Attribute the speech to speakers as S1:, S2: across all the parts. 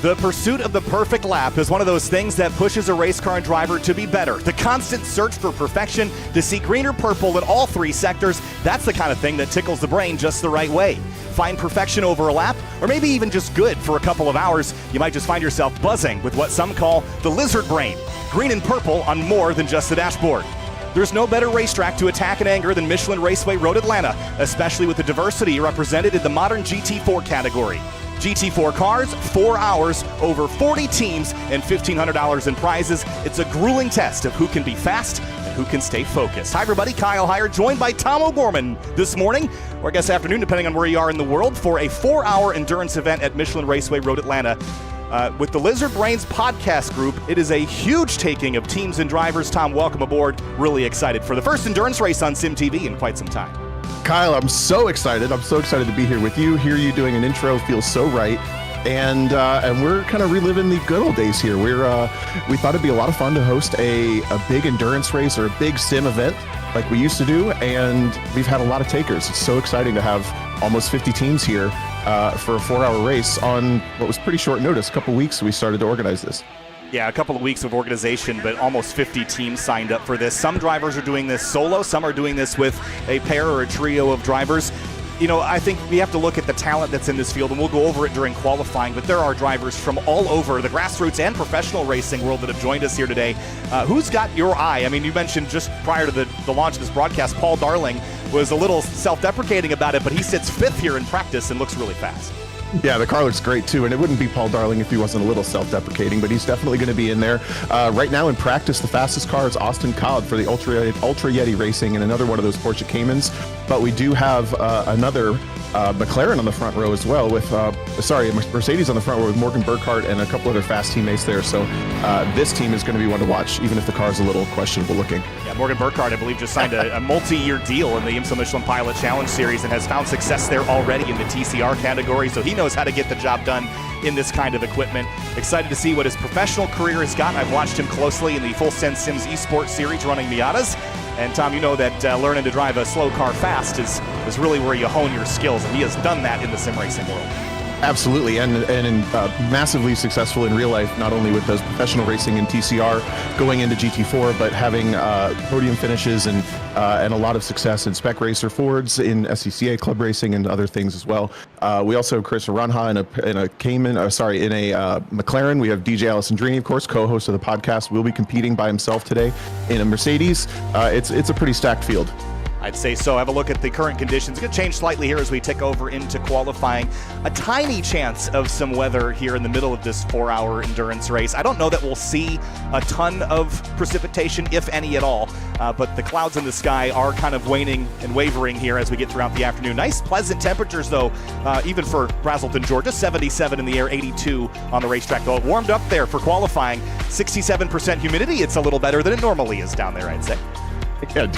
S1: The pursuit of the perfect lap is one of those things that pushes a race car driver to be better. The constant search for perfection, to see green or purple in all three sectors, that's the kind of thing that tickles the brain just the right way. Find perfection over a lap, or maybe even just good for a couple of hours, you might just find yourself buzzing with what some call the lizard brain. Green and purple on more than just the dashboard. There's no better racetrack to attack in anger than Michelin Raceway Road Atlanta, especially with the diversity represented in the modern GT-4 category. GT4 cars, 4 hours, over 40 teams, and $1,500 in prizes. It's a grueling test of who can be fast and who can stay focused. Hi everybody, Kyle Heyer, joined by Tom O'Gorman this morning, or I guess afternoon, depending on where you are in the world, for a 4-hour endurance event at Michelin Raceway Road Atlanta. With the Lizard Brains podcast group, it is a huge taking of teams and drivers. Tom, welcome aboard. Really excited for the first endurance race on Sim TV in quite some time.
S2: Kyle, I'm so excited. I'm so excited to be here with you. Hear you doing an intro feels so right. And we're kind of reliving the good old days here. We thought it'd be a lot of fun to host a big endurance race or a big sim event like we used to do. And we've had a lot of takers. It's so exciting to have almost 50 teams here for a 4-hour race on what was pretty short notice. A couple weeks we started to organize this.
S1: Yeah, a couple of weeks of organization, but almost 50 teams signed up for this. Some drivers are doing this solo, some are doing this with a pair or a trio of drivers. You know, I think we have to look at the talent that's in this field, and we'll go over it during qualifying, but there are drivers from all over the grassroots and professional racing world that have joined us here today. Who's got your eye? I mean, you mentioned just prior to the launch of this broadcast, Paul Darling was a little self-deprecating about it, but he sits 5th here in practice and looks really fast.
S2: Yeah, the car looks great too, and it wouldn't be Paul Darling if he wasn't a little self-deprecating, but he's definitely going to be in there. Right now in practice, the fastest car is Austin Cobb for the Ultra Yeti Racing and another one of those Porsche Caymans, but we do have another McLaren on the front row as well with, Mercedes on the front row with Morgan Burkhardt and a couple other fast teammates there, so this team is going to be one to watch, even if the car is a little questionable looking.
S1: Yeah, Morgan Burkhardt, I believe, just signed a multi-year deal in the IMSA Michelin Pilot Challenge Series and has found success there already in the TCR category, so he knows how to get the job done in this kind of equipment. Excited to see what his professional career has got. I've watched him closely in the Full Sense Sims Esports Series running Miatas. And Tom, you know that learning to drive a slow car fast is really where you hone your skills, and he has done that in the sim racing world.
S2: Absolutely, and massively successful in real life, not only with those professional racing in TCR going into GT4, but having podium finishes and a lot of success in Spec Racer Fords, in SCCA Club Racing, and other things as well. We also have Chris Aranha in a McLaren. We have DJ Alessandrini, of course, co-host of the podcast, will be competing by himself today in a Mercedes. It's a pretty stacked field.
S1: I'd say so. Have a look at the current conditions. It's going to change slightly here as we tick over into qualifying. A tiny chance of some weather here in the middle of this 4-hour endurance race. I don't know that we'll see a ton of precipitation, if any at all, but the clouds in the sky are kind of waning and wavering here as we get throughout the afternoon. Nice, pleasant temperatures, though, even for Brazelton, Georgia. 77 in the air, 82 on the racetrack, though. It warmed up there for qualifying. 67% humidity. It's a little better than it normally is down there, I'd say.
S2: Yeah.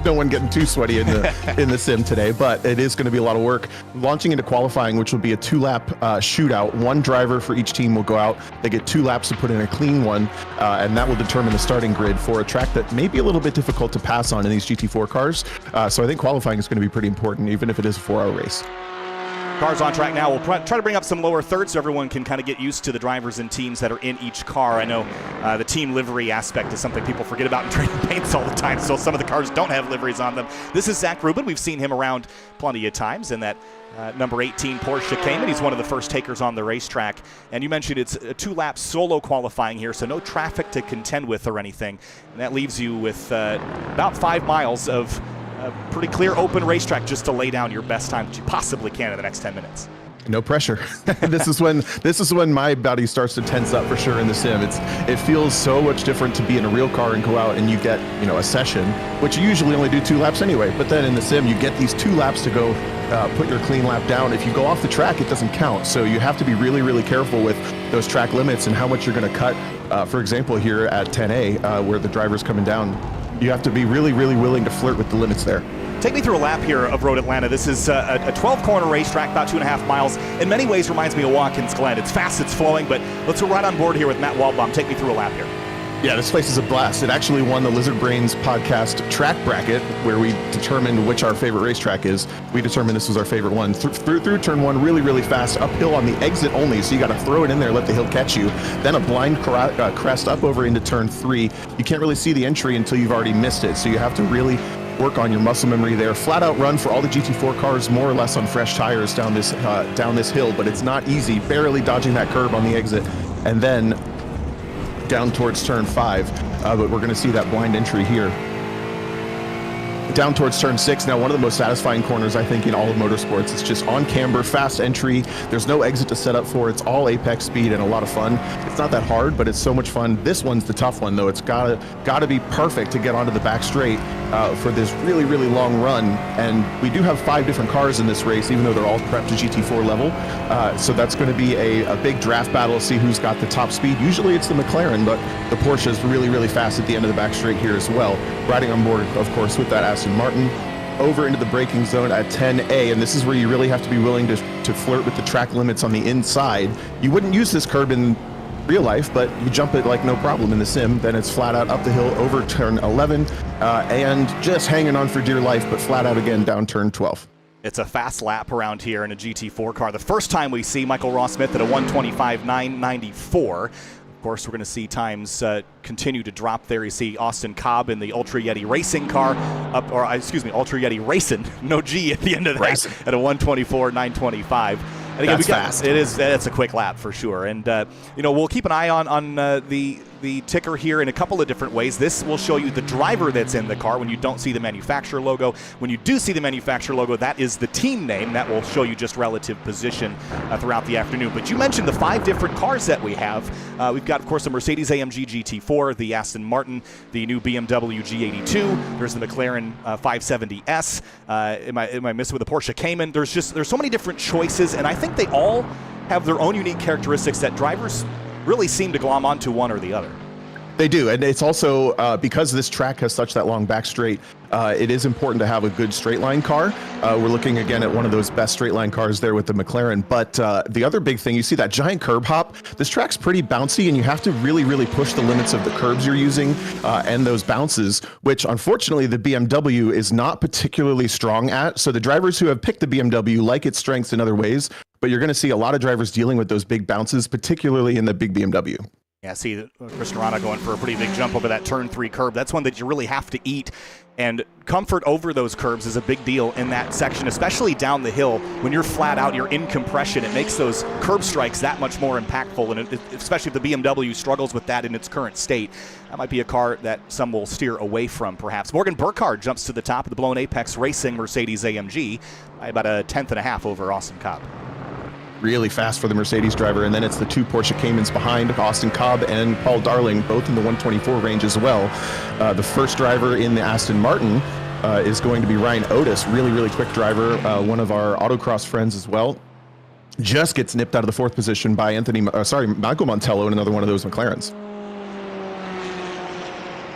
S2: No one getting too sweaty in the sim today, but it is going to be a lot of work. Launching into qualifying, which will be a 2-lap shootout. One driver for each team will go out. They get 2 laps to put in a clean one, and that will determine the starting grid for a track that may be a little bit difficult to pass on in these GT4 cars. So I think qualifying is going to be pretty important, even if it is a 4-hour race.
S1: Cars on track now. We'll try to bring up some lower thirds so everyone can kind of get used to the drivers and teams that are in each car. I know the team livery aspect is something people forget about in training paints all the time, so some of the cars don't have liveries on them. This is Zach Rubin. We've seen him around plenty of times in that number 18 Porsche Cayman. He's one of the first takers on the racetrack. And you mentioned it's a 2-lap solo qualifying here, so no traffic to contend with or anything. And that leaves you with about 5 miles of a pretty clear open racetrack just to lay down your best time that you possibly can in the next 10 minutes.
S2: No pressure. This is when my body starts to tense up for sure in the sim. It feels so much different to be in a real car and go out and you get a session, which you usually only do 2 laps anyway. But then in the sim you get these 2 laps to go put your clean lap down. If you go off the track, it doesn't count. So you have to be really, really careful with those track limits and how much you're going to cut. For example, here at 10A, where the driver's coming down, you have to be really, really willing to flirt with the limits there.
S1: Take me through a lap here of Road Atlanta. This is a 12-corner racetrack, about 2.5 miles. In many ways reminds me of Watkins Glen. It's fast, it's flowing, but let's go right on board here with Matt Waldbaum. Take me through a lap here.
S2: Yeah, this place is a blast. It actually won the Lizard Brains podcast track bracket, where we determined which our favorite racetrack is. We determined this was our favorite one. Through turn one, really, really fast, uphill on the exit only, so you got to throw it in there, let the hill catch you. Then a blind crest up over into turn 3. You can't really see the entry until you've already missed it, so you have to really work on your muscle memory there. Flat out run for all the GT4 cars, more or less on fresh tires down this hill, but it's not easy. Barely dodging that curb on the exit, and then down towards turn 5, but we're going to see that blind entry here. Down towards turn 6, now one of the most satisfying corners, I think, in all of motorsports. It's just on camber, fast entry. There's no exit to set up for. It's all apex speed and a lot of fun. It's not that hard, but it's so much fun. This one's the tough one, though. It's gotta be perfect to get onto the back straight for this really, really long run. And we do have 5 different cars in this race, even though they're all prepped to GT4 level. So that's going to be a big draft battle, see who's got the top speed. Usually it's the McLaren, but the Porsche is really, really fast at the end of the back straight here as well. Riding on board, of course, with that Aston Martin over into the braking zone at 10A, and this is where you really have to be willing to flirt with the track limits on the inside. You wouldn't use this curb in real life, but you jump it like no problem in the sim. Then it's flat out up the hill over turn 11 and just hanging on for dear life, but flat out again down turn 12.
S1: It's a fast lap around here in a GT4 car. The first time we see Michael Ross Smith at a 1:25.994. Of course, we're going to see times continue to drop there. You see Austin Cobb in the Ultra Yeti Racing car, Ultra Yeti Racing, no G at the end of that, Racing. At a 1:24.925. And again,
S2: That's fast.
S1: It's a quick lap for sure. And we'll keep an eye on the ticker here in a couple of different ways. This will show you the driver that's in the car when you don't see the manufacturer logo. When you do see the manufacturer logo, that is the team name. That will show you just relative position throughout the afternoon. But you mentioned the 5 different cars that we have. We've got, of course, the Mercedes-AMG GT4, the Aston Martin, the new BMW G82. There's the McLaren 570S. Am I missing with the Porsche Cayman? There's so many different choices, and I think they all have their own unique characteristics that drivers really seem to glom onto one or the other.
S2: They do, and it's also because this track has such that long back straight, it is important to have a good straight line car. We're looking again at one of those best straight line cars there with the McLaren. But the other big thing, you see that giant curb hop. This track's pretty bouncy, and you have to really, really push the limits of the curbs you're using and those bounces, which unfortunately the BMW is not particularly strong at. So the drivers who have picked the BMW like its strengths in other ways, but you're going to see a lot of drivers dealing with those big bounces, particularly in the big BMW.
S1: Yeah, see Christian Rana going for a pretty big jump over that turn 3 curb. That's one that you really have to eat. And comfort over those curbs is a big deal in that section, especially down the hill. When you're flat out, you're in compression. It makes those curb strikes that much more impactful, and especially if the BMW struggles with that in its current state. That might be a car that some will steer away from, perhaps. Morgan Burkhardt jumps to the top of the Blown Apex Racing Mercedes-AMG by about a 1/10.5 over Austin Cobb.
S2: Really fast for the Mercedes driver, and then it's the 2 Porsche Caymans behind, Austin Cobb and Paul Darling, both in the 124 range as well. The first driver in the Aston Martin is going to be Ryan Otis, really, really quick driver, one of our autocross friends as well. Just gets nipped out of the 4th position by Michael Montello in another one of those McLarens.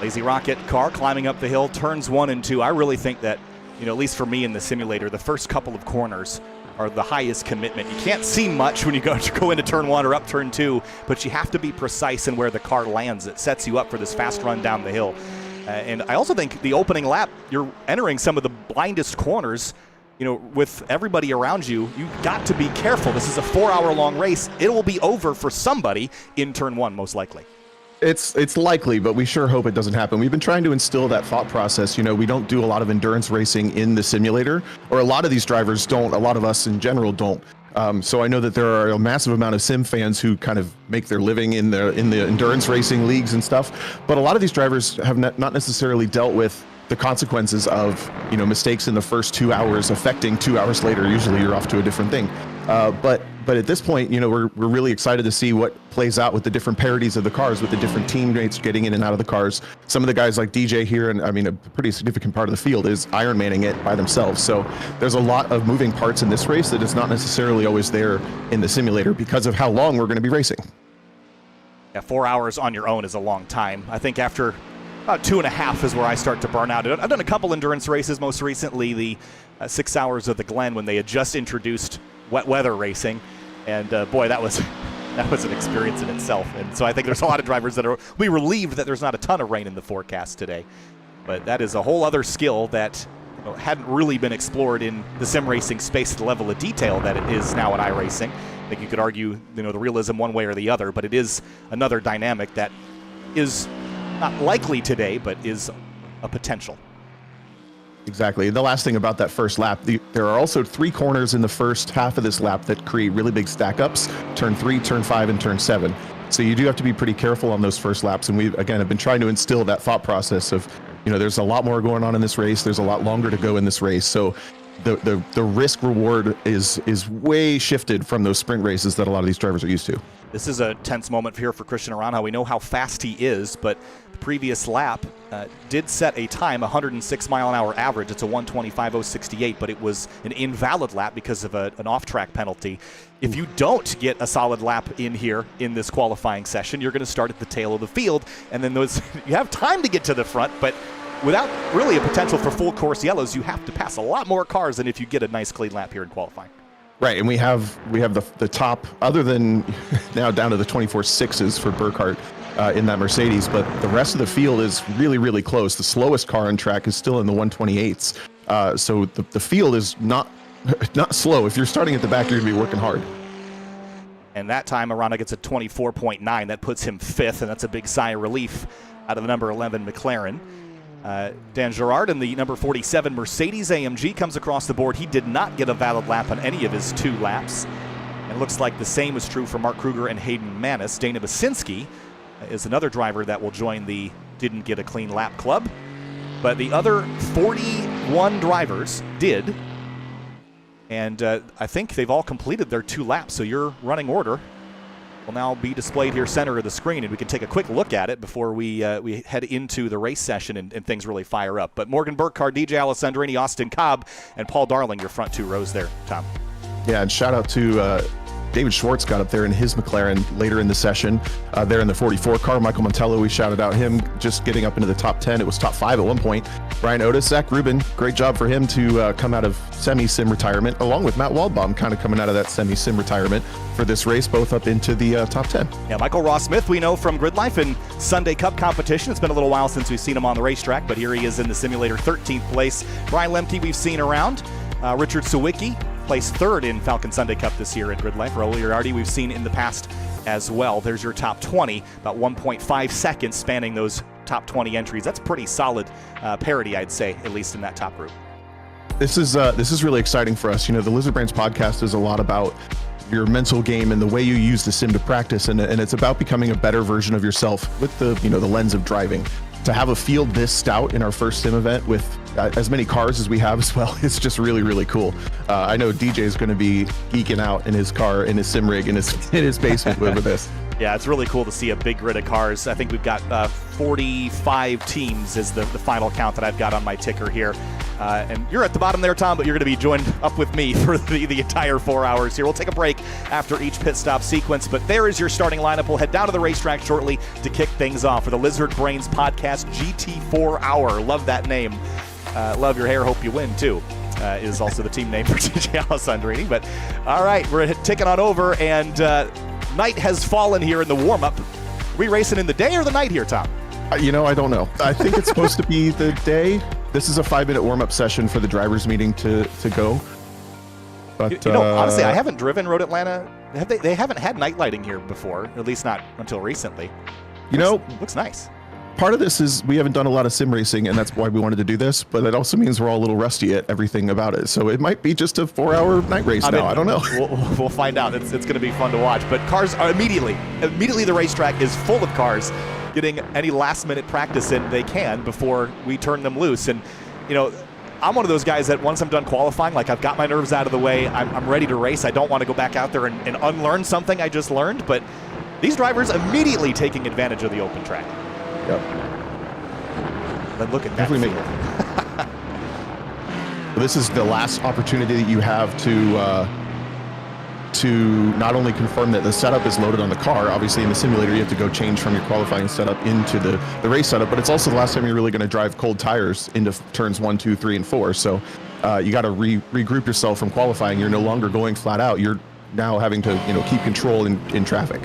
S1: Lazy Rocket car climbing up the hill, turns 1 and 2. I really think that, at least for me in the simulator, the first couple of corners are the highest commitment. You can't see much when you go into turn 1 or up turn 2, but you have to be precise in where the car lands. It sets you up for this fast run down the hill. And I also think the opening lap, you're entering some of the blindest corners. With everybody around you, you've got to be careful. This is a 4-hour-long race. It will be over for somebody in turn 1, most likely.
S2: It's likely, but we sure hope it doesn't happen. We've been trying to instill that thought process. We don't do a lot of endurance racing in the simulator, or a lot of these drivers don't. A lot of us in general don't. So I know that there are a massive amount of sim fans who kind of make their living in the endurance racing leagues and stuff. But a lot of these drivers have not necessarily dealt with the consequences of mistakes in the first 2 hours affecting 2 hours later. Usually you're off to a different thing. But at this point, we're really excited to see what plays out with the different parodies of the cars, with the different teammates getting in and out of the cars. Some of the guys like DJ here, and a pretty significant part of the field is Iron Manning it by themselves. So there's a lot of moving parts in this race that is not necessarily always there in the simulator because of how long we're going to be racing.
S1: Yeah, 4 hours on your own is a long time. I think after about 2.5 is where I start to burn out. I've done a couple endurance races, most recently the 6 hours of the Glen when they had just introduced wet weather racing. And boy, that was that was an experience in itself. And so I think there's a lot of drivers that will be relieved that there's not a ton of rain in the forecast today. But that is a whole other skill that hadn't really been explored in the sim racing space at the level of detail that it is now at iRacing. I think you could argue, the realism one way or the other, but it is another dynamic that is not likely today, but is a potential.
S2: Exactly. The last thing about that first lap, there are also 3 corners in the first half of this lap that create really big stack ups, turn 3, turn 5, and turn 7. So you do have to be pretty careful on those first laps. And we, again, have been trying to instill that thought process of, there's a lot more going on in this race. There's a lot longer to go in this race. So the risk reward is way shifted from those sprint races that a lot of these drivers are used to.
S1: This is a tense moment here for Christian Arana. We know how fast he is, but the previous lap did set a time, 106-mile-an-hour average. It's a 125.068, but it was an invalid lap because of an off-track penalty. If you don't get a solid lap in here in this qualifying session, you're going to start at the tail of the field, and then you have time to get to the front, but without really a potential for full course yellows, you have to pass a lot more cars than if you get a nice clean lap here in qualifying.
S2: Right, and we have the top, other than now down to the 24.6s for Burkhardt in that Mercedes, but the rest of the field is really, really close. The slowest car on track is still in the 128s. So the field is not slow. If you're starting at the back, you're going to be working hard.
S1: And that time, Arana gets a 24.9. That puts him 5th, and that's a big sigh of relief out of the number 11 McLaren. Dan Gerard in the number 47 Mercedes AMG comes across the board. He did not get a valid lap on any of his 2 laps. And it looks like the same is true for Mark Kruger and Hayden Manis. Dana Basinski is another driver that will join the didn't get a clean lap club. But the other 41 drivers did. And I think they've all completed their 2 laps. So your running order will now be displayed here center of the screen, and we can take a quick look at it before we head into the race session and things really fire up. But Morgan Burkhardt, DJ Alessandrini, Austin Cobb, and Paul Darling, your front 2 rows there, Tom.
S2: Yeah, and shout out to David Schwartz got up there in his McLaren later in the session. There in the 44 car, Michael Montello, we shouted out him just getting up into the top 10. It was top 5 at one point. Brian Otis, Zach Rubin, great job for him to come out of semi-sim retirement, along with Matt Waldbaum kind of coming out of that semi-sim retirement for this race, both up into the top 10.
S1: Yeah, Michael Ross Smith, we know from Grid Life and Sunday Cup competition. It's been a little while since we've seen him on the racetrack, but here he is in the simulator, 13th place. Brian Lemke, we've seen around. Richard Sawicki placed 3rd in Falcon Sunday Cup this year at Grid Life. Raul Uriardi we've seen in the past as well. There's your top 20, about 1.5 seconds spanning those top 20 entries. That's pretty solid parity, I'd say, at least in that top group.
S2: This is really exciting for us. The Lizard Brains podcast is a lot about your mental game and the way you use the sim to practice, and it's about becoming a better version of yourself with the lens of driving. To have a field this stout in our first sim event with as many cars as we have as well, it's just really, really cool. I know DJ is going to be geeking out in his car, in his sim rig, in his basement over this.
S1: Yeah, it's really cool to see a big grid of cars. I think we've got 45 teams is the final count that I've got on my ticker here. And you're at the bottom there, Tom, but you're going to be joined up with me for the entire 4 hours here. We'll take a break after each pit stop sequence, but there is your starting lineup. We'll head down to the racetrack shortly to kick things off for the Lizard Brains podcast GT-4 Hour. Love that name. Love your hair, hope you win, too. Is also the team name for DJ Alessandrini. But all right, we're taking on over, and night has fallen here in the warm-up. Are we racing in the day or the night here, Tom?
S2: I don't know. I think it's supposed to be the day. This is a 5-minute warm-up session for the drivers meeting to go. But
S1: honestly, I haven't driven Road Atlanta. They haven't had night lighting here before, at least not until recently. Looks nice.
S2: Part of this is we haven't done a lot of sim racing, and that's why we wanted to do this, but it also means we're all a little rusty at everything about it. So it might be just a 4-hour night race now. I don't know.
S1: We'll find out. It's going to be fun to watch. But cars are immediately the racetrack is full of cars getting any last-minute practice in they can before we turn them loose. And, I'm one of those guys that once I'm done qualifying, like I've got my nerves out of the way, I'm ready to race. I don't want to go back out there and unlearn something I just learned. But these drivers immediately taking advantage of the open track.
S2: Yep.
S1: But look at that field.
S2: This is the last opportunity that you have to not only confirm that the setup is loaded on the car. Obviously, in the simulator, you have to go change from your qualifying setup into the race setup, but it's also the last time you're really going to drive cold tires into turns 1, 2, 3, and 4. So you got to regroup yourself from qualifying. You're no longer going flat out. You're now having to keep control in traffic.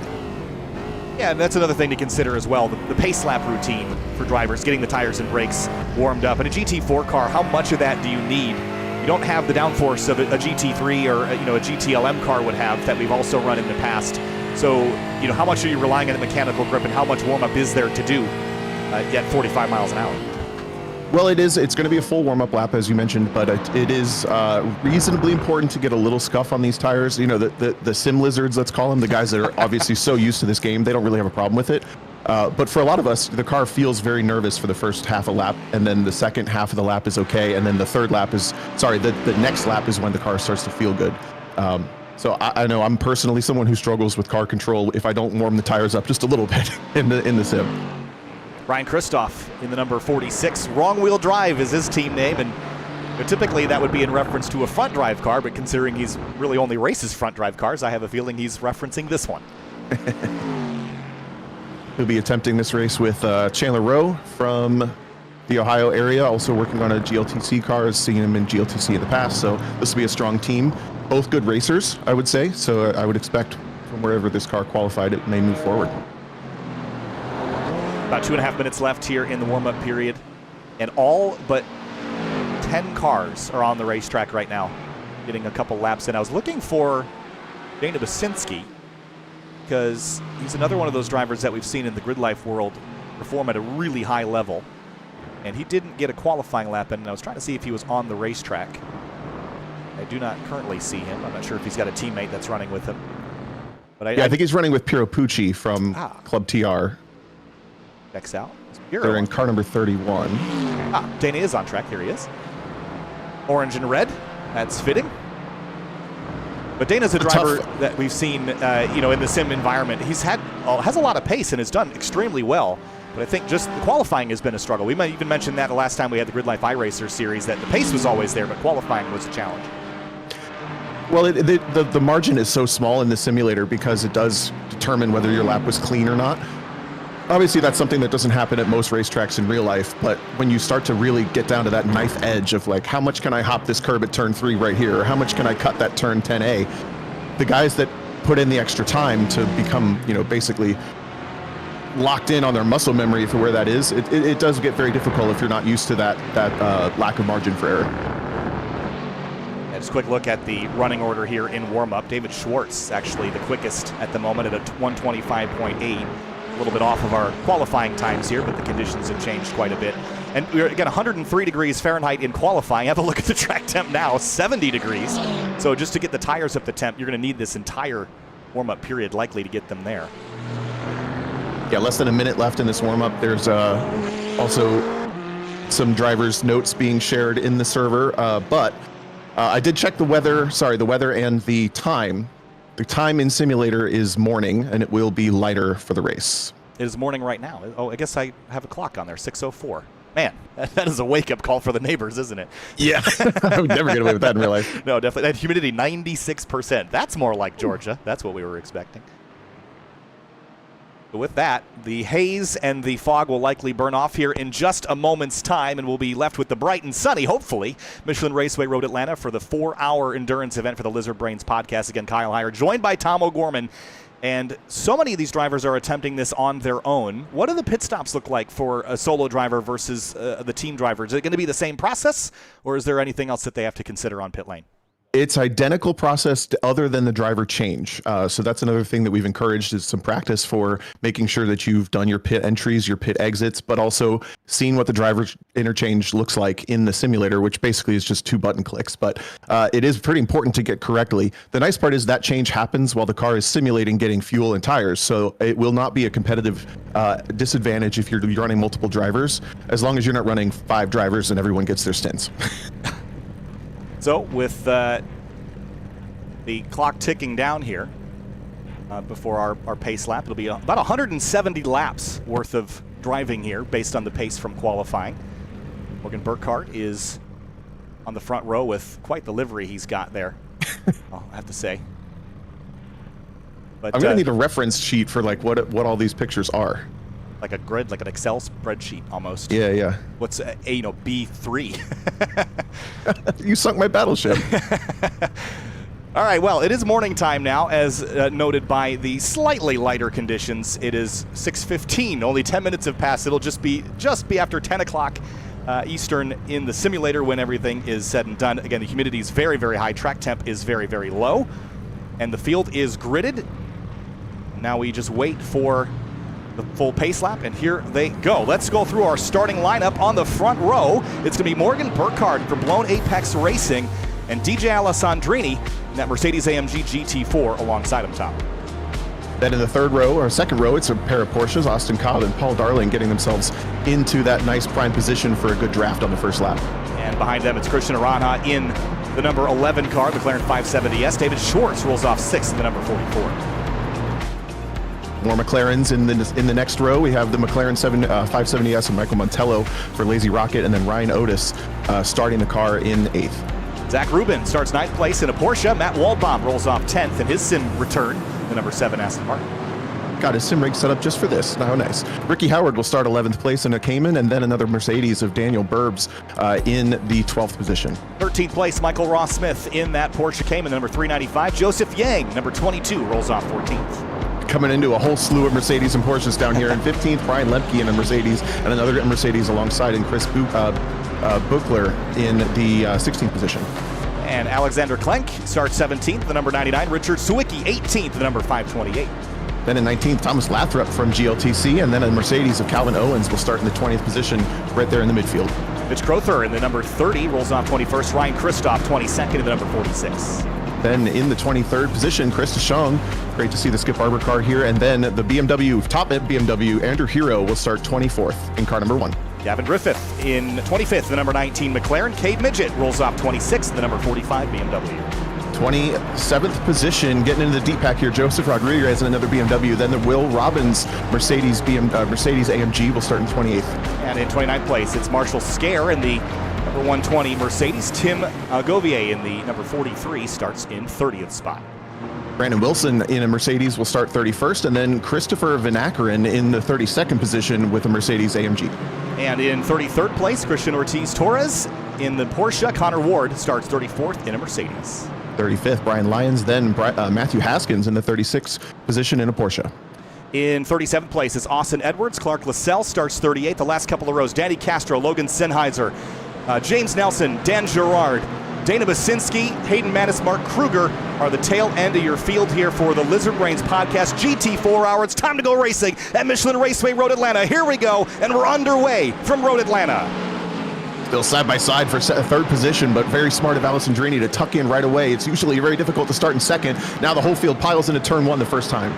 S1: Yeah, and that's another thing to consider as well, the pace lap routine for drivers, getting the tires and brakes warmed up. In a GT4 car, how much of that do you need? You don't have the downforce of a GT3 or a GTLM car would have that we've also run in the past. So, how much are you relying on the mechanical grip, and how much warm-up is there to do at 45 miles an hour?
S2: Well, it's going to be a full warm-up lap, as you mentioned, but it is reasonably important to get a little scuff on these tires. The sim lizards, let's call them, the guys that are obviously so used to this game, they don't really have a problem with it. But for a lot of us, the car feels very nervous for the first half a lap, and then the second half of the lap is okay, and then the next lap is when the car starts to feel good. So I know I'm personally someone who struggles with car control if I don't warm the tires up just a little bit in the sim.
S1: Ryan Kristoff in the number 46. Wrong Wheel Drive is his team name, and typically that would be in reference to a front drive car, but considering he's really only races front drive cars, I have a feeling he's referencing this one.
S2: He'll be attempting this race with Chandler Rowe from the Ohio area, also working on a GLTC car, seen him in GLTC in the past, so this will be a strong team. Both good racers, I would say, so I would expect from wherever this car qualified, it may move forward.
S1: About 2.5 minutes left here in the warm-up period, and all but 10 cars are on the racetrack right now, getting a couple laps in. I was looking for Dana Basinski, because he's another one of those drivers that we've seen in the grid life world perform at a really high level, and he didn't get a qualifying lap in, and I was trying to see if he was on the racetrack. I do not currently see him. I'm not sure if he's got a teammate that's running with him. But I
S2: think he's running with Piero Pucci from Club TR.
S1: Checks out.
S2: They're in car number 31.
S1: Dana is on track. Here he is. Orange and red. That's fitting. But Dana's a driver that we've seen, in the sim environment. He's has a lot of pace and has done extremely well. But I think just the qualifying has been a struggle. We might even mention that the last time we had the Grid Life iRacer series, that the pace was always there, but qualifying was a challenge.
S2: Well, the margin is so small in the simulator because it does determine whether your lap was clean or not. Obviously, that's something that doesn't happen at most racetracks in real life, but when you start to really get down to that knife edge of like, how much can I hop this curb at turn 3 right here, or how much can I cut that turn 10A, the guys that put in the extra time to become, basically locked in on their muscle memory for where that is, it does get very difficult if you're not used to that lack of margin for error.
S1: Just a quick look at the running order here in warm-up. David Schwartz, actually the quickest at the moment at a 125.8. A little bit off of our qualifying times here, but the conditions have changed quite a bit. And we're again 103 degrees Fahrenheit in qualifying. Have a look at the track temp now, 70 degrees. So just to get the tires up to temp, you're going to need this entire warm-up period likely to get them there.
S2: Yeah, less than a minute left in this warm-up. There's also some drivers' notes being shared in the server, but I did check the weather and the time. The time in simulator is morning, and it will be lighter for the race.
S1: It is morning right now. Oh, I guess I have a clock on there, 6:04. Man, that is a wake-up call for the neighbors, isn't it?
S2: Yeah, I would never get away with that in real life.
S1: No, definitely. That humidity, 96%. That's more like Georgia. That's what we were expecting. But with that, the haze and the fog will likely burn off here in just a moment's time, and we'll be left with the bright and sunny, hopefully, Michelin Raceway Road Atlanta for the 4-hour endurance event for the Lizard Brains podcast. Again, Kyle Heyer, joined by Tom O'Gorman. And so many of these drivers are attempting this on their own. What do the pit stops look like for a solo driver versus the team driver? Is it going to be the same process, or is there anything else that they have to consider on pit lane?
S2: It's identical process other than the driver change. So that's another thing that we've encouraged is some practice for making sure that you've done your pit entries, your pit exits, but also seeing what the driver interchange looks like in the simulator, which basically is just 2 button clicks. But it is pretty important to get correctly. The nice part is that change happens while the car is simulating getting fuel and tires. So it will not be a competitive disadvantage if you're running multiple drivers, as long as you're not running 5 drivers and everyone gets their stints.
S1: So with the clock ticking down here before our pace lap, it'll be about 170 laps worth of driving here based on the pace from qualifying. Morgan Burkhart is on the front row with quite the livery he's got there, I'll have to say. But
S2: I'm going to need a reference sheet for like what all these pictures are.
S1: Like a grid, like an Excel spreadsheet almost.
S2: Yeah.
S1: What's B3?
S2: You sunk my battleship.
S1: All right, well, it is morning time now, as noted by the slightly lighter conditions. It is 6:15. Only 10 minutes have passed. It'll just be after 10 o'clock Eastern in the simulator when everything is said and done. Again, the humidity is very, very high. Track temp is very, very low. And the field is gridded. Now we just wait for the full pace lap, and here they go. Let's go through our starting lineup on the front row. It's going to be Morgan Burkhardt from Blown Apex Racing and DJ Alessandrini in that Mercedes-AMG GT-4 alongside him, Tom.
S2: Then in the third row, or second row, it's a pair of Porsches, Austin Cobb and Paul Darling, getting themselves into that nice prime position for a good draft on the first lap.
S1: And behind them, it's Christian Arana in the number 11 car, McLaren 570S. David Schwartz rolls off 6th in the number 44.
S2: More McLarens in the next row. We have the McLaren 570S and Michael Montello for Lazy Rocket, and then Ryan Otis starting the car in 8th.
S1: Zach Rubin starts 9th place in a Porsche. Matt Waldbaum rolls off 10th in his sim return, the number 7 Aston Martin.
S2: Got his sim rig set up just for this. How nice. Ricky Howard will start 11th place in a Cayman, and then another Mercedes of Daniel Burbs in the 12th position.
S1: 13th place, Michael Ross Smith in that Porsche Cayman, number 395. Joseph Yang, number 22, rolls off 14th.
S2: Coming into a whole slew of Mercedes and Porsches down here. In 15th, Brian Lemke in a Mercedes, and another Mercedes alongside, and Chris Buchler in the 16th position.
S1: And Alexander Klenk starts 17th, the number 99. Richard Sawicki, 18th, the number 528.
S2: Then in 19th, Thomas Lathrop from GLTC, and then a Mercedes of Calvin Owens will start in the 20th position right there in the midfield.
S1: Mitch Crowther in the number 30 rolls off 21st. Ryan Christoph, 22nd, in the number 46.
S2: Then in the 23rd position, Chris DeShong. Great to see the Skip Barber car here. And then the BMW, top at BMW, Andrew Hero will start 24th in car number 1.
S1: Gavin Griffith in 25th, the number 19 McLaren. Cade Midget rolls off 26th, the number 45 BMW.
S2: 27th position, getting into the deep pack here, Joseph Rodriguez in another BMW. Then the Will Robbins Mercedes AMG will start in 28th.
S1: And in 29th place, it's Marshall Scare in the number 120 Mercedes. Tim Gauvier in the number 43 starts in 30th spot.
S2: Brandon Wilson in a Mercedes will start 31st, and then Christopher Van Ackeren in the 32nd position with a Mercedes AMG.
S1: And in 33rd place, Christian Ortiz Torres in the Porsche. Connor Ward starts 34th in a Mercedes.
S2: 35th, Brian Lyons, then Matthew Haskins in the 36th position in a Porsche.
S1: In 37th place is Austin Edwards. Clark Lascelles starts 38th. The last couple of rows, Danny Castro, Logan Sennheiser, James Nelson, Dan Gerard, Dana Basinski, Hayden Mattis, Mark Kruger are the tail end of your field here for the Lizard Brains podcast GT4 hour. It's time to go racing at Michelin Raceway Road Atlanta. Here we go, and we're underway from Road Atlanta.
S2: Still side by side for third position, but very smart of Alessandrini to tuck in right away. It's usually very difficult to start in second. Now the whole field piles into turn 1 the first time.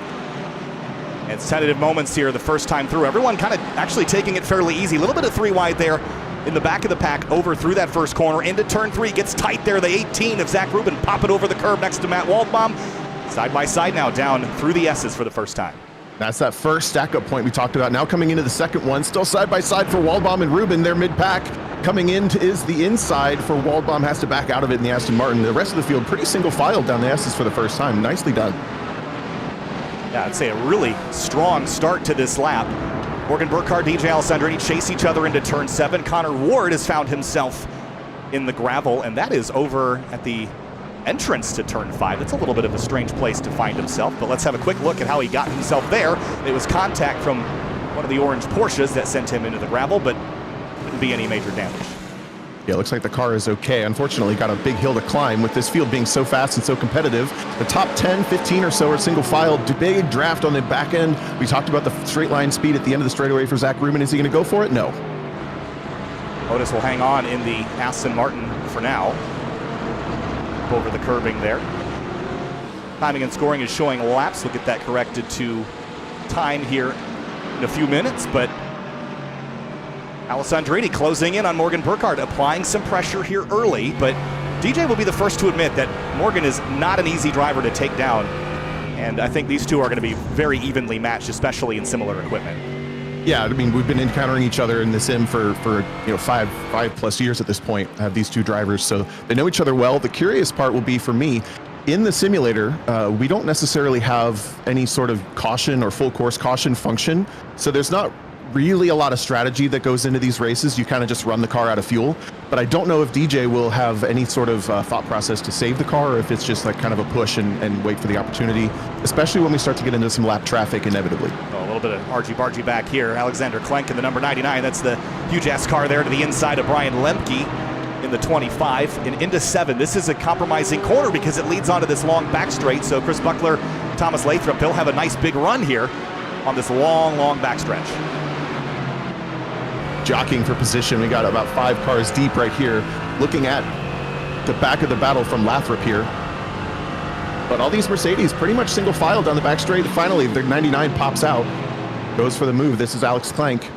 S1: It's tentative moments here the first time through. Everyone kind of actually taking it fairly easy. A little bit of 3 wide there in the back of the pack, over through that first corner into turn 3. Gets tight there. The 18 of Zach Rubin pop it over the curb next to Matt Waldbaum. Side by side now, down through the S's for the first time.
S2: That's that first stack-up point we talked about. Now coming into the second one, still side by side for Waldbaum and Rubin. Their mid-pack coming in is the inside for Waldbaum. Has to back out of it in the Aston Martin. The rest of the field pretty single-filed down the S's for the first time. Nicely done.
S1: Yeah, I'd say a really strong start to this lap. Morgan Burkhardt, DJ Alessandrini chase each other into turn 7. Connor Ward has found himself in the gravel, and that is over at the entrance to turn 5. It's a little bit of a strange place to find himself, but let's have a quick look at how he got himself there. It was contact from one of the orange Porsches that sent him into the gravel, but wouldn't be any major damage.
S2: Yeah, it looks like the car is okay. Unfortunately, got a big hill to climb with this field being so fast and so competitive. The top 10, 15 or so are single file. Big draft on the back end. We talked about the straight line speed at the end of the straightaway for Zach Rubin. Is he going to go for it? No.
S1: Otis will hang on in the Aston Martin for now. Over the curbing there. Timing and scoring is showing laps. We'll get that corrected to time here in a few minutes, but Alessandrini closing in on Morgan Burkhardt, applying some pressure here early, but DJ will be the first to admit that Morgan is not an easy driver to take down, and I think these two are going to be very evenly matched, especially in similar equipment.
S2: Yeah, I mean, we've been encountering each other in the sim for five plus years at this point. I have these two drivers, so they know each other well. The curious part will be for me, in the simulator, we don't necessarily have any sort of caution or full course caution function, so there's not really a lot of strategy that goes into these races. You kind of just run the car out of fuel. But I don't know if DJ will have any sort of thought process to save the car, or if it's just like kind of a push and wait for the opportunity, especially when we start to get into some lap traffic inevitably.
S1: Oh, a little bit of argy-bargy back here. Alexander Klenk in the number 99. That's the huge-ass car there to the inside of Brian Lemke in the 25 and into 7. This is a compromising corner because it leads onto this long back straight. So Chris Buckler, Thomas Lathrop, they'll have a nice big run here on this long, long backstretch.
S2: Jockeying for position. We got about 5 cars deep right here, looking at the back of the battle from Lathrop here. But all these Mercedes pretty much single file down the back straight. Finally, the 99 pops out, goes for the move. This is Alex Klenk.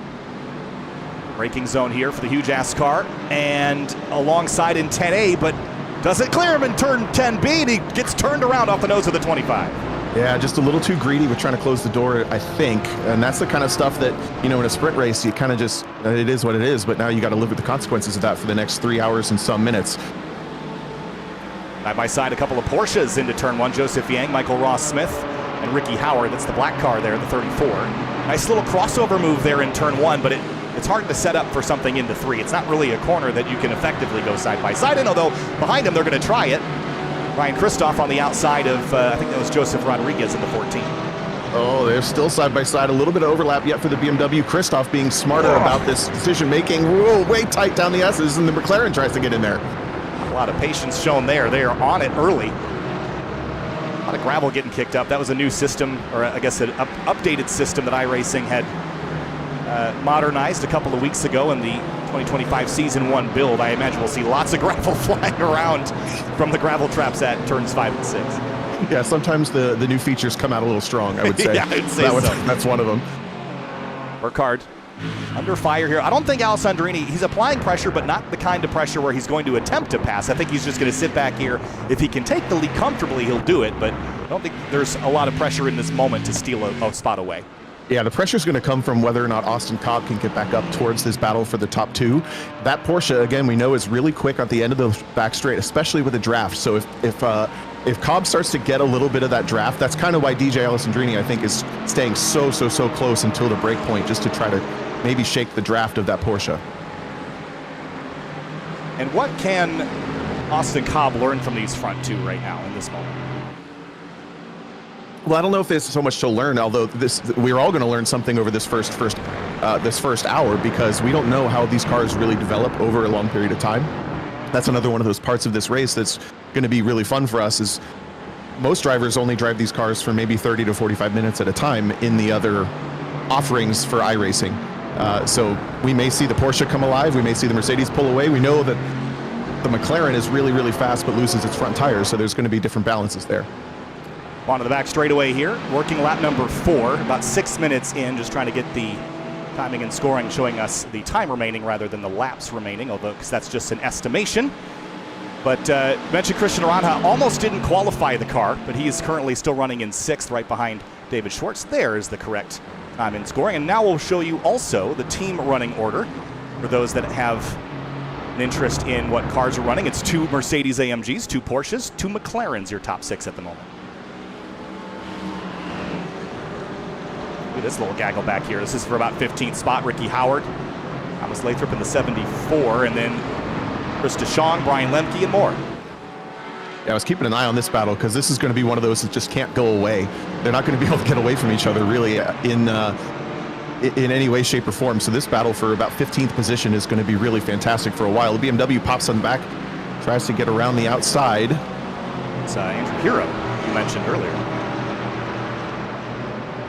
S1: Braking zone here for the huge ass car, and alongside in 10A, but doesn't clear him in turn 10B, and he gets turned around off the nose of the 25.
S2: Yeah, just a little too greedy with trying to close the door, I think. And that's the kind of stuff that, you know, in a sprint race, you kind of just, it is what it is, but now you got to live with the consequences of that for the next 3 hours and some minutes.
S1: Side by side, a couple of Porsches into turn 1. Joseph Yang, Michael Ross Smith, and Ricky Howard. That's the black car there, the 34. Nice little crossover move there in turn 1, but it's hard to set up for something into 3. It's not really a corner that you can effectively go side by side in, although behind him they're going to try it. Ryan Christoph on the outside of, I think that was Joseph Rodriguez in the 14.
S2: Oh, they're still side by side. A little bit of overlap yet for the BMW. Christoph being smarter about this decision making. Whoa, way tight down the S's, and the McLaren tries to get in there.
S1: A lot of patience shown there. They are on it early. A lot of gravel getting kicked up. That was a new system, or I guess an updated system that iRacing had modernized a couple of weeks ago in the 2025 Season 1 build. I imagine we'll see lots of gravel flying around from the gravel traps at turns 5 and 6.
S2: Yeah, sometimes the new features come out a little strong, I would say.
S1: Yeah, I'd say
S2: That's one of them.
S1: Work hard. Under fire here. I don't think Alessandrini, he's applying pressure, but not the kind of pressure where he's going to attempt to pass. I think he's just going to sit back here. If he can take the lead comfortably, he'll do it, but I don't think there's a lot of pressure in this moment to steal a spot away.
S2: Yeah, the pressure is going to come from whether or not Austin Cobb can get back up towards this battle for the top 2. That Porsche, again, we know is really quick at the end of the back straight, especially with the draft. So if Cobb starts to get a little bit of that draft, that's kind of why DJ Alessandrini, I think, is staying so close until the break point, just to try to maybe shake the draft of that Porsche.
S1: And what can Austin Cobb learn from these front 2 right now in this moment?
S2: Well, I don't know if there's so much to learn, although we're all going to learn something over this first hour, because we don't know how these cars really develop over a long period of time. That's another one of those parts of this race that's going to be really fun for us, is most drivers only drive these cars for maybe 30 to 45 minutes at a time in the other offerings for iRacing. So we may see the Porsche come alive, we may see the Mercedes pull away. We know that the McLaren is really fast but loses its front tires, so there's going to be different balances there.
S1: Onto the back straightaway here, working lap number 4, about 6 minutes in, just trying to get the timing and scoring showing us the time remaining rather than the laps remaining, although because that's just an estimation. But mentioned Christian Aranja almost didn't qualify the car, but he is currently still running in 6th right behind David Schwartz. There is the correct time in scoring. And now we'll show you also the team running order for those that have an interest in what cars are running. It's 2 Mercedes AMGs, 2 Porsches, 2 McLarens, your top 6 at the moment. Look at this little gaggle back here. This is for about 15th spot. Ricky Howard, Thomas Lathrop in the 74, and then Chris DeShong, Brian Lemke, and more.
S2: Yeah, I was keeping an eye on this battle because this is going to be one of those that just can't go away. They're not going to be able to get away from each other really in any way, shape, or form. So this battle for about 15th position is going to be really fantastic for a while. The BMW pops on the back, tries to get around the outside.
S1: It's Andrew Hero, you mentioned earlier.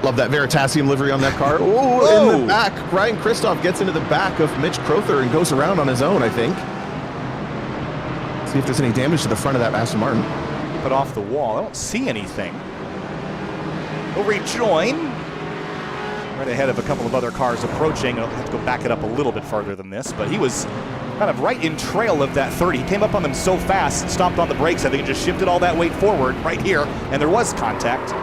S2: Love that Veritasium livery on that car. Oh, in the back. Ryan Christoph gets into the back of Mitch Crowther and goes around on his own, I think. See if there's any damage to the front of that Aston Martin.
S1: Put off the wall. I don't see anything. He'll rejoin. Right ahead of a couple of other cars approaching. I'll have to go back it up a little bit farther than this, but he was kind of right in trail of that 30. He came up on them so fast, stomped on the brakes. I think it just shifted all that weight forward right here, and there was contact.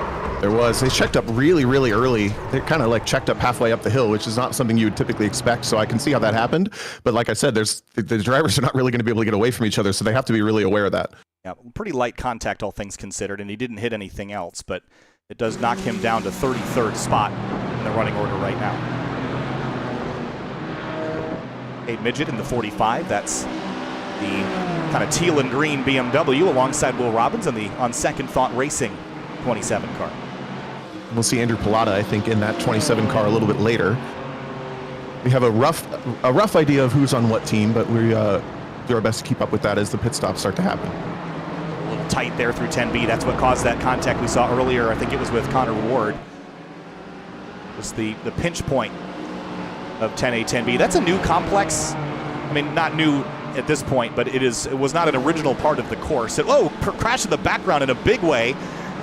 S2: There was. They checked up really early. They kind of like checked up halfway up the hill, which is not something you would typically expect. So I can see how that happened. But like I said, the drivers are not really going to be able to get away from each other. So they have to be really aware of that.
S1: Yeah, pretty light contact, all things considered. And he didn't hit anything else, but it does knock him down to 33rd spot in the running order right now. a midget in the 45. That's the kind of teal and green BMW alongside Will Robbins on Second Thought Racing 27 car.
S2: We'll see Andrew Pilata, I think, in that 27 car a little bit later. We have a rough idea of who's on what team, but we do our best to keep up with that as the pit stops start to happen.
S1: A little tight there through 10B. That's what caused that contact we saw earlier. I think it was with Connor Ward. It was the pinch point of 10A, 10B. That's a new complex. I mean, not new at this point, but it was not an original part of the course. Crash in the background in a big way.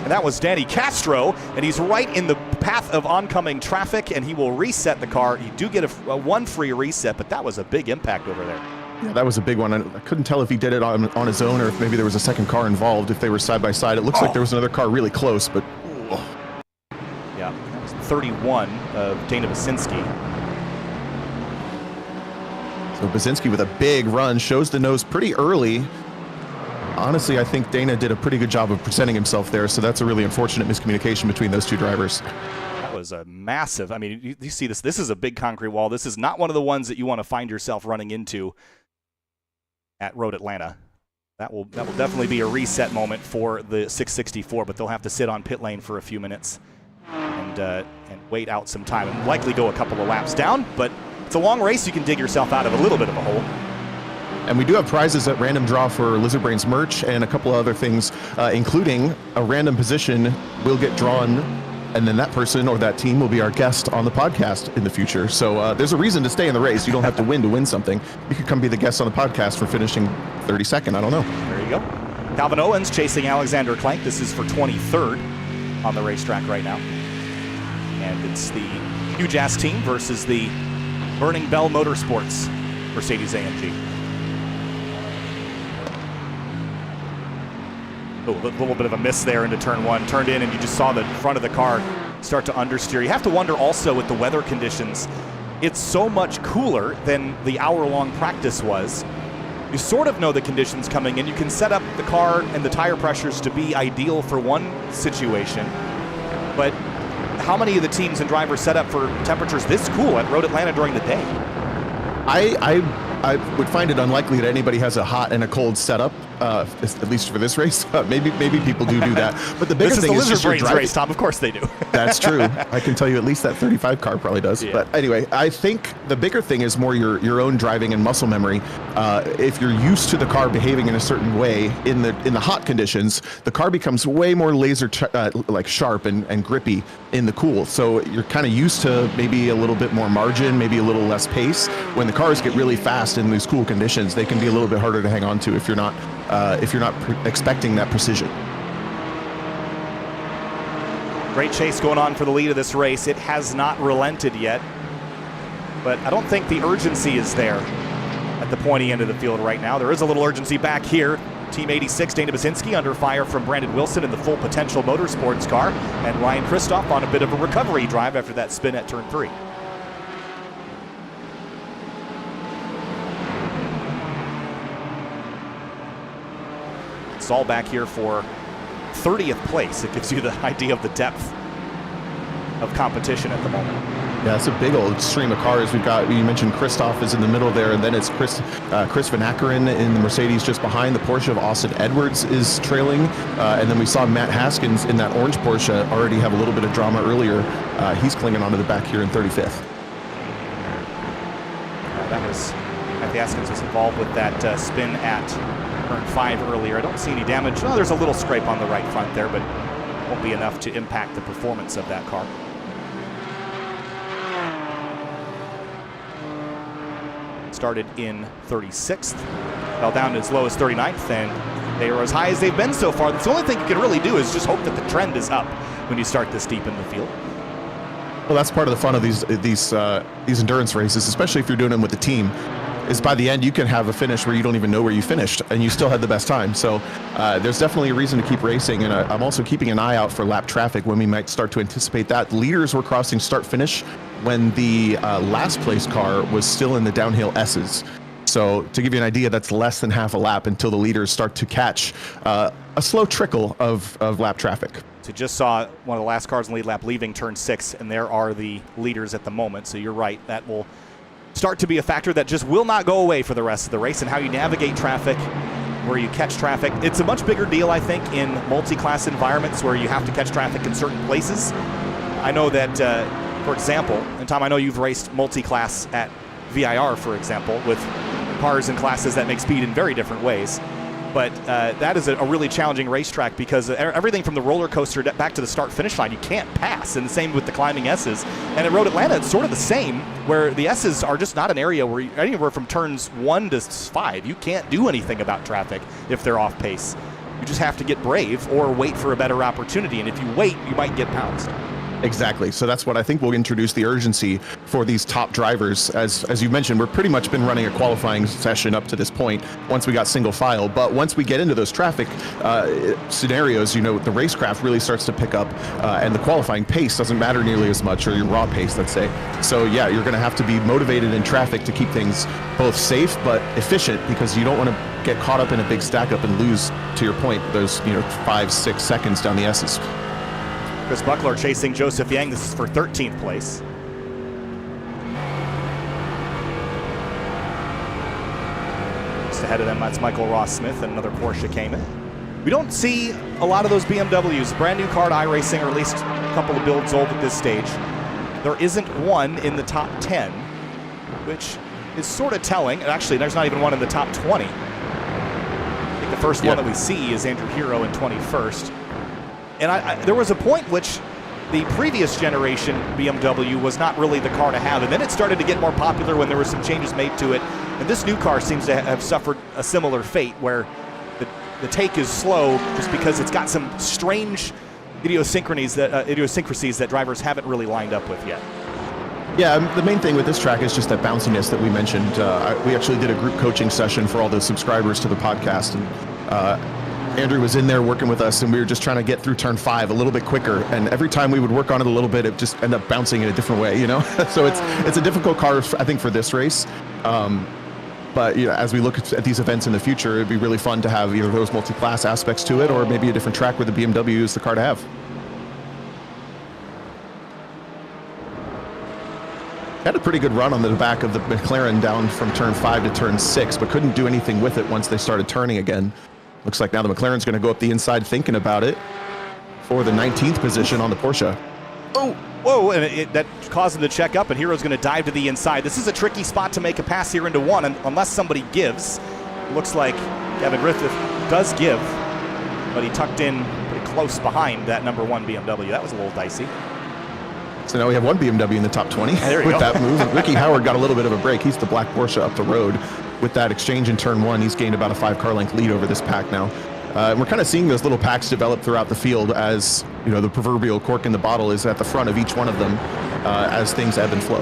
S1: And that was Danny Castro, and he's right in the path of oncoming traffic, and he will reset the car. You do get a one free reset, but that was a big impact over there.
S2: Yeah, that was a big one. I couldn't tell if he did it on his own or if maybe there was a second car involved, if they were side by side. It looks like there was another car really close, but...
S1: Yeah, that was 31 of Dana Basinski.
S2: So Basinski with a big run, shows the nose pretty early. Honestly, I think Dana did a pretty good job of presenting himself there, so that's a really unfortunate miscommunication between those two drivers.
S1: That was a massive, I mean, you see this is a big concrete wall. This is not one of the ones that you want to find yourself running into at Road Atlanta. That will definitely be a reset moment for the 664, but they'll have to sit on pit lane for a few minutes and wait out some time and likely go a couple of laps down, but it's a long race. You can dig yourself out of a little bit of a hole.
S2: And we do have prizes at random draw for Lizard Brains merch and a couple of other things, including a random position will get drawn, and then that person or that team will be our guest on the podcast in the future. So there's a reason to stay in the race. You don't have to win something. You could come be the guest on the podcast for finishing 32nd. I don't know.
S1: There you go. Calvin Owens chasing Alexander Clank. This is for 23rd on the racetrack right now. And it's the Huge Ass team versus the Burning Bell Motorsports Mercedes-AMG. A little bit of a miss there into turn one. Turned in, and you just saw the front of the car start to understeer. You have to wonder also with the weather conditions, it's so much cooler than the hour-long practice was. You sort of know the conditions coming in. You can set up the car and the tire pressures to be ideal for one situation, but how many of the teams and drivers set up for temperatures this cool at Road Atlanta during the day?
S2: I would find it unlikely that anybody has a hot and a cold setup, at least for this race. Maybe people do that. But the bigger thing is
S1: Lizard Brains race, Tom. Of course they do.
S2: That's true. I can tell you at least that 35 car probably does. Yeah. But anyway, I think the bigger thing is more your own driving and muscle memory. If you're used to the car behaving in a certain way in the hot conditions, the car becomes way more laser like sharp and grippy in the cool. So you're kind of used to maybe a little bit more margin, maybe a little less pace. When the cars get really fast in these cool conditions, they can be a little bit harder to hang on to if you're not expecting that precision.
S1: Great chase going on for the lead of this race. It has not relented yet, but I don't think the urgency is there at the pointy end of the field right now. There is a little urgency back here. Team 86, Dana Basinski, under fire from Brandon Wilson in the Full Potential Motorsports car, and Ryan Christoph on a bit of a recovery drive after that spin at turn 3. It's all back here for 30th place. It gives you the idea of the depth of competition at the moment.
S2: Yeah, it's a big old stream of cars. We've got, you mentioned Christoph is in the middle there, and then it's Chris Van Ackeren in the Mercedes just behind. The Porsche of Austin Edwards is trailing, and then we saw Matt Haskins in that orange Porsche already have a little bit of drama earlier. He's clinging onto the back here in 35th.
S1: That was, Matt Haskins was involved with that spin at turn 5 earlier. I don't see any damage. Oh, there's a little scrape on the right front there, but won't be enough to impact the performance of that car. Started in 36th, fell down as low as 39th, and they are as high as they've been so far. That's the only thing you can really do is just hope that the trend is up when you start this deep in the field.
S2: Well, that's part of the fun of these endurance races, especially if you're doing them with the team, is by the end you can have a finish where you don't even know where you finished and you still had the best time. So there's definitely a reason to keep racing, and I'm also keeping an eye out for lap traffic when we might start to anticipate that. Leaders were crossing start-finish when the last place car was still in the downhill S's. So to give you an idea, that's less than half a lap until the leaders start to catch a slow trickle of lap traffic.
S1: So just saw one of the last cars in the lead lap leaving turn 6, and there are the leaders at the moment. So you're right, that will start to be a factor that just will not go away for the rest of the race, and how you navigate traffic, where you catch traffic. It's a much bigger deal, I think, in multi-class environments where you have to catch traffic in certain places. I know that, for example, and Tom, I know you've raced multi-class at VIR, for example, with cars and classes that make speed in very different ways. But that is a really challenging racetrack because everything from the roller coaster back to the start-finish line, you can't pass, and the same with the climbing S's. And at Road Atlanta, it's sort of the same, where the S's are just not an area where anywhere from turns 1 to 5, you can't do anything about traffic if they're off pace. You just have to get brave or wait for a better opportunity, and if you wait, you might get pounced.
S2: Exactly. So that's what I think will introduce the urgency for these top drivers. As you mentioned, we've pretty much been running a qualifying session up to this point once we got single file. But once we get into those traffic scenarios, the racecraft really starts to pick up and the qualifying pace doesn't matter nearly as much, or your raw pace, let's say. So yeah, you're going to have to be motivated in traffic to keep things both safe but efficient, because you don't want to get caught up in a big stack up and lose, to your point, those 5-6 seconds down the S's.
S1: Chris Buckler chasing Joseph Yang. This is for 13th place. Just ahead of them, that's Michael Ross Smith, and another Porsche Cayman. We don't see a lot of those BMWs. Brand new car at iRacing, or at least a couple of builds old at this stage. There isn't one in the top 10, which is sort of telling. Actually, there's not even one in the top 20. I think the first one that we see is Andrew Hero in 21st. And there was a point which the previous generation BMW was not really the car to have, and then it started to get more popular when there were some changes made to it. And this new car seems to have suffered a similar fate, where the take is slow just because it's got some strange idiosyncrasies that drivers haven't really lined up with yet.
S2: Yeah, the main thing with this track is just that bounciness that we mentioned. We actually did a group coaching session for all the subscribers to the podcast, and Andrew was in there working with us, and we were just trying to get through turn 5 a little bit quicker. And every time we would work on it a little bit, it just ended up bouncing in a different way, So it's a difficult car, I think, for this race. But as we look at these events in the future, it'd be really fun to have either those multi-class aspects to it, or maybe a different track where the BMW is the car to have. Had a pretty good run on the back of the McLaren down from turn 5 to turn 6, but couldn't do anything with it once they started turning again. Looks like now the McLaren's going to go up the inside thinking about it for the 19th position on the Porsche.
S1: Oh, whoa, and that caused him to check up, and Hero's going to dive to the inside. This is a tricky spot to make a pass here into 1, unless somebody gives. Looks like Kevin Griffith does give, but he tucked in pretty close behind that number 1 BMW. That was a little dicey.
S2: So now we have one BMW in the top 20
S1: with
S2: that move. Ricky Howard got a little bit of a break. He's the black Porsche up the road. With that exchange in turn 1, he's gained about a 5-car length lead over this pack now. We're kind of seeing those little packs develop throughout the field as, the proverbial cork in the bottle is at the front of each one of them as things ebb and flow.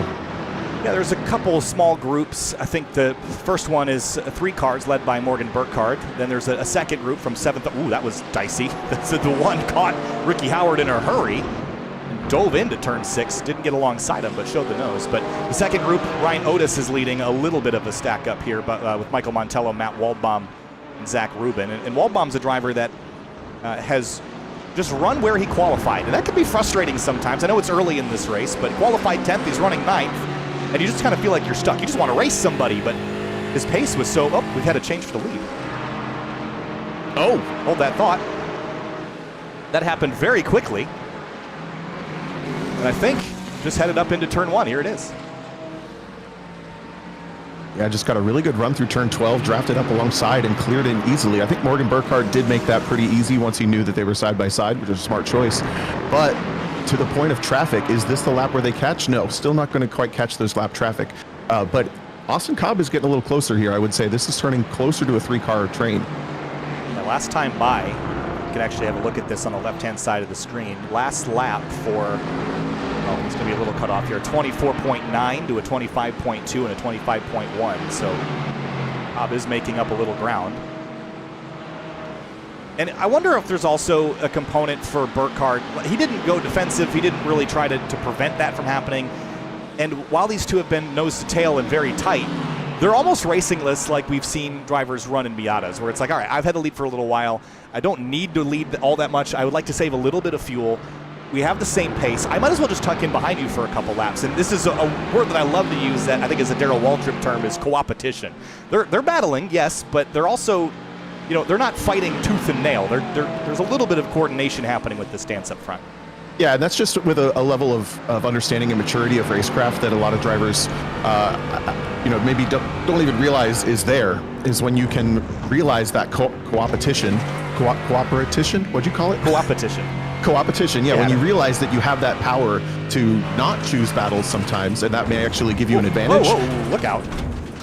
S1: Yeah, there's a couple small groups. I think the first one is 3 cars led by Morgan Burkhardt. Then there's a second group from 7th. Ooh, that was dicey. The one caught Ricky Howard in a hurry. Dove into turn 6, didn't get alongside him, but showed the nose. But the second group, Ryan Otis is leading a little bit of a stack up here, but with Michael Montello, Matt Waldbaum, and Zach Rubin. And Waldbaum's a driver that has just run where he qualified, and that can be frustrating sometimes. I know it's early in this race, but qualified 10th, he's running 9th, and you just kind of feel like you're stuck. You just want to race somebody, but his pace was so... Oh, we've had a change for the lead. Oh, hold that thought. That happened very quickly. And I think just headed up into turn 1. Here it is.
S2: Yeah, just got a really good run through turn 12, drafted up alongside and cleared in easily. I think Morgan Burkhardt did make that pretty easy once he knew that they were side by side, which is a smart choice. But to the point of traffic, is this the lap where they catch? No, still not going to quite catch those lap traffic. But Austin Cobb is getting a little closer here, I would say. This is turning closer to a 3-car train.
S1: The last time by, you can actually have a look at this on the left-hand side of the screen. Last lap for... Oh, it's going to be a little cut off here. 24.9 to a 25.2 and a 25.1. So Cobb is making up a little ground. And I wonder if there's also a component for Burkhardt. He didn't go defensive. He didn't really try to prevent that from happening. And while these two have been nose to tail and very tight, they're almost racingless, like we've seen drivers run in Miatas, where it's like, all right, I've had to lead for a little while. I don't need to lead all that much. I would like to save a little bit of fuel. we have the same pace. I might as well just tuck in behind you for a couple laps. And this is a word that I love to use that I think is a Darrell Waltrip term, is co-opetition. They're battling, yes, but they're also, you know, they're not fighting tooth and nail. There's a little bit of coordination happening with the stance up front.
S2: Yeah, and that's just with a level of understanding and maturity of racecraft that a lot of drivers, you know, maybe don't even realize is there, is when you can realize that co-opetition. Co-opetition? What'd you call it?
S1: Co-opetition.
S2: Co-opetition, yeah, when you realize that you have that power to not choose battles sometimes, and that may actually give you an advantage.
S1: Whoa, look out.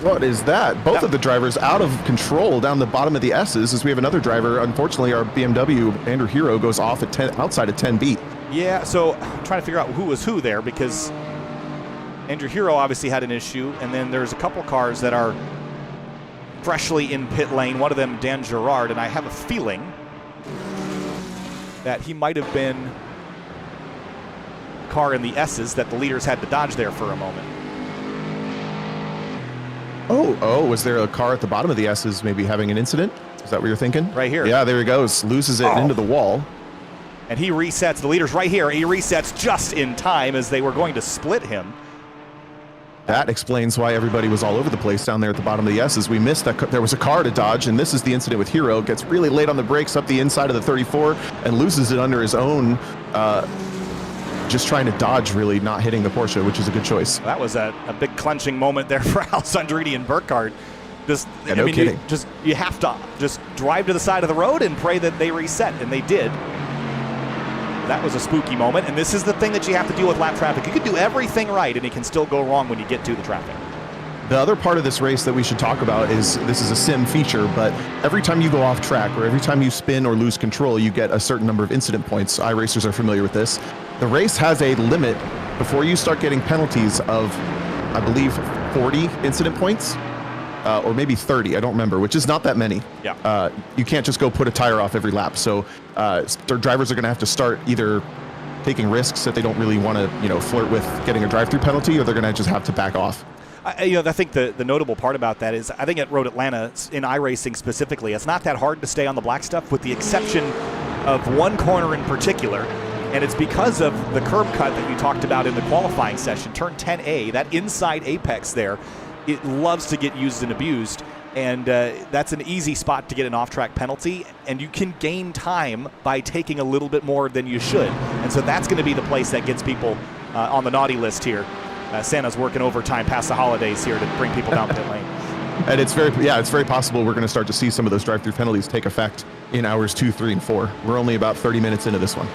S2: What is that? Both of the drivers out of control down the bottom of the S's, as we have another driver. Unfortunately, our BMW, Andrew Hero, goes off at 10, outside of 10 beat.
S1: Yeah, so I'm trying to figure out who was who there, because Andrew Hero obviously had an issue, and then there's a couple cars that are freshly in pit lane, one of them Dan Gerard, and I have a feeling that he might have been a car in the S's that the leaders had to dodge there for a moment.
S2: Oh, was there a car at the bottom of the S's maybe having an incident? Is that what you're thinking?
S1: Right here.
S2: Yeah, there he goes. Loses it into the wall.
S1: And he resets, the leader's right here. He resets just in time as they were going to split him.
S2: That explains why everybody was all over the place down there at the bottom of the S's. We missed that there was a car to dodge, and this is the incident with Hero. Gets really late on the brakes up the inside of the 34 and loses it under his own, just trying to dodge, really, not hitting the Porsche, which is a good choice.
S1: That was a big clenching moment there for Alessandrini and Burkhardt. Just,
S2: yeah, no kidding.
S1: You have to just drive to the side of the road and pray that they reset, and they did. That was a spooky moment, and this is the thing that you have to deal with lap traffic. You can do everything right, and it can still go wrong when you get to the traffic.
S2: The other part of this race that we should talk about is, this is a sim feature, but every time you go off track or every time you spin or lose control, you get a certain number of incident points. iRacers are familiar with this. The race has a limit before you start getting penalties of, I believe, 40 incident points. Or maybe 30, I don't remember, which is not that many.
S1: Yeah.
S2: You can't just go put a tire off every lap. So drivers are going to have to start either taking risks that they don't really want to, you know, flirt with getting a drive-through penalty, or they're going to just have to back off.
S1: I think the notable part about that is, I think at Road Atlanta, in iRacing specifically, it's not that hard to stay on the black stuff, with the exception of one corner in particular. And it's because of the curb cut that you talked about in the qualifying session, turn 10A, that inside apex there. It loves to get used and abused, and that's an easy spot to get an off-track penalty, and you can gain time by taking a little bit more than you should. And so that's going to be the place that gets people on the naughty list here. Santa's working overtime past the holidays here to bring people down pit lane.
S2: And it's very possible we're going to start to see some of those drive-through penalties take effect in hours 2, 3, and 4. We're only about 30 minutes into this one.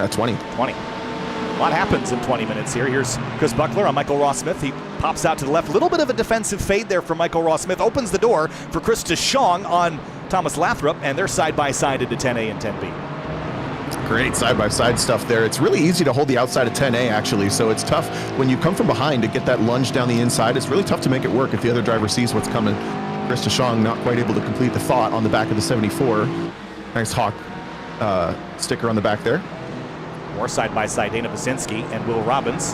S2: 20.
S1: A lot happens in 20 minutes here. Here's Chris Buckler on Michael Ross Smith. He pops out to the left. A little bit of a defensive fade there from Michael Ross Smith. Opens the door for Chris DeShong on Thomas Lathrop, and they're side-by-side into 10A and 10B.
S2: Great side-by-side stuff there. It's really easy to hold the outside of 10A, actually, so it's tough when you come from behind to get that lunge down the inside. It's really tough to make it work if the other driver sees what's coming. Chris DeShong not quite able to complete the thought on the back of the 74. Nice Hawk sticker on the back there.
S1: More side-by-side Dana Basinski and Will Robbins.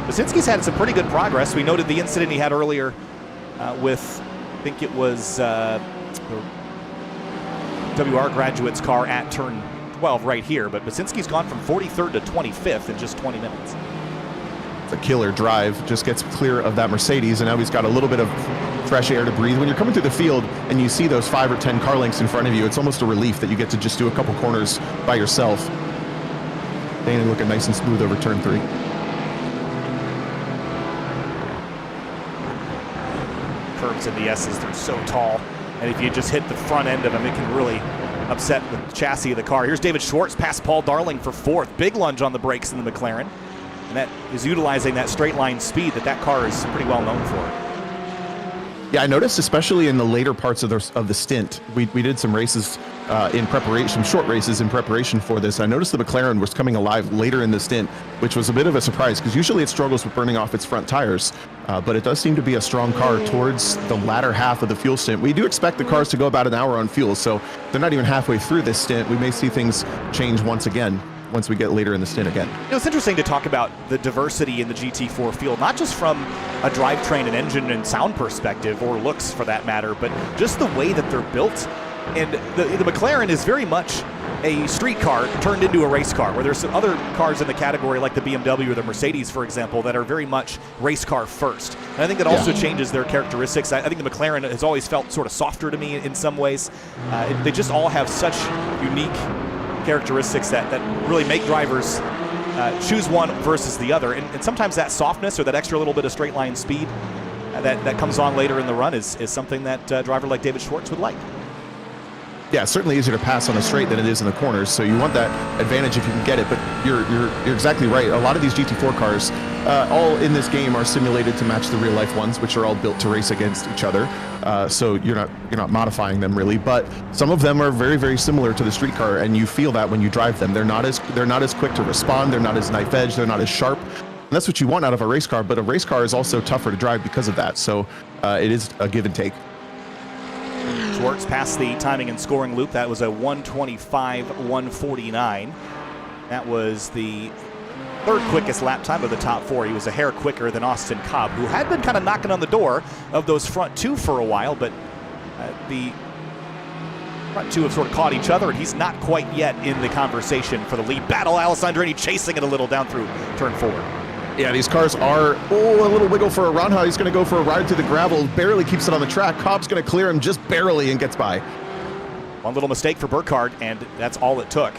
S1: Basinski's had some pretty good progress. We noted the incident he had earlier with, I think it was the WR Graduates car at turn 12 right here, but Basinski's gone from 43rd to 25th in just 20 minutes.
S2: It's a killer drive, just gets clear of that Mercedes, and now he's got a little bit of fresh air to breathe. When you're coming through the field and you see those 5 or 10 car lengths in front of you, it's almost a relief that you get to just do a couple corners by yourself. Dana looking nice and smooth over turn 3.
S1: Curbs in the S's, they're so tall, and if you just hit the front end of them, it can really upset the chassis of the car. Here's David Schwartz past Paul Darling for 4th. Big lunge on the brakes in the McLaren, and that is utilizing that straight line speed that car is pretty well known for.
S2: Yeah, I noticed, especially in the later parts of the stint, we did some races in preparation, short races in preparation for this. I noticed the McLaren was coming alive later in the stint, which was a bit of a surprise because usually it struggles with burning off its front tires, but it does seem to be a strong car towards the latter half of the fuel stint. We do expect the cars to go about an hour on fuel, so they're not even halfway through this stint. We may see things change once again once we get later in the stint again.
S1: It's interesting to talk about the diversity in the GT4 field, not just from a drivetrain and engine and sound perspective, or looks for that matter, but just the way that they're built. And the McLaren is very much a street car turned into a race car, where there's some other cars in the category like the BMW or the Mercedes, for example, that are very much race car first. And I think that also changes their characteristics. I think the McLaren has always felt sort of softer to me in some ways. They just all have such unique characteristics that really make drivers choose one versus the other. And sometimes that softness or that extra little bit of straight line speed that comes on later in the run is something that a driver like David Schwartz would like.
S2: Yeah, it's certainly easier to pass on a straight than it is in the corners, so you want that advantage if you can get it, but you're exactly right. A lot of these GT4 cars, all in this game, are simulated to match the real-life ones, which are all built to race against each other, so you're not modifying them really, but some of them are very, very similar to the street car, and you feel that when you drive them. They're not as quick to respond, they're not as knife edge, they're not as sharp, and that's what you want out of a race car, but a race car is also tougher to drive because of that, so it is a give and take.
S1: Schwartz passed the timing and scoring loop. That was a 1:25.149. That was the third quickest lap time of the top four. He was a hair quicker than Austin Cobb, who had been kind of knocking on the door of those front two for a while, but the front two have sort of caught each other, and he's not quite yet in the conversation for the lead battle. Alessandrini chasing it a little down through turn 4.
S2: Yeah, these cars are, a little wiggle for a run. How he's going to go for a ride through the gravel, barely keeps it on the track. Cobb's going to clear him just barely and gets by.
S1: One little mistake for Burkhardt, and that's all it took.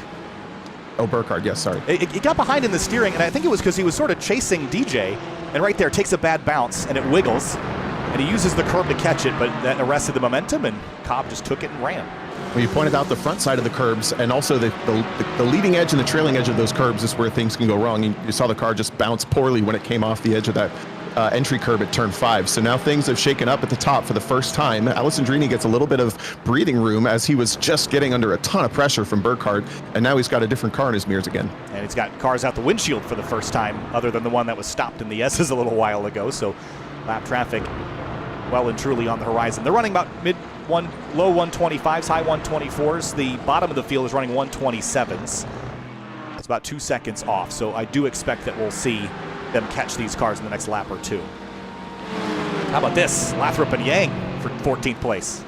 S2: Oh, Burkhardt, yes, sorry.
S1: He got behind in the steering, and I think it was because he was sort of chasing DJ, and right there takes a bad bounce, and it wiggles, and he uses the curb to catch it, but that arrested the momentum, and Cobb just took it and ran.
S2: Well, you pointed out the front side of the curbs, and also the leading edge and the trailing edge of those curbs is where things can go wrong. You saw the car just bounce poorly when it came off the edge of that entry curb at turn 5. So now things have shaken up at the top for the first time. Alessandrini gets a little bit of breathing room as he was just getting under a ton of pressure from Burkhardt, and now he's got a different car in his mirrors again. And
S1: he's got cars out the windshield for the first time, other than the one that was stopped in the S's a little while ago. So lap traffic well and truly on the horizon. They're running about low 125s, high 124s. The bottom of the field is running 127s. It's about 2 seconds off, so I do expect that we'll see them catch these cars in the next lap or two. How about this? Lathrop and Yang for 14th place.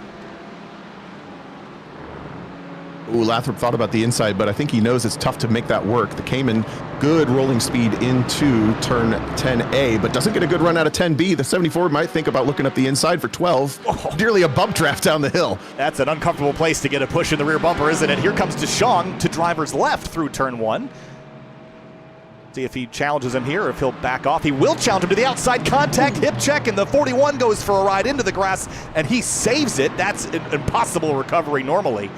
S2: Ooh, Lathrop thought about the inside, but I think he knows it's tough to make that work. The Cayman, good rolling speed into turn 10A, but doesn't get a good run out of 10B. The 74 might think about looking up the inside for 12. Oh. Nearly a bump draft down the hill.
S1: That's an uncomfortable place to get a push in the rear bumper, isn't it? Here comes DeShong to driver's left through turn 1. See if he challenges him here or if he'll back off. He will challenge him to the outside contact, hip check, and the 41 goes for a ride into the grass, and he saves it. That's an impossible recovery normally,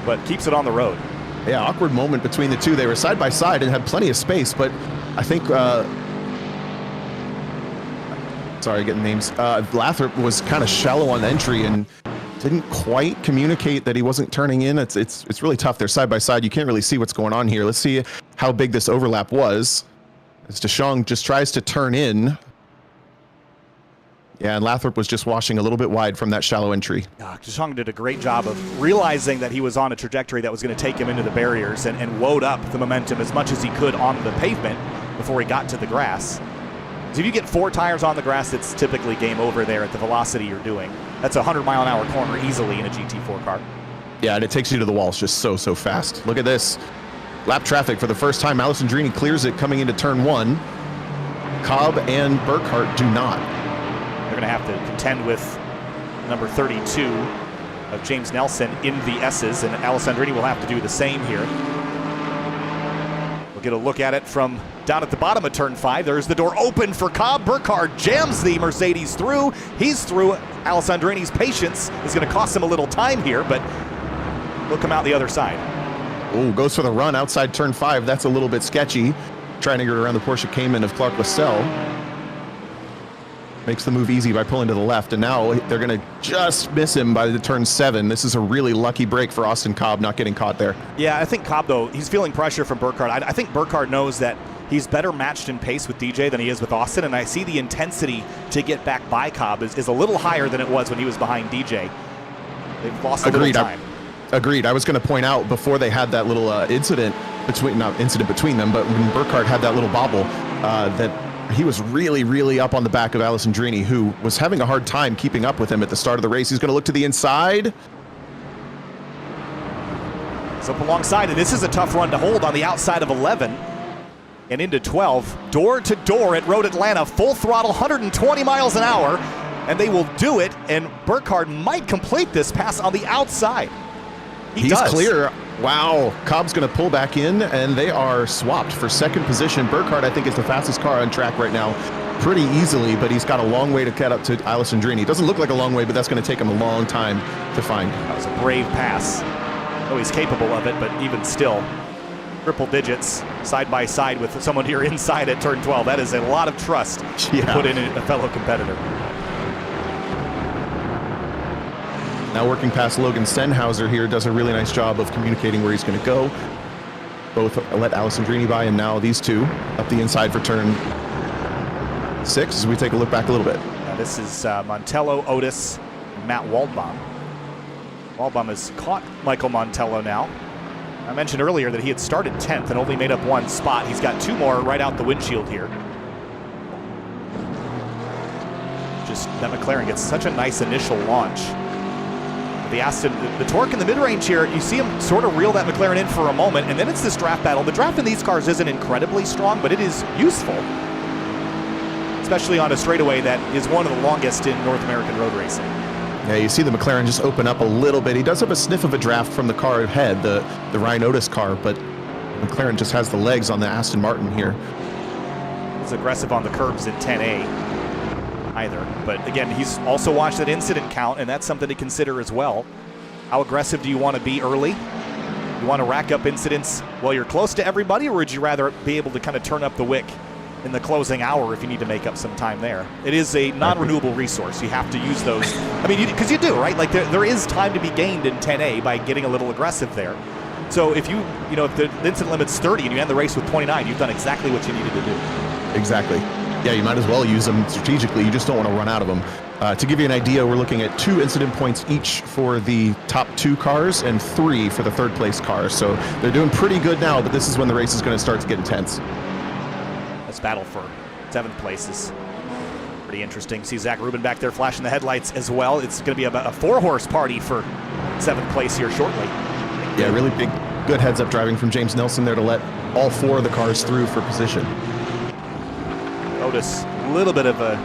S1: but keeps it on the road.
S2: Yeah, awkward moment between the two. They were side by side and had plenty of space, but I think, sorry, getting names. Lathrop was kind of shallow on entry and didn't quite communicate that he wasn't turning in. It's really tough. They're side by side. You can't really see what's going on here. Let's see how big this overlap was. As DeShong just tries to turn in. Yeah, and Lathrop was just washing a little bit wide from that shallow entry.
S1: DeShong did a great job of realizing that he was on a trajectory that was going to take him into the barriers and load up the momentum as much as he could on the pavement before he got to the grass. So if you get 4 tires on the grass, it's typically game over there at the velocity you're doing. That's a 100-mile-an-hour corner easily in a GT4 car.
S2: Yeah, and it takes you to the walls just so fast. Look at this. Lap traffic for the first time. Alessandrini clears it coming into turn 1. Cobb and Burkhardt do not.
S1: They're going to have to contend with number 32 of James Nelson in the S's, and Alessandrini will have to do the same here. We'll get a look at it from down at the bottom of turn 5. There's the door open for Cobb. Burkhardt jams the Mercedes through. He's through. Alessandrini's patience is going to cost him a little time here, but he'll come out the other side.
S2: Oh, goes for the run outside turn 5. That's a little bit sketchy. Trying to get around the Porsche Cayman of Clark Lassell. Makes the move easy by pulling to the left, and now they're going to just miss him by the turn 7. This is a really lucky break for Austin Cobb, not getting caught there.
S1: Yeah, I think Cobb, though, he's feeling pressure from Burkhardt. I think Burkhardt knows that he's better matched in pace with DJ than he is with Austin, and I see the intensity to get back by Cobb is a little higher than it was when he was behind DJ. They've lost a little time.
S2: Agreed. I was going to point out before they had that little incident between them, but when Burkhardt had that little bobble, that he was really up on the back of Alessandrini, who was having a hard time keeping up with him at the start of the race. He's going to look to the inside.
S1: It's up alongside, and this is a tough run to hold on the outside of 11 and into 12. Door to door at Road Atlanta, full throttle, 120 miles an hour, and they will do it, and Burkhardt might complete this pass on the outside.
S2: He's clear. Wow, Cobb's going to pull back in, and they are swapped for second position. Burkhardt, I think, is the fastest car on track right now pretty easily, but he's got a long way to get up to Alessandrini. It doesn't look like a long way, but that's going to take him a long time to find.
S1: That was a brave pass. Oh, he's capable of it, but even still, triple digits side by side with someone here inside at turn 12. That is a lot of trust to put in a fellow competitor.
S2: Now working past Logan Stenhauser here, does a really nice job of communicating where he's going to go. Both let Alessandrini by, and now these two up the inside for turn 6 as we take a look back a little bit.
S1: Now this is Montello, Otis, and Matt Waldbaum. Waldbaum has caught Michael Montello now. I mentioned earlier that he had started 10th and only made up one spot. He's got 2 more right out the windshield here. Just that McLaren gets such a nice initial launch. The Aston, the torque in the mid-range here, you see him sort of reel that McLaren in for a moment, and then it's this draft battle. The draft in these cars isn't incredibly strong, but it is useful, especially on a straightaway that is one of the longest in North American road racing.
S2: Yeah, you see the McLaren just open up a little bit. He does have a sniff of a draft from the car ahead, the Ryan Otis car, but McLaren just has the legs on the Aston Martin here.
S1: He's aggressive on the curbs in 10A either, but again, he's also watched that incident count, and that's something to consider as well. How aggressive do you want to be early? You want to rack up incidents while you're close to everybody, or would you rather be able to kind of turn up the wick in the closing hour if you need to make up some time there? It is a non-renewable resource. You have to use those. I mean, because you do, right? Like there is time to be gained in 10A by getting a little aggressive there. So if if the incident limit's 30 and you end the race with 29, you've done exactly what you needed to do.
S2: Exactly. Yeah, you might as well use them strategically. You just don't want to run out of them. To give you an idea, we're looking at 2 incident points each for the top 2 cars and 3 for the third place cars. So they're doing pretty good now, but this is when the race is going to start to get intense.
S1: This battle for 7th place is pretty interesting. See Zach Rubin back there flashing the headlights as well. It's going to be about a 4-horse party for 7th place here shortly.
S2: Yeah, really big, good heads-up driving from James Nelson there to let all 4 of the cars through for position.
S1: Otis, a little bit of a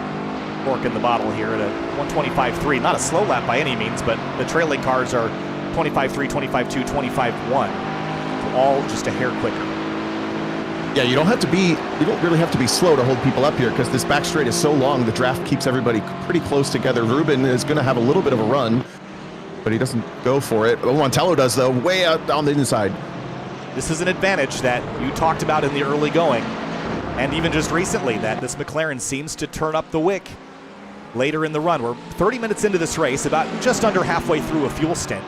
S1: cork in the bottle here at a 125.3. Not a slow lap by any means, but the trailing cars are 25.3, 25.2, 25.1. So all just a hair quicker.
S2: Yeah, you don't really have to be slow to hold people up here, because this back straight is so long, the draft keeps everybody pretty close together. Rubin is going to have a little bit of a run, but he doesn't go for it. Montello does, though, way out on the inside.
S1: This is an advantage that you talked about in the early going, and even just recently, that this McLaren seems to turn up the wick later in the run. We're 30 minutes into this race, about just under halfway through a fuel stint.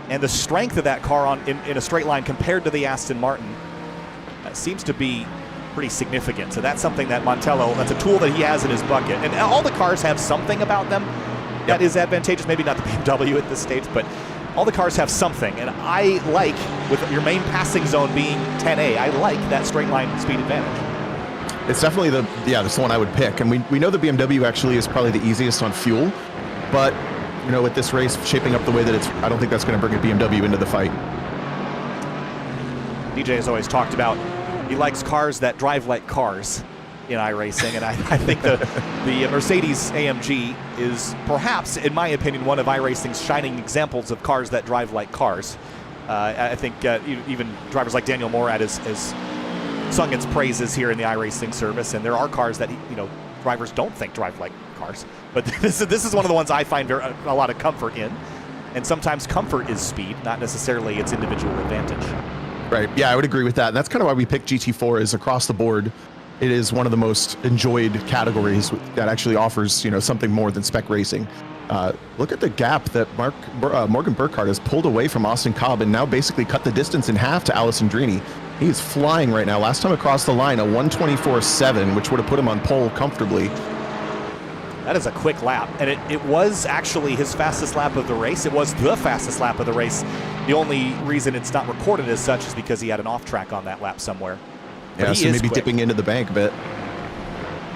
S1: And the strength of that car in a straight line compared to the Aston Martin seems to be pretty significant. So that's something that Montello, that's a tool that he has in his bucket. And all the cars have something about them that is advantageous. Maybe not the BMW at this stage, but all the cars have something. And I like, with your main passing zone being 10A, I like that straight line speed advantage.
S2: It's definitely that's the one I would pick. And we know the BMW actually is probably the easiest on fuel, but with this race shaping up the way that it's, I don't think that's going to bring a BMW into the fight.
S1: DJ has always talked about he likes cars that drive like cars in iRacing, and I think the Mercedes AMG is perhaps, in my opinion, one of iRacing's shining examples of cars that drive like cars. I think even drivers like Daniel Morad has sung its praises here in the iRacing service, and there are cars that drivers don't think drive like cars. But this is one of the ones I find a lot of comfort in, and sometimes comfort is speed, not necessarily its individual advantage.
S2: Right. Yeah, I would agree with that. And that's kind of why we picked GT4. Is across the board, it is one of the most enjoyed categories that actually offers something more than spec racing. Look at the gap that Morgan Burkhardt has pulled away from Austin Cobb and now basically cut the distance in half to Alessandrini. He's flying right now. Last time across the line, a 124.7, which would have put him on pole comfortably.
S1: That is a quick lap, and it was actually his fastest lap of the race. It was the fastest lap of the race. The only reason it's not recorded as such is because he had an off track on that lap somewhere.
S2: But yeah, so maybe dipping into the bank a bit.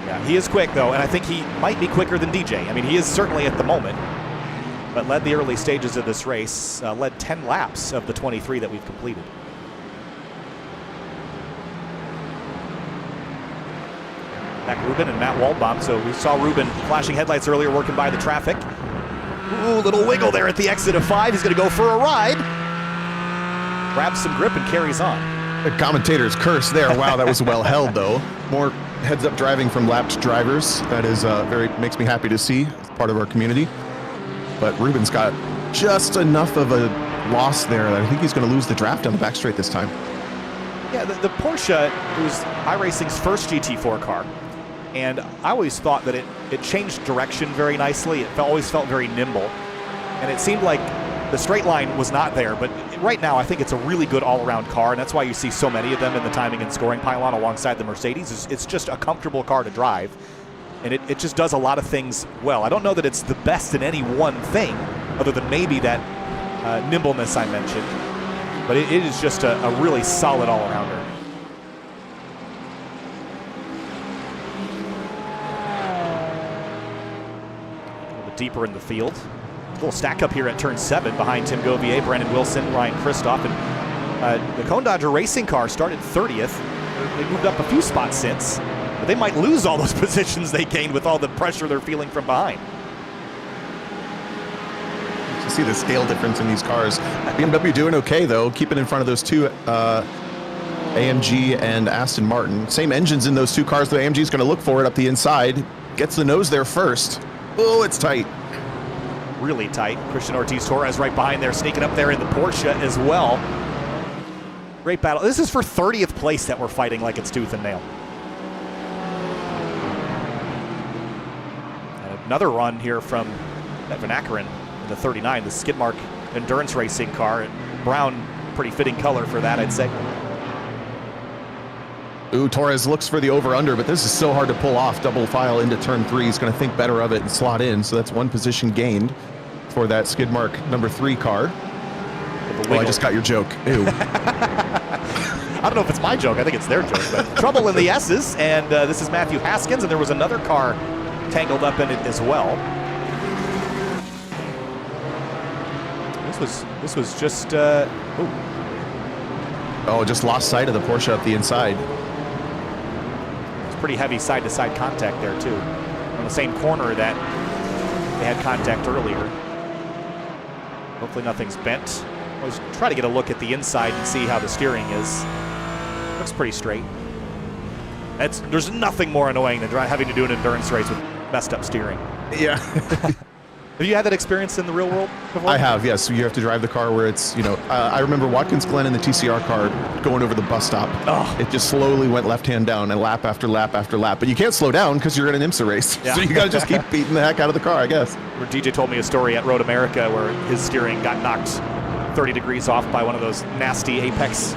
S1: Yeah, he is quick, though, and I think he might be quicker than DJ. I mean, he is certainly at the moment. but led the early stages of this race, led 10 laps of the 23 that we've completed. Back Ruben and Matt Waldbaum. So we saw Ruben flashing headlights earlier, working by the traffic. Ooh, little wiggle there at the exit of 5. He's going to go for a ride. Grabs some grip and carries on.
S2: The commentator's curse there. Wow, that was well held, though. More heads-up driving from lapped drivers. That is makes me happy to see. It's part of our community. But Ruben's got just enough of a loss there that I think he's going to lose the draft on the back straight this time.
S1: Yeah, the Porsche was iRacing's first GT-4 car. And I always thought that it changed direction very nicely. It always felt very nimble. And it seemed like the straight line was not there. But right now, I think it's a really good all-around car. And that's why you see so many of them in the timing and scoring pylon alongside the Mercedes. It's just a comfortable car to drive. And it just does a lot of things well. I don't know that it's the best in any one thing, other than maybe that nimbleness I mentioned. But it is just a really solid all-arounder. Deeper in the field. A little stack up here at turn 7 behind Tim Govier, Brandon Wilson, Ryan Kristoff. And the Cone Dodger racing car started 30th. They moved up a few spots since, but they might lose all those positions they gained with all the pressure they're feeling from behind.
S2: You see the scale difference in these cars. BMW doing okay, though, keeping in front of those two AMG and Aston Martin. Same engines in those two cars. The AMG is going to look for it up the inside. Gets the nose there first. Oh, it's tight.
S1: Really tight. Christian Ortiz Torres right behind there, sneaking up there in the Porsche as well. Great battle. This is for 30th place that we're fighting like it's tooth and nail. And another run here from Van Ackeren in the 39, the Skidmark endurance racing car. Brown, pretty fitting color for that, I'd say.
S2: Ooh, Torres looks for the over-under, but this is so hard to pull off. Double file into turn 3. He's going to think better of it and slot in. So that's one position gained for that Skidmark number 3 car. Oh, I just got your joke. Ew.
S1: I don't know if it's my joke. I think it's their joke. But trouble in the S's, and this is Matthew Haskins, and there was another car tangled up in it as well. This was just
S2: oh, just lost sight of the Porsche up the inside.
S1: Pretty heavy side-to-side contact there too, on the same corner that they had contact earlier. Hopefully nothing's bent. Always try to get a look at the inside and see how the steering is. Looks pretty straight. There's nothing more annoying than having to do an endurance race with messed up steering.
S2: Yeah.
S1: Have you had that experience in the real world before?
S2: I have, yes. So you have to drive the car where it's, I remember Watkins Glen in the TCR car going over the bus stop.
S1: Oh.
S2: It just slowly went left-hand down and lap after lap after lap. But you can't slow down because you're in an IMSA race. Yeah. So you got to just keep beating the heck out of the car, I guess.
S1: Where DJ told me a story at Road America where his steering got knocked 30 degrees off by one of those nasty Apex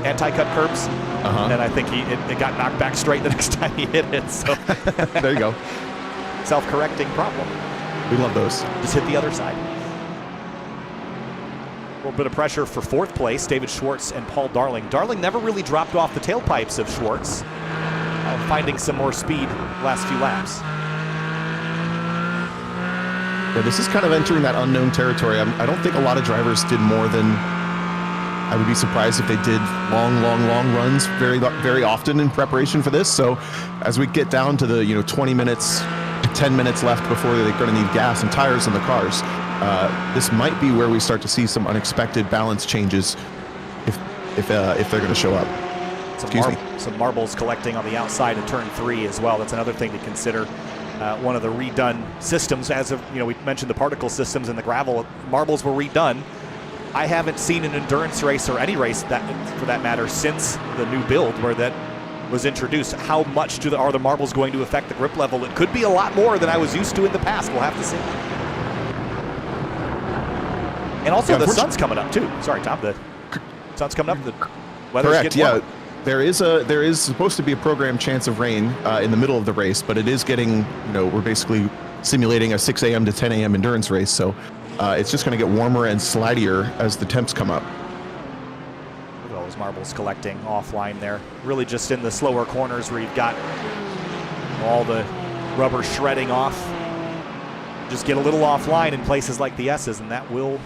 S1: anti-cut curbs. And I think it got knocked back straight the next time he hit it. So
S2: there you go.
S1: Self-correcting problem.
S2: We love those.
S1: Just hit the other side. A little bit of pressure for 4th place, David Schwartz and Paul Darling. Darling never really dropped off the tailpipes of Schwartz, finding some more speed last few laps.
S2: Yeah, this is kind of entering that unknown territory. I don't think a lot of drivers did more than, I would be surprised if they did long runs very, very often in preparation for this. So as we get down to the 20 minutes, 10 minutes left before they're going to need gas and tires in the cars, this might be where we start to see some unexpected balance changes if they're going to show up.
S1: Some marbles collecting on the outside of turn 3 as well. That's another thing to consider. One of the redone systems, as of we mentioned the particle systems and the gravel, marbles were redone. I haven't seen an endurance race or any race for that matter since the new build where that was introduced. How much are the marbles going to affect the grip level? It could be a lot more than I was used to in the past. We'll have to see. And also the sun's coming up too. Sorry, Tom. The sun's coming up. The weather's getting warmer.
S2: There is supposed to be a programmed chance of rain in the middle of the race, but it is getting, we're basically simulating a 6 a.m. to 10 a.m. endurance race. So it's just going to get warmer and slidier as the temps come up.
S1: Marbles collecting offline there. Really just in the slower corners where you've got all the rubber shredding off. just get a little offline in places like the S's, and that will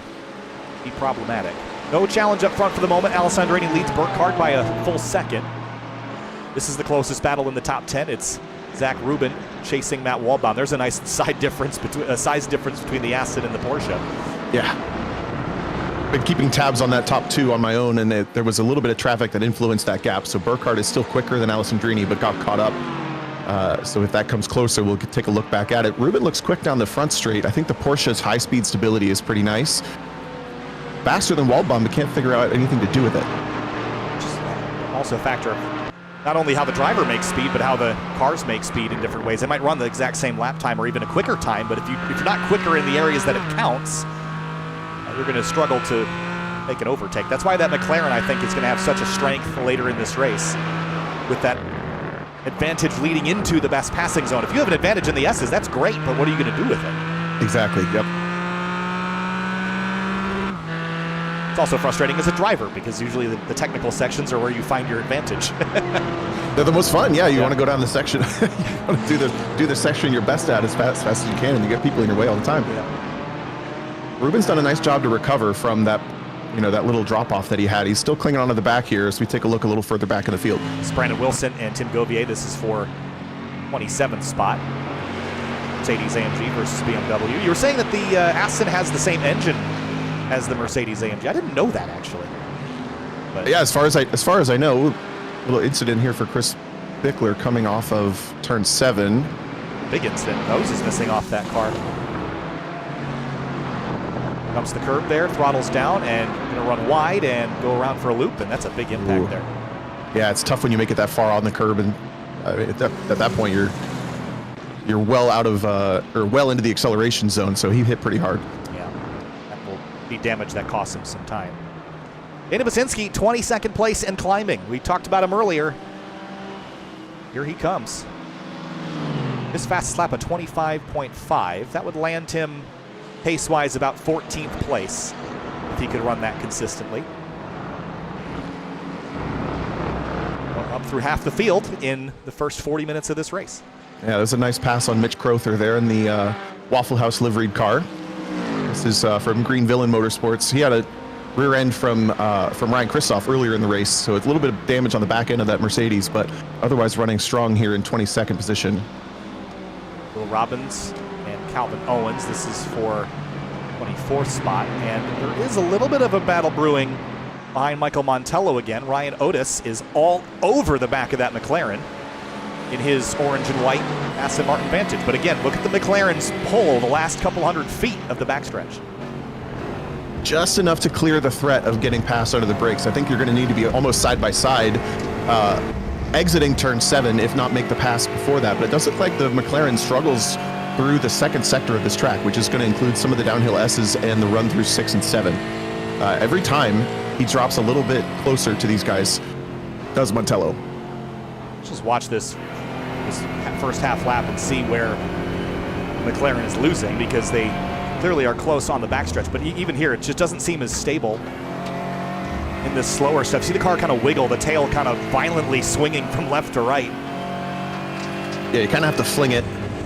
S1: be problematic. No challenge up front for the moment. Alessandrini leads Burkhardt by a full second. This is the closest battle in the top 10. It's Zach Rubin chasing Matt Waldbaum. There's a nice size difference between the Aston and the Porsche.
S2: Yeah. Been keeping tabs on that top 2 on my own, and there was a little bit of traffic that influenced that gap. So Burkhardt is still quicker than Alessandrini, but got caught up. So if that comes closer, we'll take a look back at it. Rubin looks quick down the front straight. I think the Porsche's high-speed stability is pretty nice. Faster than Waldbaum, but can't figure out anything to do with it.
S1: Just also a factor of not only how the driver makes speed, but how the cars make speed in different ways. They might run the exact same lap time or even a quicker time, but if you're not quicker in the areas that it counts, you're going to struggle to make an overtake. That's why that McLaren, I think, is going to have such a strength later in this race with that advantage leading into the best passing zone. If you have an advantage in the S's, that's great, but what are you going to do with it?
S2: Exactly, yep.
S1: It's also frustrating as a driver because usually the technical sections are where you find your advantage.
S2: They're the most fun, yeah. You want to go down the section. You want to do the section you're best at as fast as you can, and you get people in your way all the time.
S1: Yeah.
S2: Rubin's done a nice job to recover from that, that little drop-off that he had. He's still clinging onto the back here as we take a look a little further back in the field.
S1: It's Brandon Wilson and Tim Govier. This is for 27th spot. Mercedes-AMG versus BMW. You were saying that the Aston has the same engine as the Mercedes-AMG. I didn't know that, actually. But
S2: yeah, as far as I know, a little incident here for Chris Bickler coming off of turn 7.
S1: Big incident. Nose is missing off that car. Comes the curb there, throttles down, and going to run wide and go around for a loop, and that's a big impact there.
S2: Yeah, it's tough when you make it that far on the curb, and at that point you're well out of or well into the acceleration zone, so he hit pretty hard.
S1: Yeah, that will be damage that costs him some time. Dana Basinski, 22nd place and climbing. We talked about him earlier. Here he comes. His fastest lap of 25.5. That would land him pace-wise about 14th place if he could run that consistently. Well, up through half the field in the first 40 minutes of this race.
S2: Yeah, there's a nice pass on Mitch Crowther there in the Waffle House liveried car. This is from Green Villain Motorsports. He had a rear end from Ryan Kristoff earlier in the race, so it's a little bit of damage on the back end of that Mercedes, but otherwise running strong here in 22nd position.
S1: Will Robbins and Calvin Owens. This is for 24th spot, and there is a little bit of a battle brewing behind Michael Montello again. Ryan Otis is all over the back of that McLaren in his orange and white Aston Martin Vantage. But again, look at the McLaren's pull the last couple hundred feet of the backstretch.
S2: Just enough to clear the threat of getting past under the brakes. I think you're going to need to be almost side by side exiting turn 7, if not make the pass before that. But it does look like the McLaren struggles through the second sector of this track, which is going to include some of the downhill S's and the run through 6 and 7. Every time he drops a little bit closer to these guys, does Montello.
S1: Just watch this first half lap and see where McLaren is losing, because they clearly are close on the backstretch. But even here, it just doesn't seem as stable in this slower stuff. See the car kind of wiggle, the tail kind of violently swinging from left to right.
S2: Yeah, you kind of have to fling it.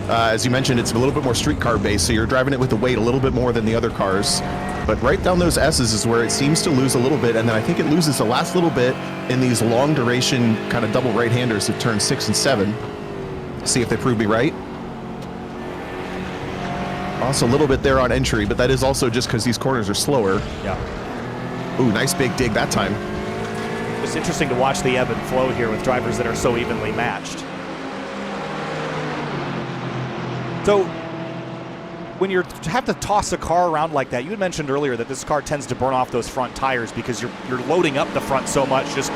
S2: As you mentioned, it's a little bit more street car based, so you're driving it with the weight a little bit more than the other cars. But right down those S's is where it seems to lose a little bit, and then I think it loses the last little bit in these long duration kind of double right-handers at turn 6 and 7. See if they prove me right. Also a little bit there on entry, but that is also just because these corners are slower.
S1: Yeah.
S2: Ooh, nice big dig that time.
S1: It's interesting to watch the ebb and flow here with drivers that are so evenly matched. So when you have to toss a car around like that, you had mentioned earlier that this car tends to burn off those front tires because you're loading up the front so much, just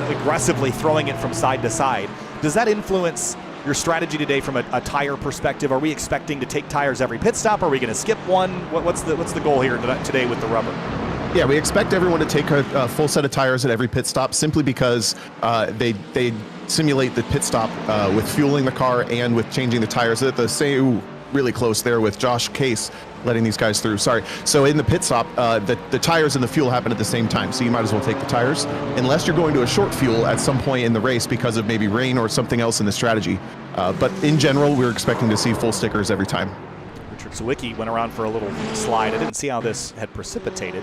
S1: aggressively throwing it from side to side. Does that influence your strategy today from a tire perspective? Are we expecting to take tires every pit stop? Are we going to skip one? What's the goal here today with the rubber?
S2: Yeah, we expect everyone to take a full set of tires at every pit stop, simply because they simulate the pit stop with fueling the car and with changing the tires. At the same, really close there with Josh Case letting these guys through. Sorry. So in the pit stop, the tires and the fuel happen at the same time, so you might as well take the tires, unless you're going to a short fuel at some point in the race because of maybe rain or something else in the strategy. But in general, we're expecting to see full stickers every time.
S1: Richard Sawicki went around for a little slide. I didn't see how this had precipitated.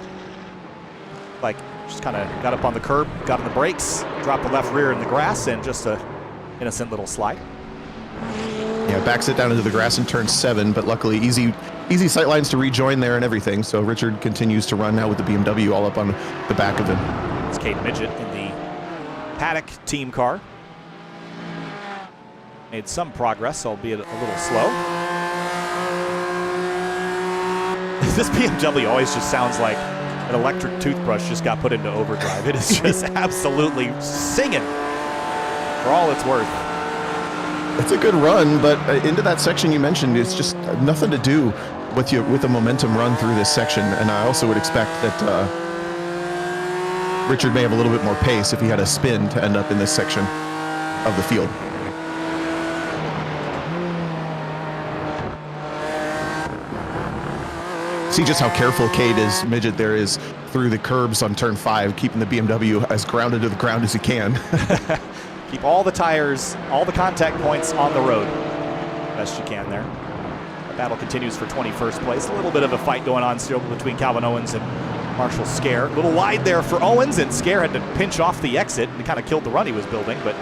S1: Like, just kind of got up on the curb, got on the brakes, dropped the left rear in the grass, and just a innocent little slide.
S2: Yeah, backs it down into the grass in turn 7, but luckily easy sight lines to rejoin there and everything. So Richard continues to run now with the BMW all up on the back of him.
S1: It's Kate Midget in the Paddock team car. Made some progress, albeit a little slow. This BMW always just sounds like an electric toothbrush just got put into overdrive. It is just absolutely singing for all it's worth.
S2: It's a good run, but into that section you mentioned, it's just nothing to do with a momentum run through this section. And I also would expect that Richard may have a little bit more pace if he had a spin to end up in this section of the field. See just how careful Midget there is through the curbs on turn 5, keeping the BMW as grounded to the ground as he can.
S1: Keep all the tires, all the contact points on the road best you can there. The battle continues for 21st place. A little bit of a fight going on still between Calvin Owens and Marshall Scare. A little wide there for Owens, and Scare had to pinch off the exit and kind of killed the run he was building, but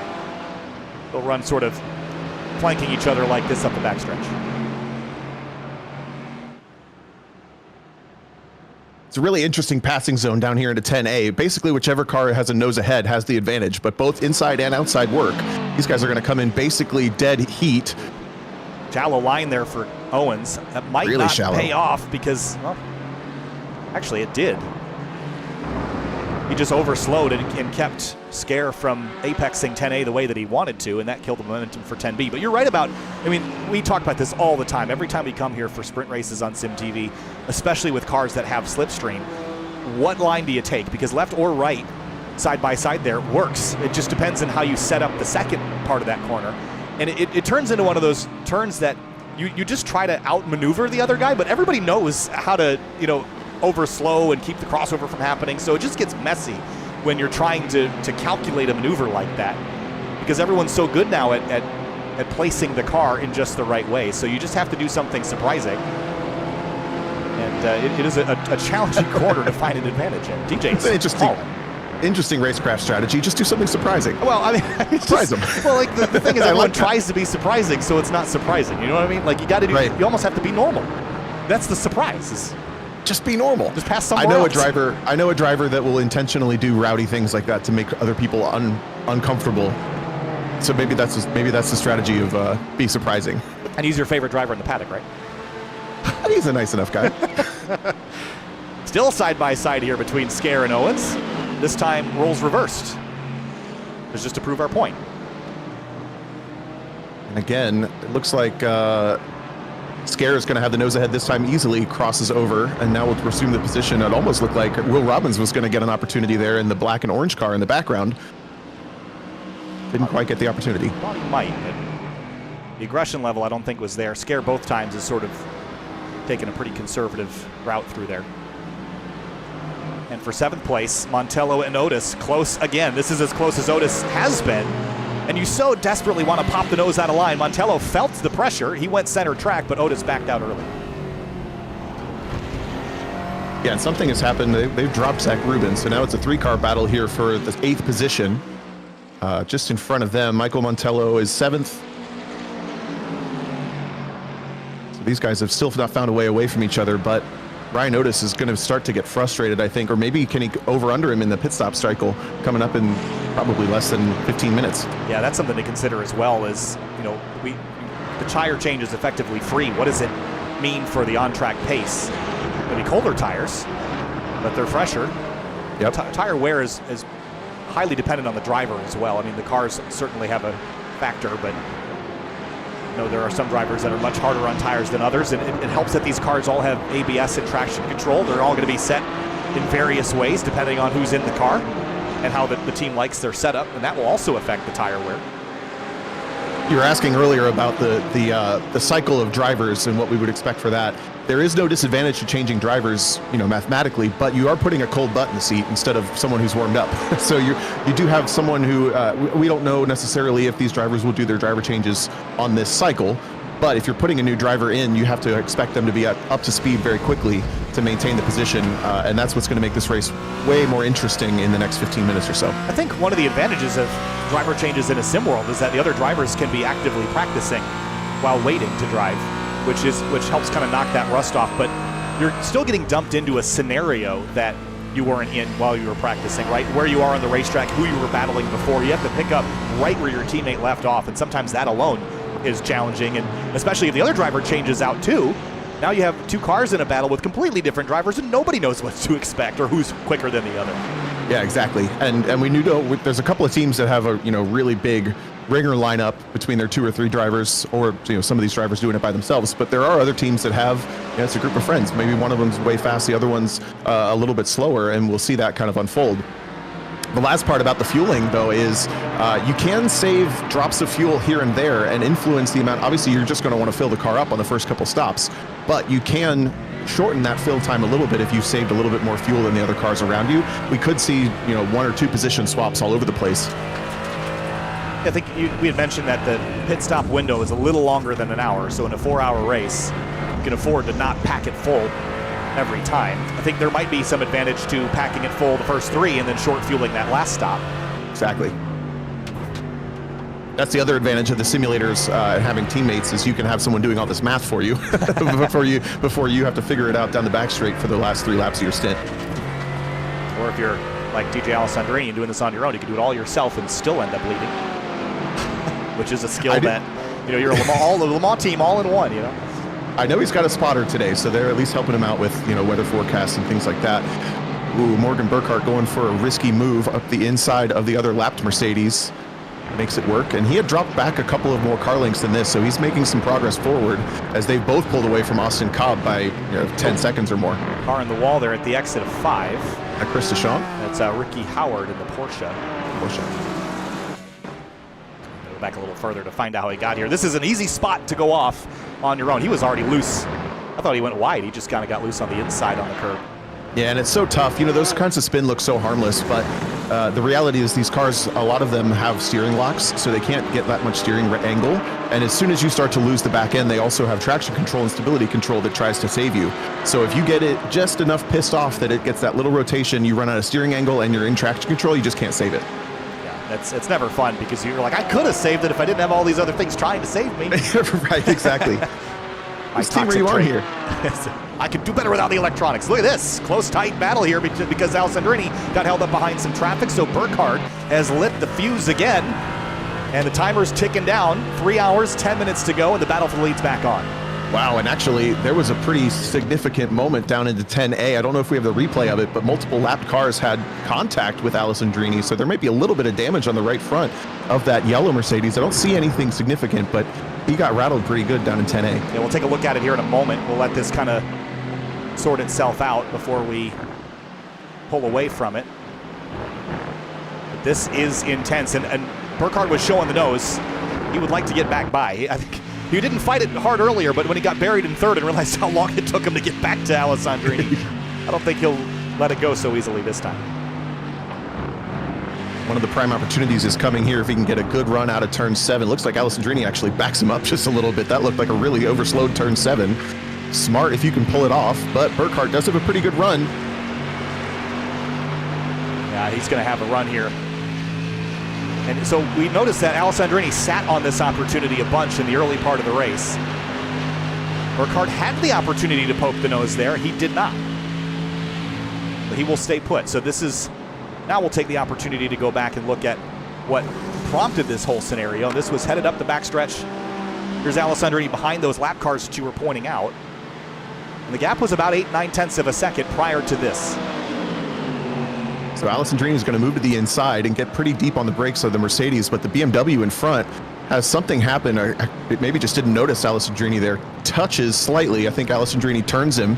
S1: they'll run sort of flanking each other like this up the backstretch.
S2: It's a really interesting passing zone down here into 10A. Basically, whichever car has a nose ahead has the advantage, but both inside and outside work. These guys are going to come in basically dead heat.
S1: Shallow line there for Owens. That might
S2: really
S1: not
S2: shallow.
S1: Pay off because, well, actually it did. He just overslowed and kept Scare from apexing 10A the way that he wanted to, and that killed the momentum for 10B. But you're right about, I mean, we talk about this all the time. Every time we come here for sprint races on SimTV, especially with cars that have slipstream, what line do you take? Because left or right, side by side there, works. It just depends on how you set up the second part of that corner. And it turns into one of those turns that you just try to outmaneuver the other guy, but everybody knows how to, overslow and keep the crossover from happening. So it just gets messy when you're trying to calculate a maneuver like that, because everyone's so good now at placing the car in just the right way. So you just have to do something surprising. And it is a challenging corner to find an advantage in. DJ's
S2: interesting racecraft strategy. Just do something surprising.
S1: Well, I mean,
S2: surprise them.
S1: Well, like the thing is, everyone tries to be surprising, so it's not surprising. You know what I mean? Like you got to do. Right. You almost have to be normal. That's the surprise.
S2: Just be normal.
S1: Just pass somewhere
S2: else. I know a driver that will intentionally do rowdy things like that to make other people uncomfortable. So maybe that's the strategy of be surprising.
S1: And he's your favorite driver in the paddock, right?
S2: He's a nice enough guy.
S1: Still side by side here between Scare and Owens. This time roles reversed. It's just to prove our point.
S2: And again, it looks like Scare is going to have the nose ahead this time easily, crosses over, and now we'll resume the position. It almost looked like Will Robbins was going to get an opportunity there in the black and orange car in the background. Didn't quite get the opportunity.
S1: Well, he might, but the aggression level I don't think was there. Scare both times is sort of taking a pretty conservative route through there. And for 7th place, Montello and Otis close again. This is as close as Otis has been. And you so desperately want to pop the nose out of line. Montello felt the pressure. He went center track, but Otis backed out early.
S2: Yeah, and something has happened. They've dropped Zach Rubin, so now it's a 3-car battle here for the 8th position. Just in front of them, Michael Montello is 7th. So these guys have still not found a way away from each other, but Ryan Otis is going to start to get frustrated, I think, or maybe can he over under him in the pit stop cycle coming up in probably less than 15 minutes.
S1: Yeah, that's something to consider as well. Is the tire change is effectively free. What does it mean for the on-track pace? It'll be colder tires, but they're fresher.
S2: Yep.
S1: Tire wear is highly dependent on the driver as well. I mean, the cars certainly have a factor, but there are some drivers that are much harder on tires than others, and it helps that these cars all have ABS and traction control. They're all going to be set in various ways depending on who's in the car and how the team likes their setup, and that will also affect the tire wear.
S2: You were asking earlier about the cycle of drivers and what we would expect for that. There is no disadvantage to changing drivers, mathematically, but you are putting a cold butt in the seat instead of someone who's warmed up. So you do have someone who we don't know necessarily if these drivers will do their driver changes on this cycle, But if you're putting a new driver in, you have to expect them to be up to speed very quickly to maintain the position, and that's what's going to make this race way more interesting in the next 15 minutes or so.
S1: I think one of the advantages of driver changes in a sim world is that the other drivers can be actively practicing while waiting to drive, which helps kind of knock that rust off. But you're still getting dumped into a scenario that you weren't in while you were practicing, right? Where you are on the racetrack, who you were battling before. You have to pick up right where your teammate left off, and sometimes that alone is challenging, and especially if the other driver changes out too. Now you have two cars in a battle with completely different drivers, and nobody knows what to expect or who's quicker than the other.
S2: Yeah, exactly. And we knew there's a couple of teams that have a really big ringer lineup between their 2 or 3 drivers, or some of these drivers doing it by themselves. But there are other teams that have it's a group of friends. Maybe one of them's way fast, the other one's a little bit slower, and we'll see that kind of unfold. The last part about the fueling, though, is you can save drops of fuel here and there and influence the amount. Obviously, you're just going to want to fill the car up on the first couple stops, but you can shorten that fill time a little bit if you saved a little bit more fuel than the other cars around you. We could see 1 or 2 position swaps all over the place.
S1: I think we had mentioned that the pit stop window is a little longer than an hour, so in a 4-hour race, you can afford to not pack it full every time. I think there might be some advantage to packing it full the first 3 and then short fueling that last stop.
S2: Exactly. That's the other advantage of the simulators and having teammates, is you can have someone doing all this math for you before you have to figure it out down the back straight for the last 3 laps of your stint.
S1: Or if you're like DJ Alessandrini and doing this on your own, you can do it all yourself and still end up leading, which is a skill that you're the Le Mans team all in one.
S2: I know he's got a spotter today, so they're at least helping him out with weather forecasts and things like that. Ooh, Morgan Burkhart going for a risky move up the inside of the other lapped Mercedes. Makes it work, and he had dropped back a couple of more car lengths than this, so he's making some progress forward as they've both pulled away from Austin Cobb by 10 seconds or more.
S1: Car in the wall there at the exit of 5.
S2: Chris Deschamps.
S1: That's Ricky Howard in the Porsche. Go back a little further to find out how he got here. This is an easy spot to go off on your own. He was already loose. I thought he went wide. He just kind of got loose on the inside on the curb.
S2: Yeah, and it's so tough. Those kinds of spin look so harmless, but the reality is these cars, a lot of them have steering locks, so they can't get that much steering angle. And as soon as you start to lose the back end, they also have traction control and stability control that tries to save you. So if you get it just enough pissed off that it gets that little rotation, you run out of steering angle and you're in traction control, you just can't save it.
S1: Yeah, it's never fun, because you're like, I could have saved it if I didn't have all these other things trying to save me.
S2: Right, exactly. What team are you on here?
S1: I could do better without the electronics. Look at this. Close, tight battle here because Alessandrini got held up behind some traffic, so Burkhart has lit the fuse again, and the timer's ticking down. 3 hours, 10 minutes to go, and the battle for the lead's back on.
S2: Wow, and actually, there was a pretty significant moment down into 10A. I don't know if we have the replay of it, but multiple lapped cars had contact with Alessandrini, so there might be a little bit of damage on the right front of that yellow Mercedes. I don't see anything significant, but he got rattled pretty good down in 10A.
S1: Yeah, we'll take a look at it here in a moment. We'll let this kind of sort itself out before we pull away from it. But this is intense, and Burkhart was showing the nose. He would like to get back by. I think he didn't fight it hard earlier, but when he got buried in third and realized how long it took him to get back to Alessandrini, I don't think he'll let it go so easily this time.
S2: One of the prime opportunities is coming here if he can get a good run out of turn 7. Looks like Alessandrini actually backs him up just a little bit. That looked like a really overslowed turn 7. Smart if you can pull it off, but Burkhart does have a pretty good run.
S1: Yeah, he's going to have a run here. And so we noticed that Alessandrini sat on this opportunity a bunch in the early part of the race. Burkhart had the opportunity to poke the nose there. He did not. But he will stay put. So this is, now we'll take the opportunity to go back and look at what prompted this whole scenario. This was headed up the backstretch. Here's Alessandrini behind those lap cars that you were pointing out. And the gap was about 8/9 of a second prior to this.
S2: So Alessandrini is going to move to the inside and get pretty deep on the brakes of the Mercedes, but the BMW in front has something happen. It maybe just didn't notice Alessandrini there. Touches slightly. I think Alessandrini turns him.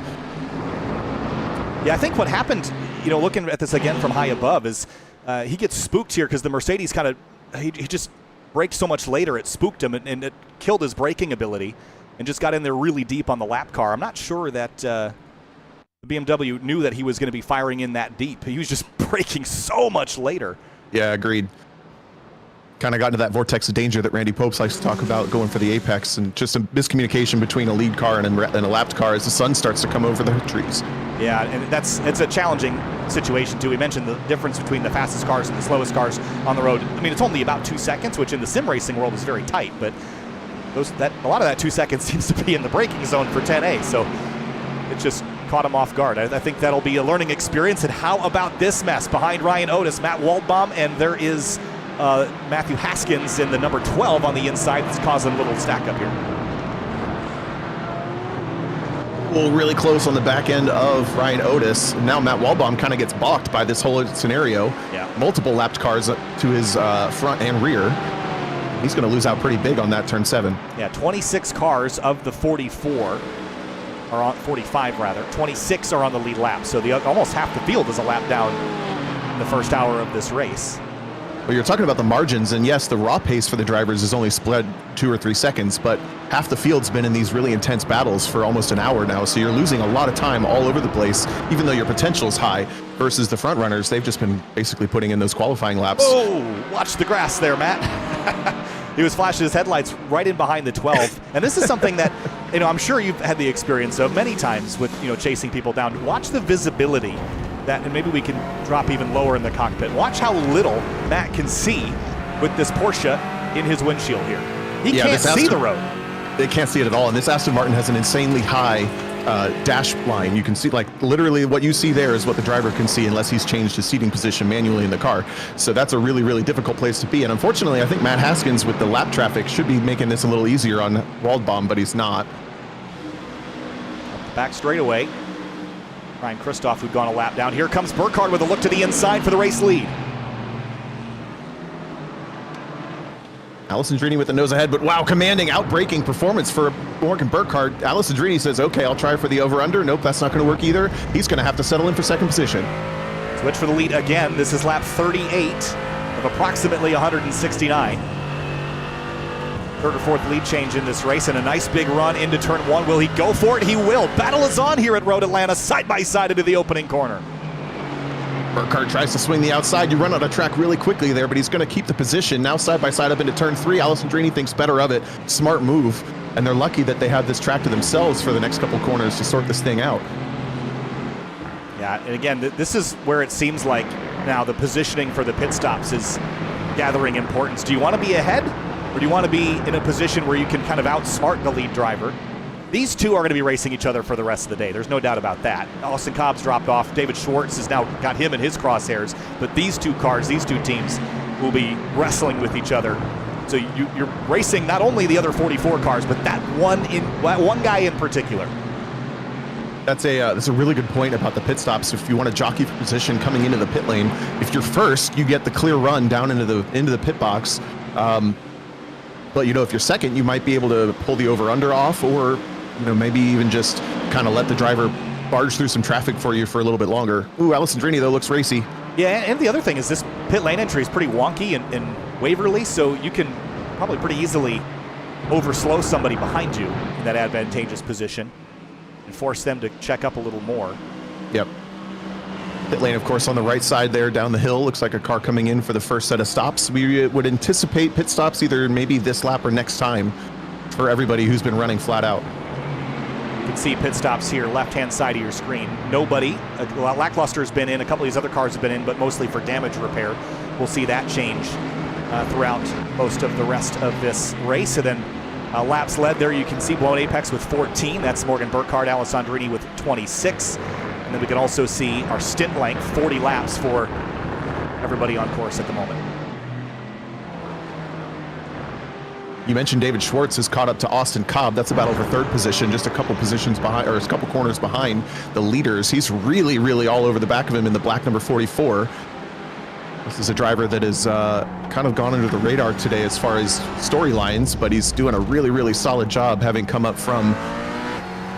S1: Yeah, I think what happened, looking at this again from high above, is he gets spooked here because the Mercedes kind of, he just braked so much later, it spooked him and it killed his braking ability and just got in there really deep on the lap car. I'm not sure that the BMW knew that he was going to be firing in that deep. He was just braking so much later.
S2: Yeah, agreed. kind of got into that vortex of danger that Randy Popes likes to talk about, going for the apex, and just a miscommunication between a lead car and a lapped car as the sun starts to come over the trees.
S1: Yeah, and it's a challenging situation too. We mentioned the difference between the fastest cars and the slowest cars on the road. I mean, it's only about 2 seconds, which in the sim racing world is very tight, but a lot of that 2 seconds seems to be in the braking zone for 10A, so it just caught him off guard. I think that'll be a learning experience. And how about this mess? Behind Ryan Otis, Matt Waldbaum, and there is Matthew Haskins in the number 12 on the inside. That's causing a little stack up here.
S2: Well, really close on the back end of Ryan Otis. Now Matt Waldbaum kind of gets balked by this whole scenario.
S1: Yeah.
S2: Multiple lapped cars to his front and rear. He's going to lose out pretty big on that turn 7.
S1: Yeah, 26 cars of the 44. Or on 45 rather, 26 are on the lead lap, so almost half the field is a lap down in the first hour of this race.
S2: Well, you're talking about the margins, and yes, the raw pace for the drivers is only split 2 or 3 seconds, but half the field's been in these really intense battles for almost an hour now, so you're losing a lot of time all over the place, even though your potential is high, versus the front runners. They've just been basically putting in those qualifying laps.
S1: Oh, watch the grass there, Matt. He was flashing his headlights right in behind the 12. And this is something that, I'm sure you've had the experience of many times with, chasing people down. Watch the visibility and maybe we can drop even lower in the cockpit. Watch how little Matt can see with this Porsche in his windshield here. He can't see the road.
S2: They can't see it at all. And this Aston Martin has an insanely high dash line. You can see, like, literally what you see there is what the driver can see unless he's changed his seating position manually in the car. So that's a really, really difficult place to be. And unfortunately, I think Matt Haskins with the lap traffic should be making this a little easier on Waldbaum, but he's not.
S1: Back straightaway. Ryan Christoph, who'd gone a lap down. Here comes Burkhardt with a look to the inside for the race lead.
S2: Alessandrini with the nose ahead, but wow, commanding outbraking performance for Morgan Burkhardt. Alessandrini says, okay, I'll try for the over-under. Nope, that's not going to work either. He's going to have to settle in for second position.
S1: Switch for the lead again. This is lap 38 of approximately 169. Third or fourth lead change in this race, and a nice big run into turn 1. Will he go for it? He will. Battle is on here at Road Atlanta, side by side into the opening corner.
S2: Burkhardt tries to swing the outside. You run out of track really quickly there, but he's going to keep the position. Now side by side up into turn 3. Alessandrini thinks better of it. Smart move. And they're lucky that they have this track to themselves for the next couple corners to sort this thing out.
S1: Yeah, and again, this is where it seems like now the positioning for the pit stops is gathering importance. Do you want to be ahead, or do you want to be in a position where you can kind of outsmart the lead driver? These two are going to be racing each other for the rest of the day. There's no doubt about that. Austin Cobb's dropped off. David Schwartz has now got him in his crosshairs. But these two cars, these two teams will be wrestling with each other. So you're racing not only the other 44 cars, but that one guy in particular.
S2: That's a really good point about the pit stops. If you want to jockey for position coming into the pit lane, if you're first, you get the clear run down into the pit box. But if you're second, you might be able to pull the over/under off, or maybe even just kind of let the driver barge through some traffic for you for a little bit longer. Ooh, Alessandrini, though, looks racy.
S1: Yeah, and the other thing is this pit lane entry is pretty wonky and Waverly, so you can probably pretty easily overslow somebody behind you in that advantageous position and force them to check up a little more.
S2: Yep. Pit lane, of course, on the right side there down the hill. Looks like a car coming in for the first set of stops. We would anticipate pit stops either maybe this lap or next time for everybody who's been running flat out.
S1: You can see pit stops here, left-hand side of your screen. Nobody. Lackluster has been in. A couple of these other cars have been in, but mostly for damage repair. We'll see that change throughout most of the rest of this race. And then laps led there, you can see blown apex with 14. That's Morgan Burkhardt, Alessandrini with 26. And then we can also see our stint length, 40 laps for everybody on course at the moment.
S2: You mentioned David Schwartz has caught up to Austin Cobb. That's about over third position, just a couple positions behind, or a couple corners behind the leaders. He's really, really all over the back of him in the black number 44. This is a driver that has kind of gone under the radar today as far as storylines, but he's doing a really, really solid job having come up from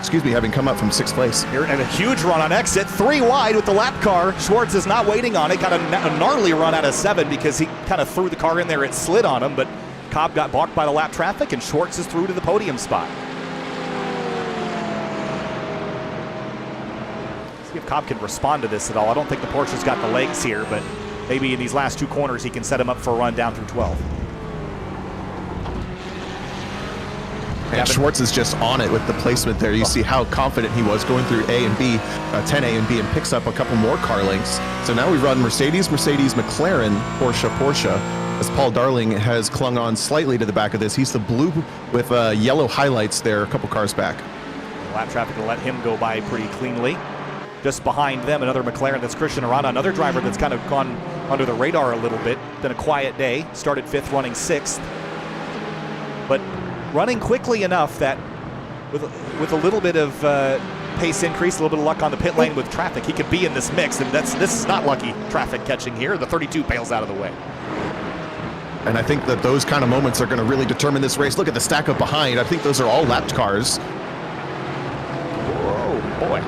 S2: sixth place.
S1: Here, and a huge run on exit, 3 wide with the lap car. Schwartz is not waiting on it. Got a gnarly run out of 7 because he kind of threw the car in there. It slid on him, but Cobb got balked by the lap traffic, and Schwartz is through to the podium spot. See if Cobb can respond to this at all. I don't think the Porsche's got the legs here, but maybe in these last 2 corners he can set him up for a run down through 12.
S2: And Schwartz is just on it with the placement there. You see how confident he was going through A and B, 10A and B, and picks up a couple more car lengths. So now we run Mercedes, McLaren, Porsche. As Paul Darling has clung on slightly to the back of this. He's the blue with yellow highlights there, a couple cars back.
S1: Lap traffic will let him go by pretty cleanly. Just behind them, another McLaren, that's Christian Arana, another driver that's kind of gone under the radar a little bit. Been a quiet day, started 5th, running 6th. But running quickly enough that with a little bit of pace increase, a little bit of luck on the pit lane with traffic, he could be in this mix, and this is not lucky traffic catching here. The 32 bails out of the way.
S2: And I think that those kind of moments are going to really determine this race. Look at the stack up behind. I think those are all lapped cars.
S1: Whoa, boy.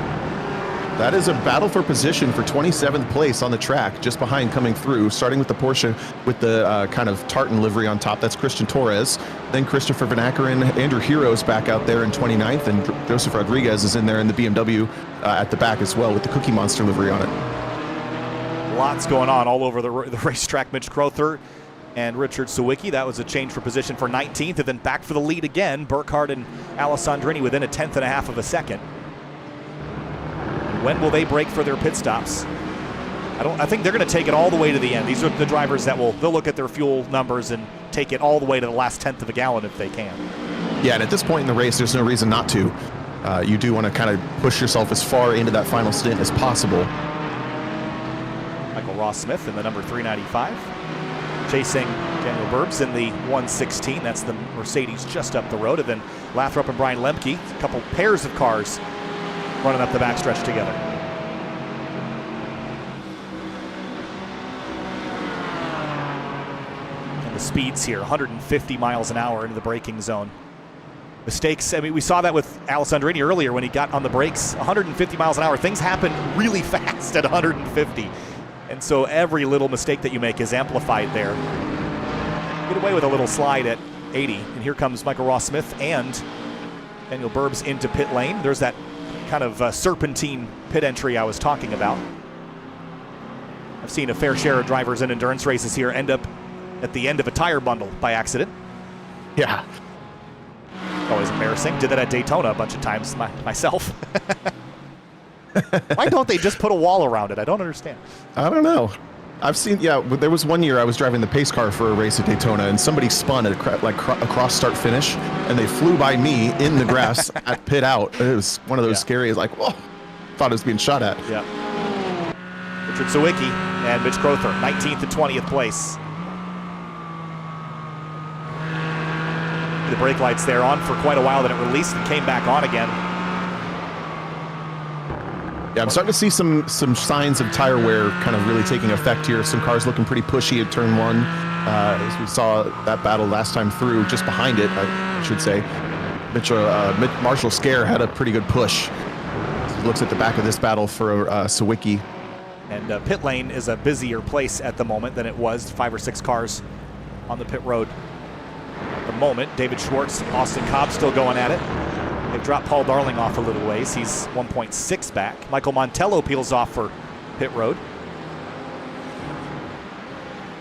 S2: That is a battle for position for 27th place on the track, just behind coming through, starting with the Porsche with the kind of tartan livery on top. That's Christian Torres. Then Christopher Van Ackeren, Andrew Hero's back out there in 29th, and Joseph Rodriguez is in there in the BMW at the back as well with the Cookie Monster livery on it.
S1: Lots going on all over the racetrack. Mitch Crowther and Richard Sawicki. That was a change for position for 19th, and then back for the lead again. Burkhardt and Alessandrini within a 10th of a second. When will they break for their pit stops? I think they're going to take it all the way to the end. These are the drivers that they'll look at their fuel numbers and take it all the way to the last 10th of a gallon if they can.
S2: Yeah, and at this point in the race, there's no reason not to. You do want to kind of push yourself as far into that final stint as possible.
S1: Michael Ross Smith in the number 395. Chasing Daniel Burbs in the 116. That's the Mercedes just up the road. And then Lathrop and Brian Lemke, a couple pairs of cars running up the backstretch together. And the speeds here, 150 miles an hour into the braking zone. Mistakes, I mean, we saw that with Alessandrini earlier when he got on the brakes. 150 miles an hour, things happen really fast at 150. And so every little mistake that you make is amplified there. Get away with a little slide at 80. And here comes Michael Ross Smith and Daniel Burbs into pit lane. There's that kind of serpentine pit entry I was talking about. I've seen a fair share of drivers in endurance races here end up at the end of a tire bundle by accident.
S2: Yeah.
S1: Always embarrassing. Did that at Daytona a bunch of times myself. Why don't they just put a wall around it? I don't understand.
S2: I don't know. I've seen, yeah, there was one year I was driving the pace car for a race at Daytona, and somebody spun at a cross start finish, and they flew by me in the grass at pit out. It was one of those scary, like, whoa, thought it was being shot at.
S1: Yeah. Richard Sawicki and Mitch Crowther, 19th and 20th place. The brake lights there on for quite a while, then it released and came back on again.
S2: Yeah, I'm starting to see some signs of tire wear kind of really taking effect here. Some cars looking pretty pushy at turn 1. As we saw that battle last time through, just behind it, I should say. Marshall Scare had a pretty good push. He looks at the back of this battle for Sawicki.
S1: And pit lane is a busier place at the moment than it was. 5 or 6 cars on the pit road at the moment. David Schwartz, Austin Cobb still going at it. They've dropped Paul Darling off a little ways. He's 1.6 back. Michael Montello peels off for pit road.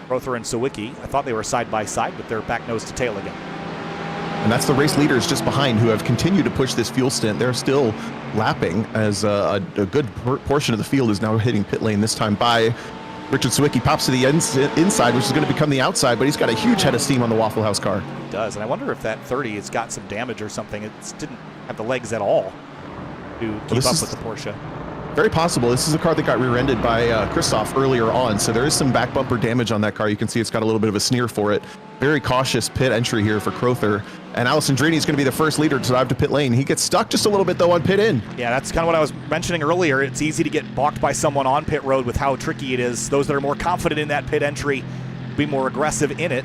S1: Crowther and Sawicki, I thought they were side by side, but they're back nose to tail again.
S2: And that's the race leaders just behind who have continued to push this fuel stint. They're still lapping as a good portion of the field is now hitting pit lane, this time by Richard Sawicki. Pops to the inside, which is going to become the outside, but he's got a huge head of steam on the Waffle House car.
S1: It does, and I wonder if that 30 has got some damage or something. It didn't have the legs at all to keep up with the Porsche.
S2: Very possible. This is a car that got rear-ended by Christoph earlier on, so there is some back bumper damage on that car. You can see it's got a little bit of a sneer for it. Very cautious pit entry here for Crowther. And Alessandrini is going to be the first leader to dive to pit lane. He gets stuck just a little bit, though, on pit in.
S1: Yeah, that's kind of what I was mentioning earlier. It's easy to get balked by someone on pit road with how tricky it is. Those that are more confident in that pit entry be more aggressive in it.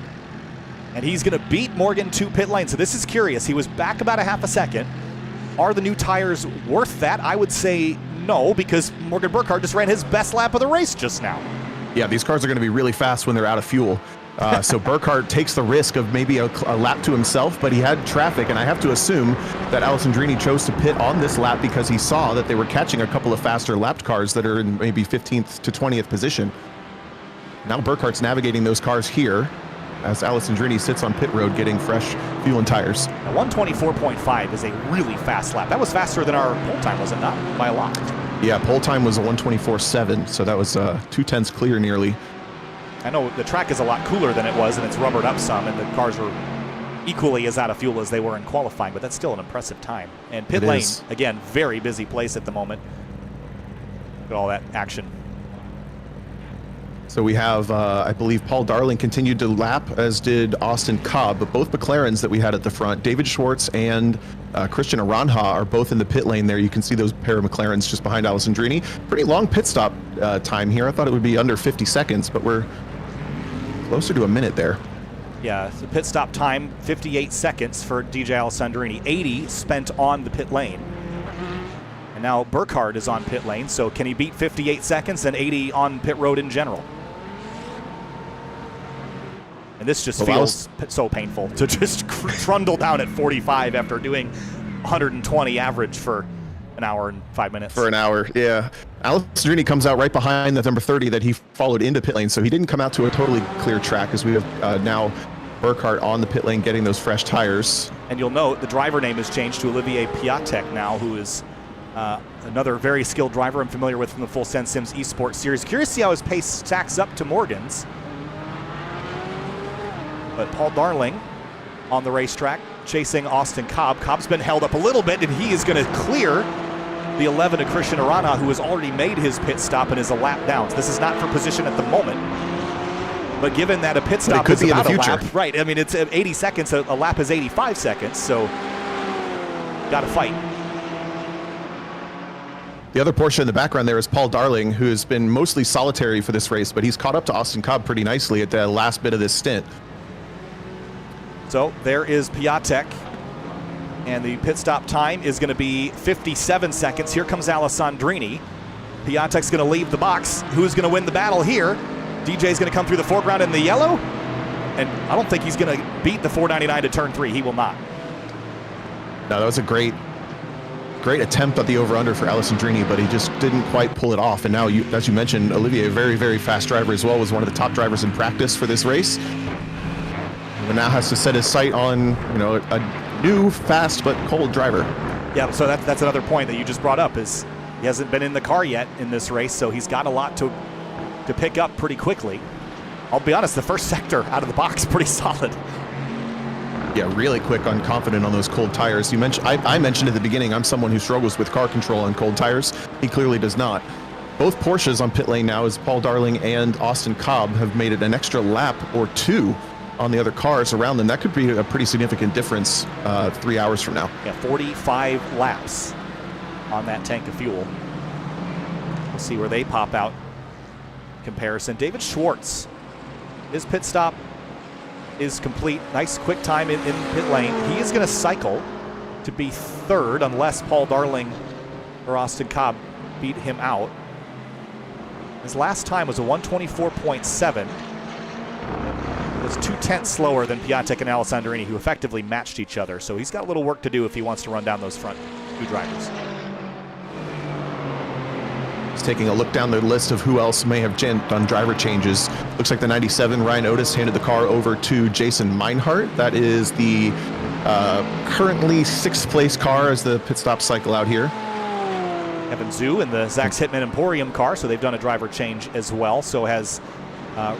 S1: And he's going to beat Morgan to pit lane. So this is curious. He was back about a half a second. Are the new tires worth that? I would say no, because Morgan Burkhardt just ran his best lap of the race just now.
S2: Yeah, these cars are going to be really fast when they're out of fuel. So Burkhardt takes the risk of maybe a lap to himself, but he had traffic, and I have to assume that Alessandrini chose to pit on this lap because he saw that they were catching a couple of faster lapped cars that are in maybe 15th to 20th position. Now Burkhardt's navigating those cars here. as Alessandrini sits on pit road getting fresh fuel and tires.
S1: Now 124.5 is a really fast lap. That was faster than our pole time, was it not? By a lot.
S2: Yeah, pole time was a 124.7, so that was 2/10 clear nearly.
S1: I know the track is a lot cooler than it was, and it's rubbered up some, and the cars were equally as out of fuel as they were in qualifying, but that's still an impressive time. And pit lane, again, very busy place at the moment. Look at all that action.
S2: So we have, I believe, Paul Darling continued to lap, as did Austin Cobb, but both McLarens that we had at the front, David Schwartz and Christian Aranja, are both in the pit lane there. You can see those pair of McLarens just behind Alessandrini. Pretty long pit stop time here. I thought it would be under 50 seconds, but we're closer to a minute there.
S1: Yeah, the pit stop time, 58 seconds for DJ Alessandrini, 80 spent on the pit lane. And now Burkhardt is on pit lane, so can he beat 58 seconds and 80 on pit road in general? And this just feels so painful to just trundle down at 45 after doing 120 average for an hour and 5 minutes.
S2: For an hour, yeah. Alessandrini comes out right behind the number 30 that he followed into pit lane, so he didn't come out to a totally clear track, as we have now Burkhardt on the pit lane getting those fresh tires.
S1: And you'll note the driver name has changed to Olivier Piatek now, who is another very skilled driver I'm familiar with from the Full Send Sims Esports series. Curious to see how his pace stacks up to Morgan's. But Paul Darling on the racetrack chasing Austin Cobb. Cobb's been held up a little bit, and he is going to clear the 11 of Christian Arana, who has already made his pit stop and is a lap down. So this is not for position at the moment. But given that a pit stop is about a lap, right? I mean, it's 80 seconds. A lap is 85 seconds, so got to fight.
S2: The other portion in the background there is Paul Darling, who has been mostly solitary for this race, but he's caught up to Austin Cobb pretty nicely at the last bit of this stint.
S1: So there is Piatek, and the pit stop time is going to be 57 seconds. Here comes Alessandrini. Piatek's going to leave the box. Who's going to win the battle here? DJ's going to come through the foreground in the yellow, and I don't think he's going to beat the 499 to turn 3. He will not.
S2: No, that was a great attempt at the over-under for Alessandrini, but he just didn't quite pull it off. And now, as you mentioned, Olivier, a very, very fast driver as well, was one of the top drivers in practice for this race. And now has to set his sight on, a new, fast but cold driver.
S1: Yeah, so that's another point that you just brought up, is he hasn't been in the car yet in this race, so he's got a lot to pick up pretty quickly. I'll be honest, the first sector out of the box pretty solid.
S2: Yeah, really quick on confident on those cold tires. You mentioned, I mentioned at the beginning, I'm someone who struggles with car control on cold tires. He clearly does not. Both Porsches on pit lane now, as Paul Darling and Austin Cobb have made it an extra lap or two on the other cars around them. That could be a pretty significant difference 3 hours from now.
S1: Yeah, 45 laps on that tank of fuel. We'll see where they pop out. Comparison. David Schwartz, his pit stop is complete. Nice quick time in pit lane. He is going to cycle to be third unless Paul Darling or Austin Cobb beat him out. His last time was a 124.7. It was 2/10 slower than Piatek and Alessandrini, who effectively matched each other. So he's got a little work to do if he wants to run down those front two drivers.
S2: Just taking a look down the list of who else may have done driver changes. Looks like the 97, Ryan Otis, handed the car over to Jason Meinhardt. That is the currently 6th place car as the pit stop cycle out here.
S1: Evan Zhu in the Zach's Hitman Emporium car, so they've done a driver change as well. So has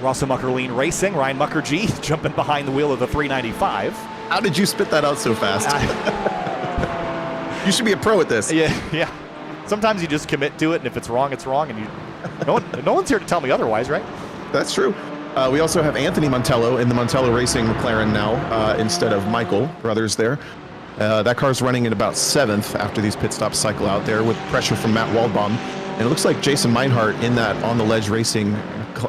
S1: Rosso Muckerlean Racing, Ryan Mukerjee jumping behind the wheel of the 395.
S2: How did you spit that out so fast? You should be a pro at this.
S1: Yeah. Sometimes you just commit to it, and if it's wrong, it's wrong, and no one's here to tell me otherwise, right?
S2: That's true. We also have Anthony Montello in the Montello Racing McLaren now instead of Michael Brothers there. That car's running at about 7th after these pit stops cycle out there with pressure from Matt Waldbaum. And it looks like Jason Meinhardt in that on the ledge racing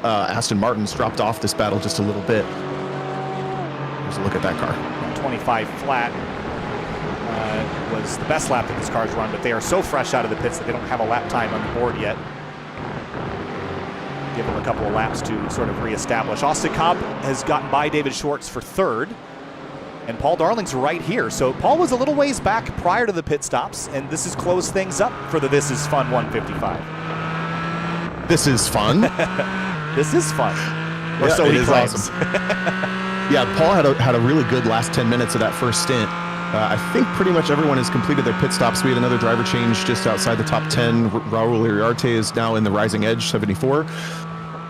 S2: Aston Martin's dropped off this battle just a little bit. Here's a look at that car.
S1: 25 flat was the best lap that this car's run, but they are so fresh out of the pits that they don't have a lap time on the board yet. Give them a couple of laps to sort of reestablish. Austin Cobb has gotten by David Schwartz for 3rd, and Paul Darling's right here. So Paul was a little ways back prior to the pit stops, and this has closed things up for the This Is Fun 155.
S2: This is fun.
S1: This is fun. Or
S2: yeah,
S1: so
S2: it
S1: he
S2: is
S1: claims.
S2: awesome. Yeah, Paul had a really good last 10 minutes of that first stint. I think pretty much everyone has completed their pit stops. We had another driver change just outside the top 10. Raul Iriarte is now in the Rising Edge 74.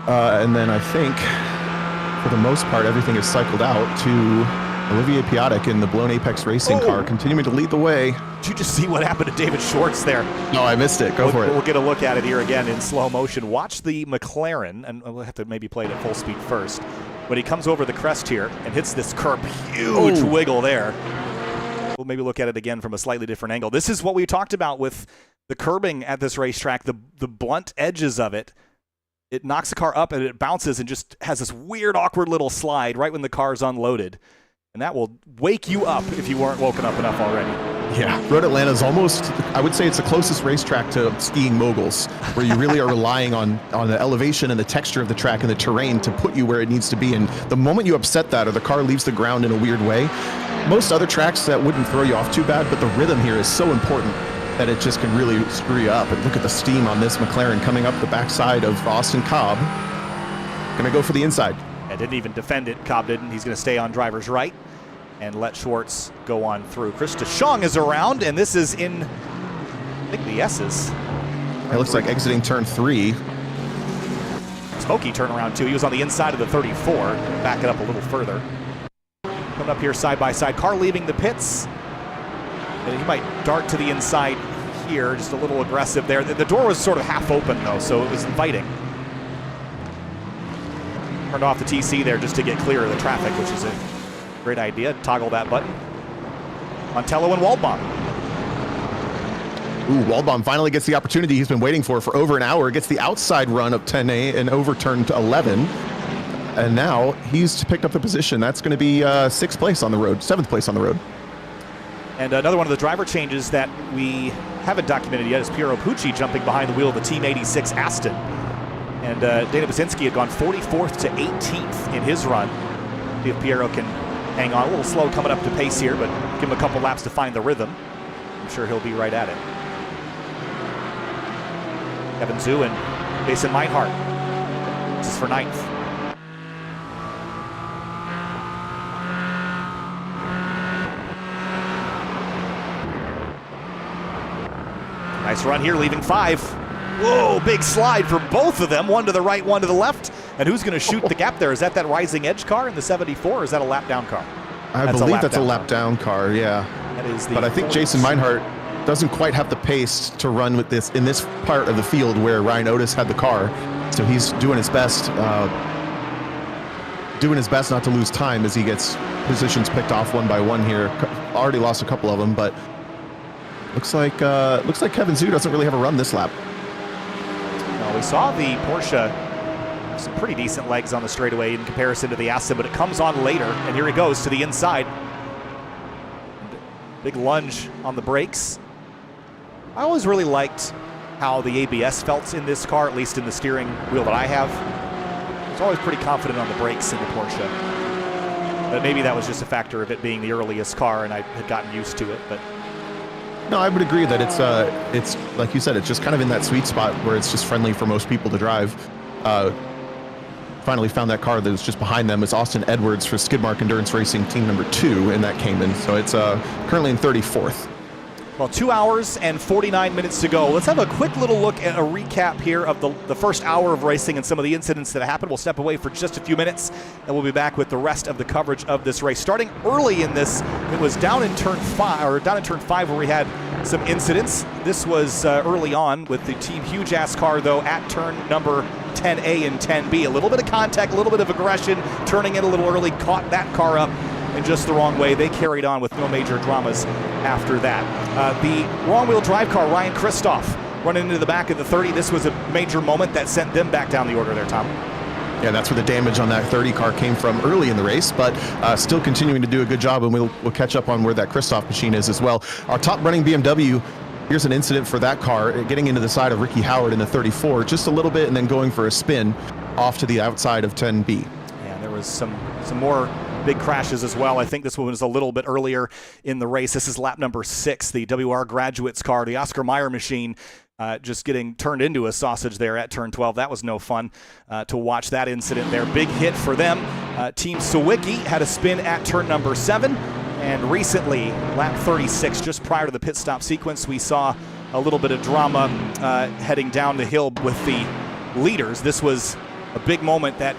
S2: And then I think, for the most part, everything is cycled out to Olivier Piatek in the Blown Apex Racing car, continuing to lead the way.
S1: Did you just see what happened to David Schwartz there?
S2: No, I missed it. Go for it.
S1: We'll get a look at it here again in slow motion. Watch the McLaren, and we'll have to maybe play it at full speed first. But he comes over the crest here and hits this curb. Huge wiggle there. We'll maybe look at it again from a slightly different angle. This is what we talked about with the curbing at this racetrack, the blunt edges of it. It knocks the car up and it bounces and just has this weird, awkward little slide right when the car's unloaded. And that will wake you up if you weren't woken up enough already.
S2: Yeah, Road Atlanta is almost, I would say it's the closest racetrack to skiing moguls, where you really are relying on the elevation and the texture of the track and the terrain to put you where it needs to be. And the moment you upset that or the car leaves the ground in a weird way, most other tracks that wouldn't throw you off too bad, but the rhythm here is so important that it just can really screw you up. And look at the steam on this McLaren coming up the backside of Austin Cobb. Gonna go for the inside.
S1: And didn't even defend it, Cobb didn't. He's gonna stay on driver's right and let Schwartz go on through. Chris DeShong is around, and this is in, I think, the S's.
S2: It looks like exiting turn 3.
S1: Smokey turnaround too. He was on the inside of the 34. Back it up a little further. Coming up here side by side. Car leaving the pits. And he might dart to the inside here, just a little aggressive there. The door was sort of half open though, so it was inviting. Turned off the TC there just to get clear of the traffic, which is a great idea. Toggle that button. Montello and Waldbaum.
S2: Ooh, Waldbaum finally gets the opportunity he's been waiting for over an hour. Gets the outside run of 10A and overturned to 11. And now he's picked up the position. That's going to be 6th place on the road, 7th place on the road.
S1: And another one of the driver changes that we haven't documented yet is Piero Pucci jumping behind the wheel of the Team 86 Aston. And Dana Basinski had gone 44th to 18th in his run. See if Piero can hang on. A little slow coming up to pace here, but give him a couple laps to find the rhythm. I'm sure he'll be right at it. Kevin Zhu and Jason Meinhardt. This is for 9th. Nice run here, leaving 5. Whoa, big slide for both of them. One to the right, one to the left. And who's going to shoot the gap there? Is that Rising Edge car in the 74, or is that a lap down car?
S2: I believe that's a lap down car, yeah.
S1: That is the
S2: but I think Jason Meinhardt doesn't quite have the pace to run with this in this part of the field where Ryan Otis had the car. So he's doing his best not to lose time as he gets positions picked off one by one here. Already lost a couple of them, but looks like Kevin Zhu doesn't really have a run this lap.
S1: Well, we saw the Porsche have some pretty decent legs on the straightaway in comparison to the Aston, but it comes on later, and here he goes to the inside. Big lunge on the brakes. I always really liked how the ABS felt in this car, at least in the steering wheel that I have. I was always pretty confident on the brakes in the Porsche. But maybe that was just a factor of it being the earliest car and I had gotten used to it. But
S2: no, I would agree that it's like you said, it's just kind of in that sweet spot where it's just friendly for most people to drive. Finally found that car that was just behind them. It's Austin Edwards for Skidmark Endurance Racing team number 2 in that Cayman. So it's currently in 34th.
S1: Well, 2 hours and 49 minutes to go. Let's have a quick little look at a recap here of the first hour of racing and some of the incidents that happened. We'll step away for just a few minutes, and we'll be back with the rest of the coverage of this race. Starting early in this, it was down in turn 5 where we had some incidents. This was early on with the Team Huge-ass car, though, at turn number 10A and 10B. A little bit of contact, a little bit of aggression, turning in a little early, caught that car up in just the wrong way. They carried on with no major dramas after that. The wrong-wheel drive car, Ryan Christoph, running into the back of the 30. This was a major moment that sent them back down the order there, Tom.
S2: Yeah, that's where the damage on that 30 car came from early in the race, but still continuing to do a good job, and we'll catch up on where that Christoph machine is as well. Our top running BMW, here's an incident for that car, getting into the side of Ricky Howard in the 34, just a little bit, and then going for a spin off to the outside of 10B.
S1: Yeah, there was some more big crashes as well. I think this one was a little bit earlier in the race. This is lap number 6, the WR Graduates car, the Oscar Mayer machine, just getting turned into a sausage there at turn 12. That was no fun to watch that incident there. Big hit for them. Team Sawicki had a spin at turn number 7. And recently, lap 36, just prior to the pit stop sequence, we saw a little bit of drama heading down the hill with the leaders. This was a big moment that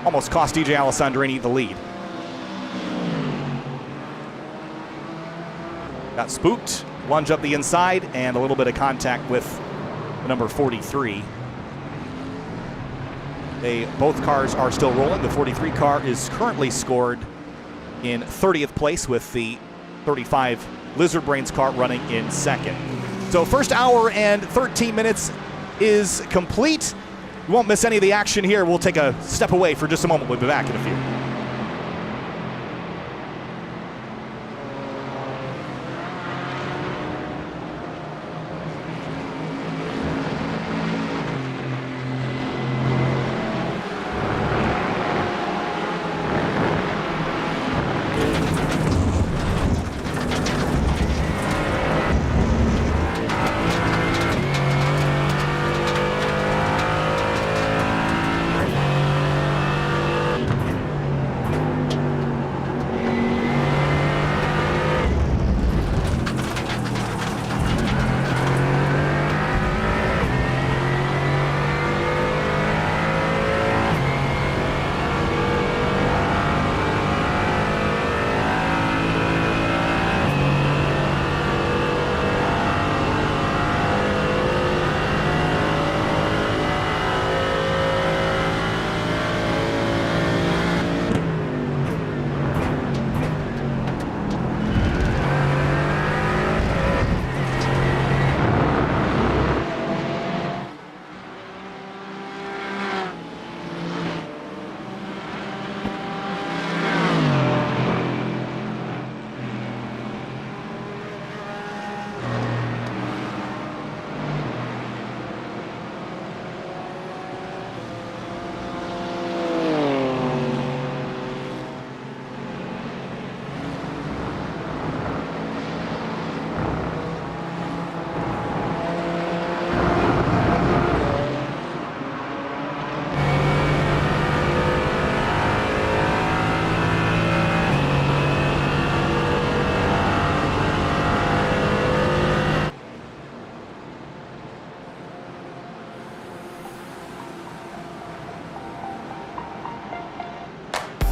S1: almost cost DJ Alessandrini the lead. Got spooked, lunge up the inside, and a little bit of contact with number 43. Both cars are still rolling. The 43 car is currently scored in 30th place with the 35 Lizard Brains car running in second. So first hour and 13 minutes is complete. You won't miss any of the action here. We'll take a step away for just a moment. We'll be back in a few.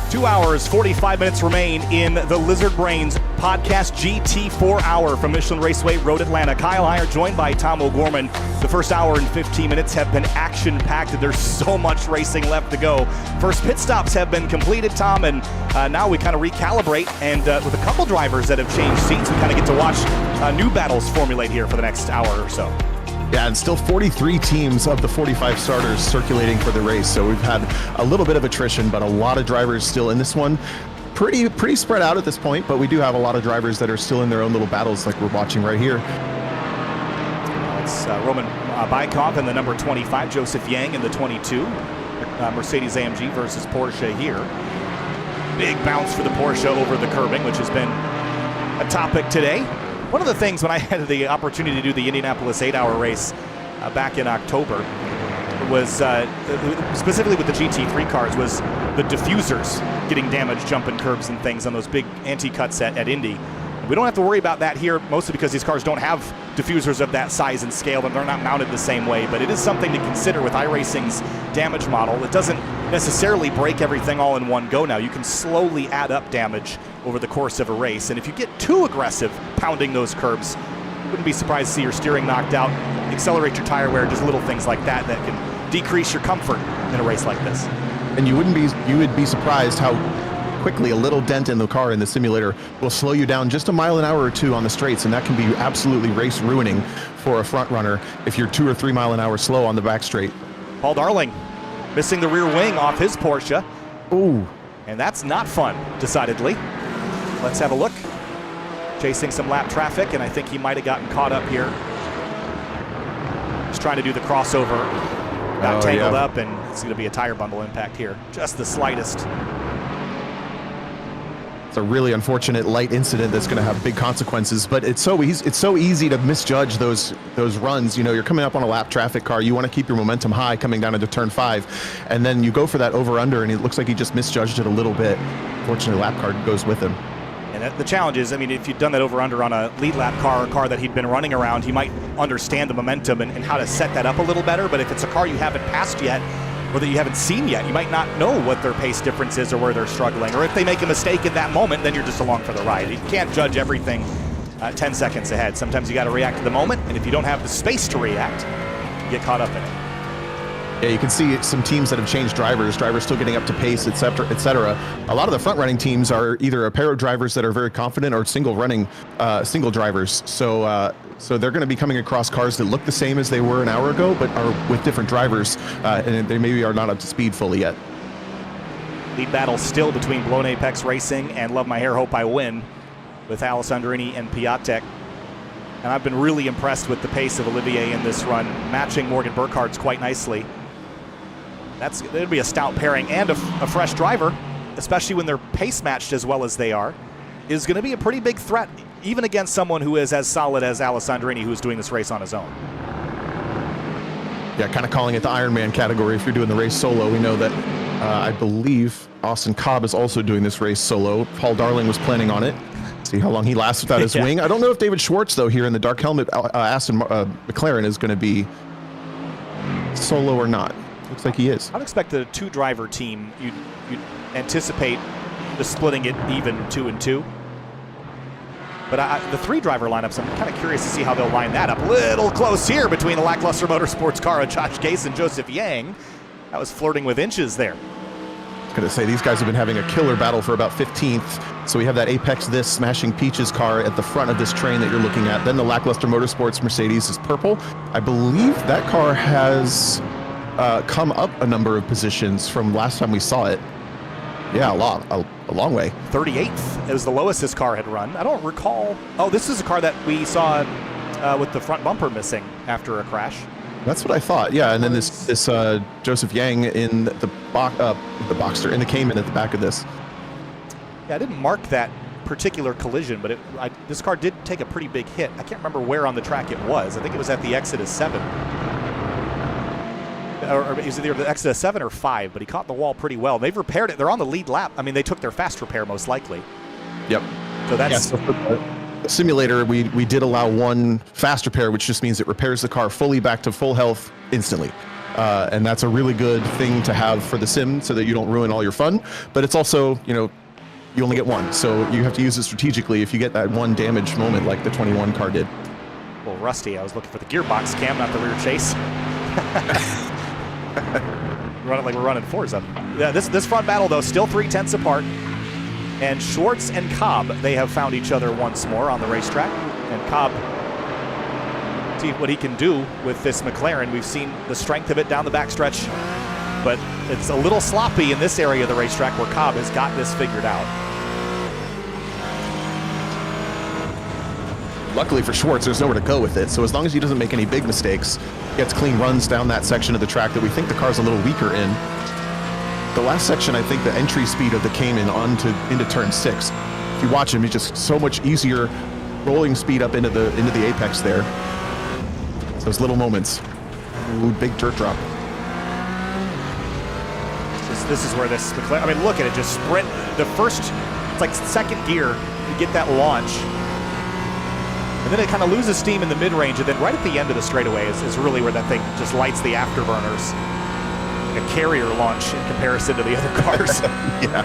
S1: Two hours, 45 minutes remain in the Lizard Brains podcast GT4 hour from Michelin Raceway Road Atlanta. Kyle Heyer joined by Tom O'Gorman. The first hour and 15 minutes have been action-packed. There's so much racing left to go. First pit stops have been completed, Tom, and now we kind of recalibrate. And with a couple drivers that have changed seats, we kind of get to watch new battles formulate here for the next hour or so.
S2: Yeah, and still 43 teams of the 45 starters circulating for the race. So we've had a little bit of attrition, but a lot of drivers still in this one. Pretty spread out at this point, but we do have a lot of drivers that are still in their own little battles like we're watching right here.
S1: It's Roman Bykov and the number 25, Joseph Yang in the 22. Mercedes AMG versus Porsche here. Big bounce for the Porsche over the curbing, which has been a topic today. One of the things when I had the opportunity to do the Indianapolis 8-hour race back in October was, specifically with the GT3 cars, was the diffusers getting damaged, jumping curbs and things on those big anti-cuts at Indy. We don't have to worry about that here, mostly because these cars don't have diffusers of that size and scale, and they're not mounted the same way. But it is something to consider with iRacing's damage model. It doesn't necessarily break everything all in one go now. You can slowly add up damage over the course of a race. And if you get too aggressive pounding those curbs, wouldn't be surprised to see your steering knocked out, accelerate your tire wear, just little things like that that can decrease your comfort in a race like this. And you would be surprised how quickly a little dent in the car in the simulator will slow you down just a mile an hour or two on the straights, and that can be absolutely race ruining for a front runner if you're 2 or 3 mile an hour slow on the back straight. Paul Darling missing the rear wing off his Porsche. Ooh. And that's not fun, decidedly. Let's have a look. Chasing some lap traffic, and I think he might have gotten caught up here. Just trying to do the crossover. Got tangled up, and it's going to be a tire bundle impact here. Just the slightest.
S2: It's a really unfortunate light incident that's going to have big consequences, but it's so easy to misjudge those runs. You know, you're coming up on a lap traffic car, you want to keep your momentum high coming down into turn 5, and then you go for that over under, and it looks like he just misjudged it a little bit. Fortunately, lap car goes with him.
S1: And the challenge is, I mean, if you'd done that over under on a lead lap car, or a car that he'd been running around, he might understand the momentum and how to set that up a little better. But if it's a car you haven't passed yet, or that you haven't seen yet, you might not know what their pace difference is or where they're struggling. Or if they make a mistake in that moment, then you're just along for the ride. You can't judge everything 10 seconds ahead. Sometimes you got to react to the moment, and if you don't have the space to react, you get caught up in it.
S2: Yeah, you can see some teams that have changed drivers still getting up to pace, etc., etc. A lot of the front-running teams are either a pair of drivers that are very confident or single drivers. So they're going to be coming across cars that look the same as they were an hour ago, but are with different drivers, and they maybe are not up to speed fully yet.
S1: Lead battle still between Blown Apex Racing and Love My Hair, Hope I Win, with Alessandrini and Piatek. And I've been really impressed with the pace of Olivier in this run, matching Morgan Burkhardt's quite nicely. It'll be a stout pairing, and a fresh driver, especially when they're pace matched as well as they are, is going to be a pretty big threat, even against someone who is as solid as Alessandrini, who's doing this race on his own.
S2: Yeah, kind of calling it the Ironman category if you're doing the race solo. We know that I believe Austin Cobb is also doing this race solo. Paul Darling was planning on it. See how long he lasts without his wing. I don't know if David Schwartz, though, here in the dark helmet Aston McLaren is going to be solo or not. Looks like he is.
S1: I'd expect a 2-driver team. You'd anticipate just splitting it even 2 and 2. But the 3-driver lineups, I'm kind of curious to see how they'll line that up. A little close here between the Lackluster Motorsports car of Josh Gase and Joseph Yang. That was flirting with inches there.
S2: I was going to say, these guys have been having a killer battle for about 15th. So we have that Apex This Smashing Peaches car at the front of this train that you're looking at. Then the Lackluster Motorsports Mercedes is purple. I believe that car has come up a number of positions from last time we saw it. Yeah, a long way.
S1: 38th is the lowest this car had run. I don't recall. Oh, this is a car that we saw with the front bumper missing after a crash.
S2: That's what I thought. Yeah, and then this Joseph Yang in the Boxster, in the Cayman at the back of this.
S1: Yeah, I didn't mark that particular collision, but this car did take a pretty big hit. I can't remember where on the track it was. I think it was at the exit of 7. Or it was either the exit of 7 or 5, but he caught the wall pretty well. They've repaired it. They're on the lead lap. I mean, they took their fast repair most likely.
S2: Yep.
S1: So that's...
S2: Yeah, so the simulator, we did allow one fast repair, which just means it repairs the car fully back to full health instantly. And that's a really good thing to have for the sim so that you don't ruin all your fun. But it's also, you know, you only get one. So you have to use it strategically if you get that one damage moment like the 21 car did.
S1: Well, rusty. I was looking for the gearbox cam, not the rear chase. Run it like we're running Forza. Yeah, this front battle, though, still 3/10 apart. And Schwartz and Cobb, they have found each other once more on the racetrack. And Cobb, see what he can do with this McLaren. We've seen the strength of it down the backstretch, but it's a little sloppy in this area of the racetrack where Cobb has got this figured out.
S2: Luckily for Schwartz, there's nowhere to go with it. So as long as he doesn't make any big mistakes, gets clean runs down that section of the track that we think the car's a little weaker in. The last section, I think the entry speed of the Cayman into turn 6. If you watch him, he's just so much easier rolling speed up into the apex there. It's those little moments. Ooh, big dirt drop.
S1: This is where this McLaren, I mean, look at it, just sprint. The first, it's like second gear, you get that launch. And then it kind of loses steam in the mid-range, and then right at the end of the straightaway is really where that thing just lights the afterburners. Like a carrier launch in comparison to the other cars.
S2: Yeah.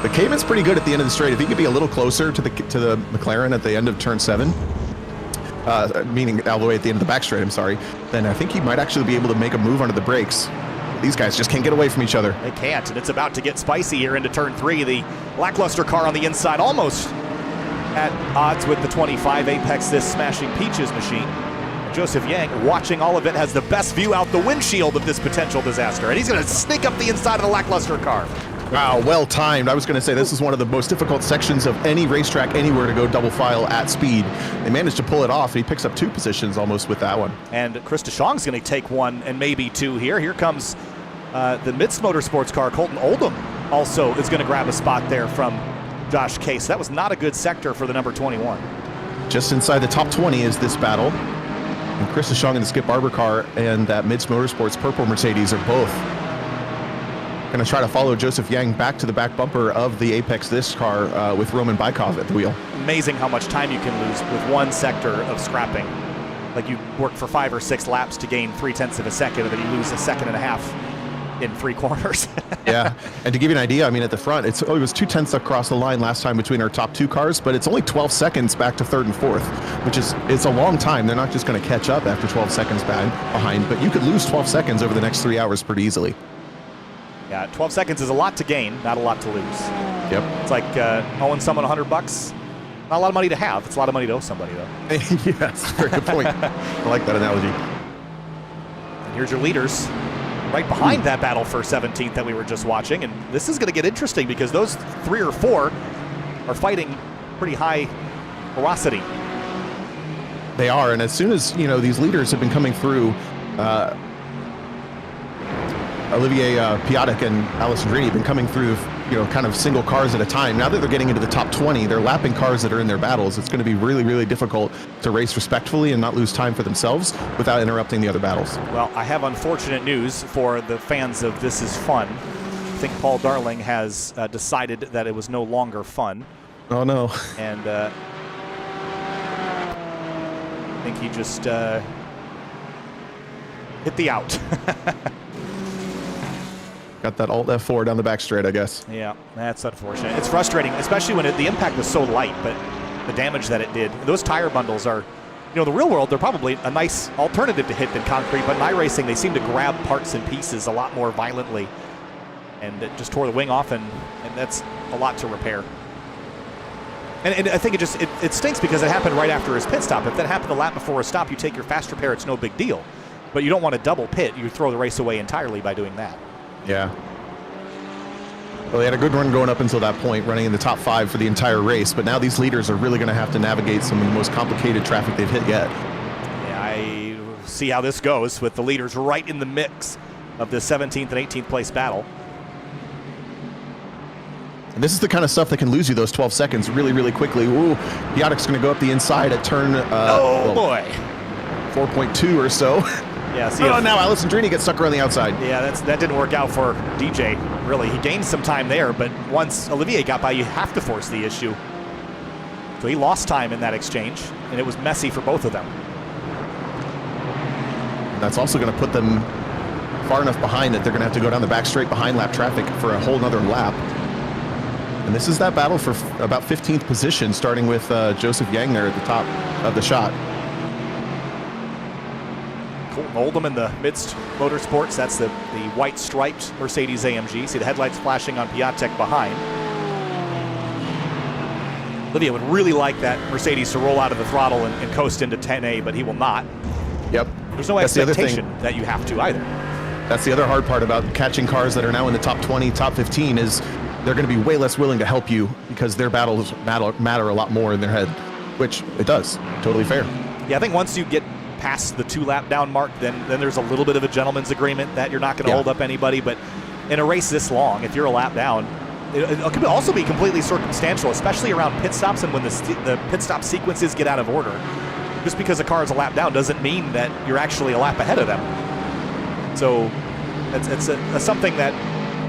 S2: The Cayman's pretty good at the end of the straight. If he could be a little closer to the McLaren at the end of turn 7, meaning all the way at the end of the back straight, I'm sorry, then I think he might actually be able to make a move onto the brakes. These guys just can't get away from each other.
S1: They can't, and it's about to get spicy here into turn 3. The Lackluster car on the inside almost at odds with the 25 Apex This Smashing Peaches machine. Joseph Yang, watching all of it, has the best view out the windshield of this potential disaster, and he's going to sneak up the inside of the Lackluster car.
S2: Wow, well timed. I was going to say this is one of the most difficult sections of any racetrack anywhere to go double file at speed. They managed to pull it off, and he picks up 2 positions almost with that one.
S1: And Krista Shong's going to take 1 and maybe 2 here. Here comes the Mitz Motorsports car. Colton Oldham also is going to grab a spot there from Josh Case. That was not a good sector for the number 21.
S2: Just inside the top 20 is this battle. And Chris DeShong in the Skip Barber car and that Mids Motorsports purple Mercedes are both going to try to follow Joseph Yang back to the back bumper of the Apex this car with Roman Bykov at the wheel.
S1: Amazing how much time you can lose with one sector of scrapping. Like you work for 5 or 6 laps to gain 0.3 of a second, and then you lose a second and a half in 3 corners.
S2: Yeah, and to give you an idea, I mean, at the front, it was 0.2 across the line last time between our top 2 cars, but it's only 12 seconds back to 3rd and 4th, which is, it's a long time. They're not just going to catch up after 12 seconds behind, but you could lose 12 seconds over the next 3 hours pretty easily.
S1: Yeah, 12 seconds is a lot to gain, not a lot to lose.
S2: Yep.
S1: It's like owing someone $100. Not a lot of money to have. It's a lot of money to owe somebody, though.
S2: Yes, very good point. I like that analogy.
S1: And here's your leaders right behind that battle for 17th that we were just watching. And this is going to get interesting because those 3 or 4 are fighting pretty high ferocity.
S2: They are, and as soon as, you know, these leaders have been coming through, Olivier Piatek and Alessandrini have been coming through, you know, kind of single cars at a time. Now that they're getting into the top 20, they're lapping cars that are in their battles. It's going to be really, really difficult to race respectfully and not lose time for themselves without interrupting the other battles.
S1: Well, I have unfortunate news for the fans of This Is Fun. I think Paul Darling has decided that it was no longer fun.
S2: Oh, no.
S1: And I think he just hit the out.
S2: Got that Alt F4 down the back straight, I guess.
S1: Yeah, that's unfortunate. It's frustrating, especially when the impact was so light, but the damage that it did. Those tire bundles are, you know, the real world, they're probably a nice alternative to hit than concrete, but in iRacing, they seem to grab parts and pieces a lot more violently. And it just tore the wing off, and that's a lot to repair. And I think it stinks because it happened right after his pit stop. If that happened a lap before a stop, you take your fast repair, it's no big deal. But you don't want to double pit. You throw the race away entirely by doing that.
S2: Yeah. Well, they had a good run going up until that point, running in the top 5 for the entire race, but now these leaders are really going to have to navigate some of the most complicated traffic they've hit yet.
S1: Yeah, I see how this goes with the leaders right in the mix of the 17th and 18th place battle.
S2: And this is the kind of stuff that can lose you those 12 seconds really, really quickly. Ooh, Piatek's going to go up the inside at turn
S1: boy,
S2: 4.2 or so.
S1: Yeah, see
S2: now Alessandrini gets stuck around the outside.
S1: Yeah, that didn't work out for DJ, really. He gained some time there, but once Olivier got by, you have to force the issue. So he lost time in that exchange, and it was messy for both of them.
S2: That's also going to put them far enough behind that they're going to have to go down the back straight behind lap traffic for a whole nother lap. And this is that battle for about 15th position, starting with Joseph Yang there at the top of the shot.
S1: Oldham in the Midst Motorsports. That's the white striped Mercedes AMG. See the headlights flashing on Piatek behind. Lydia would really like that Mercedes to roll out of the throttle and coast into 10A, but he will not.
S2: Yep.
S1: There's no expectation that you have to either.
S2: That's the other hard part about catching cars that are now in the top 20, top 15 is they're going to be way less willing to help you because their battles matter a lot more in their head, which it does. Totally fair.
S1: Yeah, I think once you get past the 2-lap down mark, then there's a little bit of a gentleman's agreement that you're not going to hold up anybody. But in a race this long, if you're a lap down, it could also be completely circumstantial, especially around pit stops and when the pit stop sequences get out of order. Just because a car is a lap down doesn't mean that you're actually a lap ahead of them. So it's something that,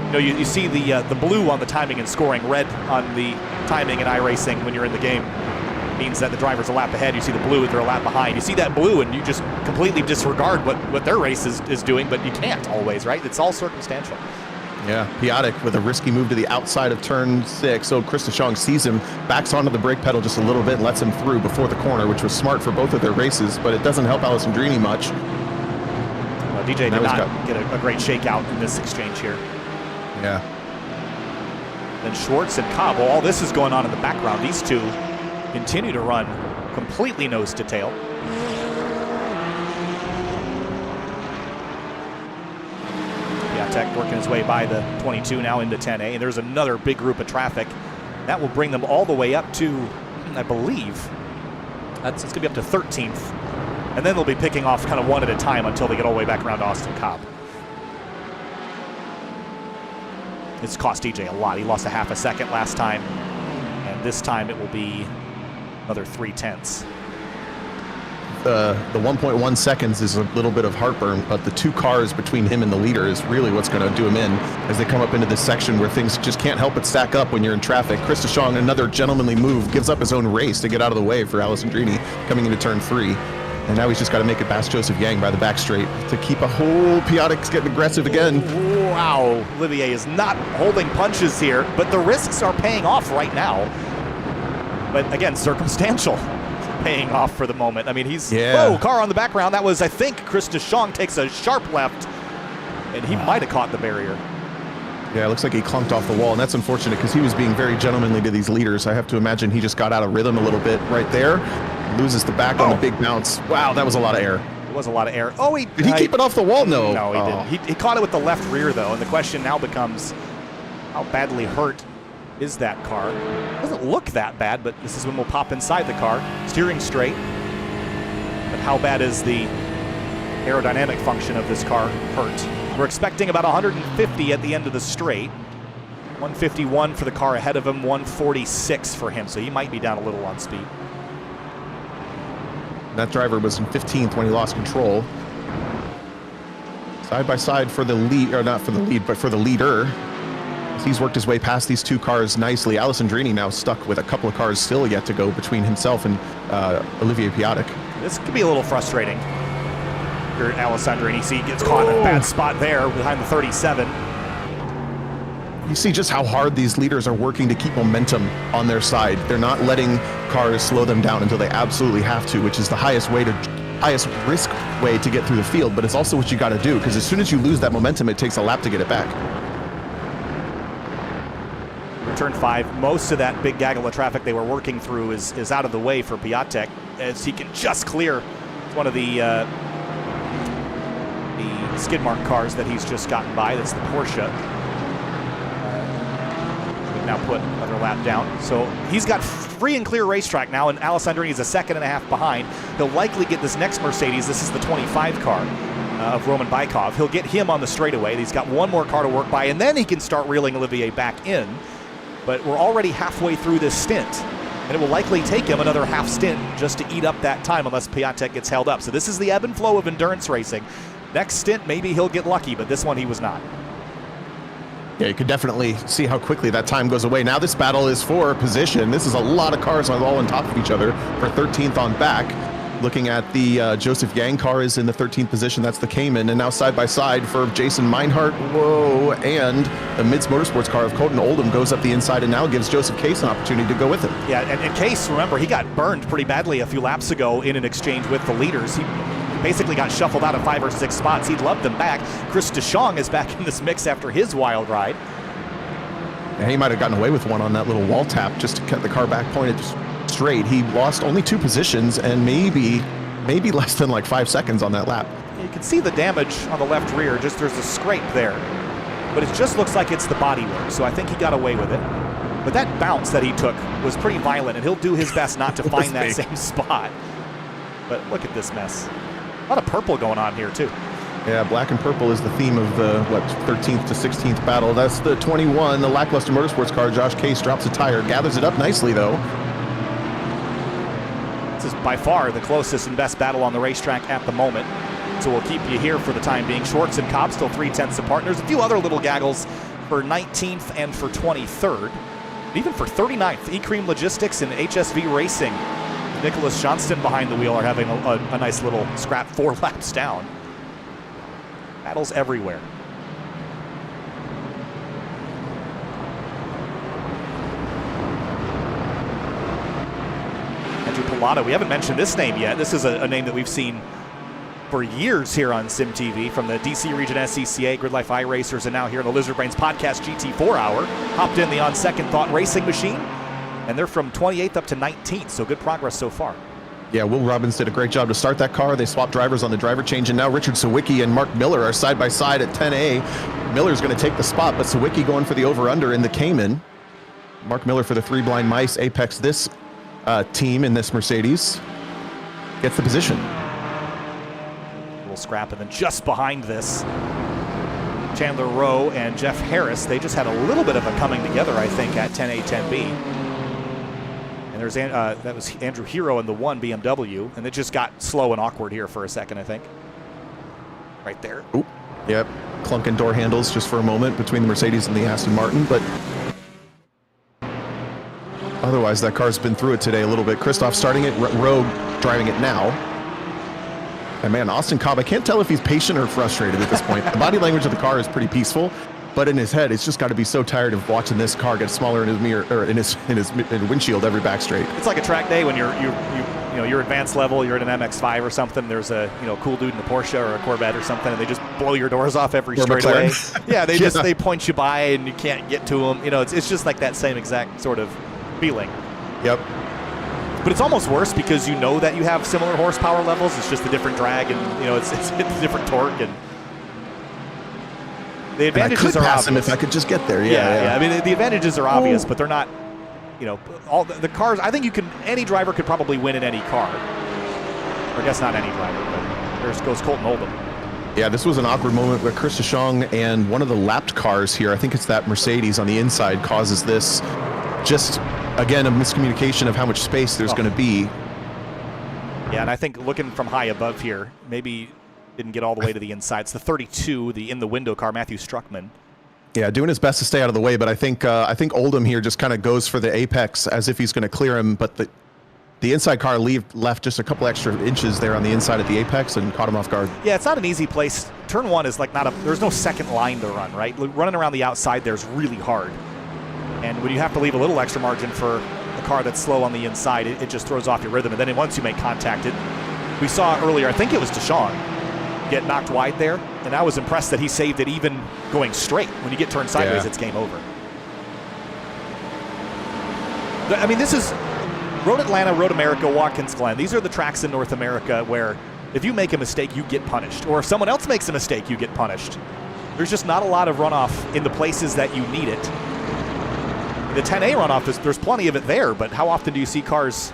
S1: you know, you see the blue on the timing and scoring, red on the timing in iRacing when you're in the game. Means that the driver's a lap ahead. You see the blue, they're a lap behind. You see that blue and you just completely disregard what their race is doing, but you can't always, right? It's all circumstantial.
S2: Yeah, Piatek with a risky move to the outside of turn 6. So Chris DeShong sees him, backs onto the brake pedal just a little bit and lets him through before the corner, which was smart for both of their races, but it doesn't help Alessandrini much.
S1: Well, DJ did not get a great shakeout in this exchange here.
S2: Yeah.
S1: Then Schwartz and Cobb, well, all this is going on in the background. These two continue to run completely nose to tail. Piatek working his way by the 22 now into 10A, and there's another big group of traffic. That will bring them all the way up to, I believe, it's going to be up to 13th. And then they'll be picking off kind of one at a time until they get all the way back around to Austin Cobb. It's cost DJ a lot. He lost a half a second last time. and this time it will be another 0.3.
S2: The 1.1 seconds is a little bit of heartburn, but the 2 cars between him and the leader is really what's going to do him in as they come up into this section where things just can't help but stack up when you're in traffic. Chris DeShong, another gentlemanly move, gives up his own race to get out of the way for Alessandrini coming into turn 3. And now he's just got to make it past Joseph Yang by the back straight to keep a whole Piatek's getting aggressive again.
S1: Wow, Olivier is not holding punches here, but the risks are paying off right now. But again, circumstantial. Paying off for the moment. I mean, he's whoa, car on the background. That was, I think, Chris DeShong takes a sharp left, and he might have caught the barrier.
S2: Yeah, it looks like he clunked off the wall, and that's unfortunate because he was being very gentlemanly to these leaders. I have to imagine he just got out of rhythm a little bit right there. Loses the back on a big bounce. Wow, that was a lot of air.
S1: It was a lot of air. Oh,
S2: did he keep it off the wall? No.
S1: No, he didn't. He caught it with the left rear, though, and the question now becomes, how badly hurt is that car? Doesn't look that bad, but this is when we'll pop inside the car. Steering straight. But how bad is the aerodynamic function of this car hurt? We're expecting about 150 at the end of the straight. 151 for the car ahead of him, 146 for him, so he might be down a little on speed.
S2: That driver was in 15th when he lost control. Side by side for the lead, or not for the lead, but for the leader. He's worked his way past these 2 cars nicely. Alessandrini now stuck with a couple of cars still yet to go between himself and Olivier Piatek.
S1: This could be a little frustrating. Here at Alessandrini, see, he gets caught in a bad spot there behind the 37.
S2: You see just how hard these leaders are working to keep momentum on their side. They're not letting cars slow them down until they absolutely have to, which is the highest risk way to get through the field, but it's also what you got to do, because as soon as you lose that momentum, it takes a lap to get it back.
S1: Turn 5, most of that big gaggle of traffic they were working through is out of the way for Piatek, as he can just clear one of the skid mark cars that he's just gotten by. That's the Porsche. We've now put another lap down. So he's got free and clear racetrack now, and Alessandrini is a 1.5 seconds behind. He'll likely get this next Mercedes. This is the 25 car of Roman Bykov. He'll get him on the straightaway. He's got one more car to work by, and then he can start reeling Olivier back in. But we're already halfway through this stint, and it will likely take him another half stint just to eat up that time unless Piatek gets held up. So this is the ebb and flow of endurance racing. Next stint, maybe he'll get lucky, but this one he was not.
S2: Yeah, you could definitely see how quickly that time goes away. Now this battle is for position. This is a lot of cars all on top of each other for 13th on back. Looking at the Joseph Yang car is in the 13th position. That's the Cayman. And now side by side for Jason Meinhardt. Whoa. And the Mids Motorsports car of Colton Oldham goes up the inside and now gives Joseph Case an opportunity to go with him.
S1: Yeah, and Case, remember, he got burned pretty badly a few laps ago in an exchange with the leaders. He basically got shuffled out of 5 or 6 spots. He'd love them back. Chris DeShong is back in this mix after his wild ride.
S2: Yeah, he might have gotten away with one on that little wall tap just to cut the car back pointed straight. He lost only 2 positions and maybe less than like 5 seconds on that lap.
S1: You can see the damage on the left rear. Just there's a scrape there, but it just looks like it's the bodywork. So I think he got away with it. But that bounce that he took was pretty violent, and he'll do his best not to find that same spot. But look at this mess. A lot of purple going on here too.
S2: Yeah, black and purple is the theme of the 13th to 16th battle. That's the 21, the lackluster motorsports car. Josh Case drops a tire, gathers it up nicely though.
S1: This is by far the closest and best battle on the racetrack at the moment. So we'll keep you here for the time being. Schwartz and Cobb still 3/10 of partners. A few other little gaggles for 19th and for 23rd. And even for 39th, eCream Logistics and HSV Racing. Nicholas Johnston behind the wheel are having a nice little scrap 4 laps down. Battles everywhere. Andrew Pilata, we haven't mentioned this name yet. This is a name that we've seen for years here on SimTV from the DC Region SCCA, Grid Life iRacers, and now here in the Lizard Brains Podcast GT4 Hour. Hopped in the On Second Thought Racing machine, and they're from 28th up to 19th, so good progress so far.
S2: Yeah, Will Robbins did a great job to start that car. They swapped drivers on the driver change, and now Richard Sawicki and Mark Miller are side by side at 10A. Miller's going to take the spot, but Sawicki going for the over-under in the Cayman. Mark Miller for the Three Blind Mice Apex this team in this Mercedes. Gets the position.
S1: A little scrap, and then just behind this, Chandler Rowe and Jeff Harris. They just had a little bit of a coming together, I think, at 10A, 10B. there's that was Andrew Hero in the 1 BMW, and it just got slow and awkward here for a second, I think. Right there.
S2: Oop. Yep. Clunking door handles just for a moment between the Mercedes and the Aston Martin, but otherwise that car's been through it today a little bit. Christoph starting it, Rogue driving it now. And man, Austin Cobb, I can't tell if he's patient or frustrated at this point. The body language of the car is pretty peaceful, but in his head, it's just got to be so tired of watching this car get smaller in his mirror or in his windshield every back straight.
S1: It's like a track day when you're advanced level, you're at an MX-5 or something. There's a cool dude in a Porsche or a Corvette or something, and they just blow your doors off every straightaway. Yeah, they point you by and you can't get to them. It's just like that same exact sort of feeling.
S2: Yep.
S1: But it's almost worse because you know that you have similar horsepower levels. It's just a different drag, and it's different torque, and the advantages are obvious.
S2: Him if I could just get there. Yeah.
S1: I mean, the advantages are obvious, but they're not. All the cars. I think any driver could probably win in any car. Or I guess not any driver, but there goes Colton Oldham.
S2: Yeah, this was an awkward moment where Chris DeShong and one of the lapped cars here, I think it's that Mercedes on the inside, causes this. Just, again, a miscommunication of how much space there's going to be.
S1: Yeah, and I think looking from high above here, maybe didn't get all the way to the inside. It's the 32, the in-the-window car, Matthew Struckman. Yeah,
S2: doing his best to stay out of the way, but I think Oldham here just kind of goes for the apex as if he's going to clear him, but the inside car left just a couple extra inches there on the inside at the apex and caught him off guard.
S1: Yeah, it's not an easy place. Turn 1 is like there's no second line to run, right? Running around the outside there's really hard. And when you have to leave a little extra margin for a car that's slow on the inside, it just throws off your rhythm. And then once you make contact, we saw earlier, I think it was DeShong, get knocked wide there. And I was impressed that he saved it even going straight. When you get turned sideways, It's game over. I mean, this is Road Atlanta, Road America, Watkins Glen. These are the tracks in North America where if you make a mistake, you get punished. Or if someone else makes a mistake, you get punished. There's just not a lot of runoff in the places that you need it. The 10A runoff, there's plenty of it there, but how often do you see cars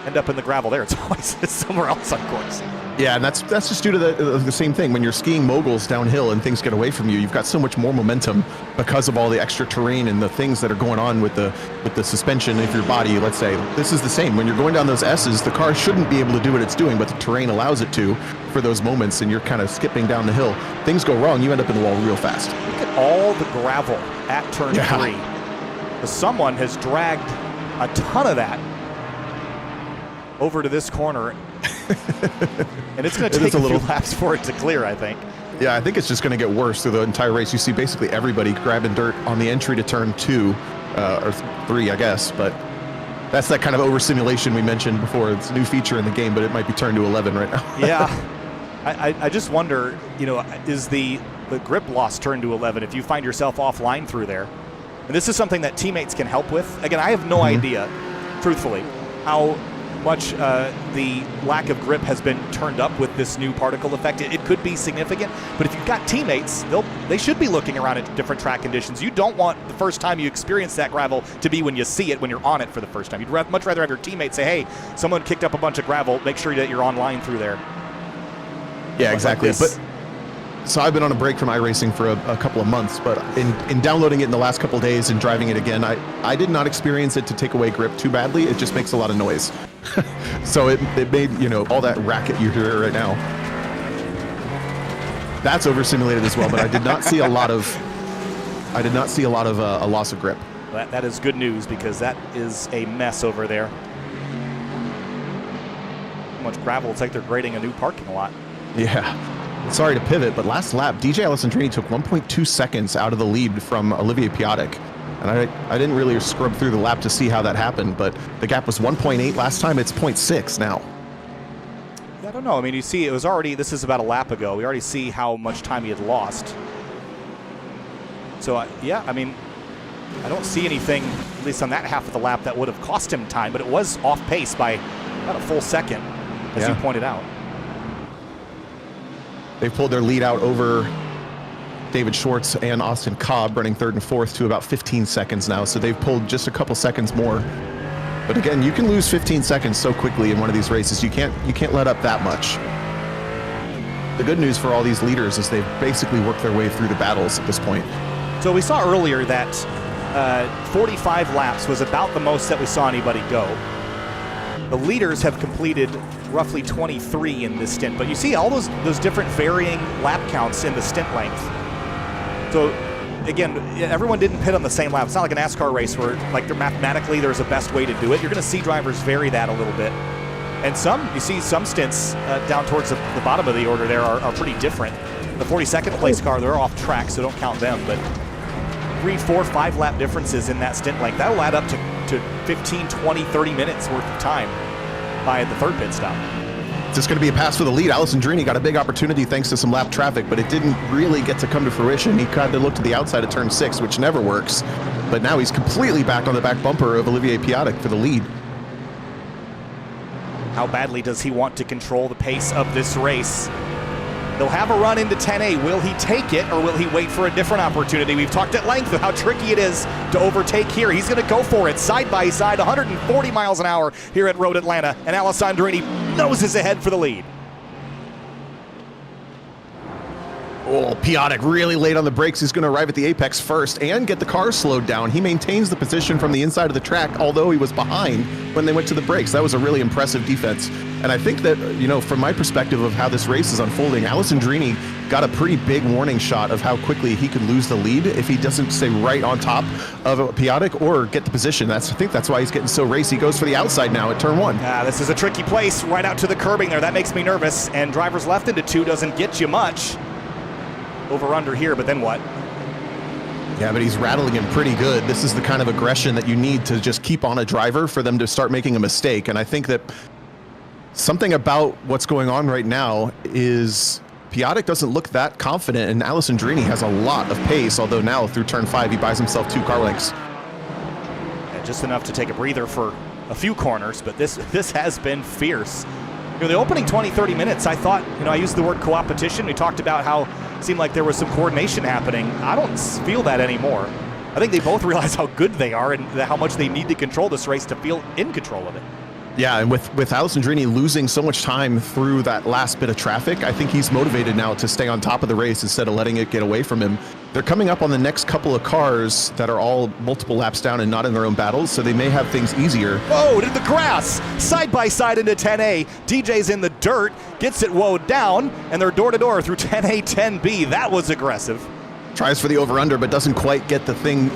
S1: end up in the gravel there? It's always somewhere else on course.
S2: Yeah, and that's just due to the same thing. When you're skiing moguls downhill and things get away from you, you've got so much more momentum because of all the extra terrain and the things that are going on with the suspension of your body. Let's say this is the same. When you're going down those S's, the car shouldn't be able to do what it's doing, but the terrain allows it to for those moments, and you're kind of skipping down the hill. Things go wrong, you end up in the wall real fast.
S1: Look at all the gravel at turn 3. Someone has dragged a ton of that over to this corner, and it's going to take a few laps for it to clear, I think.
S2: Yeah, I think it's just going to get worse through the entire race. You see basically everybody grabbing dirt on the entry to turn 2, or 3, I guess, but that's that kind of over-simulation we mentioned before. It's a new feature in the game, but it might be turned to 11 right now.
S1: Yeah, I just wonder, is the grip loss turned to 11 if you find yourself offline through there? And this is something that teammates can help with. Again, I have no idea, truthfully, how much the lack of grip has been turned up with this new particle effect. It could be significant, but if you've got teammates, they should be looking around at different track conditions. You don't want the first time you experience that gravel to be when you see it, when you're on it for the first time. You'd much rather have your teammates say, hey, someone kicked up a bunch of gravel, make sure that you're online through there.
S2: Yeah, exactly. So I've been on a break from iRacing for a couple of months, but in downloading it in the last couple of days and driving it again, I did not experience it to take away grip too badly. It just makes a lot of noise. So it made, all that racket you hear right now. That's over-simulated as well, but I did not see a lot of a loss of grip.
S1: That is good news because that is a mess over there. So much gravel, it's like they're grading a new parking lot.
S2: Yeah. Sorry to pivot, but last lap, DJ Alessandrini took 1.2 seconds out of the lead from Olivier Piatek. And I didn't really scrub through the lap to see how that happened, but the gap was 1.8 last time. It's 0.6 now.
S1: I don't know. I mean, you see, this is about a lap ago. We already see how much time he had lost. So, yeah, I mean, I don't see anything, at least on that half of the lap, that would have cost him time, but it was off pace by about a full second, as you pointed out.
S2: They've pulled their lead out over David Schwartz and Austin Cobb, running 3rd and 4th to about 15 seconds now. So they've pulled just a couple seconds more. But again, you can lose 15 seconds so quickly in one of these races. You can't let up that much. The good news for all these leaders is they've basically worked their way through the battles at this point.
S1: So we saw earlier that 45 laps was about the most that we saw anybody go. The leaders have completed roughly 23 in this stint, but you see all those different varying lap counts in the stint length. So again, everyone didn't pit on the same lap. It's not like a NASCAR race where mathematically there's a best way to do it. You're going to see drivers vary that a little bit. And you see some stints down towards the bottom of the order there are pretty different. The 42nd place car, they're off track, so don't count them, but 3, 4, 5 lap differences in that stint length. That'll add up to 15, 20, 30 minutes worth of time by the third pit stop.
S2: It's just going to be a pass for the lead. Allison Drini got a big opportunity thanks to some lap traffic, but it didn't really get to come to fruition. He tried to look to the outside of turn 6, which never works. But now he's completely back on the back bumper of Olivier Piatek for the lead.
S1: How badly does he want to control the pace of this race? They'll have a run into 10A. Will he take it, or will he wait for a different opportunity? We've talked at length of how tricky it is to overtake here. He's going to go for it side by side, 140 miles an hour here at Road Atlanta, and Alessandrini noses ahead for the lead.
S2: Oh, Piatek really late on the brakes. He's going to arrive at the apex first and get the car slowed down. He maintains the position from the inside of the track, although he was behind when they went to the brakes. That was a really impressive defense. And I think that, from my perspective of how this race is unfolding, Alessandrini got a pretty big warning shot of how quickly he could lose the lead if he doesn't stay right on top of Piatek or get the position. I think that's why he's getting so racy. He goes for the outside now at turn 1.
S1: This is a tricky place right out to the curbing there. That makes me nervous. And drivers left into 2 doesn't get you much. Over under here, but then what?
S2: Yeah, but he's rattling him pretty good. This is the kind of aggression that you need to just keep on a driver for them to start making a mistake. And I think that something about what's going on right now is Piatek doesn't look that confident, and Alessandrini has a lot of pace, although now through turn 5 he buys himself 2 car lengths.
S1: Yeah, just enough to take a breather for a few corners, but this has been fierce. The opening 20, 30 minutes, I thought, I used the word co-opetition. We talked about how it seemed like there was some coordination happening. I don't feel that anymore. I think they both realize how good they are and how much they need to control this race to feel in control of it.
S2: Yeah, and with Alessandrini losing so much time through that last bit of traffic, I think he's motivated now to stay on top of the race instead of letting it get away from him. They're coming up on the next couple of cars that are all multiple laps down and not in their own battles, so they may have things easier.
S1: Whoa, to the grass! Side by side into 10A. DJ's in the dirt, gets it woed down, and they're door-to-door through 10A, 10B. That was aggressive.
S2: Tries for the over-under, but doesn't quite get the thing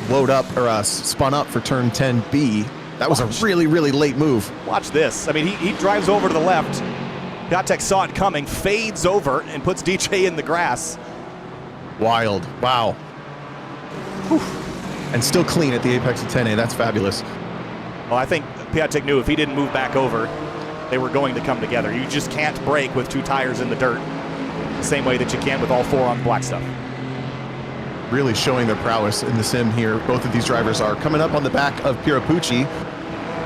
S2: woed up or spun up for turn 10B. That was a really, really late move.
S1: Watch this. I mean, he drives over to the left. Piatek saw it coming, fades over, and puts DJ in the grass.
S2: Wild. Wow. Whew. And still clean at the apex of 10A. That's fabulous.
S1: Well, I think Piatek knew if he didn't move back over, they were going to come together. You just can't brake with 2 tires in the dirt the same way that you can with all 4 on the black stuff.
S2: Really showing their prowess in the sim here. Both of these drivers are coming up on the back of Piero Pucci,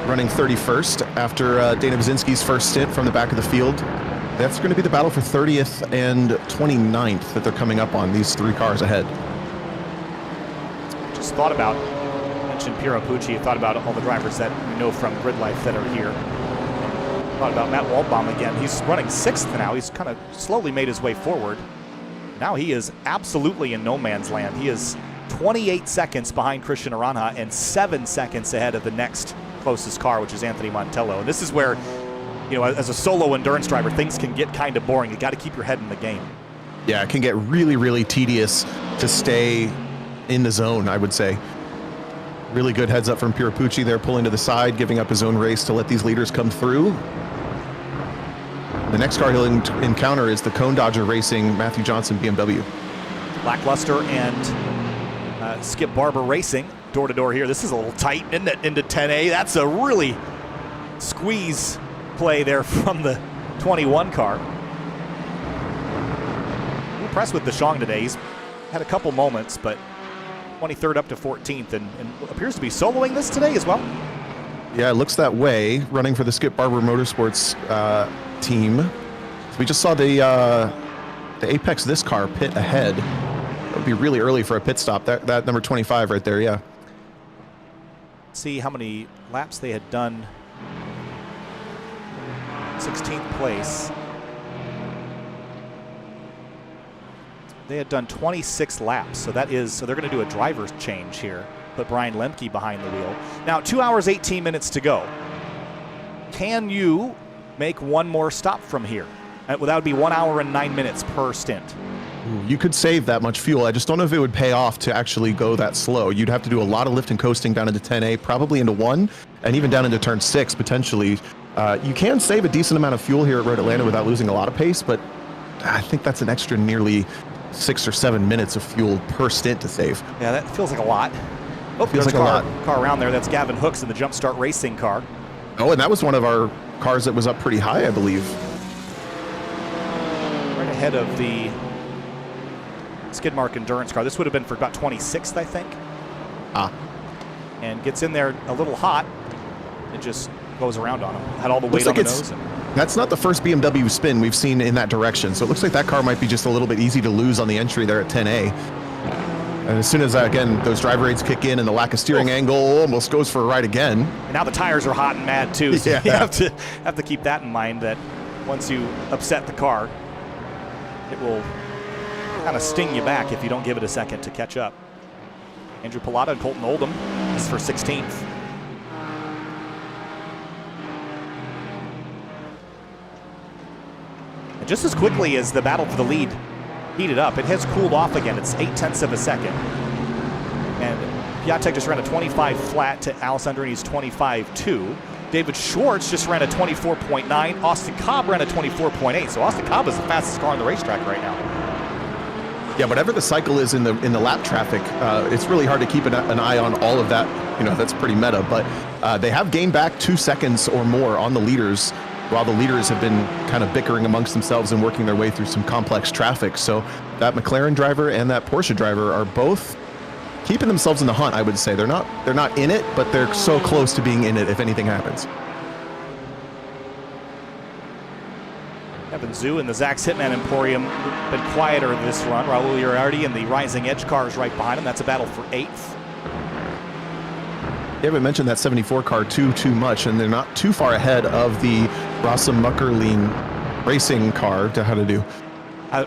S2: running 31st after Dana Baczynski's first stint from the back of the field. That's going to be the battle for 30th and 29th that they're coming up on, these 3 cars ahead.
S1: Just thought about, mentioned Piero Pucci, thought about all the drivers that we know from Grid Life that are here. Thought about Matt Waldbaum again. He's running 6th now. He's kind of slowly made his way forward. Now he is absolutely in no man's land. He is 28 seconds behind Christian Aranja and 7 seconds ahead of the next closest car, which is Anthony Montello. And this is where, as a solo endurance driver, things can get kind of boring. You got to keep your head in the game.
S2: Yeah, it can get really, really tedious to stay in the zone, I would say. Really good heads up from Piero Pucci there, pulling to the side, giving up his own race to let these leaders come through. The next car he'll encounter is the Cone Dodger Racing Matthew Johnson BMW.
S1: Lackluster and Skip Barber Racing, door-to-door here. This is a little tight, isn't it, into 10A? That's a really squeeze play there from the 21 car. I'm impressed with DeShong today. He's had a couple moments, but 23rd up to 14th and appears to be soloing this today as well.
S2: Yeah, it looks that way, running for the Skip Barber Motorsports team. So we just saw the apex of this car pit ahead. That would be really early for a pit stop. That number 25 right there, yeah.
S1: See how many laps they had done. 16th place. They had done 26 laps, so they're going to do a driver's change here. Put Brian Lemke behind the wheel. Now 2 hours 18 minutes to go. Can you make one more stop from here? That would be 1 hour and 9 minutes per stint.
S2: You could save that much fuel. I just don't know if it would pay off to actually go that slow. You'd have to do a lot of lift and coasting down into 10A, probably into 1, and even down into turn 6 potentially. You can save a decent amount of fuel here at Road Atlanta without losing a lot of pace, but I think that's an extra nearly 6 or 7 minutes of fuel per stint to save.
S1: Yeah, that feels like a lot. Oh,
S2: feels
S1: there's
S2: like
S1: a car around there. That's Gavin Hooks in the Jumpstart Racing car.
S2: Oh, and that was one of our cars that was up pretty high, I believe.
S1: Right ahead of the Skidmark Endurance car. This would have been for about 26th, I think. And gets in there a little hot. It just goes around on him. Had all the weight on the nose.
S2: That's not the first BMW spin we've seen in that direction. So it looks like that car might be just a little bit easy to lose on the entry there at 10A. And as soon as, again, those driver aids kick in and the lack of steering angle almost goes for a ride again.
S1: And now the tires are hot and mad too. So you have to keep that in mind, that once you upset the car, it will kind of sting you back if you don't give it a second to catch up. Andrew Pilata and Colton Oldham is for 16th. And just as quickly as the battle for the lead heated up, it has cooled off again. It's 0.8 of a second. And Piatek just ran a 25 flat to Alessandrini's 25.2. David Schwartz just ran a 24.9. Austin Cobb ran a 24.8. So Austin Cobb is the fastest car on the racetrack right now.
S2: Yeah, whatever the cycle is in the lap traffic, it's really hard to keep an eye on all of that. You know, that's pretty meta. But they have gained back 2 seconds or more on the leaders, while the leaders have been kind of bickering amongst themselves and working their way through some complex traffic. So that McLaren driver and that Porsche driver are both keeping themselves in the hunt, I would say. They're not in it, but they're so close to being in it if anything happens.
S1: Kevin Zhu and the Zax Hitman Emporium been quieter this run. Raul Uriarty and the Rising Edge cars right behind him. That's a battle for 8th.
S2: You haven't mentioned that 74 car too much, and they're not too far ahead of the Rossum Muckerlein racing car. How to do?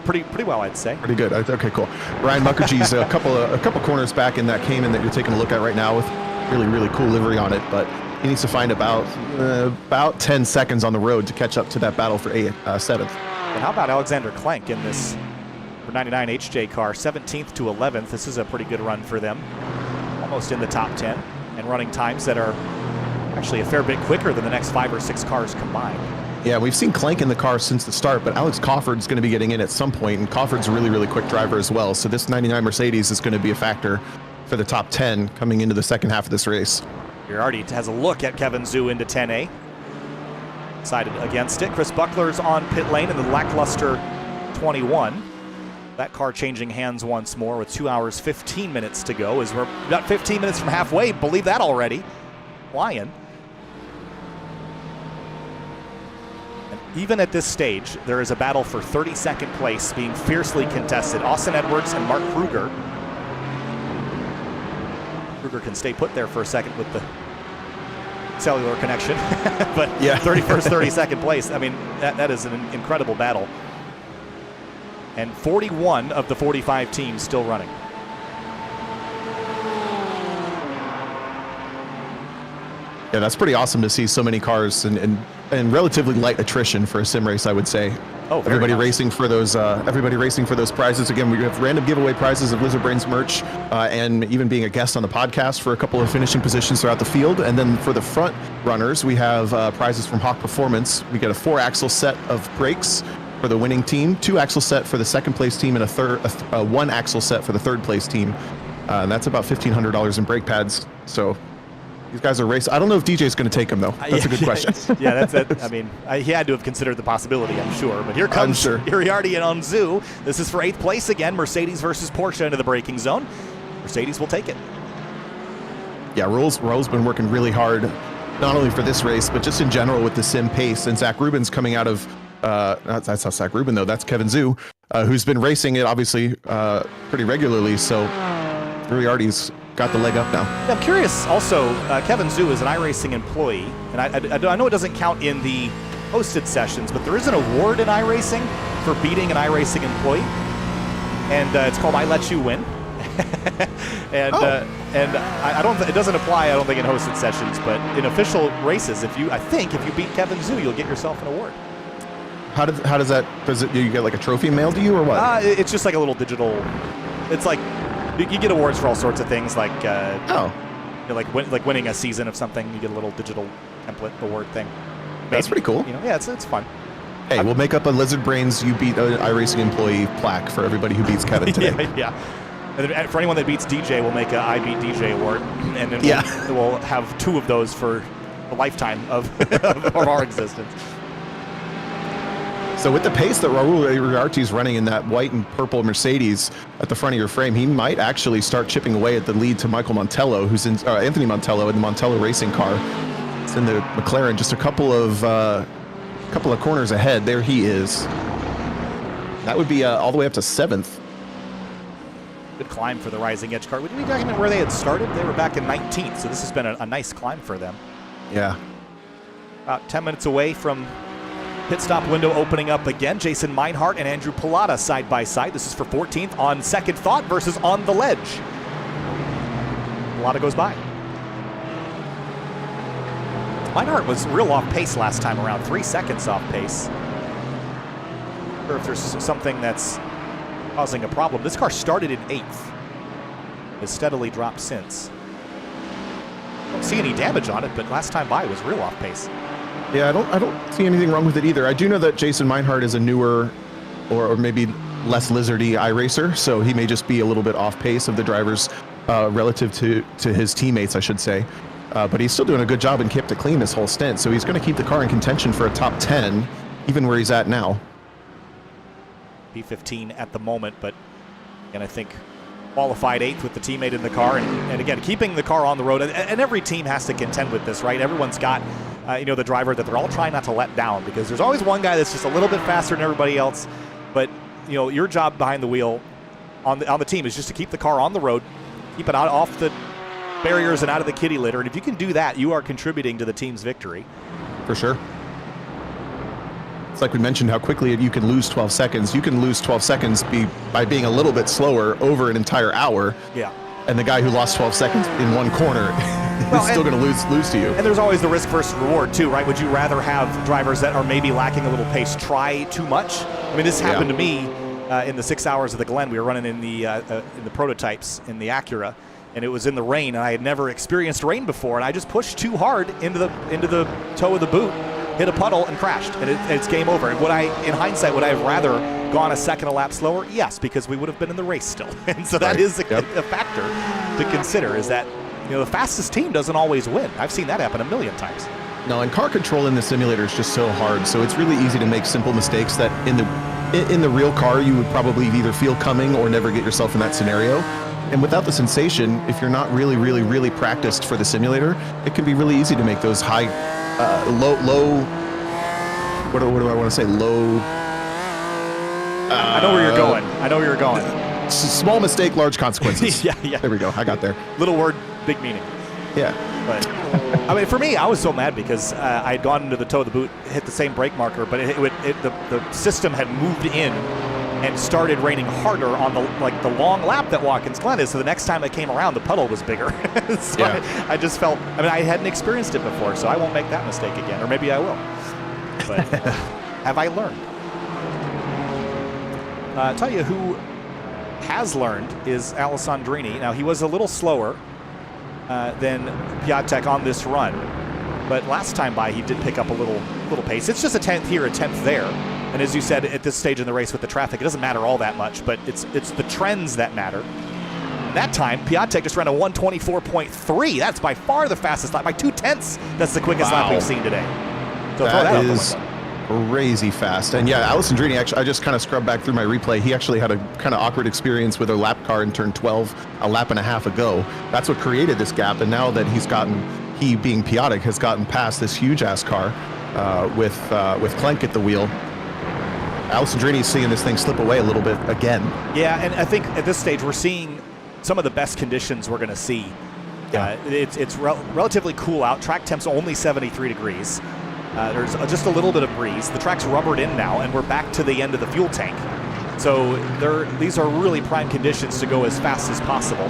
S1: Pretty well, I'd say.
S2: Pretty good. Okay, cool. Ryan Mukherjee's a couple corners back in that Cayman that you're taking a look at right now with really cool livery on it, but he needs to find about 10 seconds on the road to catch up to that battle for 7th.
S1: And how about Alexander Klenk in this 99 HJ car, 17th to 11th. This is a pretty good run for them, almost in the top 10, and running times that are actually a fair bit quicker than the next 5 or 6 cars combined.
S2: Yeah, we've seen Klenk in the car since the start, but Alex Cawford's going to be getting in at some point, and Cawford's a really quick driver as well. So this 99 Mercedes is going to be a factor for the top 10 coming into the second half of this race.
S1: Here already has a look at Kevin Zhu into 10A. Decided against it. Chris Buckler's on pit lane in the lackluster 21. That car changing hands once more with 2 hours, 15 minutes to go, as we're about 15 minutes from halfway. Believe that already. Flying. Even at this stage, there is a battle for 32nd place being fiercely contested. Austin Edwards and Mark Kruger. Kruger can stay put there for a second with the cellular connection. But yeah, 31st, 32nd place. I mean, that is an incredible battle. And 41 of the 45 teams still running.
S2: Yeah, that's pretty awesome to see so many cars and relatively light attrition for a sim race, I would say.
S1: Oh,
S2: everybody racing for those prizes. Again, we have random giveaway prizes of Lizard Brains merch, and even being a guest on the podcast for a couple of finishing positions throughout the field. And then for the front runners, we have prizes from Hawk Performance. We get a 4-axle set of brakes for the winning team, 2-axle set for the second place team, and a 1-axle set for the third place team. And that's about $1,500 in brake pads. So these guys are racing. I don't know if DJ's going to take them, though. That's a good question.
S1: Yeah, that's it. I mean, he had to have considered the possibility, I'm sure. But here comes Uriarty and Onzu. This is for 8th place again. Mercedes versus Porsche into the braking zone. Mercedes will take it.
S2: Yeah, Raul's been working really hard, not only for this race, but just in general with the sim pace. And Zach Rubin's coming out of, that's not Zach Rubin, though. That's Kevin Zhu, who's been racing it, obviously, pretty regularly. So Uriarty's got the leg up now.
S1: Yeah, I'm curious also, Kevin Zhu is an iRacing employee, and I know it doesn't count in the hosted sessions, but there is an award in iRacing for beating an iRacing employee, and it's called I Let You Win. And And I don't. It doesn't apply, I don't think, in hosted sessions, but in official races, if you beat Kevin Zhu, you'll get yourself an award.
S2: How does that? You get like a trophy mailed to you or what?
S1: It's just like a little digital. It's like you get awards for all sorts of things, like like winning a season of something. You get a little digital template award thing. Maybe,
S2: that's pretty cool.
S1: Yeah, it's fun.
S2: Hey, we'll make up a Lizard Brains "You Beat an iRacing Employee" plaque for everybody who beats Kevin today.
S1: yeah. And then for anyone that beats DJ, we'll make a I Beat DJ award, and then we'll have 2 of those for a lifetime of our existence.
S2: So with the pace that Raul Uriarte is running in that white and purple Mercedes at the front of your frame, he might actually start chipping away at the lead to Michael Montello, who's in Anthony Montello in the Montello racing car. It's in the McLaren, just a couple of corners ahead. There he is. That would be all the way up to 7th.
S1: Good climb for the Rising Edge car. Did we document where they had started? They were back in 19th, so this has been a nice climb for them.
S2: Yeah.
S1: About 10 minutes away from pit stop window opening up again. Jason Meinhardt and Andrew Pilata side by side. This is for 14th on Second Thought versus On the Ledge. Pilata goes by. Meinhardt was real off pace last time around, 3 seconds off pace. Not sure if there's something that's causing a problem. This car started in 8th. Has steadily dropped since. Don't see any damage on it, but last time by was real off pace.
S2: Yeah, I don't see anything wrong with it either. I do know that Jason Meinhardt is a newer or maybe less lizardy iRacer, so he may just be a little bit off pace of the drivers relative to his teammates, I should say. But he's still doing a good job and kept it clean this whole stint, so he's going to keep the car in contention for a top 10, even where he's at now.
S1: P15 at the moment, but again, I think qualified 8th with the teammate in the car, and again, keeping the car on the road. And every team has to contend with this, right? Everyone's got the driver that they're all trying not to let down, because there's always one guy that's just a little bit faster than everybody else. But your job behind the wheel on the team is just to keep the car on the road, keep it off the barriers and out of the kitty litter. And if you can do that, you are contributing to the team's victory.
S2: For sure. It's like we mentioned how quickly you can lose 12 seconds. You can lose 12 seconds by being a little bit slower over an entire hour.
S1: Yeah.
S2: And the guy who lost 12 seconds in one corner is still going to lose to you.
S1: And there's always the risk versus reward too, right? Would you rather have drivers that are maybe lacking a little pace try too much? I mean, this happened to me in the 6 hours of the Glen. We were running in the prototypes in the Acura, and it was in the rain, and I had never experienced rain before, and I just pushed too hard into the toe of the boot, hit a puddle, and crashed, and it's game over. And in hindsight, would I have rather gone a second a lap slower? Yes, because we would have been in the race still. And so that is a factor to consider, is that the fastest team doesn't always win. I've seen that happen a million times.
S2: No, and car control in the simulator is just so hard, so it's really easy to make simple mistakes that in the real car you would probably either feel coming or never get yourself in that scenario. And without the sensation, if you're not really, really, really practiced for the simulator, it can be really easy to make those high, low. What do I want to say? Low.
S1: I know where you're going.
S2: Small mistake, large consequences.
S1: yeah.
S2: There we go. I got there.
S1: Little word, big meaning.
S2: Yeah.
S1: But I mean, for me, I was so mad because I had gone into the toe of the boot, hit the same brake marker, but the system had moved in and started raining harder on the long lap that Watkins Glen is. So the next time I came around, the puddle was bigger. So I just felt, I hadn't experienced it before, so I won't make that mistake again, or maybe I will. But have I learned? I'll tell you who has learned is Alessandrini. Now, he was a little slower than Piatek on this run, but last time by he did pick up a little pace. It's just a 10th here, a 10th there. And as you said, at this stage in the race with the traffic, it doesn't matter all that much, but it's the trends that matter. That time, Piatek just ran a 124.3. That's by far the fastest lap, by 2/10. That's the quickest lap we've seen today. So
S2: that is crazy fast. And yeah, Alessandrini, actually, I just kind of scrubbed back through my replay. He actually had a kind of awkward experience with a lap car in turn 12 a lap and a half ago. That's what created this gap. And now that he being Piatek, has gotten past this huge ass car with Klenk at the wheel, Alessandrini's seeing this thing slip away a little bit again. Yeah,
S1: and I think at this stage we're seeing some of the best conditions we're going to see. Yeah. It's relatively cool out. Track temp's only 73 degrees. There's just a little bit of breeze. The track's rubbered in now, and we're back to the end of the fuel tank. So these are really prime conditions to go as fast as possible.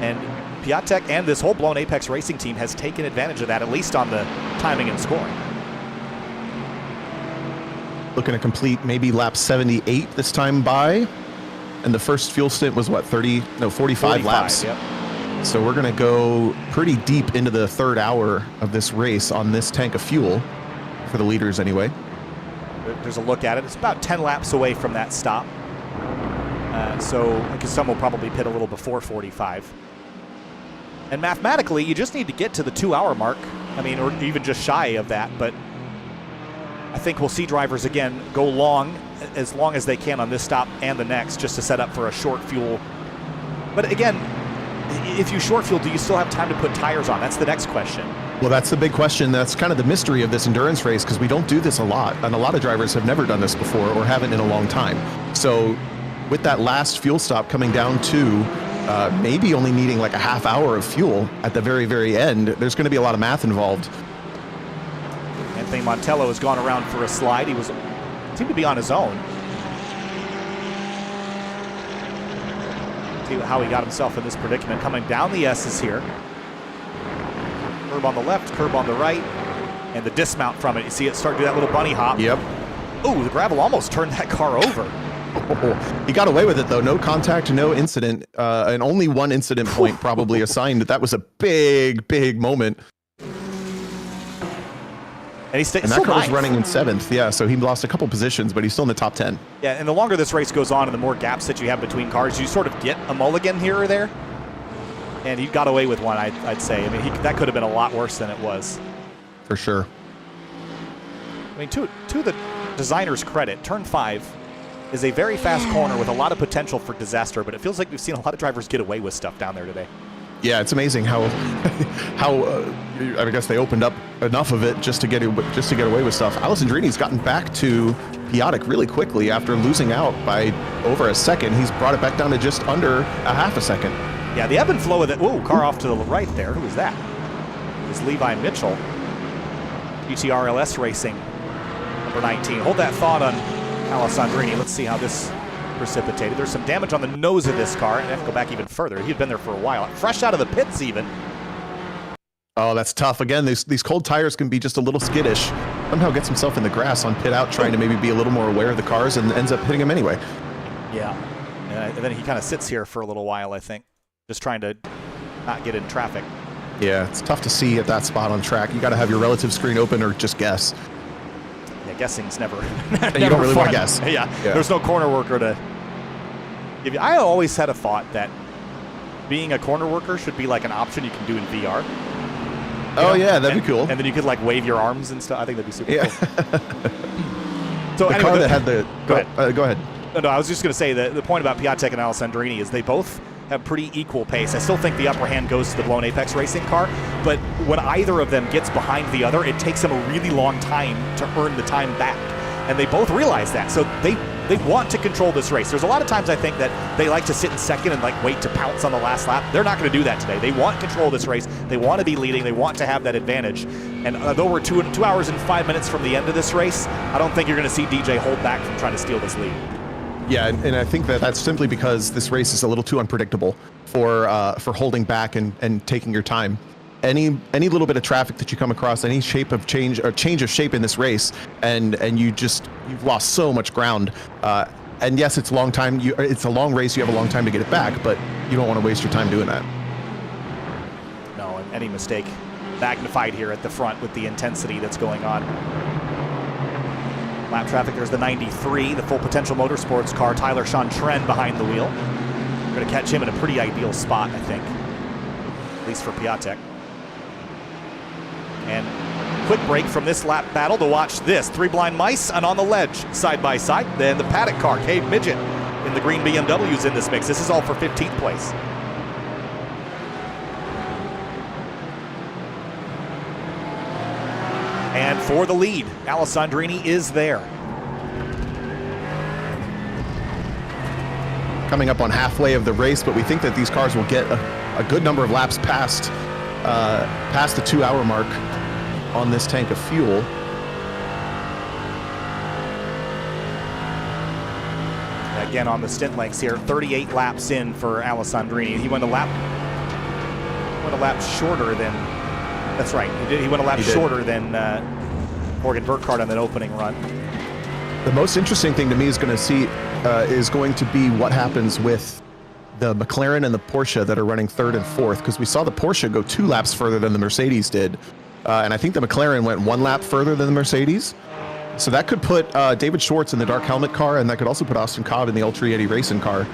S1: And Piatek and this whole Blown Apex Racing team has taken advantage of that, at least on the timing and scoring.
S2: Looking to complete maybe lap 78 this time by. And the first fuel stint was what, 45 laps.
S1: Yep.
S2: So we're going to go pretty deep into the third hour of this race on this tank of fuel, for the leaders anyway.
S1: There's a look at it. It's about 10 laps away from that stop. So because some will probably pit a little before 45. And mathematically, you just need to get to the 2-hour mark. I mean, or even just shy of that. But I think we'll see drivers, again, go as long as they can on this stop and the next, just to set up for a short fuel. But again, if you short fuel, do you still have time to put tires on? That's the next question.
S2: Well, that's the big question. That's kind of the mystery of this endurance race, because we don't do this a lot. And a lot of drivers have never done this before or haven't in a long time. So with that last fuel stop coming down to maybe only needing like a half hour of fuel at the very, very end, there's going to be a lot of math involved.
S1: Anthony Montello has gone around for a slide. He seemed to be on his own. See how he got himself in this predicament. Coming down the S's here. Curb on the left, curb on the right, and the dismount from it. You see it start to do that little bunny hop.
S2: Yep.
S1: Ooh, the gravel almost turned that car over.
S2: Oh, he got away with it though. No contact, no incident, and only one incident point probably assigned. That was a big, big moment.
S1: And
S2: that car was running in 7th, yeah, so he lost a couple positions, but he's still in the top 10.
S1: Yeah, and the longer this race goes on and the more gaps that you have between cars, you sort of get a mulligan here or there. And he got away with one, I'd say. I mean, that could have been a lot worse than it was.
S2: For sure.
S1: I mean, to the designer's credit, turn 5 is a very fast corner with a lot of potential for disaster, but it feels like we've seen a lot of drivers get away with stuff down there today.
S2: Yeah, it's amazing how I guess they opened up enough of it just to get away with stuff. Alessandrini's gotten back to Piatek really quickly after losing out by over a second. He's brought it back down to just under a half a second.
S1: Yeah, the ebb and flow of that. Whoa, car off to the right there. Who is that? It's Levi Mitchell. GT-RLS Racing, number 19. Hold that thought on Alessandrini. Let's see how this precipitated. There's some damage on the nose of this car, and I have to go back even further. He'd been there for a while. Fresh out of the pits even.
S2: Oh, that's tough. Again, these cold tires can be just a little skittish. Somehow gets himself in the grass on pit out, trying to maybe be a little more aware of the cars, and ends up hitting him anyway.
S1: Yeah. And then he kind of sits here for a little while, I think. Just trying to not get in traffic.
S2: Yeah, it's tough to see at that spot on track. You got to have your relative screen open or just guess.
S1: Yeah, guessing's never
S2: you don't really want to guess.
S1: Yeah, there's no corner worker to give you. I always had a thought that being a corner worker should be like an option you can do in VR.
S2: Oh, yeah, that'd be cool.
S1: And then you could like wave your arms and stuff. I think that'd be super cool. So
S2: the
S1: anyway,
S2: car that had the...
S1: Go ahead.
S2: Go ahead.
S1: No, I was just going to say that the point about Piatek and Alessandrini is they both have pretty equal pace. I still think the upper hand goes to the Blown Apex Racing car, but when either of them gets behind the other, it takes them a really long time to earn the time back. And they both realize that, so they want to control this race. There's a lot of times I think that they like to sit in second and like wait to pounce on the last lap. They're not going to do that today. They want control of this race. They want to be leading. They want to have that advantage. And though we're 2 hours and 5 minutes from the end of this race, I don't think you're going to see DJ hold back from trying to steal this lead.
S2: Yeah, and I think that's simply because this race is a little too unpredictable for holding back and taking your time. Any little bit of traffic that you come across, any shape of change or change of shape in this race, and you've lost so much ground. And yes, it's a long time. It's a long race. You have a long time to get it back, but you don't want to waste your time doing that.
S1: No, and any mistake magnified here at the front with the intensity that's going on. Lap traffic, there's the 93, the Full Potential Motorsports car, Tyler Chantren behind the wheel. We're going to catch him in a pretty ideal spot, I think, at least for Piatek. And quick break from this lap battle to watch this. 3 blind mice and on the ledge, side by side. Then the Paddock car, Cave Midget, in the green BMWs in this mix. This is all for 15th place. And for the lead, Alessandrini is there.
S2: Coming up on halfway of the race, but we think that these cars will get a good number of laps past the 2-hour mark on this tank of fuel.
S1: Again on the stint lengths here, 38 laps in for Alessandrini. He went a lap went a lap shorter than. That's right. He went a lap shorter than Morgan Burkhardt on that opening run.
S2: The most interesting thing to me is going to be what happens with the McLaren and the Porsche that are running third and fourth, because we saw the Porsche go 2 laps further than the Mercedes did, and I think the McLaren went 1 lap further than the Mercedes. So that could put David Schwartz in the dark helmet car, and that could also put Austin Cobb in the Ultra Yeti racing car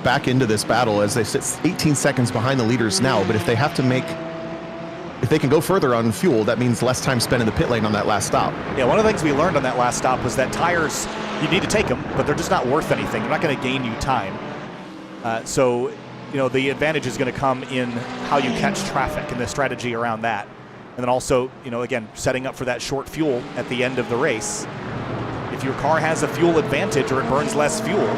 S2: back into this battle, as they sit 18 seconds behind the leaders now. But if they can go further on fuel, that means less time spent in the pit lane on that last stop.
S1: Yeah, one of the things we learned on that last stop was that tires, you need to take them, but they're just not worth anything. They're not going to gain you time. So, the advantage is going to come in how you catch traffic and the strategy around that. And then also, again, setting up for that short fuel at the end of the race. If your car has a fuel advantage or it burns less fuel,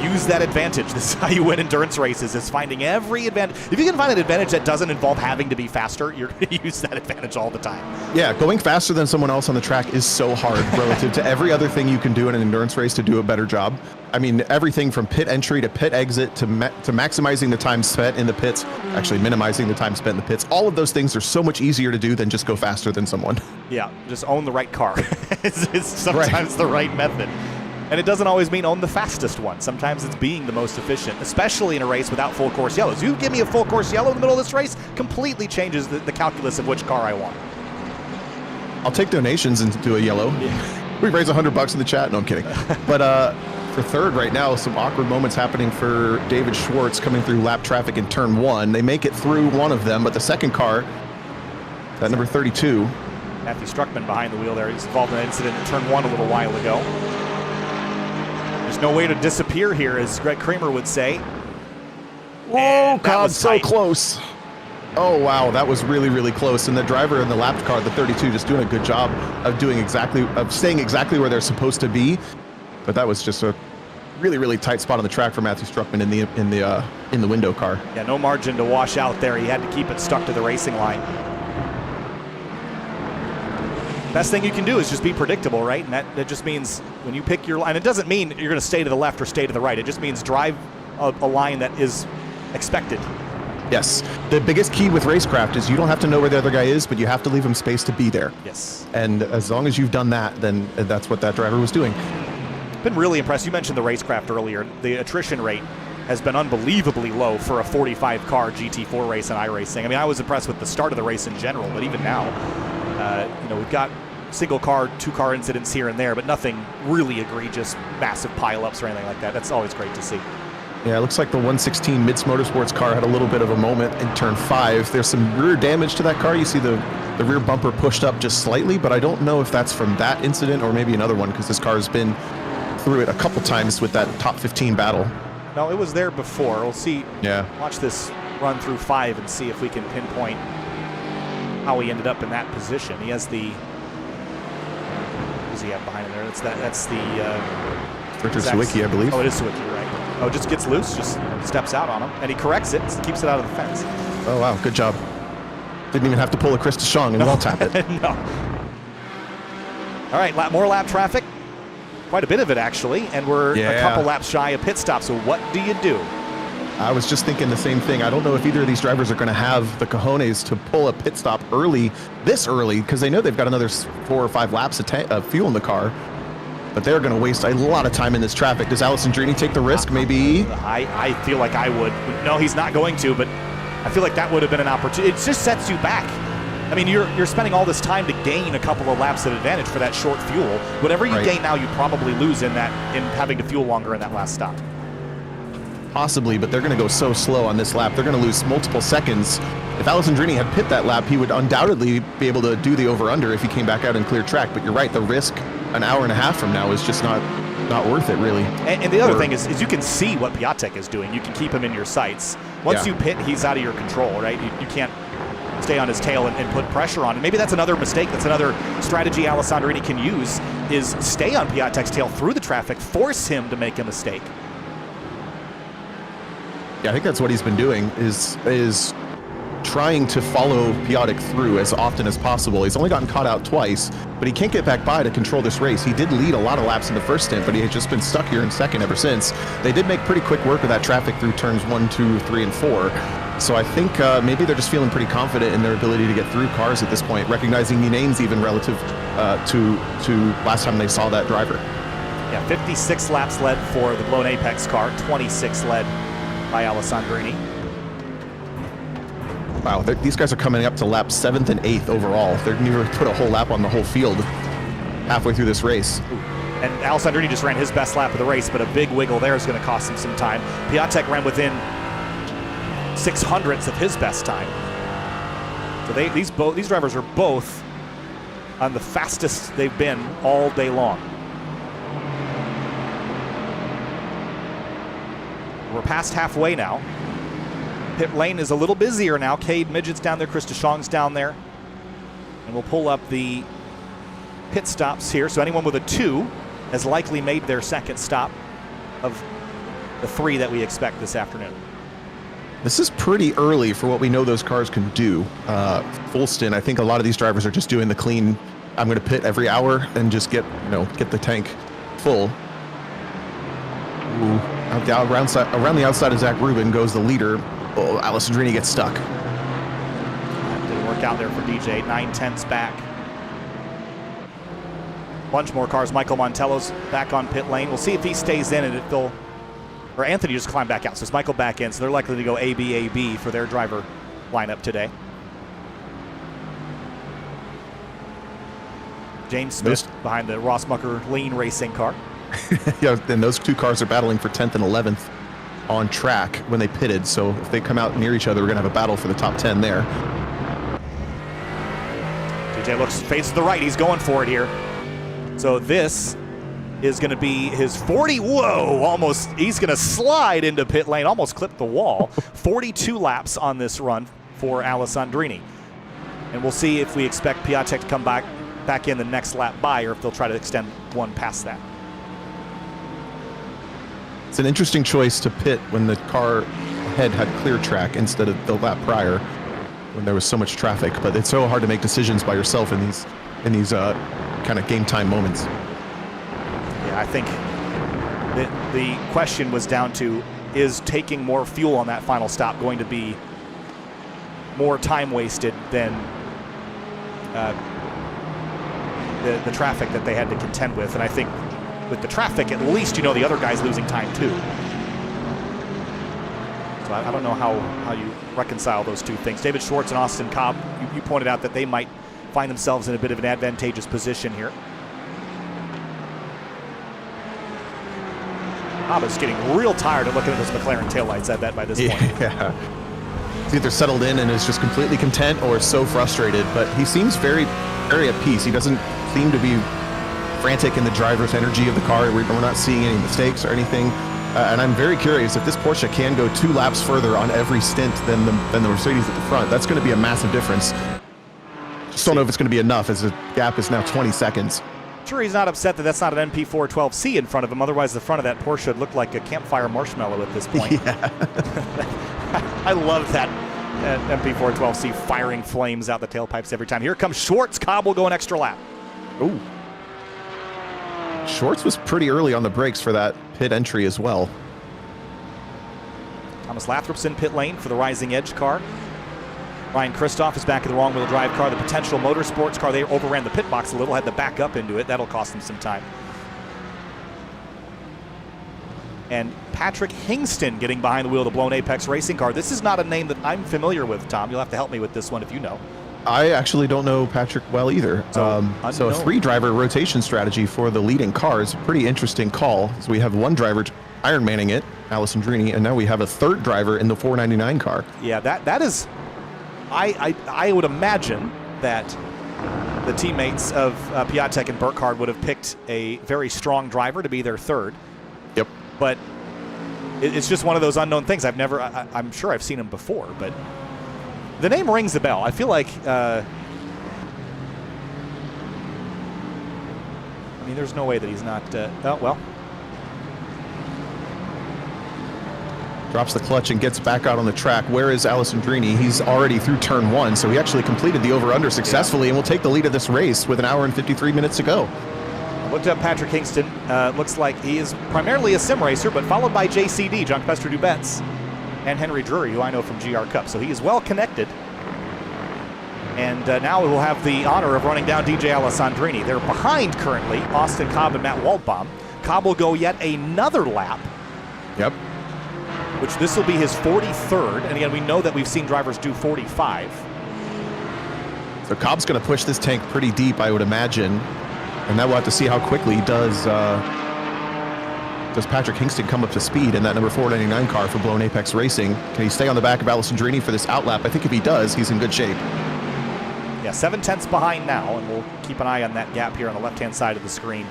S1: use that advantage. This is how you win endurance races, is finding every advantage. If you can find an advantage that doesn't involve having to be faster, you're going to use that advantage all the time.
S2: Yeah, going faster than someone else on the track is so hard relative to every other thing you can do in an endurance race to do a better job. I mean, everything from pit entry to pit exit to maximizing the time spent in the pits, actually minimizing the time spent in the pits. All of those things are so much easier to do than just go faster than someone.
S1: Yeah, just own the right car. it's sometimes the right method. And it doesn't always mean own the fastest one. Sometimes it's being the most efficient, especially in a race without full course yellows. You give me a full course yellow in the middle of this race, completely changes the calculus of which car I want.
S2: I'll take donations and do a yellow. Yeah. We raise $100 in the chat. No, I'm kidding. But for third right now, some awkward moments happening for David Schwartz coming through lap traffic in turn 1. They make it through one of them, but the second car, that number 32.
S1: Matthew Struckman behind the wheel there. He's involved in an incident in turn 1 a little while ago. There's no way to disappear here, as Greg Kramer would say.
S2: Whoa, God, so close. Oh, wow, that was really, really close. And the driver in the lapped car, the 32, just doing a good job of staying exactly where they're supposed to be. But that was just a really, really tight spot on the track for Matthew Struckman in the window car.
S1: Yeah, no margin to wash out there. He had to keep it stuck to the racing line. Best thing you can do is just be predictable, right? And that just means when you pick your line, it doesn't mean you're going to stay to the left or stay to the right. It just means drive a line that is expected.
S2: Yes. The biggest key with racecraft is you don't have to know where the other guy is, but you have to leave him space to be there.
S1: Yes.
S2: And as long as you've done that, then that's what that driver was doing.
S1: Been really impressed. You mentioned the racecraft earlier. The attrition rate has been unbelievably low for a 45-car GT-4 race in iRacing. I mean, I was impressed with the start of the race in general, but even now, we've got single car, 2-car incidents here and there, but nothing really egregious, massive pileups or anything like that. That's always great to see.
S2: Yeah, it looks like the 116 Mids Motorsports car had a little bit of a moment in turn 5. There's some rear damage to that car. You see the rear bumper pushed up just slightly, but I don't know if that's from that incident or maybe another one, because this car has been through it a couple times with that top 15 battle.
S1: No, it was there before. We'll see.
S2: Yeah.
S1: Watch this run through 5 and see if we can pinpoint how he ended up in that position. He has the... What does he have behind him there? That's the...
S2: Richard Sawicki, I believe.
S1: Oh, it is Sawicki, right. Oh, just gets loose, just steps out on him, and he corrects it, keeps it out of the fence.
S2: Oh, wow, good job. Didn't even have to pull a Chris DeShong and wall tap it.
S1: No. All right, more lap traffic. Quite a bit of it, actually, and we're a couple laps shy of pit stop, so what do you do?
S2: I was just thinking the same thing. I don't know if either of these drivers are going to have the cojones to pull a pit stop this early, because they know they've got another 4 or 5 laps of fuel in the car. But they're going to waste a lot of time in this traffic. Does Alessandrini take the risk? Maybe.
S1: I feel like I would. No, he's not going to, but I feel like that would have been an opportunity. It just sets you back. I mean, you're spending all this time to gain a couple of laps of advantage for that short fuel. Whatever you gain now, you probably lose in having to fuel longer in that last stop.
S2: Possibly, but they're going to go so slow on this lap. They're going to lose multiple seconds. If Alessandrini had pit that lap, he would undoubtedly be able to do the over-under if he came back out in clear track. But you're right, the risk an hour and a half from now is just not worth it, really.
S1: And the other thing is you can see what Piatek is doing. You can keep him in your sights. Once you pit, he's out of your control, right? You can't stay on his tail and put pressure on. And maybe that's another mistake. That's another strategy Alessandrini can use, is stay on Piatek's tail through the traffic, force him to make a mistake.
S2: Yeah, I think that's what he's been doing, is trying to follow Piatek through as often as possible. He's only gotten caught out twice, but he can't get back by to control this race. He did lead a lot of laps in the first stint, but he had just been stuck here in second ever since. They did make pretty quick work of that traffic through turns 1, 2, 3, and 4. So I think maybe they're just feeling pretty confident in their ability to get through cars at this point, recognizing the names even relative to last time they saw that driver.
S1: Yeah, 56 laps led for the Blown Apex car, 26 led by Alessandrini.
S2: Wow, these guys are coming up to lap 7th and 8th overall. They're nearly put a whole lap on the whole field halfway through this race.
S1: And Alessandrini just ran his best lap of the race, but a big wiggle there is going to cost him some time. Piatek ran within 600ths of his best time. So these drivers are both on the fastest they've been all day long. We're past halfway now. Pit lane is a little busier now. Cade Midget's down there, Chris DeShong's down there. And we'll pull up the pit stops here. So anyone with a 2 has likely made their second stop of the 3 that we expect this afternoon.
S2: This is pretty early for what we know those cars can do. Full stint, I think a lot of these drivers are just doing the clean, I'm going to pit every hour and just get the tank full. Ooh, around the outside of Zach Rubin goes the leader. Oh, Alessandrini gets stuck.
S1: That didn't work out there for DJ. 9/10ths back. Bunch more cars. Michael Montello's back on pit lane. We'll see if he stays in and if they'll, or Anthony just climbed back out. So it's Michael back in. So they're likely to go AB for their driver lineup today. James Smith behind the Ross Mucker lean racing car.
S2: Yeah, and those 2 cars are battling for 10th and 11th on track when they pitted. So if they come out near each other, we're going to have a battle for the top 10 there.
S1: DJ looks, faces the right. He's going for it here. So this is going to be his 40. Whoa, almost. He's going to slide into pit lane, almost clipped the wall. 42 laps on this run for Alessandrini. And we'll see if we expect Piatek to come back in the next lap by, or if they'll try to extend one past that.
S2: It's an interesting choice to pit when the car ahead had clear track instead of the lap prior when there was so much traffic, but it's so hard to make decisions by yourself in these kind of game time moments.
S1: Yeah, I think the question was down to, is taking more fuel on that final stop going to be more time wasted than the traffic that they had to contend with? And I think with the traffic, at least the other guy's losing time too. So I don't know how you reconcile those two things. David Schwartz and Austin Cobb, you pointed out that they might find themselves in a bit of an advantageous position here. Cobb is getting real tired of looking at those McLaren taillights, I bet, by this point.
S2: Yeah. He's either settled in and is just completely content or so frustrated, but he seems very, very at peace. He doesn't seem to be frantic in the driver's energy of the car. We're not seeing any mistakes or anything. And I'm very curious if this Porsche can go 2 laps further on every stint than the Mercedes at the front. That's going to be a massive difference. Just don't know if it's going to be enough, as the gap is now 20 seconds.
S1: Sure, he's not upset that that's not an MP412C in front of him. Otherwise, the front of that Porsche would look like a campfire marshmallow at this point.
S2: Yeah.
S1: I love that MP412C firing flames out the tailpipes every time. Here comes Schwartz. Cobb will go an extra lap.
S2: Ooh. Schwartz was pretty early on the brakes for that pit entry as well.
S1: Thomas Lathrop's in pit lane for the Rising Edge car. Ryan Kristoff is back in the wrong wheel drive car, the Potential Motorsports car. They overran the pit box a little, had to back up into it. That'll cost them some time. And Patrick Hingston getting behind the wheel of the Blown Apex racing car. This is not a name that I'm familiar with, Tom. You'll have to help me with this one if you know.
S2: I actually don't know Patrick well either. So a 3-driver rotation strategy for the leading car is a pretty interesting call. So we have one driver Ironmanning it, Alessandrini, and now we have a 3rd driver in the 499 car.
S1: Yeah, that is, I would imagine that the teammates of Piatek and Burkhardt would have picked a very strong driver to be their 3rd.
S2: Yep.
S1: But it's just one of those unknown things. I'm sure I've seen him before, but the name rings a bell. I feel like, there's no way that he's not, oh, well.
S2: Drops the clutch and gets back out on the track. Where is Alessandrini? He's already through turn 1, so he actually completed the over-under successfully and will take the lead of this race with 1 hour and 53 minutes to go.
S1: Looked up Patrick Hingston. Looks like he is primarily a sim racer, but followed by JCD, Jean-Campestre Dubets. and Henry Drury, who I know from GR Cup. So he is well connected. And now we will have the honor of running down DJ Alessandrini. They're behind currently Austin Cobb and Matt Waldbaum. Cobb will go yet another lap.
S2: Yep.
S1: Which this will be his 43rd. And again, we know that we've seen drivers do 45.
S2: So Cobb's going to push this tank pretty deep, I would imagine. And now we'll have to see how quickly does Patrick Hingston come up to speed in that number 499 car for Blown Apex Racing. Can he stay on the back of Alessandrini for this outlap? I think if he does, he's in good shape.
S1: Yeah, 7/10 behind now, and we'll keep an eye on that gap here on the left-hand side of the screen.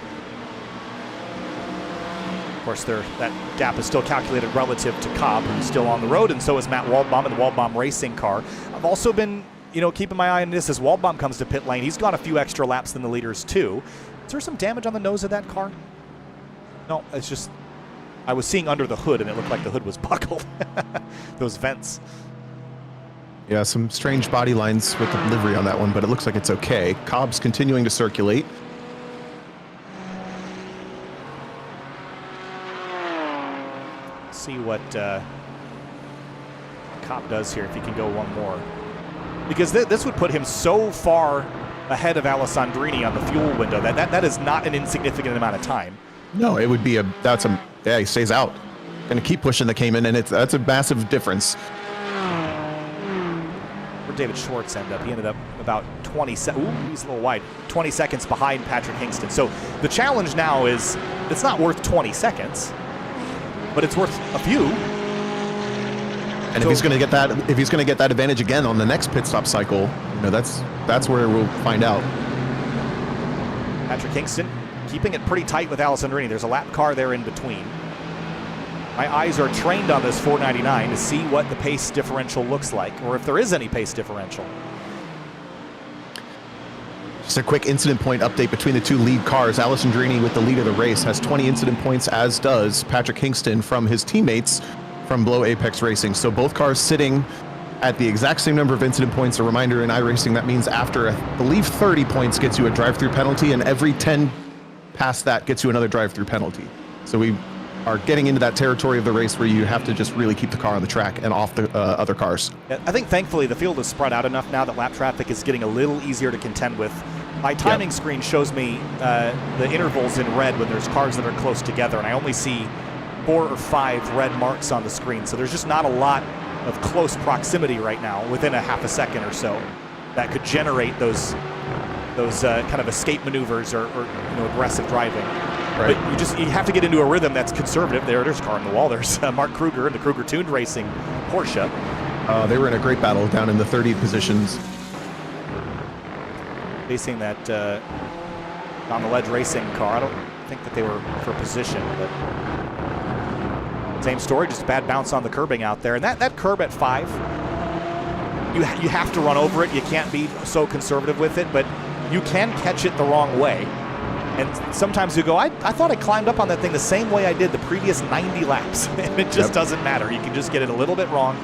S1: Of course, that gap is still calculated relative to Cobb, who's still on the road, and so is Matt Waldbaum in the Waldbaum Racing car. I've also been, keeping my eye on this as Waldbaum comes to pit lane. He's gone a few extra laps than the leaders, too. Is there some damage on the nose of that car? No, it's just I was seeing under the hood, and it looked like the hood was buckled. Those vents.
S2: Yeah, some strange body lines with the livery on that one, but it looks like it's okay. Cobb's continuing to circulate.
S1: See what Cobb does here, if he can go one more. Because this would put him so far ahead of Alessandrini on the fuel window. That is not an insignificant amount of time.
S2: No, it would be yeah, he stays out. Going to keep pushing the Cayman, and that's a massive difference.
S1: Where David Schwartz ended up? He ended up about 20 seconds. Ooh, he's a little wide. 20 seconds behind Patrick Hingston. So the challenge now is it's not worth 20 seconds, but it's worth a few.
S2: And if he's going to get that advantage again on the next pit stop cycle, that's where we'll find out.
S1: Patrick Hingston keeping it pretty tight with Alessandrini. There's a lap car there in between. My eyes are trained on this 499 to see what the pace differential looks like, or if there is any pace differential.
S2: Just a quick incident point update between the two lead cars. Alessandrini, with the lead of the race, has 20 incident points, as does Patrick Hingston from his teammates from Blow Apex Racing. So both cars sitting at the exact same number of incident points. A reminder, in iRacing, that means after, I believe, 30 points gets you a drive-through penalty, and every 10 past that gets you another drive-through penalty. So we are getting into that territory of the race where you have to just really keep the car on the track and off the other cars.
S1: I think thankfully the field is spread out enough now that lap traffic is getting a little easier to contend with. My timing screen shows me the intervals in red when there's cars that are close together, and I only see 4 or 5 red marks on the screen. So there's just not a lot of close proximity right now within a half a second or so that could generate those kind of escape maneuvers or aggressive driving.
S2: Right.
S1: But you have to get into a rhythm that's conservative. There's a car on the wall. There's Mark Kruger in the Kruger Tuned Racing Porsche.
S2: They were in a great battle down in the 30 positions.
S1: Facing that on the ledge racing car. I don't think that they were for position, but same story, just a bad bounce on the curbing out there. And that curb at 5, you have to run over it. You can't be so conservative with it, but you can catch it the wrong way. And sometimes you go, I thought I climbed up on that thing the same way I did the previous 90 laps. And it just doesn't matter. You can just get it a little bit wrong,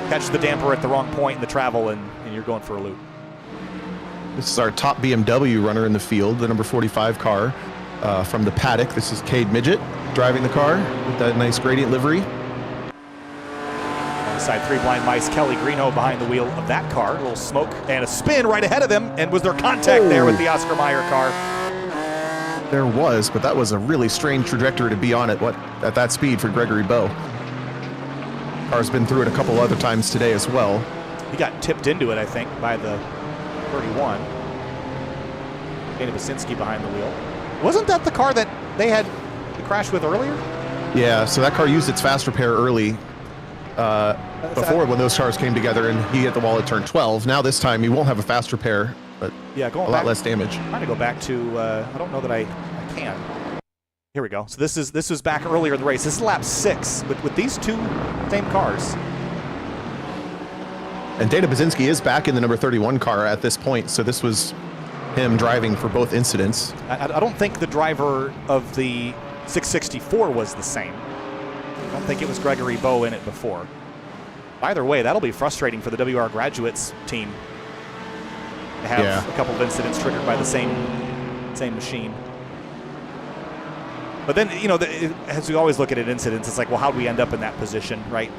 S1: catch the damper at the wrong point in the travel, and you're going for a loop.
S2: This is our top BMW runner in the field, the number 45 car from the paddock. This is Cade Midget driving the car with that nice gradient livery.
S1: On the side, 3 blind mice, Kelly Greenhoe behind the wheel of that car. A little smoke and a spin right ahead of them, and was there contact there with the Oscar Mayer car?
S2: There was, but that was a really strange trajectory to be on at that speed for Gregory Bowe. Car's been through it a couple other times today as well.
S1: He got tipped into it, I think, by the 31. Dana Basinski behind the wheel. Wasn't that the car that they had the crash with earlier?
S2: Yeah, so that car used its fast repair early before when those cars came together, and he hit the wall at turn 12. Now this time he won't have a fast repair, but
S1: yeah,
S2: a lot less damage.
S1: I'm trying to go back to, I don't know that I can. Here we go. So this is back earlier in the race. This is lap 6 with these two same cars.
S2: And Dana Basinski is back in the number 31 car at this point, so this was him driving for both incidents.
S1: I don't think the driver of the 664 was the same. I don't think it was Gregory Bowe in it before. Either way, that'll be frustrating for the WR Graduates team to have a couple of incidents triggered by the same machine. But then, as we always look at incidents, it's like, well, how do we end up in that position, right?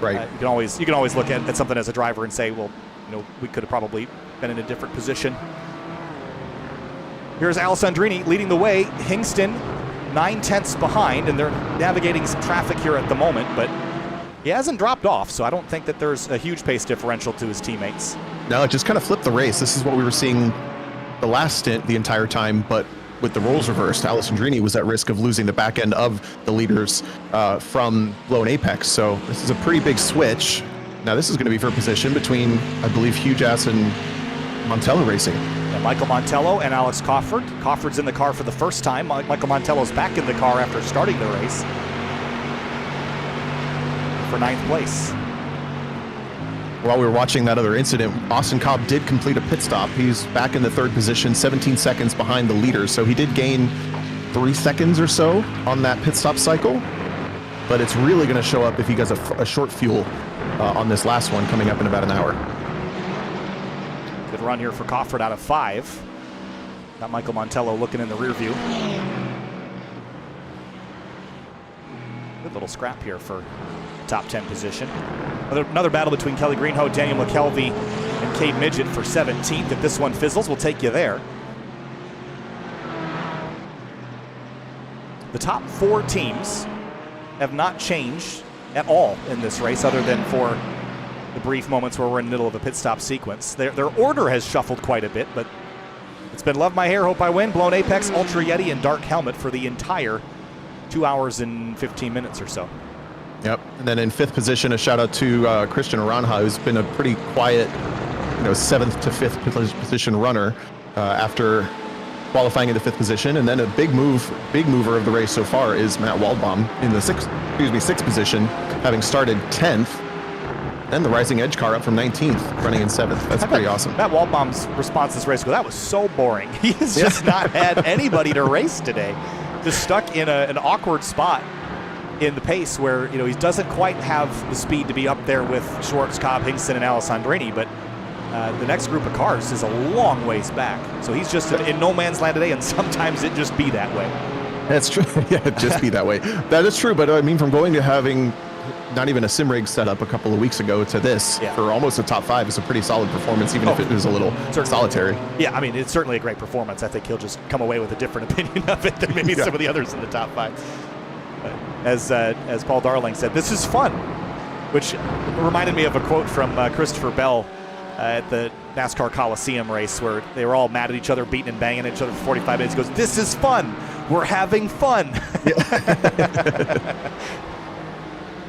S2: Right.
S1: You can always look at something as a driver and say, well, we could have probably been in a different position. Here's Alessandrini leading the way. Hingston 9/10 behind, and they're navigating some traffic here at the moment, but he hasn't dropped off, so I don't think that there's a huge pace differential to his teammates.
S2: No, it just kind of flipped the race. This is what we were seeing the last stint the entire time, but with the roles reversed, Alessandrini was at risk of losing the back end of the leaders from Lone Apex. So this is a pretty big switch. Now this is going to be for position between, I believe, Huge Ass and Montello Racing.
S1: Yeah, Michael Montello and Alex Crawford. Crawford's in the car for the first time. Michael Montello's back in the car after starting the race for 9th place.
S2: While we were watching that other incident, Austin Cobb did complete a pit stop. He's back in the 3rd position, 17 seconds behind the leaders. So he did gain 3 seconds or so on that pit stop cycle. But it's really going to show up if he does a short fuel on this last one coming up in about an hour.
S1: Good run here for Crawford out of 5. Got Michael Montello looking in the rear view. Good little scrap here for top 10 position. Another battle between Kelly Greenhoe, Daniel McKelvey, and Cade Midget for 17th. If this one fizzles, we'll take you there. The top 4 teams have not changed at all in this race, other than for the brief moments where we're in the middle of a pit stop sequence. Their order has shuffled quite a bit, but it's been Love My Hair, Hope I Win, Blown Apex, Ultra Yeti, and Dark Helmet for the entire 2 hours and 15 minutes or so.
S2: Yep. And then in 5th position, a shout out to Christian Aranja, who's been a pretty quiet, 7th to 5th position runner after qualifying in the 5th position. And then a big mover of the race so far is Matt Waldbaum in the 6th position, having started 10th. Then the Rising Edge car up from 19th, running in 7th. That's pretty awesome.
S1: Matt Waldbaum's response to this race, that was so boring. He has just not had anybody to race today. Just stuck in an awkward spot in the pace where, he doesn't quite have the speed to be up there with Schwartz, Cobb, Hingston, and Alessandrini, but the next group of cars is a long ways back. So he's just in no man's land today, and sometimes it just be that way.
S2: That's true. Yeah, it just be that way. That is true, but I mean, from going to having not even a sim rig set up a couple of weeks ago to this for almost a top 5 is a pretty solid performance, even if it is a little solitary.
S1: Yeah, I mean, it's certainly a great performance. I think he'll just come away with a different opinion of it than maybe some of the others in the top 5. As Paul Darling said, this is fun, which reminded me of a quote from Christopher Bell at the NASCAR Coliseum race, where they were all mad at each other, beating and banging at each other for 45 minutes. He goes, "This is fun. We're having fun."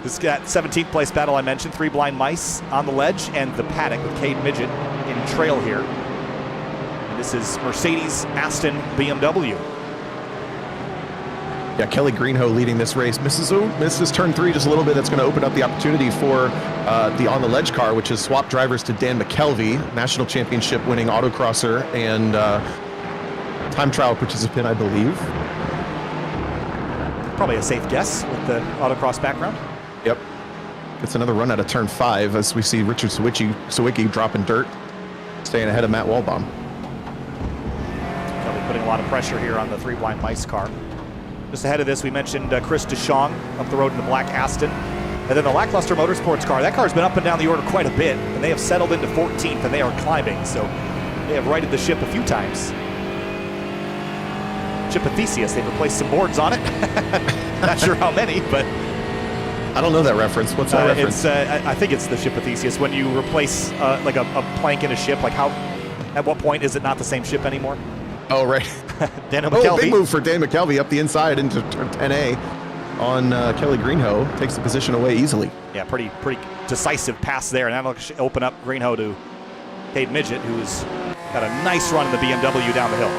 S1: This got 17th place battle I mentioned, 3 Blind Mice on the ledge, and the Paddock with Cade Midget in trail here. And this is Mercedes, Aston, BMW.
S2: Yeah, Kelly Greenhoe leading this race. Misses turn 3 just a little bit. That's going to open up the opportunity for the on the ledge car, which is swap drivers to Dan McKelvey, national championship winning autocrosser and time trial participant, I believe.
S1: Probably a safe guess with the autocross background.
S2: Yep. Gets another run out of turn 5 as we see Richard Sawicki dropping dirt, staying ahead of Matt Waldbaum.
S1: Probably putting a lot of pressure here on the 3 Blind Mice car. Just ahead of this, we mentioned Chris DeShong up the road in the black Aston. And then the Lackluster Motorsports car. That car's been up and down the order quite a bit, and they have settled into 14th, and they are climbing. So they have righted the ship a few times. Chipathesius, they've replaced some boards on it. Not sure how many, but...
S2: I don't know that reference. What's that reference?
S1: I think it's the Chipathesius. When you replace like a plank in a ship, like at what point is it not the same ship anymore?
S2: Oh, right.
S1: Daniel McKelvey.
S2: Big move for Dan McKelvey up the inside into turn 10A on Kelly Greenhoe. Takes the position away easily. Yeah,
S1: pretty decisive pass there. And that'll open up Greenhoe to Cade Midget, who's got a nice run in the BMW down the hill.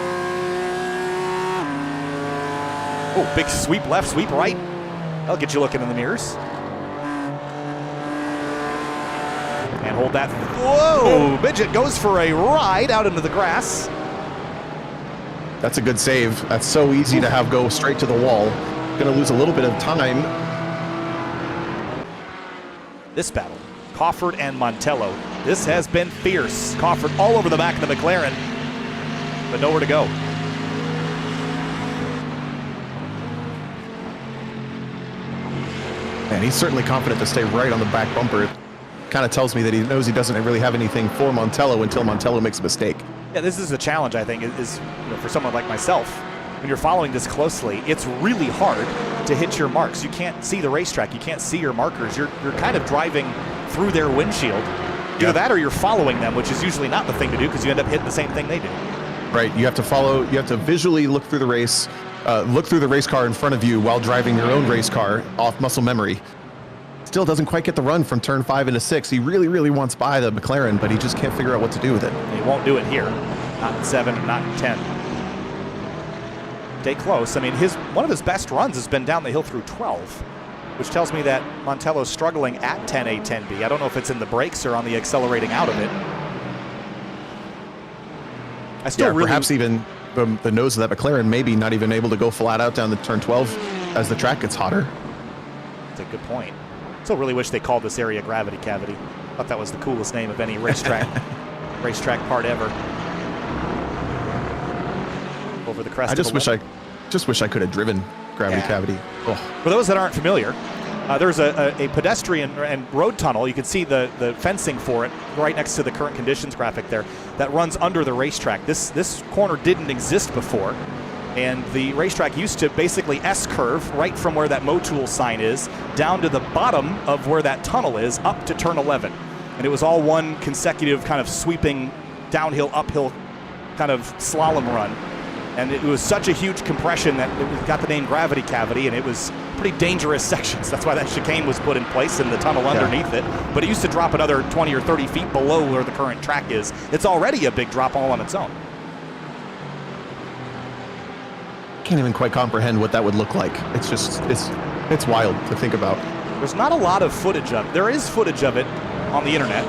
S1: Oh, big sweep left, sweep right. That'll get you looking in the mirrors. And hold that. Whoa! Midget goes for a ride out into the grass.
S2: That's a good save. That's so easy to have go straight to the wall. Going to lose a little bit of time.
S1: This battle, Crawford and Montello. This has been fierce. Crawford all over the back of the McLaren, but nowhere to go.
S2: And he's certainly confident to stay right on the back bumper. It kind of tells me that he knows he doesn't really have anything for Montello until Montello makes a mistake.
S1: Yeah, this is a challenge, I think, is for someone like myself. When you're following this closely, it's really hard to hit your marks. You can't see the racetrack. You can't see your markers. You're kind of driving through their windshield. Either that or you're following them, which is usually not the thing to do because you end up hitting the same thing they do.
S2: Right, you have to follow, you have to visually look through the race, look through the race car in front of you while driving your own race car off muscle memory. Still doesn't quite get the run from turn 5 into 6. He really, really wants by the McLaren, but he just can't figure out what to do with it.
S1: He won't do it here. Not in 7, not in 10. Stay close. I mean, one of his best runs has been down the hill through 12, which tells me that Montello's struggling at 10A, 10B. I don't know if it's in the brakes or on the accelerating out of it. I still really...
S2: Perhaps even the nose of that McLaren maybe not even able to go flat out down the turn 12 as the track gets hotter.
S1: That's a good point. Still really wish they called this area Gravity Cavity. Thought that was the coolest name of any racetrack part ever. Over the crest. I just
S2: wish I could have driven Gravity Cavity. Oh.
S1: For those that aren't familiar, there's a pedestrian and road tunnel. You can see the fencing for it right next to the current conditions graphic there that runs under the racetrack. This corner didn't exist before, and the racetrack used to basically S-curve right from where that Motul sign is down to the bottom of where that tunnel is up to turn 11. And it was all one consecutive kind of sweeping downhill, uphill kind of slalom run. And it was such a huge compression that it got the name Gravity Cavity, and it was pretty dangerous sections. That's why that chicane was put in place and the tunnel underneath it. But it used to drop another 20 or 30 feet below where the current track is. It's already a big drop all on its own.
S2: Can't even quite comprehend what that would look like. It's just, it's wild to think about.
S1: There's not a lot of footage of it. There is footage of it on the internet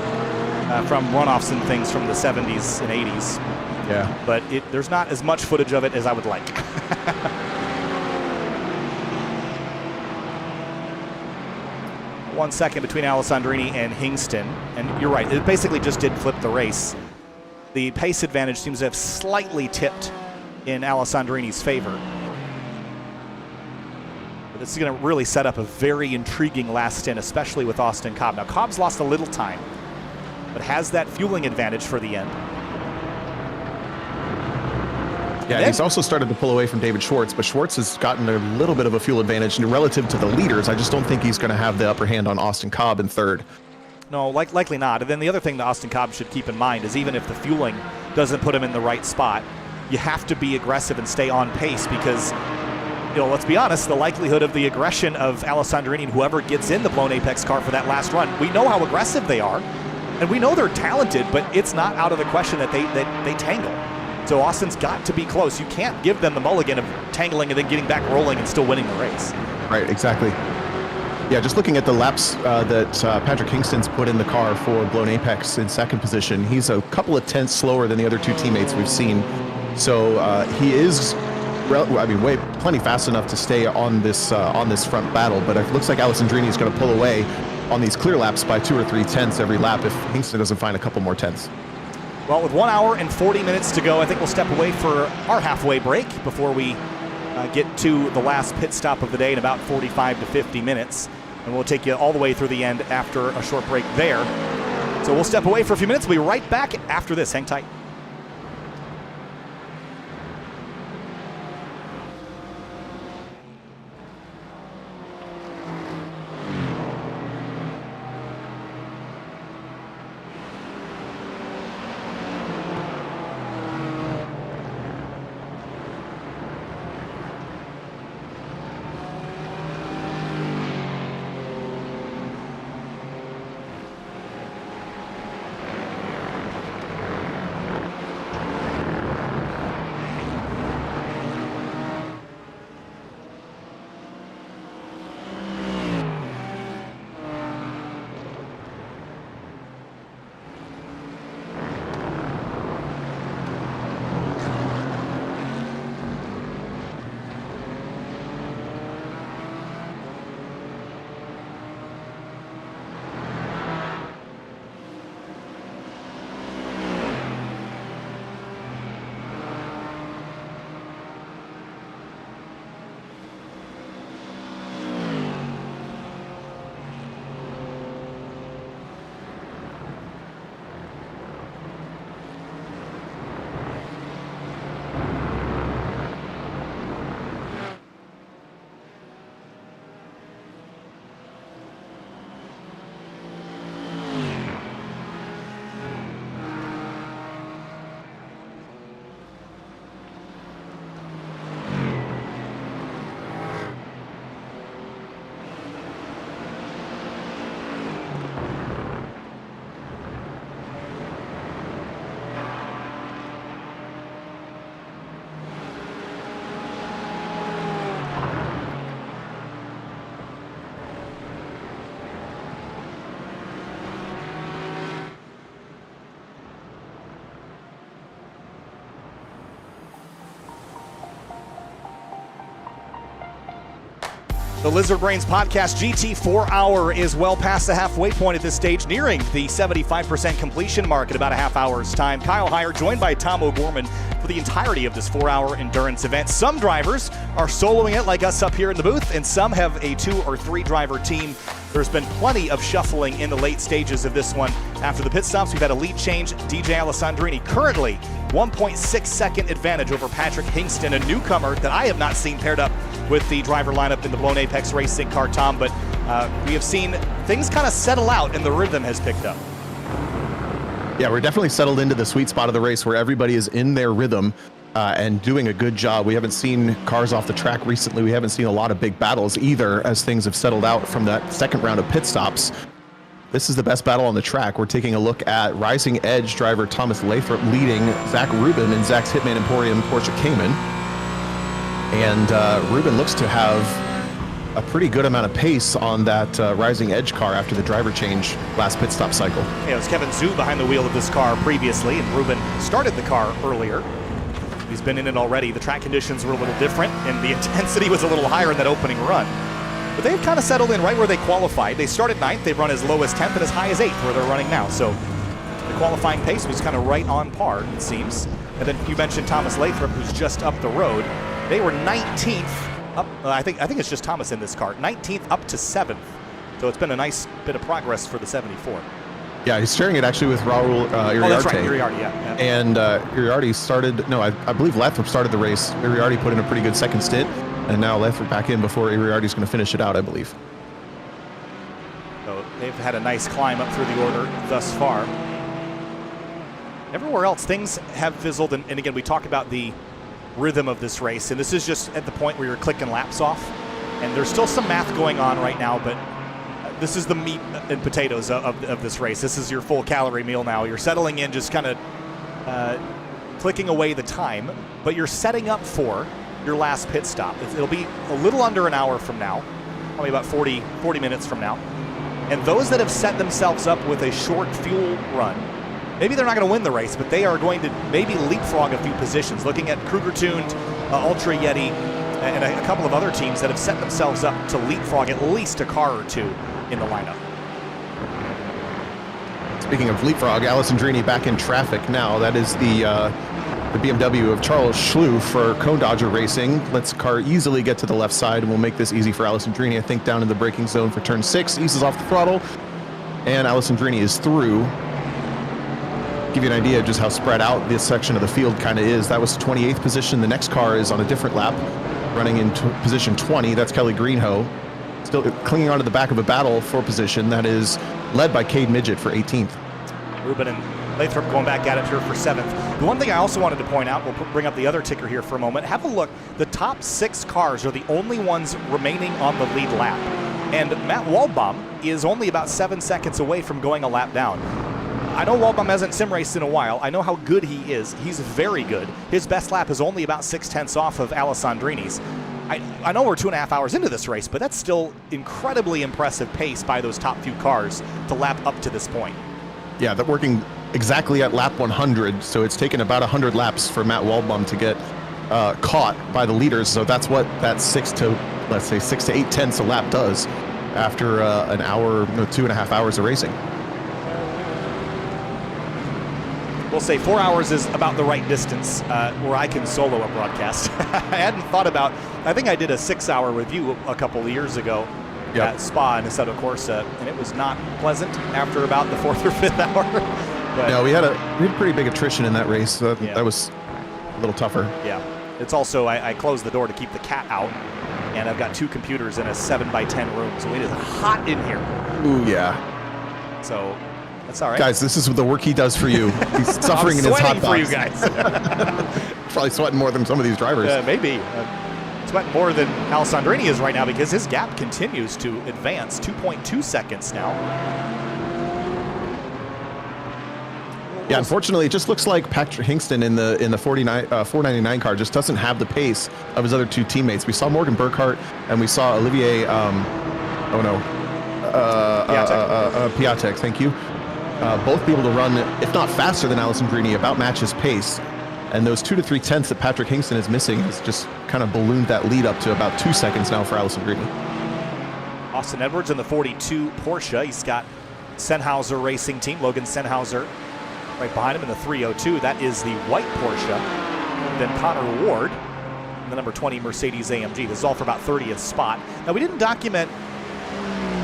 S1: from runoffs and things from the 70s and 80s.
S2: Yeah.
S1: But there's not as much footage of it as I would like. 1 second between Alessandrini and Hingston. And you're right, it basically just did flip the race. The pace advantage seems to have slightly tipped in Alessandrini's favor. But this is going to really set up a very intriguing last stint, especially with Austin Cobb. Now, Cobb's lost a little time, but has that fueling advantage for the end.
S2: Yeah, he's also started to pull away from David Schwartz, but Schwartz has gotten a little bit of a fuel advantage relative to the leaders. I just don't think he's going to have the upper hand on Austin Cobb in third.
S1: No, likely not. And then the other thing that Austin Cobb should keep in mind is even if the fueling doesn't put him in the right spot, you have to be aggressive and stay on pace because, let's be honest, the likelihood of the aggression of Alessandrini and whoever gets in the Blown Apex car for that last run, we know how aggressive they are, and we know they're talented, but it's not out of the question that they tangle. So Austin's got to be close. You can't give them the mulligan of tangling and then getting back rolling and still winning the race.
S2: Right, exactly. Yeah, just looking at the laps that Patrick Hingston's put in the car for Blown Apex in second position, he's a couple of tenths slower than the other two teammates we've seen. So he is, plenty fast enough to stay on this front battle. But it looks like Alessandrini is going to pull away on these clear laps by 2 or 3 tenths every lap if Hingston doesn't find a couple more tenths.
S1: Well, with 1 hour and 40 minutes to go, I think we'll step away for our halfway break before we get to the last pit stop of the day in about 45 to 50 minutes. And we'll take you all the way through the end after a short break there. So we'll step away for a few minutes. We'll be right back after this. Hang tight. The Lizard Brains podcast GT-4 hour is well past the halfway point at this stage, nearing the 75% completion mark in about a half hour's time. Kyle Heyer joined by Tom O'Gorman for the entirety of this 4-hour endurance event. Some drivers are soloing it like us up here in the booth, and some have a 2 or 3 driver team. There's been plenty of shuffling in the late stages of this one. After the pit stops, we've had a lead change. DJ Alessandrini currently 1.6 second advantage over Patrick Hingston, a newcomer that I have not seen paired up with the driver lineup in the Blown Apex Racing car, Tom, but we have seen things kind of settle out and the rhythm has picked up.
S2: Yeah, we're definitely settled into the sweet spot of the race where everybody is in their rhythm and doing a good job. We haven't seen cars off the track recently. We haven't seen a lot of big battles either as things have settled out from that second round of pit stops. This is the best battle on the track. We're taking a look at Rising Edge driver Thomas Lathrop leading Zach Rubin in Zach's Hitman Emporium Porsche Cayman. And Rubin looks to have a pretty good amount of pace on that Rising Edge car after the driver change last pit stop cycle.
S1: Yeah, it was Kevin Zhu behind the wheel of this car previously, and Rubin started the car earlier. He's been in it already. The track conditions were a little different, and the intensity was a little higher in that opening run. But they've kind of settled in right where they qualified. They started 9th, they've run as low as 10th and as high as 8th where they're running now. So the qualifying pace was kind of right on par, it seems. And then you mentioned Thomas Lathrop, who's just up the road. They were 19th up, I think it's just Thomas in this car, 19th up to 7th. So it's been a nice bit of progress for the 74.
S2: Yeah, he's sharing it actually with Raul Iriarte.
S1: Oh, that's right, Iriarte, yeah.
S2: And Iriarte started, no, I believe Lathrop started the race. Iriarte put in a pretty good second stint, and now Lathrop back in before Iriarte's going to finish it out, I believe.
S1: So they've had a nice climb up through the order thus far. Everywhere else, things have fizzled, and again, we talk about the rhythm of this race, and this is just at the point where you're clicking laps off, and there's still some math going on right now, but this is the meat and potatoes of this race. This is your full calorie meal now. You're settling in, just kind of clicking away the time, but you're setting up for your last pit stop. It'll be a little under an hour from now, probably about 40 minutes from now, and those that have set themselves up with a short fuel run, maybe they're not going to win the race, but they are going to maybe leapfrog a few positions. Looking at Kruger-tuned, Ultra Yeti, and a couple of other teams that have set themselves up to leapfrog at least a car or two in the lineup.
S2: Speaking of leapfrog, Alessandrini back in traffic now. That is the BMW of Charles Schluh for Cone Dodger Racing. Lets the car easily get to the left side, and will make this easy for Alessandrini. I think down in the braking zone for turn 6, eases off the throttle, and Alessandrini is through. Give you an idea of just how spread out this section of the field kind of is. That was 28th position. The next car is on a different lap, running in position 20. That's Kelly Greenhoe, still clinging onto the back of a battle for position. That is led by Cade Midget for 18th.
S1: Rubin and Lathrop going back at it here for 7th. The one thing I also wanted to point out, we'll bring up the other ticker here for a moment. Have a look. The top 6 cars are the only ones remaining on the lead lap. And Matt Waldbaum is only about 7 seconds away from going a lap down. I know Waldbaum hasn't sim raced in a while. I know how good he is. He's very good. His best lap is only about 6/10 off of Alessandrini's. I know we're 2.5 hours into this race, but that's still incredibly impressive pace by those top few cars to lap up to this point.
S2: Yeah, they're working exactly at lap 100, so it's taken about 100 laps for Matt Waldbaum to get caught by the leaders. So that's what that 6 to 8 tenths a lap does after an hour, 2.5 hours of racing.
S1: We'll say 4 hours is about the right distance where I can solo a broadcast. I hadn't thought about, I think I did a 6-hour review a couple of years ago at Spa in Assetto Corsa, and it was not pleasant after about the 4th or 5th hour. But
S2: no, we had a pretty big attrition in that race, so that was a little tougher.
S1: Yeah, it's also, I closed the door to keep the cat out, and I've got 2 computers in a 7x10 room, so it is hot in here.
S2: Ooh, yeah.
S1: So that's all right.
S2: Guys, this is the work he does for you. He's suffering in his hot box.
S1: for you guys.
S2: Probably sweating more than some of these drivers.
S1: Maybe. Sweating more than Alessandrini is right now because his gap continues to advance, 2.2 seconds now.
S2: Yeah, unfortunately, it just looks like Patrick Hingston in the 499 car just doesn't have the pace of his other 2 teammates. We saw Morgan Burkhart and we saw Olivier, Piatek, thank you. Both be able to run, if not faster than Alessandrini, about match his pace. And those 2 to 3 tenths that Patrick Hingston is missing has just kind of ballooned that lead up to about 2 seconds now for Alessandrini.
S1: Austin Edwards in the 42 Porsche. He's got Sennhauser Racing Team, Logan Sennhauser right behind him in the 302. That is the white Porsche. Then Connor Ward in the number 20 Mercedes AMG. This is all for about 30th spot. Now, we didn't document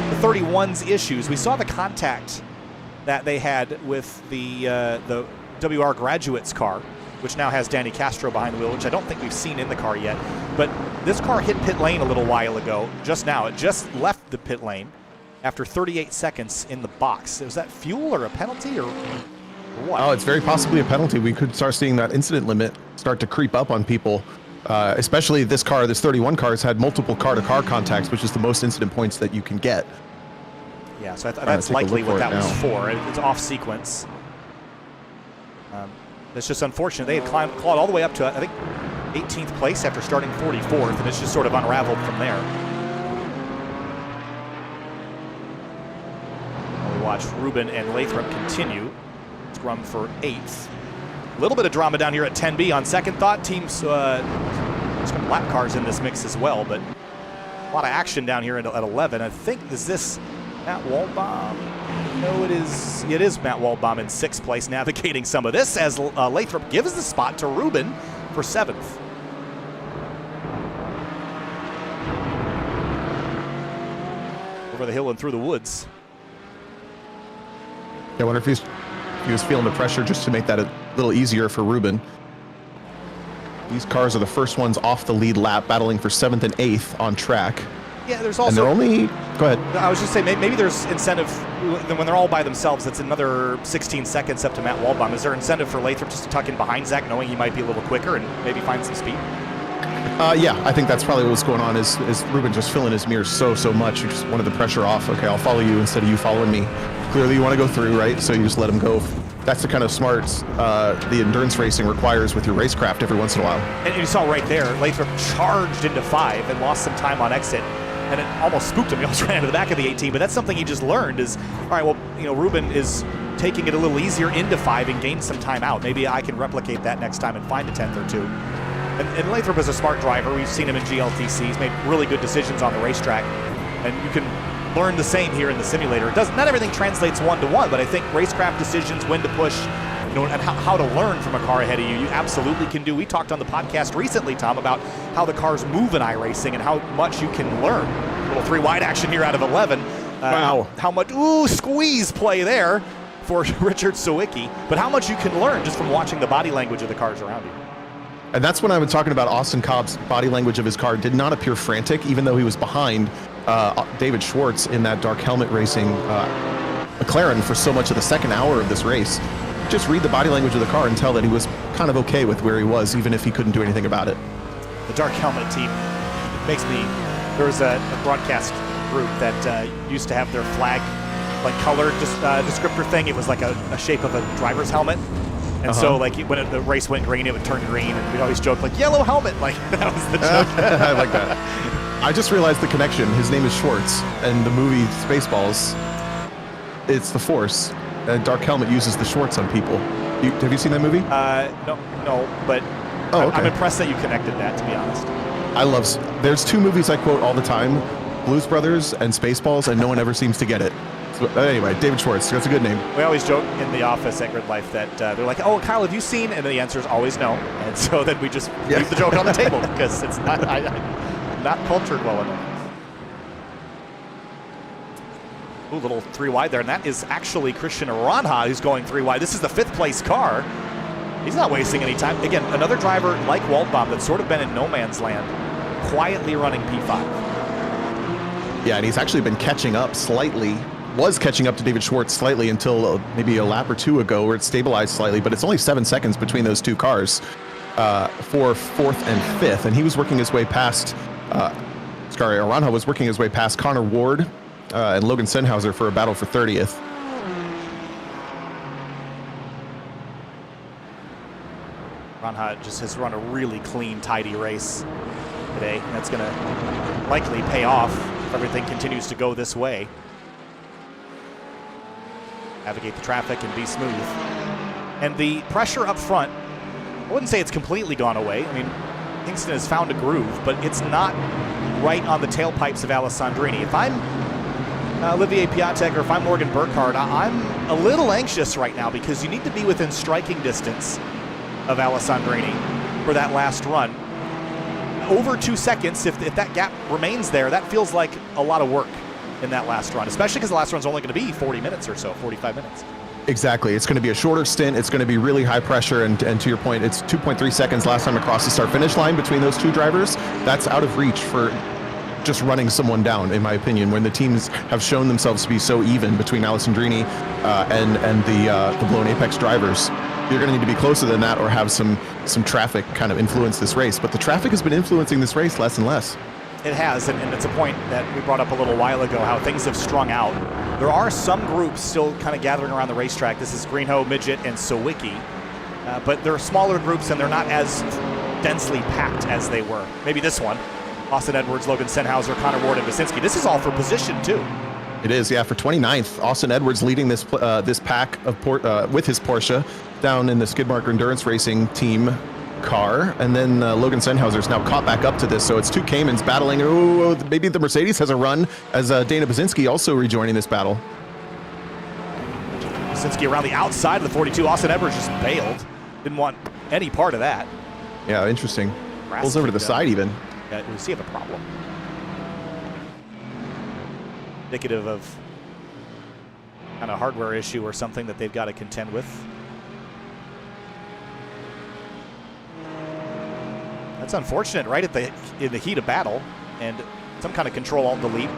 S1: the 31's issues. We saw the contact that they had with the WR Graduates car, which now has Danny Castro behind the wheel, which I don't think we've seen in the car yet. But this car hit pit lane a little while ago, just now. It just left the pit lane after 38 seconds in the box. Was that fuel or a penalty or what?
S2: Oh, it's very possibly a penalty. We could start seeing that incident limit start to creep up on people. Especially this car, this 31 car has had multiple car-to-car contacts, which is the most incident points that you can get.
S1: Yeah, so that's likely what that was for. It's off sequence. It's just unfortunate. They had clawed all the way up to, I think, 18th place after starting 44th, and it's just sort of unraveled from there. We watch Ruben and Lathrop continue. Scrum for 8th. A little bit of drama down here at 10B. On second thought, teams, some lap cars in this mix as well, but a lot of action down here at 11. I think, is this Matt Waldbaum? No, it is Matt Waldbaum in 6th place, navigating some of this as Lathrop gives the spot to Ruben for 7th. Over the hill and through the woods.
S2: I wonder if he was feeling the pressure just to make that a little easier for Ruben. These cars are the first ones off the lead lap, battling for 7th and 8th on track.
S1: Yeah, there's also...
S2: And they're only... Go ahead.
S1: I was just saying, maybe there's incentive when they're all by themselves. It's another 16 seconds up to Matt Waldbaum. Is there incentive for Lathrop just to tuck in behind Zach, knowing he might be a little quicker and maybe find some speed?
S2: Yeah, I think that's probably what's going on is Ruben just filling his mirrors so much. You just wanted the pressure off. Okay, I'll follow you instead of you following me. Clearly you want to go through, right? So you just let him go. That's the kind of smarts the endurance racing requires with your racecraft every once in a while. And
S1: you saw right there, Lathrop charged into 5 and lost some time on exit. And it almost spooked him. He almost ran into the back of the 18, but that's something he just learned is, all right, well, Ruben is taking it a little easier into 5 and gained some time out. Maybe I can replicate that next time and find a 10th or 2. And Lathrop is a smart driver. We've seen him in GLTC. He's made really good decisions on the racetrack. And you can learn the same here in the simulator. Not everything translates one-to-one, but I think racecraft decisions, when to push, and how to learn from a car ahead of you, you absolutely can do. We talked on the podcast recently, Tom, about how the cars move in iRacing and how much you can learn. A little 3-wide action here out of 11.
S2: Wow.
S1: How much, squeeze play there for Richard Sawicki, but how much you can learn just from watching the body language of the cars around you.
S2: And that's when I was talking about Austin Cobb's body language of his car did not appear frantic, even though he was behind David Schwartz in that dark helmet racing McLaren for so much of the second hour of this race. Just read the body language of the car and tell that he was kind of okay with where he was, even if he couldn't do anything about it.
S1: The dark helmet team makes me... There was a broadcast group that used to have their flag, like color descriptor thing. It was like a shape of a driver's helmet. And so, like, when the race went green, it would turn green, and we'd always joke, like, yellow helmet. Like, that was the joke.
S2: I like that. I just realized the connection. His name is Schwartz, and the movie Spaceballs, it's the Force. Dark Helmet uses the Schwartz on people. Have you seen that movie?
S1: No, but
S2: okay.
S1: I'm impressed that you connected that, to be honest.
S2: There's 2 movies I quote all the time, Blues Brothers and Spaceballs, and no one ever seems to get it. So, anyway, David Schwartz, that's a good name.
S1: We always joke in the office at Grid Life that they're like, oh, Kyle, have you seen? And the answer is always no. And so then we just leave the joke on the table because it's not, I'm not cultured well enough. Ooh, little 3-wide there, and that is actually Christian Aranha who's going 3-wide. This is the 5th place car. He's not wasting any time. Again, another driver like Waldbaum that's sort of been in no man's land, quietly running P5.
S2: Yeah, and he's actually been catching up slightly. Was catching up to David Schwartz slightly until maybe a lap or 2 ago where it stabilized slightly, but it's only 7 seconds between those 2 cars for 4th and 5th, and he was working his way past, Aranha was working his way past Connor Ward and Logan Sennhauser for a battle for 30th.
S1: Aranha just has run a really clean, tidy race today. That's going to likely pay off if everything continues to go this way. Navigate the traffic and be smooth. And the pressure up front, I wouldn't say it's completely gone away. I mean, Kingston has found a groove, but it's not right on the tailpipes of Alessandrini. If I'm Olivier Piatek, or if I'm Morgan Burkhardt, I'm a little anxious right now because you need to be within striking distance of Alessandrini for that last run. Over 2 seconds, if that gap remains there, that feels like a lot of work in that last run, especially because the last run's only going to be 40 minutes or so, 45 minutes.
S2: Exactly. It's going to be a shorter stint. It's going to be really high pressure. And to your point, it's 2.3 seconds last time across the start-finish line between those two drivers. That's out of reach for just running someone down, in my opinion, when the teams have shown themselves to be so even between Alessandrini and the Blown Apex drivers. You're going to need to be closer than that or have some traffic kind of influence this race. But the traffic has been influencing this race less and less.
S1: It has, and it's a point that we brought up a little while ago, how things have strung out. There are some groups still kind of gathering around the racetrack. This is Greenhoe, Midget, and Sawicki. But they're smaller groups, and they're not as densely packed as they were. Maybe this one. Austin Edwards, Logan Senhauser, Connor Ward, and Basinski. This is all for position, too.
S2: It is, yeah, for 29th. Austin Edwards leading this pack of with his Porsche down in the Skidmarker Endurance Racing team car, and then Logan Senhauser's now caught back up to this, so it's two Caymans battling. Oh, maybe the Mercedes has a run as Dana Basinski also rejoining this battle.
S1: Basinski around the outside of the 42. Austin Edwards just bailed. Didn't want any part of that.
S2: Yeah, interesting. Pulls over to the side even.
S1: Yeah, we see have a problem. Indicative of kind of hardware issue or something that they've got to contend with. That's unfortunate, right in the heat of battle, and some kind of Control-Alt-Delete.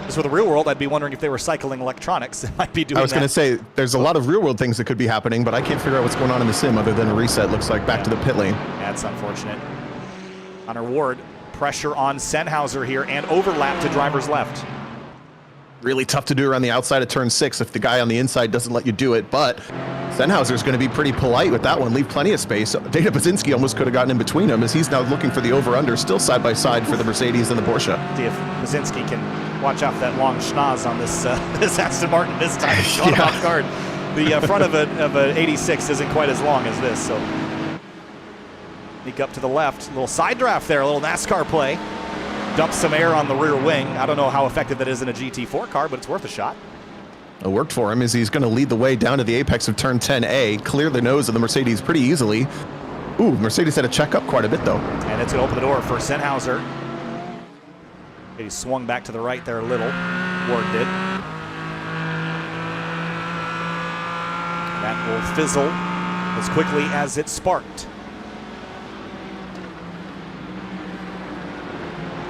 S1: Just for the real world, I'd be wondering if they were cycling electronics. It might be doing that.
S2: I was going to say, there's a lot of real world things that could be happening, but I can't figure out what's going on in the sim other than a reset. Looks like back to the pit lane.
S1: That's unfortunate. Connor Ward, pressure on Senhauser here, and overlap to driver's left.
S2: Really tough to do around the outside of turn 6 if the guy on the inside doesn't let you do it, but Senhauser's going to be pretty polite with that one, leave plenty of space. Dana Basinski almost could have gotten in between them as he's now looking for the over-under, still side by side for the Mercedes and the Porsche.
S1: See if Basinski can watch out for that long schnoz on this this Aston Martin this time. It's going off guard. The front of a 86 isn't quite as long as this, so sneak up to the left. A little side draft there, a little NASCAR play. Dump some air on the rear wing. I don't know how effective that is in a GT4 car, but it's worth a shot.
S2: It worked for him as he's going to lead the way down to the apex of turn 10A, clear the nose of the Mercedes pretty easily. Ooh, Mercedes had to check up quite a bit, though. And
S1: it's going to open the door for Senhauser. He swung back to the right there a little. Ward did. That will fizzle as quickly as it sparked.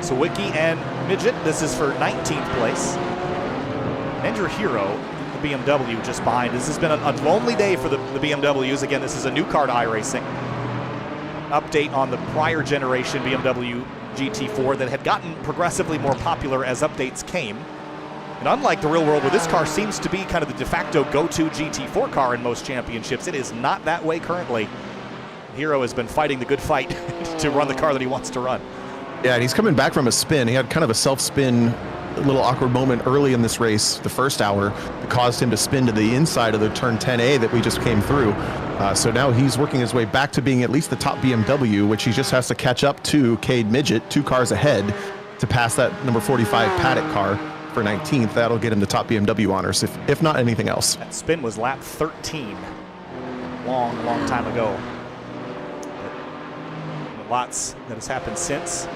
S1: Sawicki and Midget, this is for 19th place. Andrew Hero, the BMW, just behind. This has been a lonely day for the BMWs. Again, this is a new car to iRacing. Update on the prior generation BMW GT-4 that had gotten progressively more popular as updates came. And unlike the real world, where this car seems to be kind of the de facto go-to GT4 car in most championships, it is not that way currently. Hero has been fighting the good fight to run the car that he wants to run.
S2: Yeah, and he's coming back from a spin. He had kind of a self-spin, a little awkward moment early in this race, the first hour, that caused him to spin to the inside of the turn 10A that we just came through. So now he's working his way back to being at least the top BMW, which he just has to catch up to Cade Midget, 2 cars ahead, to pass that number 45 Paddock car for 19th. That'll get him the top BMW honors, if not anything else.
S1: That spin was lap 13, long time ago. But lots that has happened since.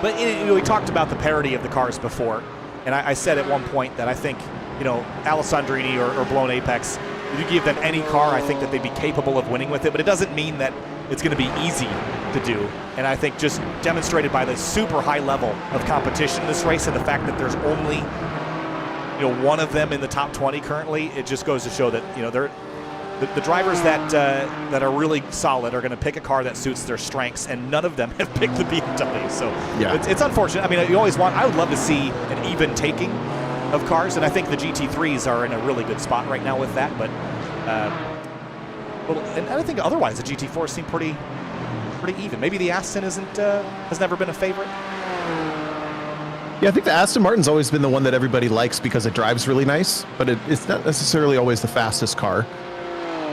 S1: But we talked about the parity of the cars before, and I said at one point that I think, Alessandrini or Blown Apex, if you give them any car, I think that they'd be capable of winning with it, but it doesn't mean that it's going to be easy to do. And I think just demonstrated by the super high level of competition in this race and the fact that there's only, one of them in the top 20 currently, it just goes to show that, they're the drivers that are really solid are going to pick a car that suits their strengths, and none of them have picked the BMW. So yeah, it's unfortunate. I mean, I would love to see an even taking of cars, and I think the GT3s are in a really good spot right now with that. But and I think otherwise the GT4s seem pretty even. Maybe the Aston has never been a favorite.
S2: Yeah, I think the Aston Martin's always been the one that everybody likes because it drives really nice, but it's not necessarily always the fastest car.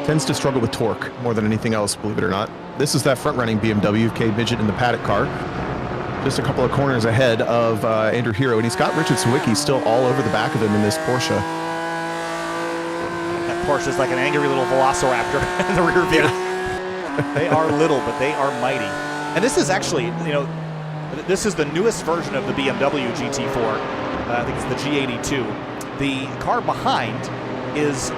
S2: Tends to struggle with torque more than anything else, believe it or not. This is that front-running BMW, Cade Midget in the Paddock car. just a couple of corners ahead of Andrew Hero, and he's got Richard Sawicki still all over the back of him in this Porsche.
S1: That Porsche is like an angry little velociraptor in the rear view. They are little, but they are mighty. And this is actually, this is the newest version of the BMW GT-4. I think it's the G82. The car behind is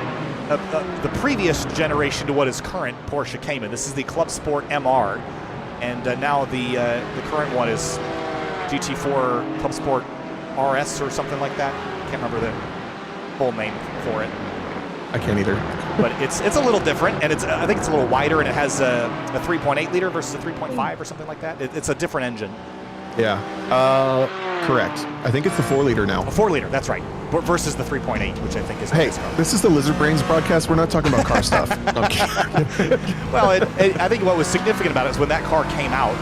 S1: the previous generation to what is current Porsche Cayman. This is the Club Sport MR, and now the current one is GT4 Club Sport RS or something like that. Can't remember the full name for it.
S2: I can't either.
S1: But it's a little different, and I think it's a little wider, and it has a 3.8 liter versus a 3.5 or something like that. It's a different engine.
S2: Yeah, correct. I think it's the 4 liter now.
S1: A 4 liter, that's right, versus the 3.8, which I think is.
S2: Hey, this is the Lizard Brains broadcast. We're not talking about car stuff. Okay.
S1: Well, I think what was significant about it is when that car came out.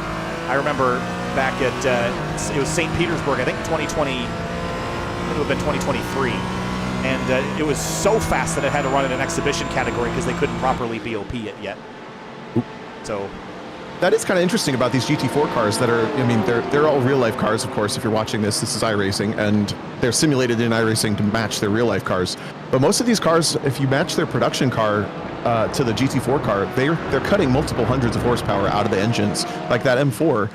S1: I remember back at it was St. Petersburg. I think 2020. It would have been 2023. And it was so fast that it had to run in an exhibition category because they couldn't properly BOP it yet. So
S2: that is kind of interesting about these GT4 cars that are, I mean, they're all real life cars, of course. If you're watching this is iRacing, and they're simulated in iRacing to match their real life cars. But most of these cars, if you match their production car to the GT4 car, they're cutting multiple hundreds of horsepower out of the engines. Like that M4,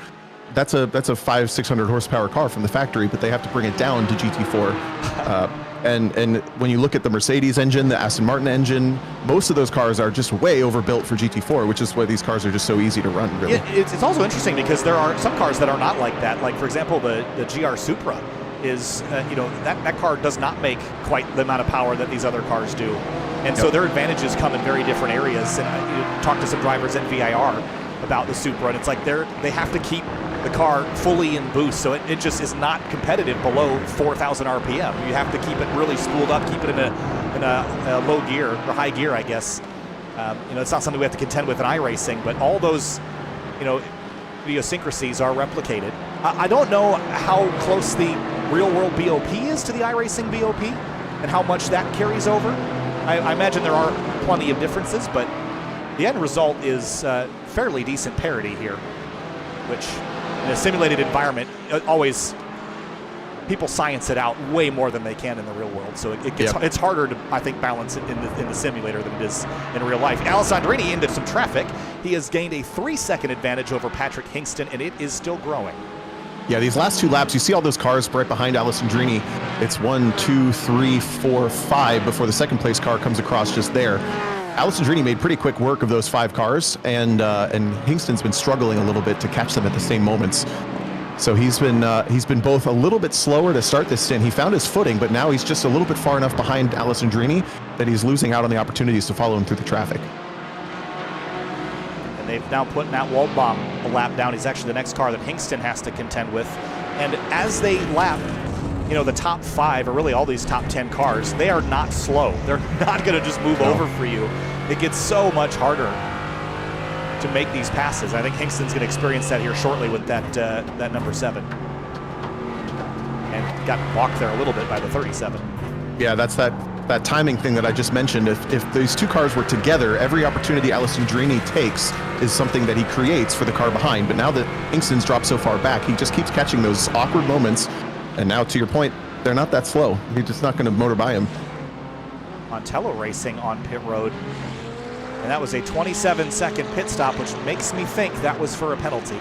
S2: that's a 500-600 horsepower car from the factory, but they have to bring it down to GT4. And when you look at the Mercedes engine, the Aston Martin engine, most of those cars are just way overbuilt for GT4, which is why these cars are just so easy to run, really.
S1: It's also interesting because there are some cars that are not like that. Like, for example, the GR Supra is, that car does not make quite the amount of power that these other cars do. And so their advantages come in very different areas. And I talked to some drivers at VIR about the Supra, and it's like they have to keep the car fully in boost, so it just is not competitive below 4,000 RPM. You have to keep it really spooled up, keep it in a low gear, or high gear, I guess. It's not something we have to contend with in iRacing, but all those, idiosyncrasies are replicated. I don't know how close the real-world BOP is to the iRacing BOP, and how much that carries over. I imagine there are plenty of differences, but the end result is fairly decent parity here, which in a simulated environment, always people science it out way more than they can in the real world. So it's harder to, I think, balance it in the simulator than it is in real life. Alessandrini into some traffic. He has gained a 3-second advantage over Patrick Hingston, and it is still growing.
S2: Yeah, these last 2 laps, you see all those cars right behind Alessandrini. It's 1, 2, 3, 4, 5 before the second place car comes across just there. Alessandrini made pretty quick work of those 5 cars, and Hingston's been struggling a little bit to catch them at the same moments. So he's been both a little bit slower to start this stint. He found his footing, but now he's just a little bit far enough behind Alessandrini that he's losing out on the opportunities to follow him through the traffic.
S1: And they've now put Matt Waldbaum a lap down. He's actually the next car that Hingston has to contend with. And as they lap, the top 5, or really all these top 10 cars, they are not slow. They're not going to just move over for you. It gets so much harder to make these passes. I think Hingston's going to experience that here shortly with that number 7. And got walked there a little bit by the 37.
S2: Yeah, that's that timing thing that I just mentioned. If these 2 cars were together, every opportunity Alessandrini takes is something that he creates for the car behind. But now that Hingston's dropped so far back, he just keeps catching those awkward moments. And now, to your point, they're not that slow. You're just not going to motor by him.
S1: Montello Racing on pit road. And that was a 27-second pit stop, which makes me think that was for a penalty.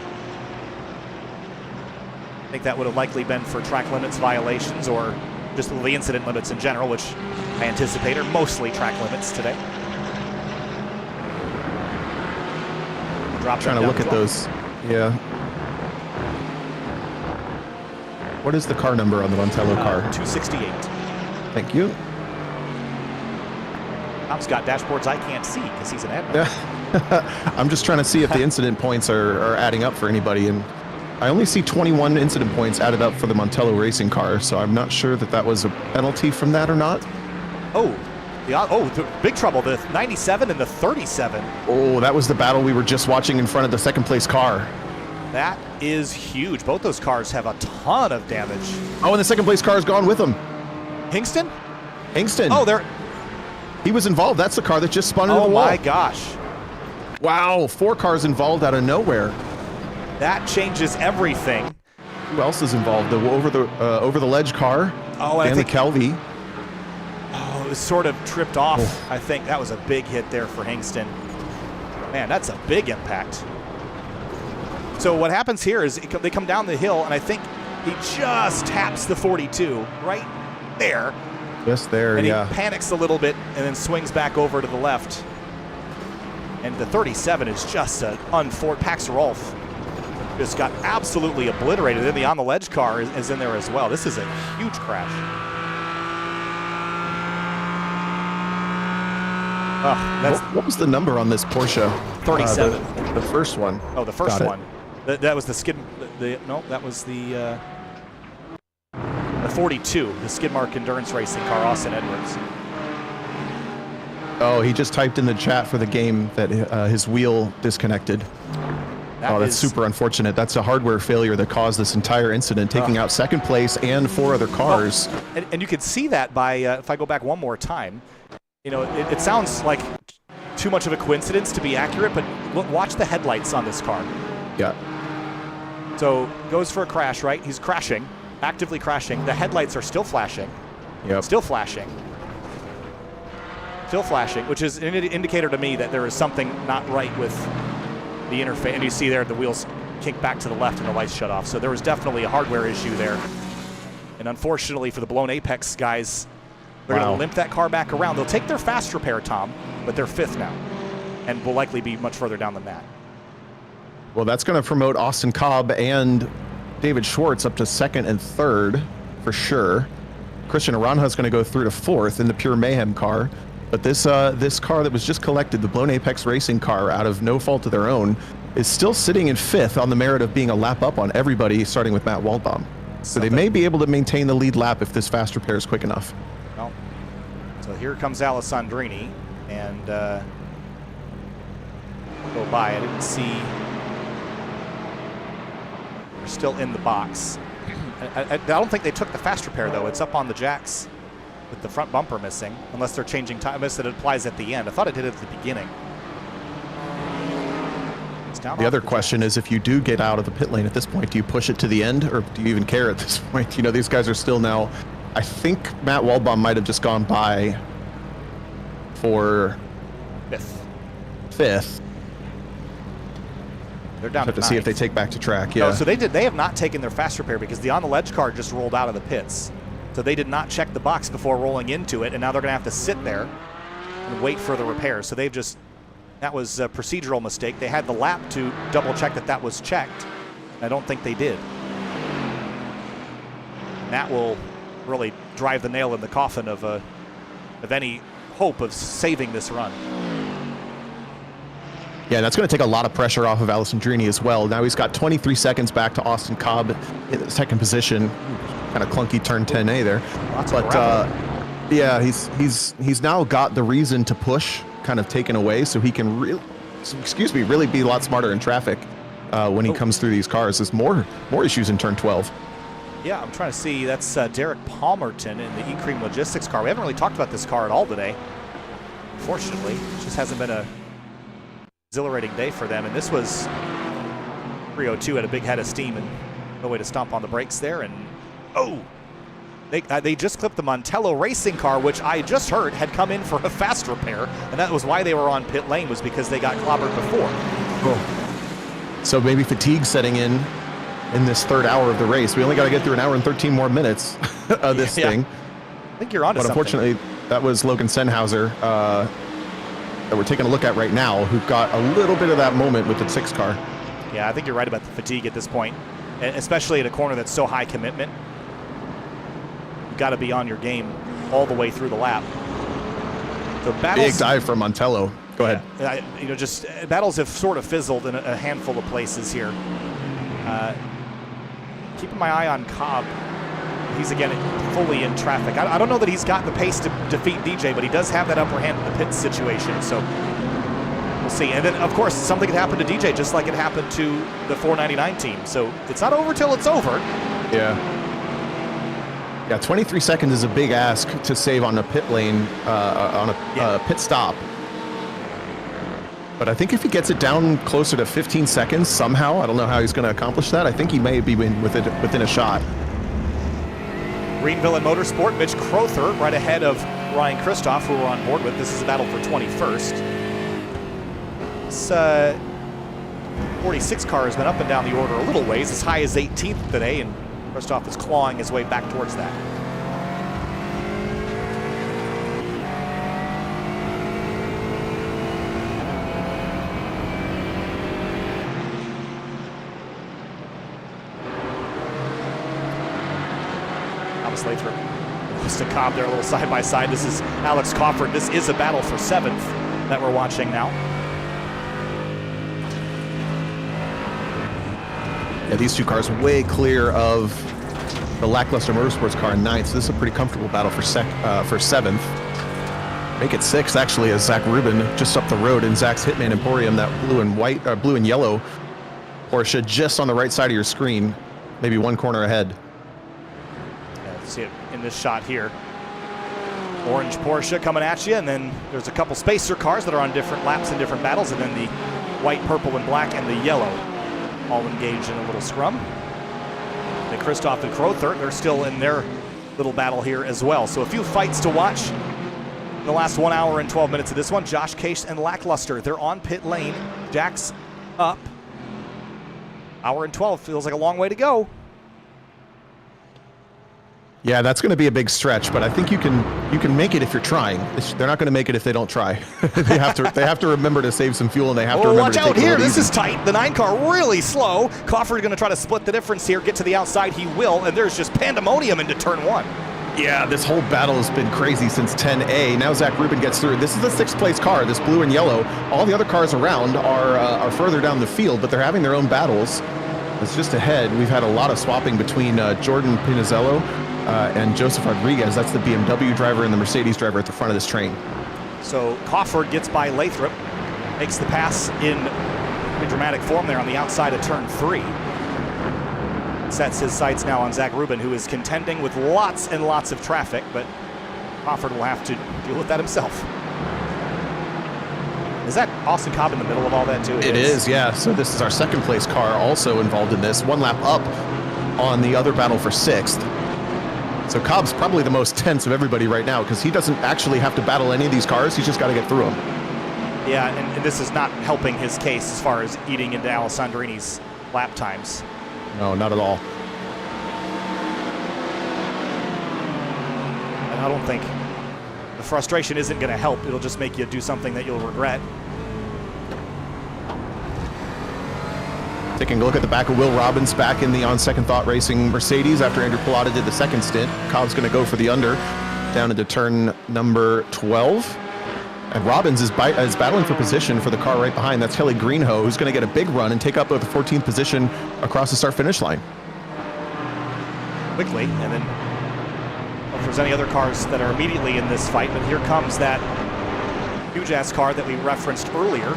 S1: I think that would have likely been for track limits violations, or just the incident limits in general, which I anticipate are mostly track limits today.
S2: Trying to look at those. Yeah. What is the car number on the Montello car?
S1: 268.
S2: Thank you.
S1: Tom's got dashboards I can't see because he's an admin.
S2: I'm just trying to see if the incident points are adding up for anybody, and I only see 21 incident points added up for the Montello Racing car, so I'm not sure that was a penalty from that or not.
S1: The big trouble, the 97 and the 37.
S2: Oh, that was the battle we were just watching in front of the second place car.
S1: That is huge. Both those cars have a ton of damage.
S2: Oh, and the second place car is gone with them.
S1: Hingston?
S2: Oh, he was involved. That's the car that just spun into the wall.
S1: Oh my gosh.
S2: Wow, 4 cars involved out of nowhere.
S1: That changes everything.
S2: who else is involved? The over the ledge car.
S1: Oh,
S2: and the Calvi.
S1: Oh, it was sort of tripped off. I think that was a big hit there for Hingston. Man, that's a big impact. So what happens here is they come down the hill, and I think he just taps the 42 right there.
S2: Just there,
S1: and
S2: yeah.
S1: And he panics a little bit and then swings back over to the left. And the 37 is just an Pax Rolf just got absolutely obliterated. Then the on the ledge car is in there as well. This is a huge crash. Oh,
S2: what was the number on this Porsche?
S1: 37.
S2: The first one.
S1: Oh, the first one. That was the skid. No, that was the 42, the Skidmark Endurance Racing car, Austin Edwards.
S2: Oh, he just typed in the chat for the game that his wheel disconnected. That's super unfortunate. That's a hardware failure that caused this entire incident, taking out second place and 4 other cars.
S1: Oh, and you can see that by, if I go back one more time, you know, it sounds like too much of a coincidence to be accurate, but look, watch the headlights on this car.
S2: Yeah.
S1: So goes for a crash, right? He's crashing, actively crashing. The headlights are still flashing.
S2: Yep.
S1: Still flashing. Still flashing, which is an indicator to me that there is something not right with the interface. And you see there the wheels kink back to the left and the lights shut off. So there was definitely a hardware issue there. And unfortunately for the blown Apex guys, they're going to limp that car back around. They'll take their fast repair, Tom, but they're 5th now and will likely be much further down than that.
S2: Well, that's going to promote Austin Cobb and David Schwartz up to 2nd and 3rd for sure. Christian Aranja is going to go through to 4th in the Pure Mayhem car. But this car that was just collected, the Blown Apex Racing car, out of no fault of their own, is still sitting in 5th on the merit of being a lap up on everybody, starting with Matt Waldbaum. So they may be able to maintain the lead lap if this fast repair is quick enough.
S1: Well, so here comes Alessandrini, and go by. I didn't see. They're still in the box. I don't think they took the fast repair, though. It's up on the jacks with the front bumper missing, unless they're changing time. Unless it applies at the end. I thought it did at the beginning.
S2: The other question is, if you do get out of the pit lane at this point, do you push it to the end, or do you even care at this point? You know, these guys are still now. I think Matt Waldbaum might have just gone by for 5th.
S1: They're down to 9th.
S2: See if they take back to track. Yeah.
S1: No, so they have not taken their fast repair because the on the ledge car just rolled out of the pits. So they did not check the box before rolling into it, and now they're going to have to sit there and wait for the repair. So they've just, that was a procedural mistake. They had the lap to double check that that was checked. I don't think they did. And that will really drive the nail in the coffin of any hope of saving this run.
S2: Yeah, that's going to take a lot of pressure off of Alessandrini as well. Now he's got 23 seconds back to Austin Cobb in the 2nd position. Kind of clunky turn 10A there. But yeah, he's now got the reason to push kind of taken away, so he can really be a lot smarter in traffic when he comes through these cars. There's more issues in turn 12.
S1: Yeah, I'm trying to see. That's Derek Palmerton in the E-Cream Logistics car. We haven't really talked about this car at all today. Unfortunately, it just hasn't been a exhilarating day for them. And this was 302 at a big head of steam and no way to stomp on the brakes there. And they just clipped the Montello racing car, which I just heard had come in for a fast repair, and that was why they were on pit lane, was because they got clobbered before.
S2: Oh. So maybe fatigue setting in this 3rd hour of the race. We only got to get through an hour and 13 more minutes of this thing.
S1: I think you're onto something.
S2: But unfortunately, that was Logan Sennhauser that we're taking a look at right now, who got a little bit of that moment with the 6 car.
S1: Yeah, I think you're right about the fatigue at this point, especially at a corner that's so high commitment. You've got to be on your game all the way through the lap. The battles,
S2: big dive from Montello. Go ahead.
S1: Just battles have sort of fizzled in a handful of places here. Keeping my eye on Cobb. He's again fully in traffic. I don't know that he's got the pace to defeat DJ, but he does have that upper hand in the pit situation. So we'll see. And then, of course, something could happen to DJ just like it happened to the 499 team. So it's not over till it's over.
S2: Yeah. Yeah, 23 seconds is a big ask to save on a pit lane, on a pit stop. But I think if he gets it down closer to 15 seconds somehow, I don't know how he's going to accomplish that. I think he may be within a shot.
S1: Greenville and Motorsport, Mitch Crowther right ahead of Ryan Christoph, who we're on board with. This is a battle for 21st. This 46 car has been up and down the order a little ways, as high as 18th today, and Christoph is clawing his way back towards that. Thomas Lathrop goes to Cobb there a little side by side. This is Alex Crawford. This is a battle for 7th that we're watching now.
S2: Yeah, these two cars way clear of the lackluster Motorsports car in 9th, so this is a pretty comfortable battle for 7th. Make it 6th actually, as Zach Rubin just up the road in Zach's Hitman Emporium, that blue and yellow Porsche just on the right side of your screen, maybe one corner ahead.
S1: Yeah, see it in this shot here. Orange Porsche coming at you, and then there's a couple spacer cars that are on different laps in different battles, and then the white, purple, and black, and the yellow all engaged in a little scrum. The Christoph and Crowther, they're still in their little battle here as well. So a few fights to watch in the last 1 hour and 12 minutes of this one. Josh Case and Lackluster, they're on pit lane. Jack's up. Hour and 12 feels like a long way to go.
S2: Yeah, that's going to be a big stretch, but I think you can make it if you're trying. They're not going to make it if they don't try. they have to remember to save some fuel, and they have to remember
S1: watch
S2: to
S1: out
S2: take
S1: here.
S2: it
S1: This
S2: easy.
S1: is tight. The 9 car really slow. Crawford going to try to split the difference here. Get to the outside. He will, and there's just pandemonium into turn 1.
S2: Yeah, this whole battle has been crazy since 10A. Now Zach Rubin gets through. This is the 6th place car, this blue and yellow. All the other cars around are further down the field, but they're having their own battles. It's just ahead. We've had a lot of swapping between Jordan Pinizzello and Joseph Rodriguez. That's the BMW driver and the Mercedes driver at the front of this train.
S1: So Crawford gets by Lathrop, makes the pass in pretty dramatic form there on the outside of turn 3. Sets his sights now on Zach Rubin, who is contending with lots and lots of traffic, but Crawford will have to deal with that himself. Is that Austin Cobb in the middle of all that too?
S2: It is, yeah. So this is our 2nd place car also involved in this. 1 lap up on the other battle for 6th. So Cobb's probably the most tense of everybody right now, because he doesn't actually have to battle any of these cars. He's just got to get through them.
S1: Yeah, and this is not helping his case as far as eating into Alessandrini's lap times.
S2: No, not at all.
S1: And I don't think the frustration isn't going to help. It'll just make you do something that you'll regret.
S2: Taking a look at the back of Will Robbins back in the On Second Thought Racing Mercedes after Andrew Pilata did the 2nd stint. Cobb's going to go for the under down into turn number 12. And Robbins is battling for position for the car right behind. That's Kelly Greenhoe, who's going to get a big run and take up the 14th position across the start-finish line.
S1: Quickly, and then if there's any other cars that are immediately in this fight, but here comes that huge-ass car that we referenced earlier,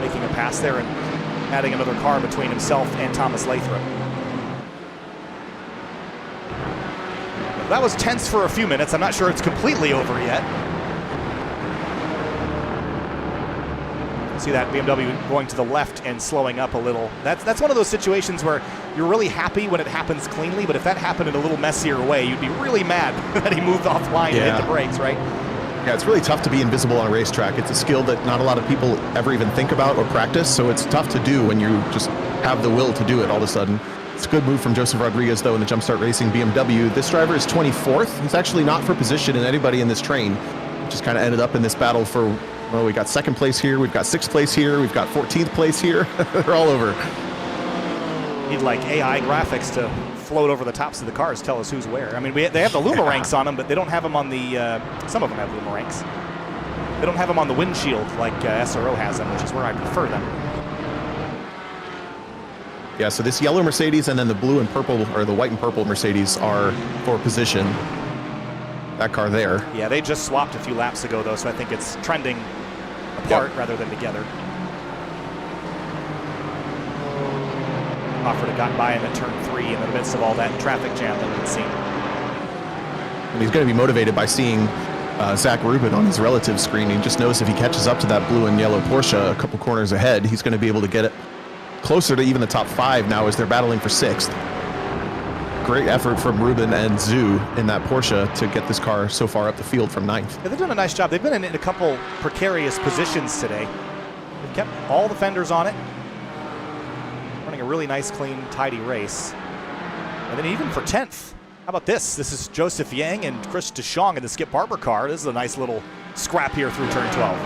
S1: making a pass there and adding another car between himself and Thomas Lathrop. That was tense for a few minutes. I'm not sure it's completely over yet. See that BMW going to the left and slowing up a little. That's one of those situations where you're really happy when it happens cleanly, but if that happened in a little messier way, you'd be really mad that he moved offline and hit the brakes, right?
S2: Yeah, it's really tough to be invisible on a racetrack. It's a skill that not a lot of people ever even think about or practice, so it's tough to do when you just have the will to do it all of a sudden. It's a good move from Joseph Rodriguez, though, in the Jumpstart Racing BMW. This driver is 24th. He's actually not for position in anybody in this train. Just kind of ended up in this battle for, well, we got 2nd place here, we've got 6th place here, we've got 14th place here. They're all over.
S1: Need like AI graphics to float over the tops of the cars, tell us who's where. I mean, they have the Luma ranks on them, but they don't have them on the, some of them have Luma ranks. They don't have them on the windshield like SRO has them, which is where I prefer them.
S2: Yeah, so this yellow Mercedes and then the blue and purple, or the white and purple Mercedes are for position. That car there.
S1: Yeah, they just swapped a few laps ago, though, so I think it's trending apart rather than together. Crawford had gotten by him at turn 3 in the midst of all that traffic jam that we'd seen.
S2: And he's going to be motivated by seeing Zach Rubin on his relative screen. He just knows if he catches up to that blue and yellow Porsche a couple corners ahead, he's going to be able to get it closer to even the top 5 now as they're battling for 6th. Great effort from Rubin and Zhu in that Porsche to get this car so far up the field from 9th.
S1: Yeah, they've done a nice job. They've been in a couple precarious positions today. They've kept all the fenders on it. Running a really nice, clean, tidy race. And then even for 10th, how about this? This is Joseph Yang and Chris DeShong in the Skip Barber car. This is a nice little scrap here through turn 12.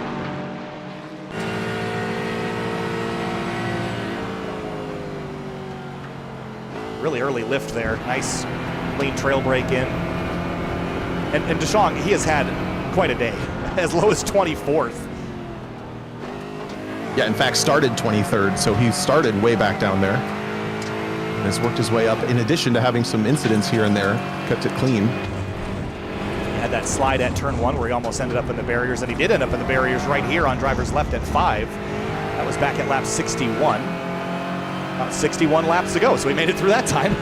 S1: Really early lift there. Nice clean trail break in. And DeShong, he has had quite a day. As low as 24th.
S2: Yeah, in fact, started 23rd, so he started way back down there. And has worked his way up, in addition to having some incidents here and there, kept it clean.
S1: He had that slide at turn 1 where he almost ended up in the barriers, and he did end up in the barriers right here on driver's left at 5. That was back at lap 61. About 61 laps to go, so he made it through that time.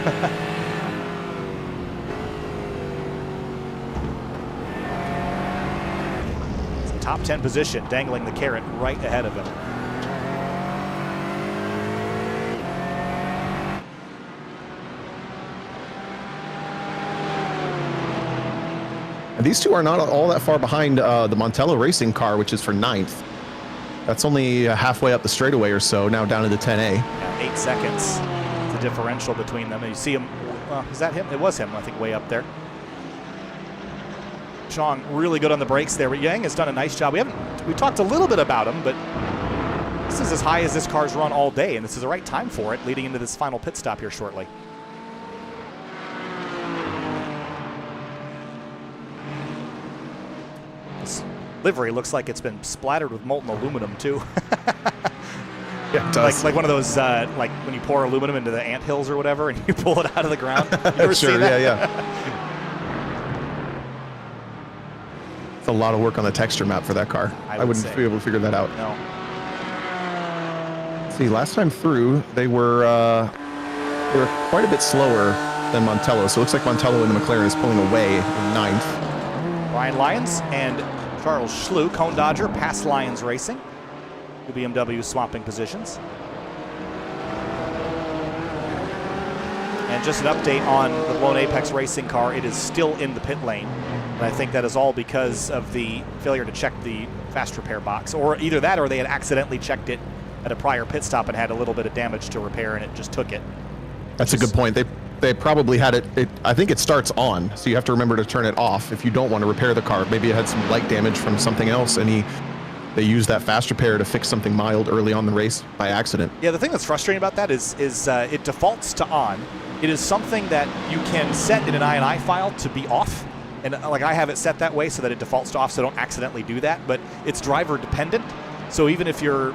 S1: It's a top 10 position, dangling the carrot right ahead of him.
S2: And these two are not all that far behind the Montello Racing car, which is for 9th. That's only halfway up the straightaway or so, now down to the 10A.
S1: Yeah, 8 seconds, the differential between them. And you see him, well, is that him? It was him, I think, way up there. Chong really good on the brakes there, but Yang has done a nice job. We talked a little bit about him, but this is as high as this car's run all day, and this is the right time for it, leading into this final pit stop here shortly. This livery looks like it's been splattered with molten aluminum too.
S2: Yeah, it does.
S1: Like one of those, like when you pour aluminum into the anthills or whatever, and you pull it out of the ground. You ever
S2: Sure,
S1: see that?
S2: yeah. It's a lot of work on the texture map for that car. I wouldn't be able to figure that out.
S1: No.
S2: Let's see, last time through, they were quite a bit slower than Montello. So it looks like Montello in the McLaren is pulling away in 9th.
S1: Brian Lyons and Charles Schlew, Cone Dodger, past Lyons Racing. The BMW swapping positions. And just an update on the Blown Apex Racing car. It is still in the pit lane. And I think that is all because of the failure to check the fast repair box. Or either that or they had accidentally checked it at a prior pit stop and had a little bit of damage to repair and it just took it.
S2: That's a good point. They probably had it, I think it starts on, so you have to remember to turn it off if you don't want to repair the car. Maybe it had some light damage from something else, and they used that fast repair to fix something mild early on the race by accident.
S1: Yeah, the thing that's frustrating about that is it defaults to on. It is something that you can set in an INI file to be off, and like I have it set that way so that it defaults to off, so don't accidentally do that. But it's driver dependent, so even if your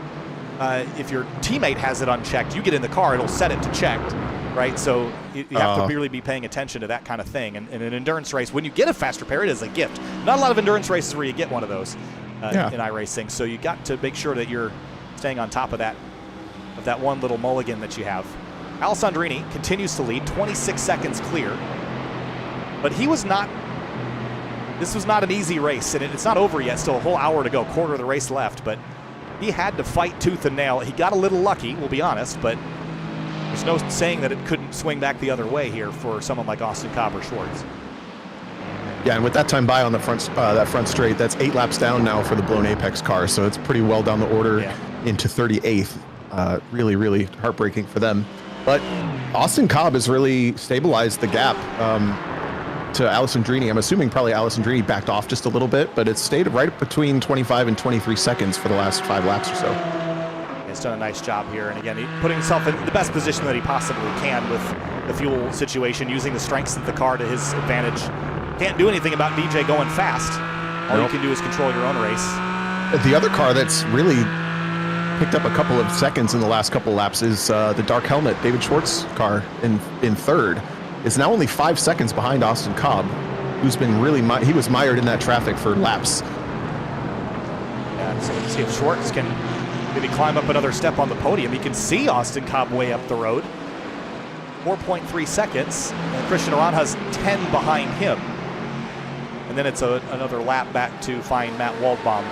S1: teammate has it unchecked, you get in the car, it'll set it to checked. Right, so you have to really be paying attention to that kind of thing. And in an endurance race, when you get a fast repair, it is a gift. Not a lot of endurance races where you get one of those in iRacing. So you got to make sure that you're staying on top of that one little mulligan that you have. Alessandrini continues to lead, 26 seconds clear. But he was not. This was not an easy race, and it's not over yet. Still a whole hour to go, quarter of the race left. But he had to fight tooth and nail. He got a little lucky, we'll be honest, but there's no saying that it couldn't swing back the other way here for someone like Austin Cobb or Schwartz.
S2: Yeah, and with that time by on the that front straight, that's 8 laps down now for the Blown Apex car, so it's pretty well down the order into 38th. Really, really heartbreaking for them. But Austin Cobb has really stabilized the gap to Alessandrini. I'm assuming probably Alessandrini backed off just a little bit, but it's stayed right between 25 and 23 seconds for the last 5 laps or so.
S1: He's done a nice job here, and again, putting himself in the best position that he possibly can with the fuel situation, using the strengths of the car to his advantage. Can't do anything about DJ going fast. All you can do is control your own race.
S2: The other car that's really picked up a couple of seconds in the last couple laps is the dark helmet David Schwartz car in 3rd. It's now only 5 seconds behind Austin Cobb, who's been really he was mired in that traffic for laps.
S1: Yeah, so let's see if Schwartz can maybe climb up another step on the podium. You can see Austin Cobb way up the road. 4.3 seconds, and Christian Aranha's 10 behind him. And then it's another lap back to find Matt Waldbaum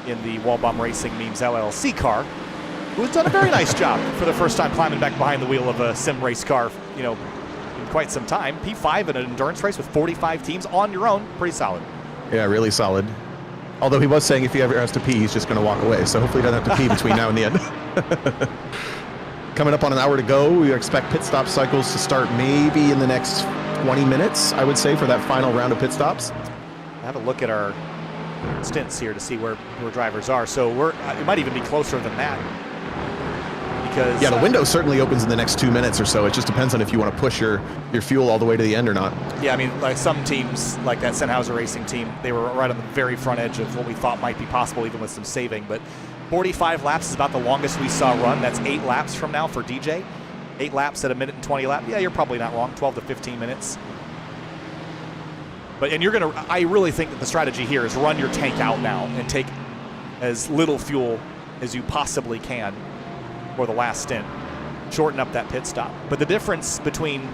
S1: in the Waldbaum Racing Memes LLC car, who has done a very nice job for the first time climbing back behind the wheel of a sim race car, you know, in quite some time. P5 in an endurance race with 45 teams on your own, pretty solid.
S2: Yeah, really solid. Although he was saying if he ever has to pee, he's just going to walk away. So hopefully he doesn't have to pee between now and the end. Coming up on an hour to go, we expect pit stop cycles to start maybe in the next 20 minutes, I would say, for that final round of pit stops.
S1: Have a look at our stints here to see where drivers are. So it might even be closer than that. Because,
S2: yeah, the window certainly opens in the next 2 minutes or so. It just depends on if you want to push your fuel all the way to the end or not.
S1: Yeah, I mean, like some teams, like that Sennhauser Racing team, they were right on the very front edge of what we thought might be possible, even with some saving. But 45 laps is about the longest we saw run. That's 8 laps from now for DJ. 8 laps at 1 minute and 20 lap. Yeah, you're probably not wrong. 12 to 15 minutes. But I really think that the strategy here is run your tank out now and take as little fuel as you possibly can for the last stint. Shorten up that pit stop. But the difference between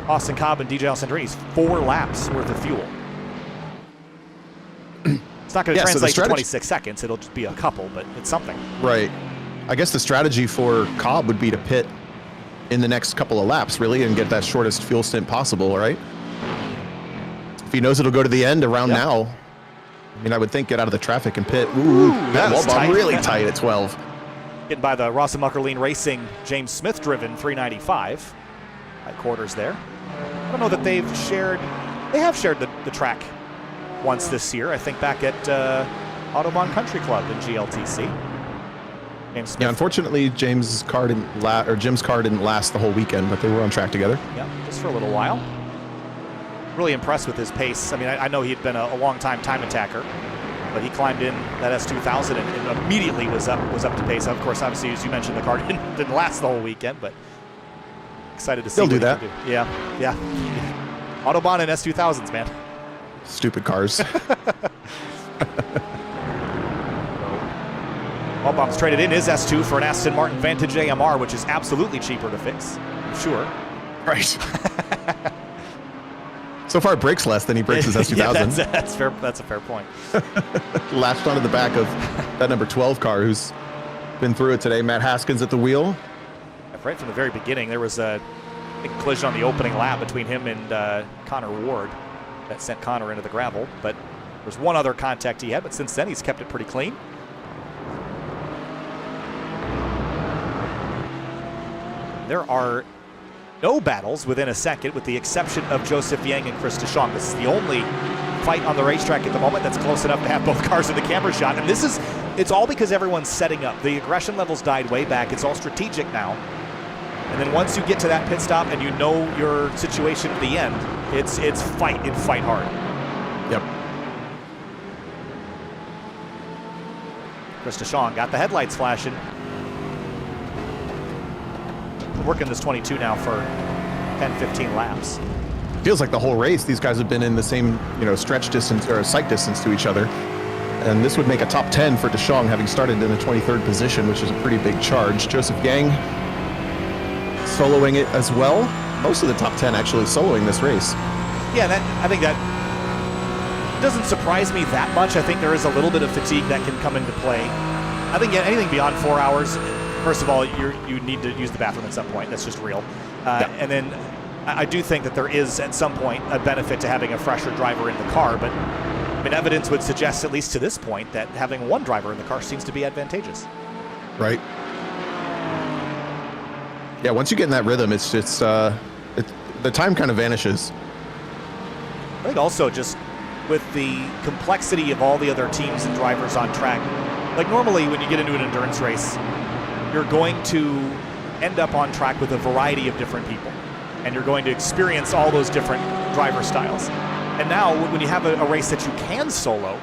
S1: Austin Cobb and DJ Alessandrini is 4 laps worth of fuel. It's not going to translate to 26 seconds. It'll just be a couple, but it's something.
S2: Right. I guess the strategy for Cobb would be to pit in the next couple of laps, really, and get that shortest fuel stint possible, right? If he knows it'll go to the end around now, I mean, I would think get out of the traffic and pit. Ooh, that Waldbaum really tight at 12.
S1: Getting by the Rossa-Muckerlein Racing James Smith driven 395 at quarters there. I don't know that they have shared the track once this year. I think back at Autobahn Country Club in GLTC. James Smith.
S2: Yeah, unfortunately, Jim's car didn't last the whole weekend, but they were on track together.
S1: Yeah, just for a little while. Really impressed with his pace. I mean, I know he had been a long time attacker, but he climbed in that S2000 and immediately was up to pace. Of course, obviously, as you mentioned, the car didn't last the whole weekend, but excited to see.
S2: He'll do that.
S1: Yeah. Autobahn and S2000s, man.
S2: Stupid cars.
S1: Waldbaum's traded in his S2 for an Aston Martin Vantage AMR, which is absolutely cheaper to fix, I'm sure.
S2: Right. So far, it breaks less than he breaks his S2000.
S1: Yeah, that's fair. That's a fair point.
S2: Latched onto the back of that number 12 car, who's been through it today. Matt Haskins at the wheel.
S1: Right from the very beginning, there was a big collision on the opening lap between him and Connor Ward that sent Connor into the gravel. But there's one other contact he had, but since then he's kept it pretty clean. There are no battles within a second, with the exception of Joseph Yang and Chris DeShong. This is the only fight on the racetrack at the moment that's close enough to have both cars in the camera shot. And it's all because everyone's setting up. The aggression levels died way back. It's all strategic now. And then once you get to that pit stop and you know your situation at the end, it's fight and fight hard.
S2: Yep.
S1: Chris DeShong got the headlights flashing. Working this 22 now for 10, 15 laps.
S2: Feels like the whole race, these guys have been in the same, stretch distance or sight distance to each other. And this would make a top 10 for DeShong, having started in the 23rd position, which is a pretty big charge. Joseph Yang soloing it as well. Most of the top 10 actually soloing this race.
S1: Yeah, I think that doesn't surprise me that much. I think there is a little bit of fatigue that can come into play. I think anything beyond 4 hours, first of all, you need to use the bathroom at some point. That's just real. And then I do think that there is, at some point, a benefit to having a fresher driver in the car. But I mean, evidence would suggest, at least to this point, that having one driver in the car seems to be advantageous.
S2: Right. Yeah, once you get in that rhythm, the time kind of vanishes.
S1: I think also just with the complexity of all the other teams and drivers on track, like normally when you get into an endurance race, you're going to end up on track with a variety of different people, and you're going to experience all those different driver styles. And now when you have a race that you can solo,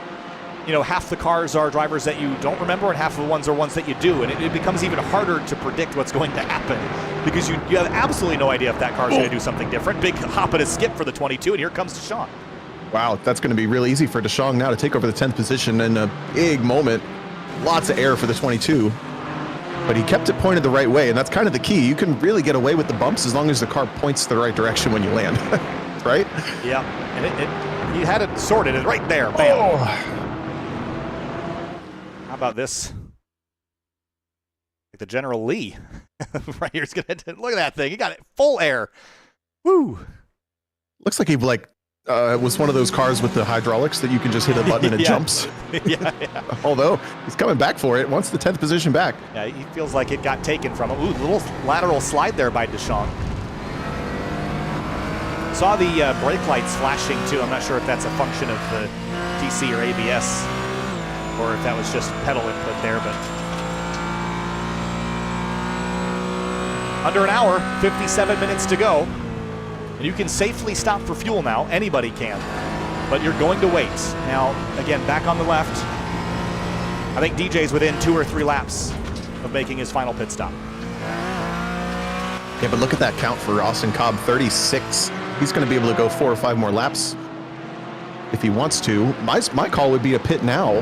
S1: half the cars are drivers that you don't remember and half of the ones are ones that you do, and it becomes even harder to predict what's going to happen because you have absolutely no idea if that car is going to do something different. Big hop and a skip for the 22, and here comes DeShong.
S2: Wow, that's going to be really easy for DeShong now to take over the 10th position in a big moment. Lots of air for the 22. But he kept it pointed the right way, and that's kind of the key. You can really get away with the bumps as long as the car points the right direction when you land, right?
S1: Yeah, and he had it sorted. It's right there. Bam.
S2: Oh.
S1: How about this? Like the General Lee. Right here's gonna look at that thing. He got it full air. Woo.
S2: Looks like he was one of those cars with the hydraulics that you can just hit a button and it jumps.
S1: Yeah.
S2: Although he's coming back for it. Wants the 10th position back.
S1: Yeah, he feels like it got taken from him. Ooh, little lateral slide there by Deschamps. Saw the brake lights flashing too. I'm not sure if that's a function of the TC or ABS or if that was just pedal input there, but under an hour, 57 minutes to go. And you can safely stop for fuel now. Anybody can. But you're going to wait. Now, again, back on the left. I think DJ's within 2 or 3 laps of making his final pit stop.
S2: Yeah, but look at that count for Austin Cobb, 36. He's going to be able to go 4 or 5 more laps if he wants to. My call would be to pit now,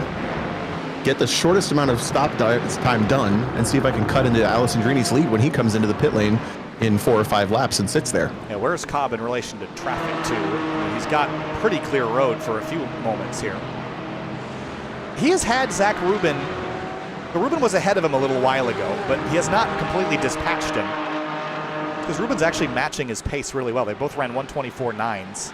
S2: get the shortest amount of stop time done, and see if I can cut into Alessandrini's lead when he comes into the pit lane in 4 or 5 laps and sits there.
S1: Yeah, where's Cobb in relation to traffic too? He's got pretty clear road for a few moments here. He has had Zach Rubin. Rubin was ahead of him a little while ago, but he has not completely dispatched him because Rubin's actually matching his pace really well. They both ran 124.9s.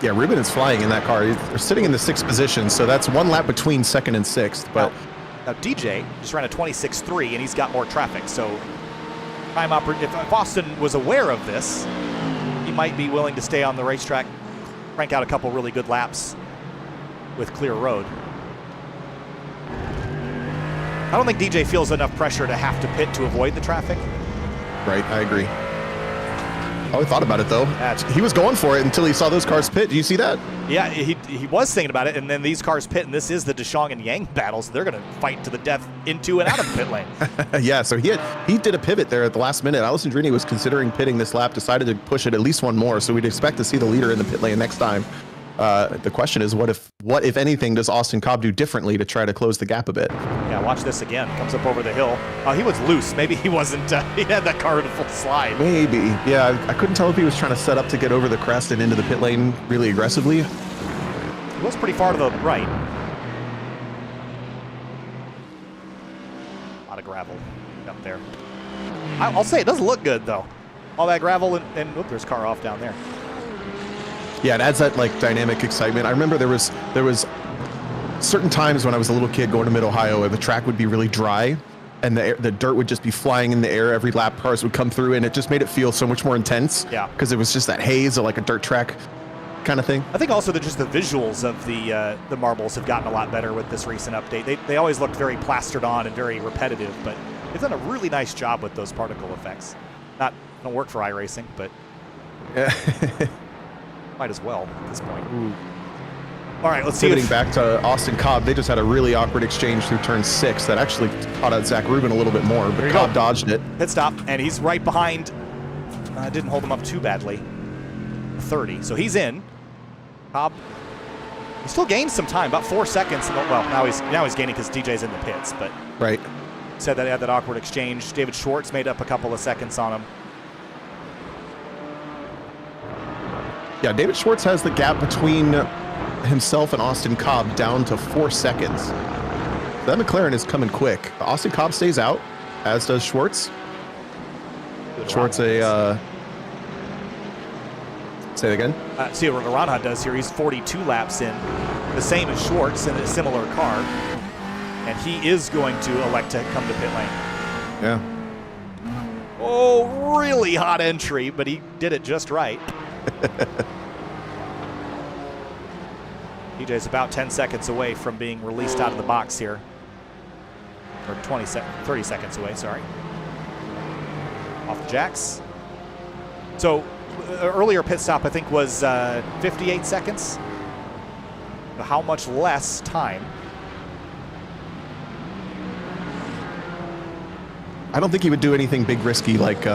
S2: Yeah, Rubin is flying in that car. They're sitting in the 6th position, so that's 1 lap between 2nd and 6th. But
S1: now DJ just ran a 26.3, and he's got more traffic. So if Austin was aware of this, he might be willing to stay on the racetrack, crank out a couple really good laps with clear road. I don't think DJ feels enough pressure to have to pit to avoid the traffic.
S2: Right, I agree. Oh, he thought about it though. He was going for it until he saw those cars pit. Do you see that?
S1: Yeah, he was thinking about it, and then these cars pit, and this is the Deschamps and Yang battle, so they're going to fight to the death into and out of the pit lane.
S2: Yeah, so he did a pivot there at the last minute. Alessandrini was considering pitting this lap, decided to push it at least 1 more, so we'd expect to see the leader in the pit lane next time. The question is, what if anything, does Austin Cobb do differently to try to close the gap a bit?
S1: Yeah, watch this again. Comes up over the hill. He was loose. Maybe he wasn't. He had that car in a full slide.
S2: Maybe. Yeah, I couldn't tell if he was trying to set up to get over the crest and into the pit lane really aggressively.
S1: He was pretty far to the right. A lot of gravel up there. I'll say it doesn't look good though. All that gravel and there's a car off down there.
S2: Yeah, it adds that like dynamic excitement. I remember there was certain times when I was a little kid going to Mid-Ohio where the track would be really dry and the dirt would just be flying in the air. Every lap cars would come through and it just made it feel so much more intense.
S1: Yeah.
S2: Because it was just that haze of like a dirt track kind of thing.
S1: I think also that just the visuals of the marbles have gotten a lot better with this recent update. They always looked very plastered on and very repetitive, but they've done a really nice job with those particle effects. Don't work for iRacing, but
S2: yeah.
S1: Might as well at this point. Ooh. All right, let's see.
S2: Pivoting back to Austin Cobb, they just had a really awkward exchange through turn 6 that actually caught out Zach Rubin a little bit more, but Cobb dodged it.
S1: Pit stop, and he's right behind. Didn't hold him up too badly. 30, so he's in. Cobb, he still gained some time, about 4 seconds. Well, now he's gaining because DJ's in the pits, but
S2: right.
S1: Said that they had that awkward exchange. David Schwartz made up a couple of seconds on him.
S2: Yeah, David Schwartz has the gap between himself and Austin Cobb down to 4 seconds. That McLaren is coming quick. Austin Cobb stays out, as does Schwartz. Schwartz say it again?
S1: See what Ranha does here. He's 42 laps in, the same as Schwartz in a similar car. And he is going to elect to come to pit lane.
S2: Yeah.
S1: Oh, really hot entry, but he did it just right. DJ's about 10 seconds away from being released out of the box here. Or 30 seconds away, sorry. Off the jacks. So, earlier pit stop, I think, was 58 seconds. How much less time?
S2: I don't think he would do anything big risky like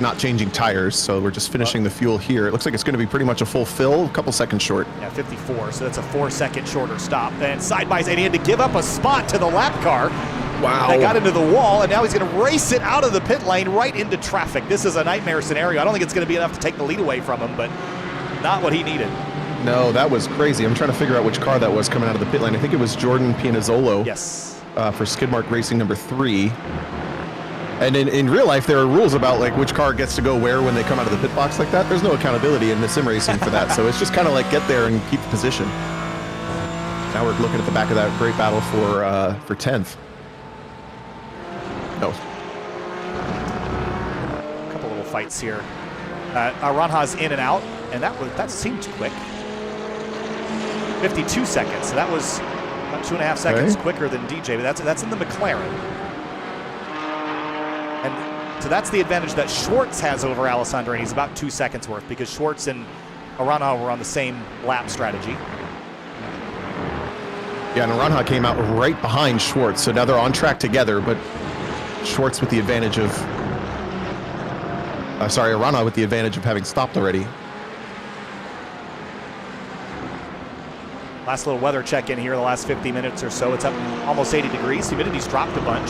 S2: not changing tires, so we're just finishing the fuel here. It looks like it's going to be pretty much a full fill, a couple seconds short.
S1: Yeah, 54, so that's a 4-second shorter stop. And side by side, he had to give up a spot to the lap car.
S2: Wow.
S1: That got into the wall, and now he's going to race it out of the pit lane right into traffic. This is a nightmare scenario. I don't think it's going to be enough to take the lead away from him, but not what he needed.
S2: No, that was crazy. I'm trying to figure out which car that was coming out of the pit lane. I think it was Jordan Pianazzolo.
S1: Yes.
S2: For Skidmark Racing number 3. And in real life, there are rules about like which car gets to go where when they come out of the pit box like that. There's no accountability in the sim racing for that. So it's just kind of like get there and keep the position. Now we're looking at the back of that great battle for 10th. No.
S1: A couple little fights here. Aranha's in and out, and that seemed quick. 52 seconds. So that was about 2.5 seconds quicker than DJ, but that's in the McLaren. And so that's the advantage that Schwartz has over Alessandrini. He's about 2 seconds worth because Schwartz and Aranha were on the same lap strategy.
S2: Yeah, and Aranha came out right behind Schwartz, so now they're on track together, but Schwartz with the advantage of... Aranha with the advantage of having stopped already.
S1: Last little weather check in here the last 50 minutes or so. It's up almost 80 degrees. Humidity's dropped a bunch.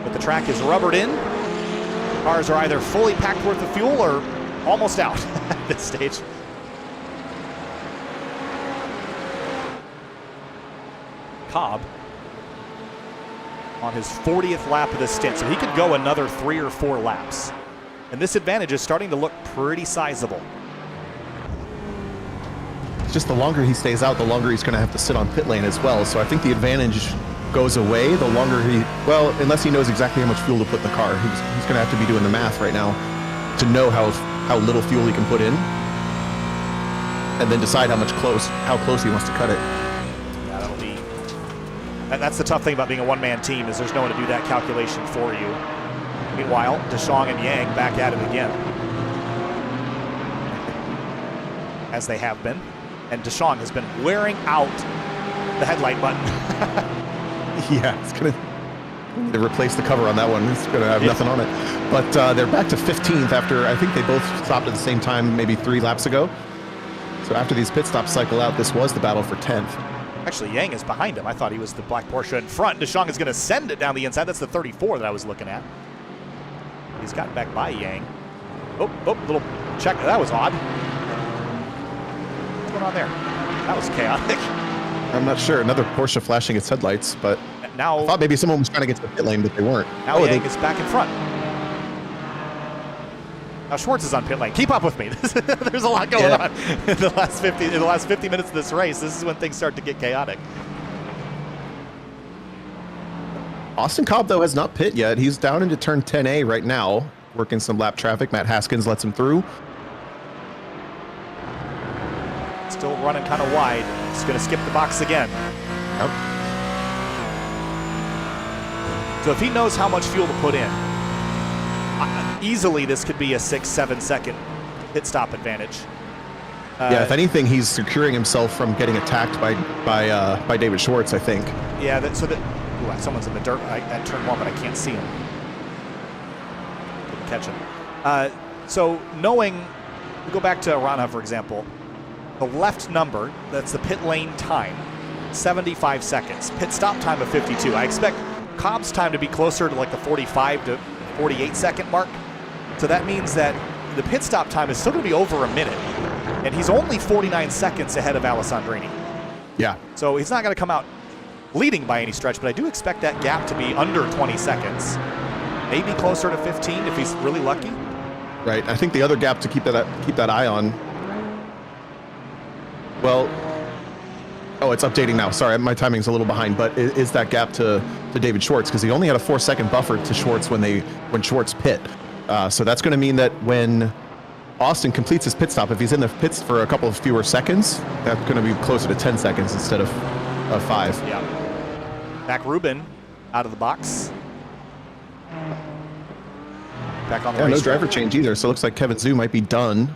S1: But the track is rubbered in. Cars are either fully packed worth of fuel or almost out at this stage. Cobb on his 40th lap of this stint, so he could go another 3 or 4 laps. And this advantage is starting to look pretty sizable.
S2: It's just the longer he stays out, the longer he's going to have to sit on pit lane as well. So I think the advantage goes away the longer well, unless he knows exactly how much fuel to put in the car. He's going to have to be doing the math right now to know how little fuel he can put in and then decide how close he wants to cut it.
S1: Yeah, that'll be... That's the tough thing about being a one-man team is there's no one to do that calculation for you. Meanwhile, Deschong and Yang back at it again. As they have been. And Deschong has been wearing out the headlight button.
S2: Yeah, it's going to replace the cover on that one. It's going to have nothing on it. But they're back to 15th after, I think they both stopped at the same time maybe 3 laps ago. So after these pit stops cycle out, this was the battle for 10th.
S1: Actually, Yang is behind him. I thought he was the black Porsche in front. Deschong is going to send it down the inside. That's the 34 that I was looking at. He's gotten back by Yang. Oh, little check. That was odd. What's going on there? That was chaotic.
S2: I'm not sure. Another Porsche flashing its headlights, but
S1: now
S2: I thought maybe someone was trying to get to the pit lane, but they weren't.
S1: Now Yang is back in front. Now Schwartz is on pit lane. Keep up with me. There's a lot going on in the last 50 minutes of this race. This is when things start to get chaotic.
S2: Austin Cobb, though, has not pit yet. He's down into turn 10A right now, working some lap traffic. Matt Haskins lets him through.
S1: Still running kind of wide. He's going to skip the box again.
S2: Yep.
S1: So if he knows how much fuel to put in, easily this could be a 6-7 second pit stop advantage.
S2: Yeah, if anything, he's securing himself from getting attacked by David Schwartz, I think.
S1: Yeah, ooh, someone's in the dirt at turn 1, but I can't see him. Couldn't catch him. So knowing, we go back to Aranha, for example, the left number, that's the pit lane time, 75 seconds. Pit stop time of 52. I expect Cobb's time to be closer to like the 45 to 48 second mark. So that means that the pit stop time is still going to be over a minute. And he's only 49 seconds ahead of Alessandrini.
S2: Yeah.
S1: So he's not going to come out leading by any stretch, but I do expect that gap to be under 20 seconds. Maybe closer to 15 if he's really lucky.
S2: Right. I think the other gap to keep that eye on. Well, oh, it's updating now. Sorry, my timing's a little behind, but is that gap to David Schwartz, because he only had a 4-second buffer to Schwartz when Schwartz pit. So that's going to mean that when Austin completes his pit stop, if he's in the pits for a couple of fewer seconds, that's going to be closer to 10 seconds instead of 5.
S1: Yeah. Mac Rubin out of the box. Back on the
S2: no driver change either. So it looks like Kevin Zhu might be done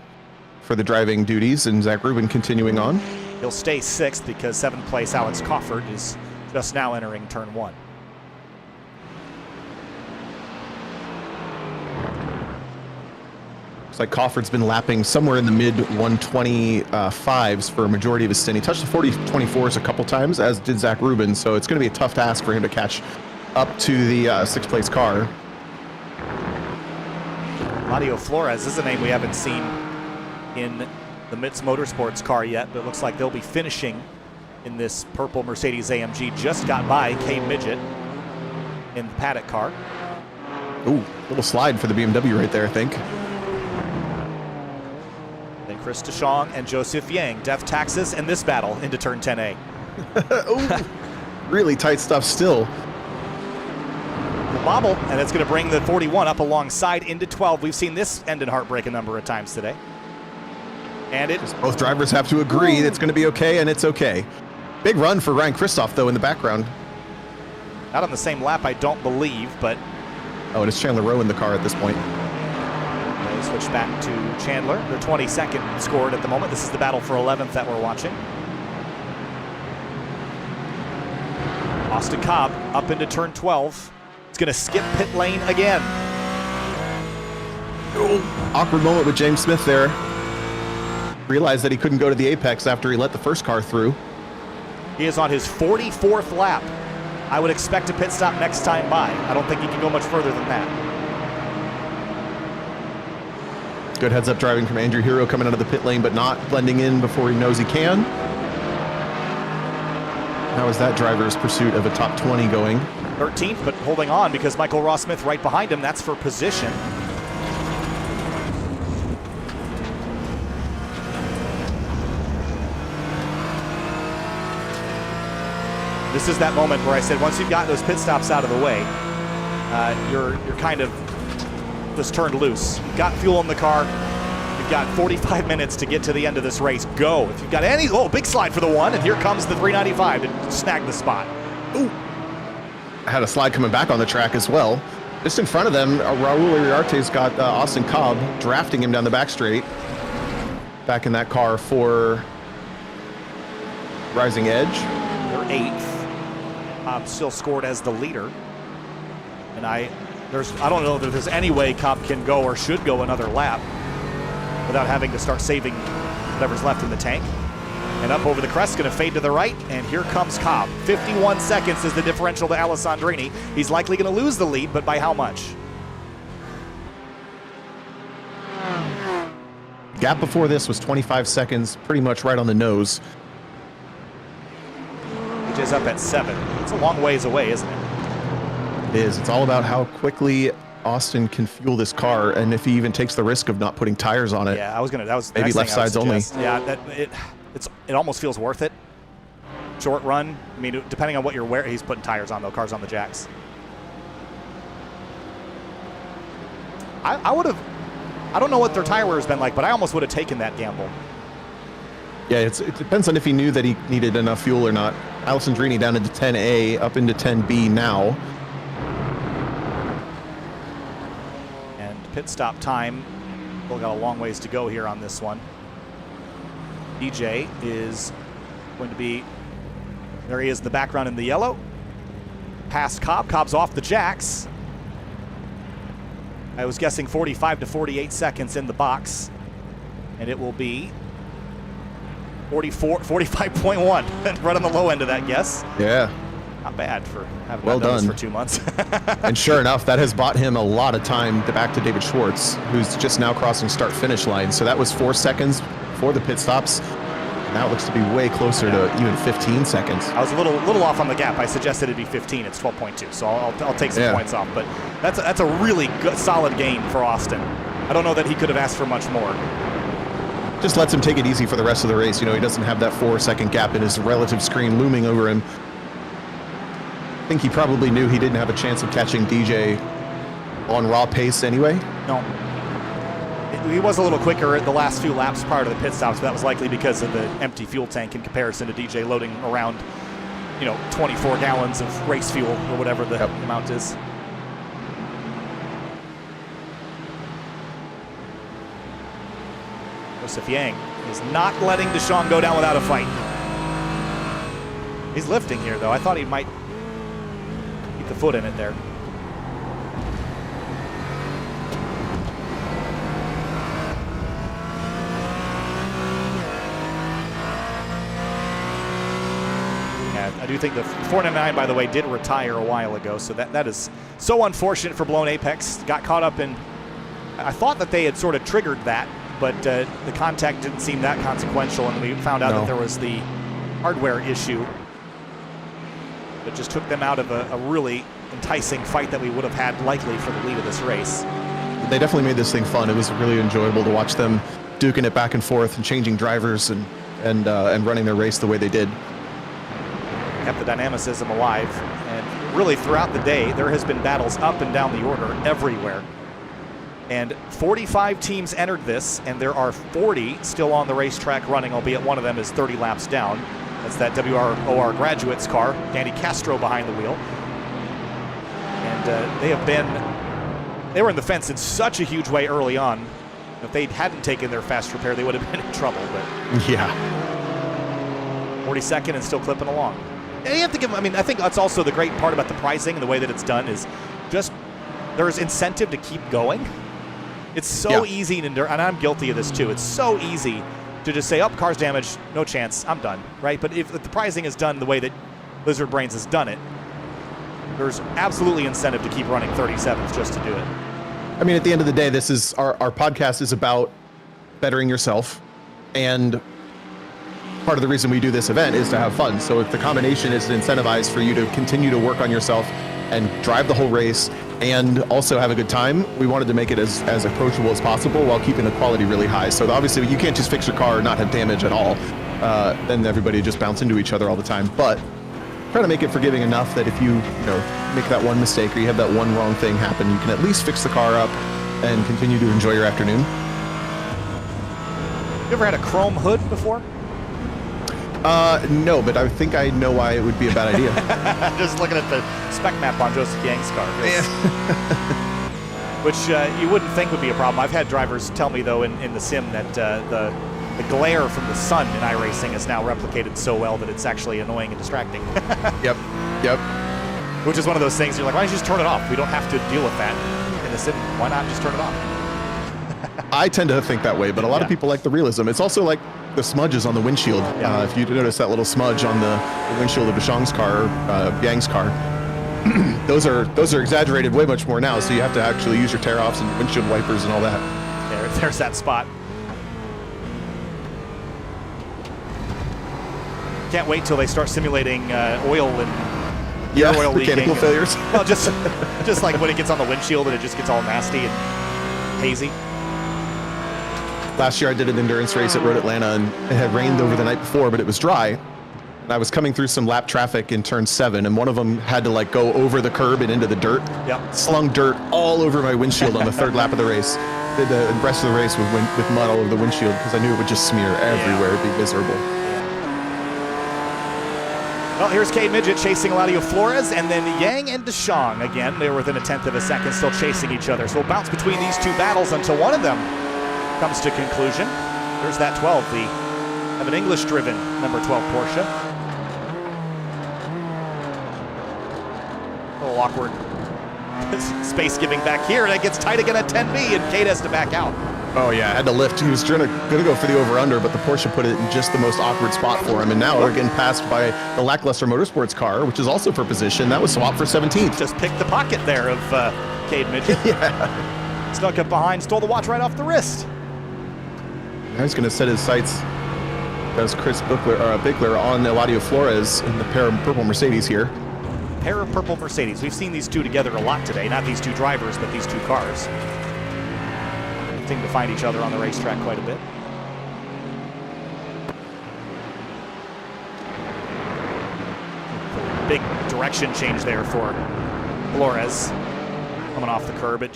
S2: for the driving duties, and Zach Rubin continuing on.
S1: He'll stay 6th because 7th place Alex Cofford is just now entering turn 1.
S2: Looks like Cofford's been lapping somewhere in the mid 125s for a majority of his stint. He touched the 40-24s a couple times, as did Zach Rubin, so it's going to be a tough task for him to catch up to the 6th place car.
S1: Mario Flores is a name we haven't seen in the Mitz Motorsports car yet, but it looks like they'll be finishing in this purple Mercedes AMG. Just got by K Midget in the paddock car.
S2: Ooh, little slide for the BMW right there, I think.
S1: Then Chris DeShong and Joseph Yang def taxes in this battle into turn 10A.
S2: Ooh, really tight stuff still.
S1: The bobble, and it's going to bring the 41 up alongside into 12. We've seen this end in heartbreak a number of times today. And it...
S2: Both drivers have to agree it's going to be okay, and it's okay. Big run for Ryan Kristoff, though, in the background.
S1: Not on the same lap, I don't believe, but...
S2: Oh, and it's Chandler Rowe in the car at this point.
S1: They switch back to Chandler. They're 22nd scored at the moment. This is the battle for 11th that we're watching. Austin Cobb up into turn 12. It's going to skip pit lane again.
S2: Oh, awkward moment with James Smith there. Realized that he couldn't go to the apex after he let the first car through.
S1: He is on his 44th lap. I would expect a pit stop next time by. I don't think he can go much further than that.
S2: Good heads-up driving from Andrew Hero coming out of the pit lane, but not blending in before he knows he can. How is that driver's pursuit of a top 20 going?
S1: 13th, but holding on because Michael Ross Smith right behind him. That's for position. This is that moment where I said once you've got those pit stops out of the way, you're kind of just turned loose. You've got fuel in the car. You've got 45 minutes to get to the end of this race. Go. If you've got any, oh, big slide for the one, and here comes the 395 to snag the spot.
S2: Ooh. I had a slide coming back on the track as well. Just in front of them, Raul Iriarte's got Austin Cobb drafting him down the back straight. Back in that car for Rising Edge.
S1: They're 8th. Cobb still scored as the leader. And I don't know that there's any way Cobb can go or should go another lap without having to start saving whatever's left in the tank. And up over the crest, going to fade to the right, and here comes Cobb. 51 seconds is the differential to Alessandrini. He's likely going to lose the lead, but by how much?
S2: Gap before this was 25 seconds, pretty much right on the nose.
S1: AJ's up at 7. It's a long ways away, isn't it?
S2: It is. It's all about how quickly Austin can fuel this car, and if he even takes the risk of not putting tires on it.
S1: Yeah, that was
S2: maybe left sides only.
S1: Yeah, it almost feels worth it. Short run. I mean, depending on what you're wearing, he's putting tires on though. Cars on the jacks. I would have. I don't know what their tire wear has been like, but I almost would have taken that gamble.
S2: Yeah, it depends on if he knew that he needed enough fuel or not. Alessandrini down into 10A, up into 10B now.
S1: And pit stop time. Still got a long ways to go here on this one. DJ is going to be, there he is in the background in the yellow. Past Cobb. Cobb's off the jacks. I was guessing 45 to 48 seconds in the box. And it will be 45.1. Right on the low end of that guess.
S2: Yeah.
S1: Not bad for having
S2: well
S1: done
S2: done
S1: this for 2 months.
S2: And sure enough, that has bought him a lot of time back to David Schwartz, who's just now crossing start-finish line. So that was 4 seconds for the pit stops. Now it looks to be way closer to even 15 seconds.
S1: I was a little off on the gap. I suggested it'd be 15. It's 12.2, so I'll take some points off. But that's a really good, solid gain for Austin. I don't know that he could have asked for much more.
S2: Just lets him take it easy for the rest of the race. You know, he doesn't have that 4-second gap in his relative screen looming over him. I think he probably knew he didn't have a chance of catching DJ on raw pace anyway.
S1: No. He was a little quicker at the last few laps prior to the pit stops, but that was likely because of the empty fuel tank in comparison to DJ loading around, 24 gallons of race fuel or whatever the amount is. Joseph Yang is not letting DeShong go down without a fight. He's lifting here, though. I thought he might keep the foot in it there. I do think the 499, by the way, did retire a while ago, so that is so unfortunate for Blown Apex. Got caught up in, I thought that they had sort of triggered that but the contact didn't seem that consequential, and we found out that there was the hardware issue that just took them out of a really enticing fight that we would have had likely for the lead of this race.
S2: They definitely made this thing fun. It was really enjoyable to watch them duking it back and forth and changing drivers and running their race the way they did.
S1: Kept the dynamicism alive, and really throughout the day there has been battles up and down the order everywhere. And 45 teams entered this, and there are 40 still on the racetrack running, albeit one of them is 30 laps down. That's that WROR Graduates car, Danny Castro behind the wheel. And they were in the fence in such a huge way early on. If they hadn't taken their fast repair, they would have been in trouble. But
S2: yeah,
S1: 42nd and still clipping along. And you have to give them, I mean, I think that's also the great part about the pricing and the way that it's done is just there's incentive to keep going. It's so easy, and I'm guilty of this too. It's so easy to just say, oh, car's damaged, no chance, I'm done, right? But if the pricing is done the way that Lizard Brains has done it, there's absolutely incentive to keep running 37s just to do it.
S2: I mean, at the end of the day, this is our podcast is about bettering yourself, and part of the reason we do this event is to have fun. So if the combination is incentivized for you to continue to work on yourself and drive the whole race and also have a good time, we wanted to make it as approachable as possible while keeping the quality really high. So obviously you can't just fix your car and not have damage at all. Then everybody just bounce into each other all the time. But try to make it forgiving enough that if you make that one mistake or you have that one wrong thing happen, you can at least fix the car up and continue to enjoy your afternoon.
S1: You ever had a chrome hood before?
S2: No, but I think I know why it would be a bad idea.
S1: Just looking at the spec map on Joseph Yang's car. Which you wouldn't think would be a problem. I've had drivers tell me, though, in the sim that the glare from the sun in iRacing is now replicated so well that it's actually annoying and distracting.
S2: Yep.
S1: Which is one of those things you're like, why don't you just turn it off? We don't have to deal with that in the sim. Why not just turn it off?
S2: I tend to think that way, but a lot of people like the realism. It's also like the smudges on the windshield. If you notice that little smudge on the windshield of Bashang's car, Yang's car, those are exaggerated way much more now. So you have to actually use your tear-offs and windshield wipers and all that.
S1: There's that spot. Can't wait till they start simulating oil and oil
S2: mechanical
S1: leaking.
S2: failures.
S1: Well, just like when it gets on the windshield and it just gets all nasty and hazy.
S2: Last year I did an endurance race at Road Atlanta, and it had rained over the night before, but it was dry. And I was coming through some lap traffic in turn 7, and one of them had to like go over the curb and into the dirt.
S1: Yep.
S2: Slung dirt all over my windshield on the third lap of the race. Did the rest of the race with mud all over the windshield because I knew it would just smear everywhere. It'd be miserable.
S1: Well, here's Cade Midget chasing Eladio Flores, and then Yang and Deshang again. They were within a tenth of a second, still chasing each other. So we'll bounce between these two battles until one of them comes to conclusion. There's that 12, of an English-driven number 12 Porsche. A little awkward space giving back here, and it gets tight again at 10B, and Cade has to back out.
S2: Oh yeah, had to lift. He was gonna go for the over-under, but the Porsche put it in just the most awkward spot for him, and now we're getting passed by the Lackluster Motorsports car, which is also for position. That was swapped for 17th.
S1: Just picked the pocket there of Cade Midget.
S2: Yeah.
S1: Snuck up behind, stole the watch right off the wrist.
S2: Now he's gonna set his sights, does Chris Bickler on Eladio Flores in the pair of purple Mercedes here.
S1: Pair of purple Mercedes. We've seen these two together a lot today. Not these two drivers, but these two cars. To find each other on the racetrack quite a bit. Big direction change there for Flores coming off the curb. It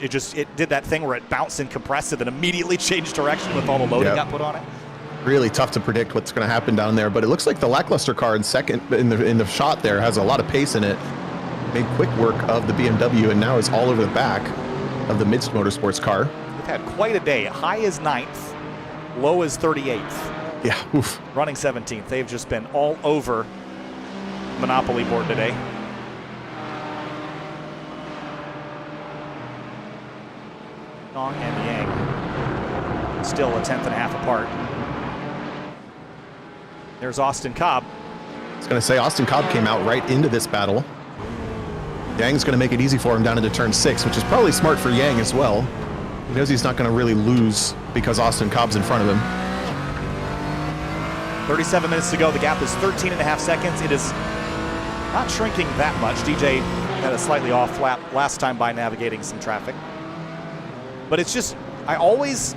S1: did that thing where it bounced and compressed and then immediately changed direction with all the loading got put on it.
S2: Really tough to predict what's going to happen down there, but it looks like the Lackluster car in second in the shot there has a lot of pace in it. Made quick work of the BMW and now is all over the back of the Midst Motorsports car.
S1: Had quite a day. High is 9th, low is 38th.
S2: Yeah, oof.
S1: Running 17th. They've just been all over Monopoly board today. Dong and Yang still a tenth and a half apart. There's Austin Cobb.
S2: I was going to say Austin Cobb came out right into this battle. Yang's going to make it easy for him down into turn 6, which is probably smart for Yang as well. He knows he's not going to really lose because Austin Cobb's in front of him.
S1: 37 minutes to go. The gap is 13.5 seconds. It is not shrinking that much. DJ had a slightly off lap last time by navigating some traffic. But it's just, I always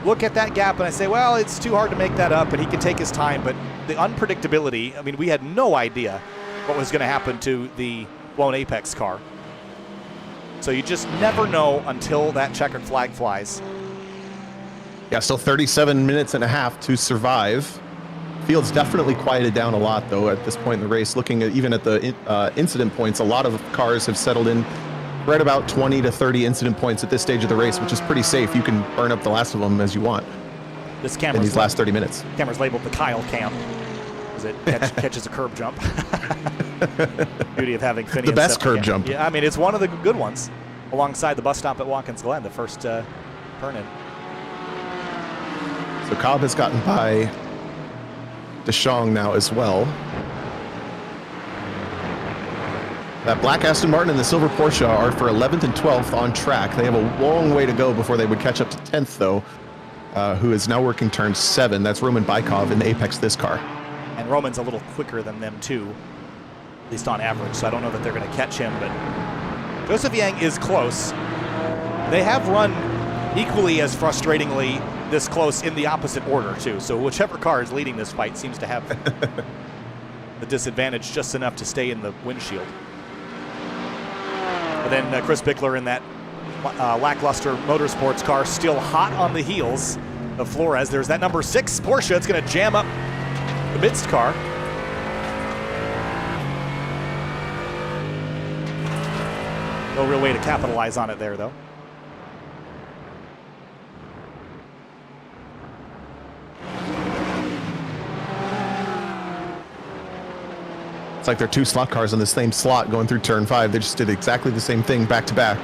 S1: look at that gap and I say, well, it's too hard to make that up, and he can take his time. But the unpredictability, I mean, we had no idea what was going to happen to the blown Apex car. So you just never know until that checkered flag flies.
S2: Yeah, still 37 minutes and a half to survive. Field's definitely quieted down a lot, though, at this point in the race. Looking at even at the incident points, a lot of cars have settled in right about 20 to 30 incident points at this stage of the race, which is pretty safe. You can burn up the last of them as you want
S1: This
S2: in
S1: camera's
S2: these last 30 minutes.
S1: Camera's labeled the Kyle cam, as it catches a curb jump. Beauty of having Phineas.
S2: The best curb jump.
S1: Yeah, I mean, it's one of the good ones, alongside the bus stop at Watkins Glen, the first turn-in.
S2: So Cobb has gotten by DeShong now as well. That black Aston Martin and the silver Porsche are for 11th and 12th on track. They have a long way to go before they would catch up to 10th, though, who is now working turn 7. That's Roman Bykov in the Apex this car.
S1: And Roman's a little quicker than them, too, at least on average, so I don't know that they're going to catch him, but Joseph Yang is close. They have run equally as frustratingly this close in the opposite order, too, so whichever car is leading this fight seems to have the disadvantage just enough to stay in the windshield. And then Chris Bickler in that lackluster motorsports car, still hot on the heels of Flores. There's that number 6 Porsche. It's going to jam up the midst car. No real way to capitalize on it there, though.
S2: It's like they're two slot cars in the same slot going through turn 5. They just did exactly the same thing back to back.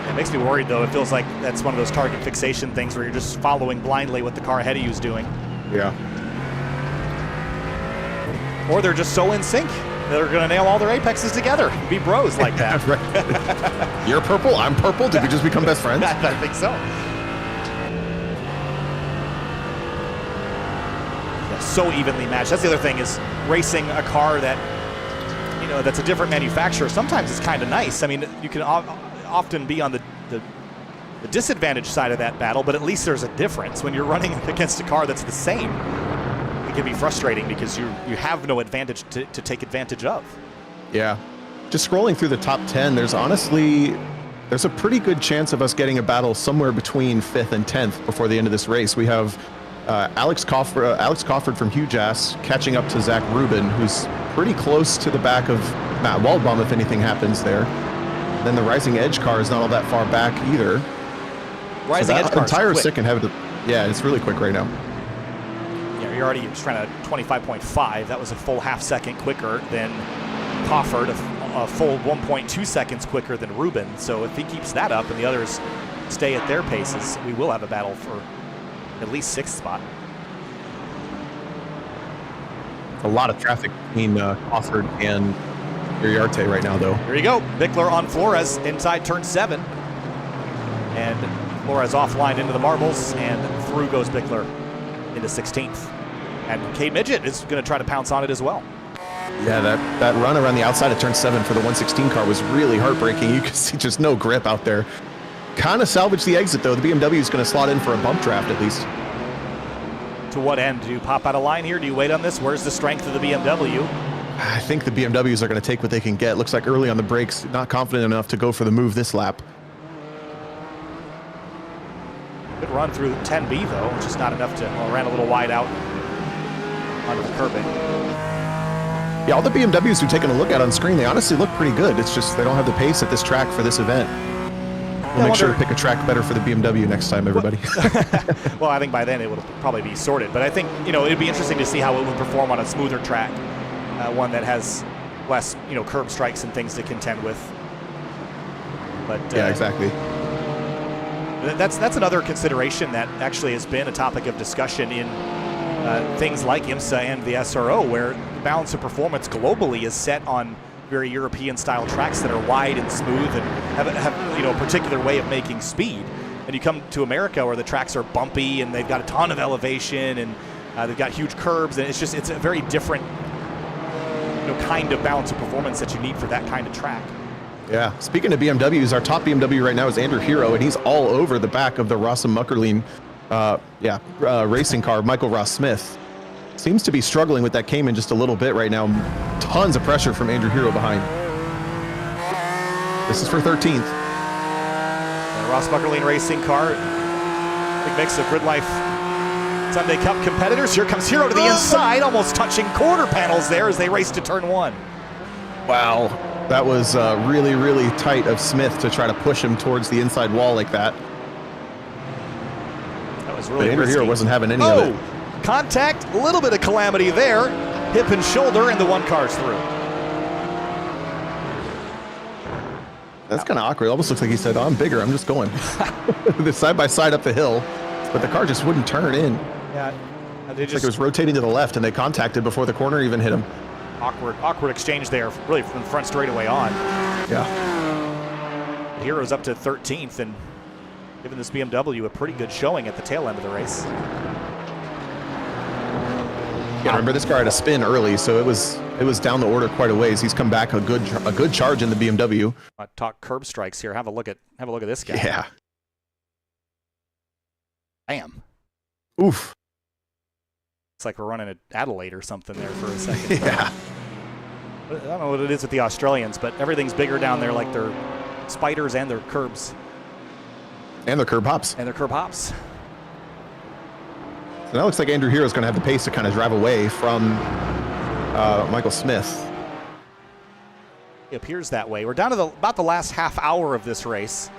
S1: It makes me worried, though. It feels like that's one of those target fixation things where you're just following blindly what the car ahead of you is doing.
S2: Yeah.
S1: Or they're just so in sync that they're going to nail all their apexes together. Be bros like that.
S2: Right. You're purple, I'm purple. Did we just become best friends?
S1: I think so. Yeah, so evenly matched. That's the other thing, is racing a car that, you know, that's a different manufacturer. Sometimes it's kind of nice. I mean, you can often be on the disadvantaged side of that battle, but at least there's a difference. When you're running against a car that's the same, it can be frustrating because you have no advantage to take advantage of.
S2: Yeah. Just scrolling through the top 10, there's a pretty good chance of us getting a battle somewhere between 5th and 10th before the end of this race. We have Alex Crawford from Huge Ass catching up to Zach Rubin, who's pretty close to the back of Matt Waldbaum if anything happens there. Then the Rising Edge car is not all that far back either.
S1: Rising Edge car
S2: entire
S1: is quick.
S2: second have to, yeah, it's really quick right now.
S1: Yeah, you're already trying to 25.5. That was a full half second quicker than Crawford, a full 1.2 seconds quicker than Rubin. So if he keeps that up and the others stay at their paces, we will have a battle for at least 6th spot.
S2: A lot of traffic between Crawford and Iriarte right now, though.
S1: Here you go. Bickler on Flores inside turn 7. And Flores offline into the marbles, and through goes Bickler into 16th. And Cade Midget is going to try to pounce on it as well.
S2: Yeah, that run around the outside of turn 7 for the 116 car was really heartbreaking. You can see just no grip out there. Kind of salvaged the exit, though. The BMW is going to slot in for a bump draft at least.
S1: To what end? Do you pop out of line here? Do you wait on this? Where's the strength of the BMW?
S2: I think the BMWs are going to take what they can get. Looks like early on the brakes, not confident enough to go for the move this lap.
S1: Good run through 10B, though, which is not enough to, well, ran a little wide out onto the curbing.
S2: Yeah, all the BMWs we've taken a look at on screen, they honestly look pretty good. It's just they don't have the pace at this track for this event. We'll make sure to pick a track better for the BMW next time, everybody.
S1: Well, I think by then it will probably be sorted. But I think, you know, it'd be interesting to see how it would perform on a smoother track, one that has less, you know, curb strikes and things to contend with. But
S2: yeah, exactly.
S1: That's another consideration that actually has been a topic of discussion in things like IMSA and the SRO, where the balance of performance globally is set on very European-style tracks that are wide and smooth and have you know, a particular way of making speed. and you come to America where the tracks are bumpy and they've got a ton of elevation and they've got huge curbs, and it's a very different kind of balance of performance that you need for that kind of track.
S2: Yeah. Speaking of BMWs, our top BMW right now is Andrew Hero, and he's all over the back of the Ross and Muckerlein racing car, Michael Ross Smith. Seems to be struggling with that Cayman just a little bit right now. Tons of pressure from Andrew Hero behind. This is for 13th.
S1: The Ross Muckerlein racing car, big mix of Grid Life Sunday Cup competitors. Here comes Hero to the inside, almost touching quarter panels there as they race to turn 1.
S2: Wow. That was really, really tight of Smith to try to push him towards the inside wall like that.
S1: That was really
S2: Andrew
S1: risky.
S2: Hero wasn't having any of it.
S1: Contact, a little bit of calamity there. Hip and shoulder, and the 1 car's through.
S2: That's kind of awkward. It almost looks like he said, oh, I'm bigger, I'm just going. The side by side up the hill, but the car just wouldn't turn in.
S1: Yeah, they
S2: It's
S1: just
S2: like it was rotating to the left, and they contacted before the corner even hit him.
S1: awkward exchange there, really from the front straightaway on.
S2: Yeah.
S1: Hero's up to 13th and giving this BMW a pretty good showing at the tail end of the race.
S2: Yeah, remember this car had a spin early, so it was down the order quite a ways. He's come back a good charge in the BMW.
S1: Talk curb strikes here. Have a look at this guy.
S2: Yeah.
S1: Bam.
S2: Oof.
S1: It's like we're running at Adelaide or something there for a second.
S2: Yeah.
S1: I don't know what it is with the Australians, but everything's bigger down there, like their spiders and their curbs.
S2: And the curb hops.
S1: And their curb hops.
S2: So now it looks like Andrew Hero is going to have the pace to kind of drive away from Michael Smith.
S1: It appears that way. We're down to about the last half hour of this race.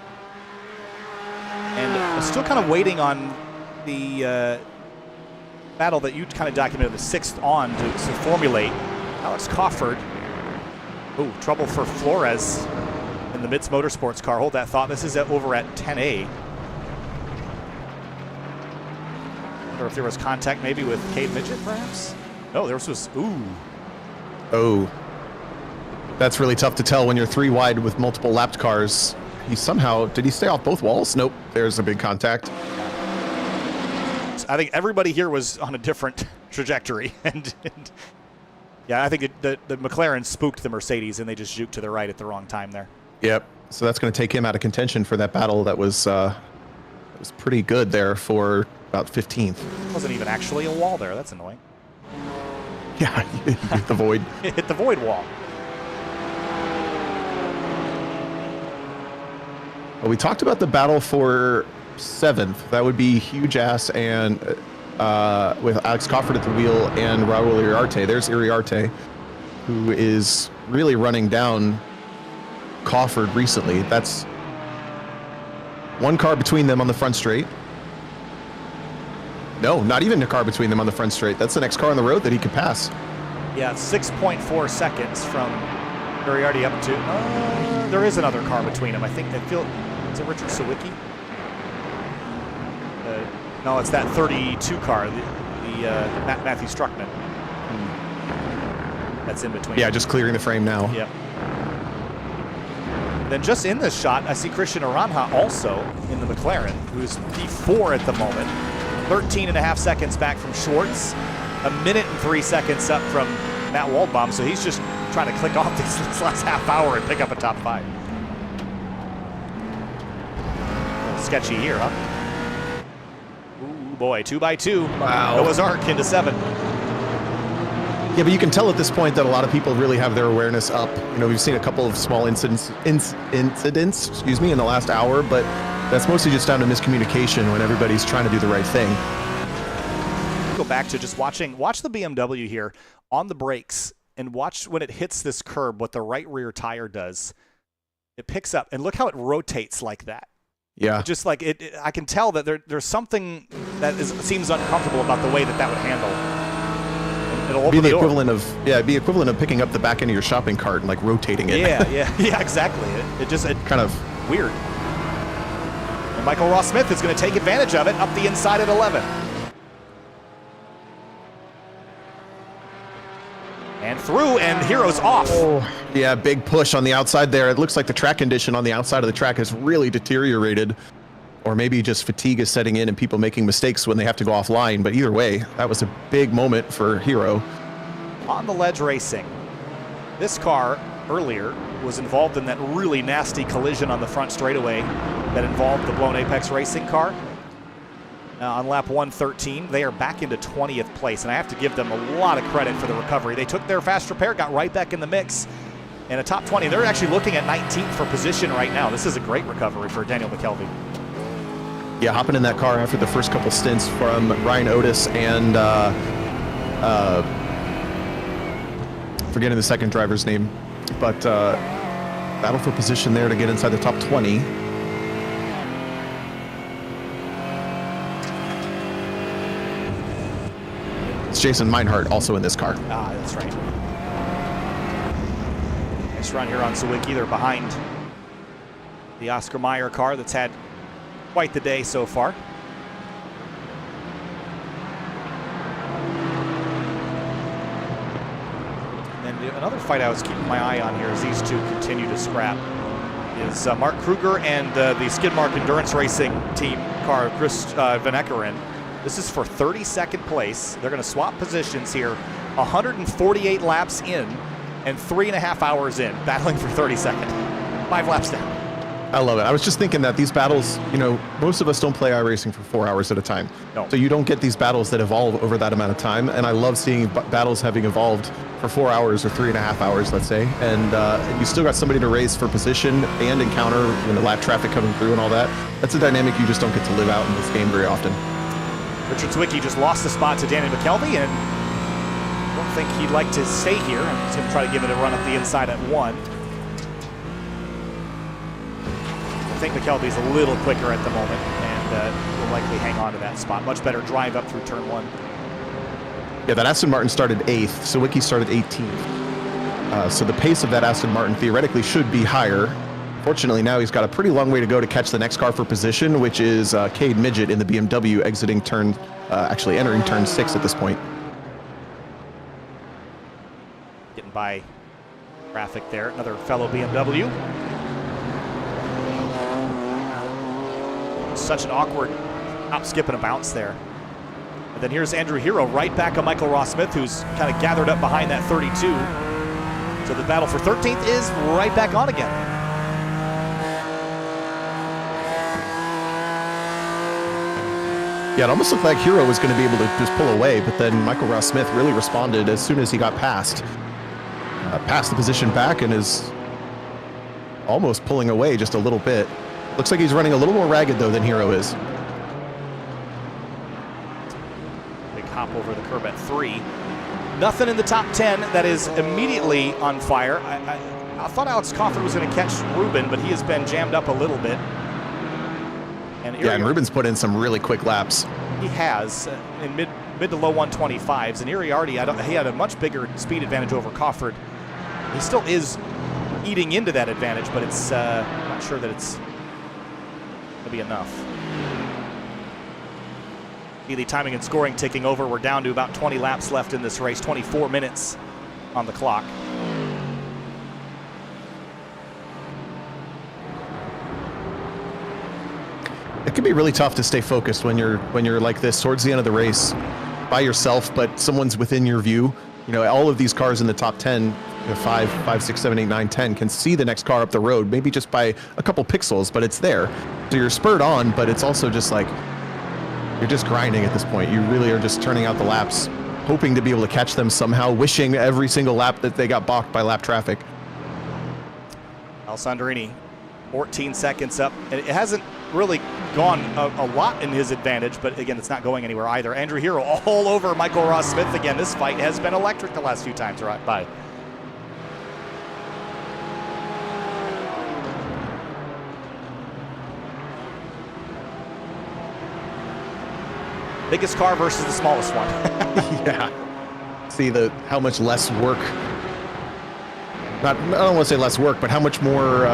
S1: And I'm still kind of waiting on the battle that you kind of documented the 6th on to formulate. Alex Crawford. Oh, trouble for Flores in the MITS Motorsports car. Hold that thought. This is over at 10A. Wonder if there was contact maybe with Cade Midget, perhaps? No, there was, ooh.
S2: Oh. That's really tough to tell when you're 3 wide with multiple lapped cars. He somehow, did he stay off both walls? Nope, there's a big contact.
S1: I think everybody here was on a different trajectory. And yeah, I think the McLaren spooked the Mercedes and they just juked to the right at the wrong time there.
S2: Yep, so that's going to take him out of contention for that battle that was pretty good there for about 15th.
S1: Wasn't even actually a wall there. That's annoying.
S2: Yeah, hit the void.
S1: It hit the void wall.
S2: Well, we talked about the battle for 7th. That would be Huge Ass and with Alex Crawford at the wheel and Raul Iriarte. There's Iriarte, who is really running down Crawford recently. That's 1 car between them on the front straight. No, not even a car between them on the front straight. That's the next car on the road that he could pass.
S1: Yeah, 6.4 seconds from Iriarte up to... there is another car between them. I think they feel... Is it Richard Sawicki? No, it's that 32 car, the Matthew Struckman. That's in between.
S2: Yeah, just clearing the frame now.
S1: Yep. Then just in this shot, I see Christian Aranja also in the McLaren, who's P4 at the moment. 13.5 seconds back from Schwartz. 1 minute and 3 seconds up from Matt Waldbaum, so he's just trying to click off this last half hour and pick up a top 5. Sketchy here, huh? Ooh, boy, 2x2.
S2: Wow.
S1: Noah's Ark into 7.
S2: Yeah, but you can tell at this point that a lot of people really have their awareness up. You know, we've seen a couple of small incidents, in the last hour, but that's mostly just down to miscommunication when everybody's trying to do the right thing.
S1: Go back to just watch the BMW here on the brakes and watch when it hits this curb what the right rear tire does. It picks up, and look how it rotates like that.
S2: Yeah.
S1: Just like it I can tell that there's something that seems uncomfortable about the way that would handle. And it'll open
S2: be the
S1: door.
S2: equivalent of it'd be equivalent of picking up the back end of your shopping cart and like rotating it.
S1: Yeah, exactly. It kind of weird. And Michael Ross Smith is going to take advantage of it up the inside at 11. And through, and Hero's off.
S2: Oh, yeah, big push on the outside there. It looks like the track condition on the outside of the track has really deteriorated or maybe just fatigue is setting in and people making mistakes when they have to go offline. But either way, that was a big moment for Hero.
S1: On the ledge racing, this car earlier was involved in that really nasty collision on the front straightaway that involved the blown Apex Racing car. Now on lap 113, they are back into 20th place, and I have to give them a lot of credit for the recovery. They took their fast repair, got right back in the mix, and a top 20. They're actually looking at 19th for position right now. This is a great recovery for Daniel McKelvey.
S2: Yeah, hopping in that car after the first couple stints from Ryan Otis and forgetting the second driver's name, but battle for position there to get inside the top 20. It's Jason Meinhardt also in this car.
S1: Ah, that's right. Nice run here on Sawicki. They're behind the Oscar Mayer car that's had quite the day so far. And another fight I was keeping my eye on here as these two continue to scrap is Mark Kruger and the Skidmark Endurance Racing team car, Chris Van Eckeren. This is for 32nd place. They're going to swap positions here, 148 laps in and 3.5 hours in, battling for 32nd. 5 laps down.
S2: I love it. I was just thinking that these battles, you know, most of us don't play iRacing for 4 hours at a time.
S1: No.
S2: So you don't get these battles that evolve over that amount of time. And I love seeing battles having evolved for 4 hours or 3.5 hours, let's say. And you still got somebody to race for position and encounter the lap traffic coming through and all that. That's a dynamic you just don't get to live out in this game very often.
S1: Richard Sawicki just lost the spot to Daniel McKelvey, and I don't think he'd like to stay here. He's going to try to give it a run up the inside at 1. I think McKelvey's a little quicker at the moment, and will likely hang on to that spot. Much better drive up through turn 1.
S2: Yeah, that Aston Martin started 8th, Sawicki started 18th. So the pace of that Aston Martin theoretically should be higher. Fortunately, now he's got a pretty long way to go to catch the next car for position, which is Cade Midget in the BMW exiting turn, actually entering turn 6 at this point.
S1: Getting by traffic there, another fellow BMW. Such an awkward hop, skip, and a bounce there. And then here's Andrew Hero right back on Michael Ross Smith, who's kind of gathered up behind that 32. So the battle for 13th is right back on again.
S2: Yeah, it almost looked like Hero was going to be able to just pull away, but then Michael Ross Smith really responded as soon as he got past the position back and is almost pulling away just a little bit. Looks like he's running a little more ragged, though, than Hero is.
S1: Big hop over the curb at 3. Nothing in the top 10 that is immediately on fire. I thought Alex Coffin was going to catch Ruben, but he has been jammed up a little bit. And
S2: Ruben's put in some really quick laps.
S1: He has in mid to low 125s, and Iriardi, he had a much bigger speed advantage over Cofford. He still is eating into that advantage, but it's I'm not sure that it's going to be enough. The timing and scoring ticking over. We're down to about 20 laps left in this race, 24 minutes on the clock.
S2: It can be really tough to stay focused when you're like this towards the end of the race by yourself, but someone's within your view. You know, all of these cars in the top 10, 5, 6, 7, 8, 9, 10 can see the next car up the road, maybe just by a couple pixels, but it's there. So you're spurred on, but it's also just like, you're just grinding at this point. You really are just turning out the laps, hoping to be able to catch them somehow, wishing every single lap that they got balked by lap traffic.
S1: Alessandrini, 14 seconds up. It hasn't really gone a lot in his advantage, but again, it's not going anywhere either. Andrew Hero all over Michael Ross Smith again. This fight has been electric the last few times right by. Biggest car versus the smallest one.
S2: Yeah. See how much less work. I don't want to say less work, but how much more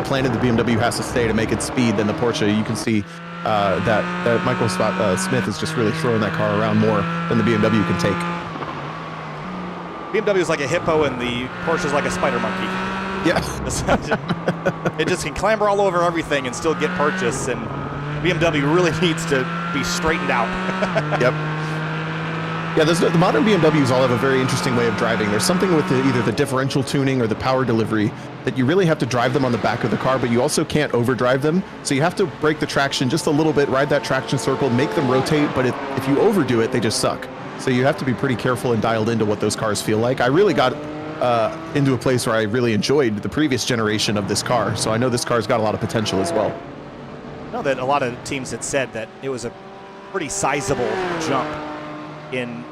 S2: planted the BMW has to stay to make its speed than the Porsche. You can see that Michael Smith is just really throwing that car around more than the BMW can take.
S1: BMW is like a hippo, and the Porsche is like a spider monkey.
S2: Yeah.
S1: It just can clamber all over everything and still get purchase. And BMW really needs to be straightened out.
S2: Yep. Yeah, the modern BMWs all have a very interesting way of driving. There's something with either the differential tuning or the power delivery that you really have to drive them on the back of the car, but you also can't overdrive them. So you have to break the traction just a little bit, ride that traction circle, make them rotate, but if you overdo it, they just suck. So you have to be pretty careful and dialed into what those cars feel like. I really got into a place where I really enjoyed the previous generation of this car, so I know this car's got a lot of potential as well.
S1: I know that a lot of teams had said that it was a pretty sizable jump in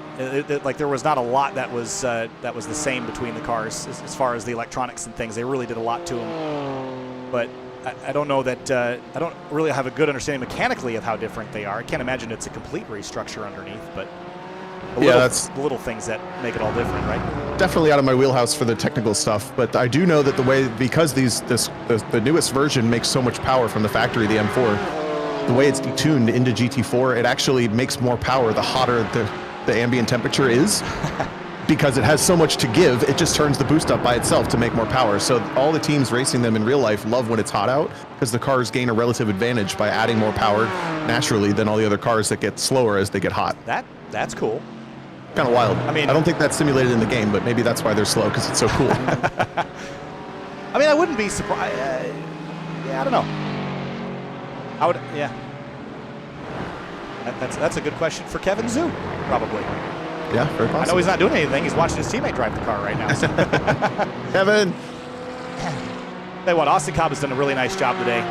S1: like there was not a lot that was the same between the cars as far as the electronics and things. They really did a lot to them, but I don't know that I don't really have a good understanding mechanically of how different they are. I can't imagine it's a complete restructure underneath, but that's the little things that make it all different, right?
S2: Definitely out of my wheelhouse for the technical stuff, but I do know that because the newest version makes so much power from the factory, the M4, the way it's detuned into GT4, it actually makes more power the hotter the ambient temperature is. Because it has so much to give, it just turns the boost up by itself to make more power. So all the teams racing them in real life love when it's hot out, because the cars gain a relative advantage by adding more power naturally than all the other cars that get slower as they get hot.
S1: That's cool.
S2: Kind of wild.
S1: I mean,
S2: I don't think that's simulated in the game, but maybe that's why they're slow, because it's so cool.
S1: I mean, I wouldn't be surprised. Yeah, I don't know. I would. Yeah. That's a good question for Kevin Zhu, probably.
S2: Yeah, very possible.
S1: I know he's not doing anything. He's watching his teammate drive the car right now. So.
S2: Kevin.
S1: Tell you what, Austin Cobb has done a really nice job today.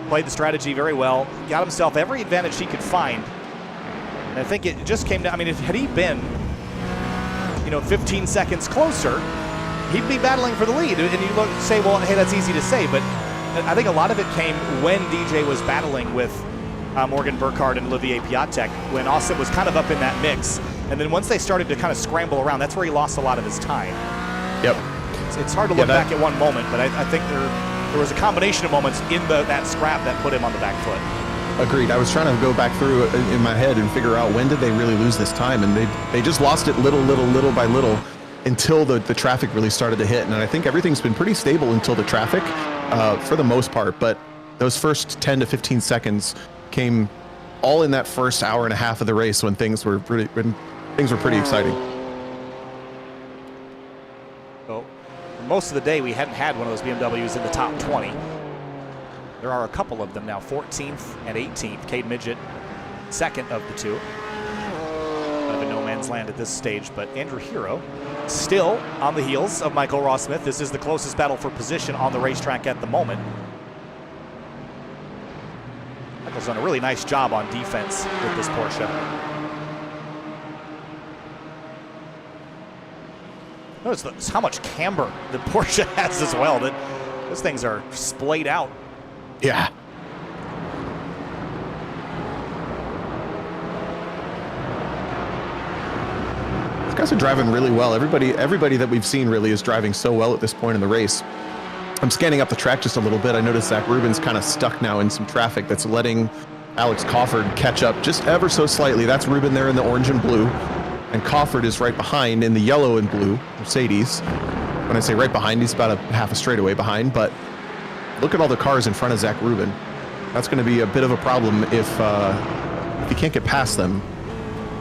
S1: Played the strategy very well. Got himself every advantage he could find. And I think it just came down. I mean, had he been, 15 seconds closer, he'd be battling for the lead. And you say, well, hey, that's easy to say. But I think a lot of it came when DJ was battling with Morgan Burkhardt and Olivier Piatek, when Austin was kind of up in that mix. And then once they started to kind of scramble around, that's where he lost a lot of his time.
S2: Yep.
S1: It's hard to look back at one moment, but I think there was a combination of moments in that scrap that put him on the back foot.
S2: Agreed. I was trying to go back through in my head and figure out when did they really lose this time, and they just lost it little by little until the traffic really started to hit. And I think everything's been pretty stable until the traffic, for the most part. But those first 10 to 15 seconds came all in that first hour and a half of the race when things were pretty exciting.
S1: So for most of the day, we hadn't had one of those BMWs in the top 20. There are a couple of them now, 14th and 18th. Cade Midget, second of the two. Kind of a no man's land at this stage, but Andrew Hero still on the heels of Michael Ross Smith. This is the closest battle for position on the racetrack at the moment. Michael's done a really nice job on defense with this Porsche. Notice how much camber the Porsche has as well. That those things are splayed out.
S2: Yeah. These guys are driving really well. Everybody that we've seen really is driving so well at this point in the race. I'm scanning up the track just a little bit. I noticed Zach Rubin's kind of stuck now in some traffic that's letting Alex Cawford catch up just ever so slightly. That's Rubin there in the orange and blue, and Cawford is right behind in the yellow and blue Mercedes. When I say right behind, he's about a half a straightaway behind, but look at all the cars in front of Zach Rubin. That's going to be a bit of a problem if you can't get past them.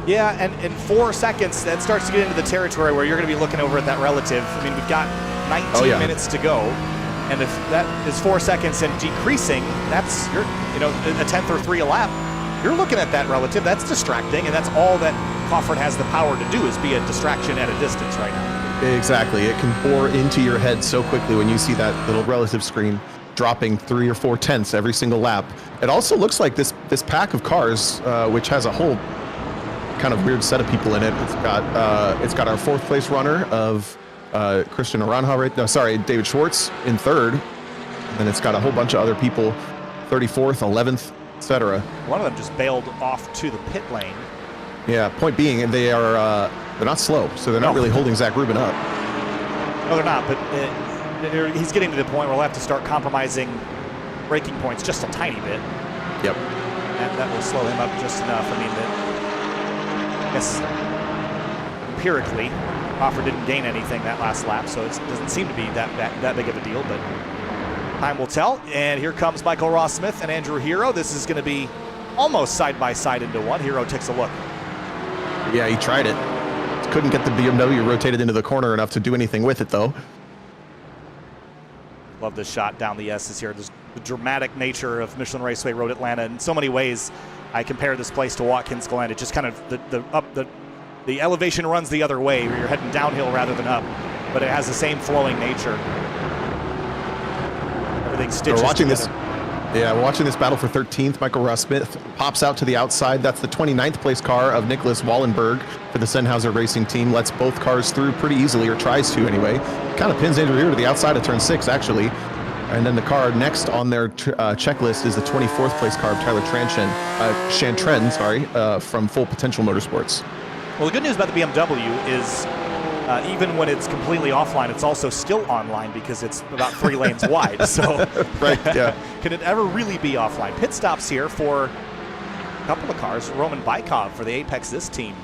S1: Yeah, and in 4 seconds, that starts to get into the territory where you're going to be looking over at that relative. I mean, we've got 19 minutes to go. And if that is 4 seconds and decreasing, that's a tenth or 3 a lap. You're looking at that relative. That's distracting, and that's all that Crawford has the power to do is be a distraction at a distance right now.
S2: Exactly. It can bore into your head so quickly when you see that little relative screen dropping 3 or 4 tenths every single lap. It also looks like this pack of cars, which has a whole kind of weird set of people in it. It's got our 4th place runner of Christian Aranja, David Schwartz in 3rd. And then it's got a whole bunch of other people, 34th, 11th, etc.
S1: One of them just bailed off to the pit lane.
S2: Yeah, point being, they're not slow, so they're not really holding Zach Rubin up.
S1: No, they're not, but he's getting to the point where we'll have to start compromising braking points just a tiny bit.
S2: Yep.
S1: And that will slow him up just enough. I mean, I guess empirically, Crawford didn't gain anything that last lap, so it doesn't seem to be that big of a deal, but Time will tell. And here comes Michael Ross Smith and Andrew Hero. This is going to be almost side by side into one. Hero takes a look.
S2: Yeah, he tried it. Couldn't get the BMW rotated into the corner enough to do anything with it, though.
S1: Love this shot down the S's here. There's the dramatic nature of Michelin Raceway Road Atlanta. In so many ways, I compare this place to Watkins Glen. It just kind of the elevation runs the other way, where you're heading downhill rather than up, but it has the same flowing nature. Everything stitches together.
S2: We're watching this battle for 13th. Michael Ross Smith pops out to the outside. That's the 29th place car of Nicholas Wallenberg for the Sennhauser Racing team. Lets both cars through pretty easily, or tries to anyway. Kind of pins Andrew here to the outside of turn 6, actually. And then the car next on their checklist is the 24th place car of Tyler Chantren, from Full Potential Motorsports.
S1: Well, the good news about the BMW is even when it's completely offline, it's also still online because it's about 3 lanes wide. So,
S2: right, yeah.
S1: Can it ever really be offline? Pit stops here for a couple of cars. Roman Bykov for the Apex This team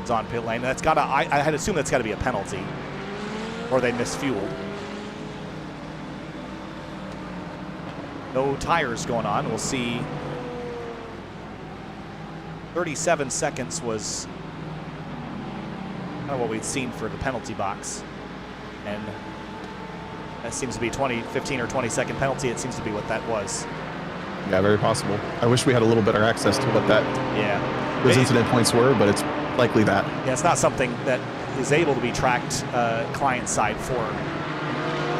S1: is on pit lane. That's got to. I had assumed that's got to be a penalty, or they misfueled. No tires going on. We'll see. 37 seconds was what we'd seen for the penalty box, and that seems to be 15 or 20-second penalty. It seems to be what that was.
S2: Yeah, very possible. I wish we had a little better access to what those incident points were, but it's likely that.
S1: Yeah, it's not something that is able to be tracked client side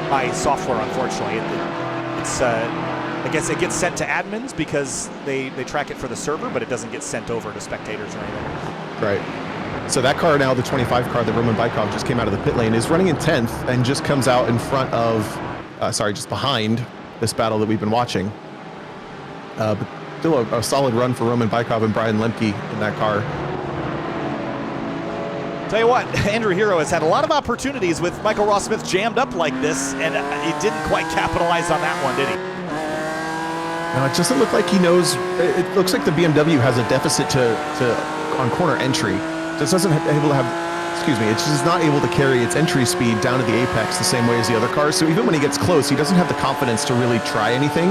S1: by software, unfortunately. I guess it gets sent to admins because they track it for the server, but it doesn't get sent over to spectators or anything.
S2: Right. So that car now, the 25 car that Roman Bykov just came out of the pit lane, is running in 10th and just comes out in front of, just behind this battle that we've been watching. But still a solid run for Roman Bykov and Brian Lemke in that car.
S1: Tell you what, Andrew Hero has had a lot of opportunities with Michael Ross Smith jammed up like this, and he didn't quite capitalize on that one, did he?
S2: No, it doesn't look like he knows. It looks like the BMW has a deficit on corner entry. It just is not able to carry its entry speed down to the apex the same way as the other cars. So even when he gets close, he doesn't have the confidence to really try anything.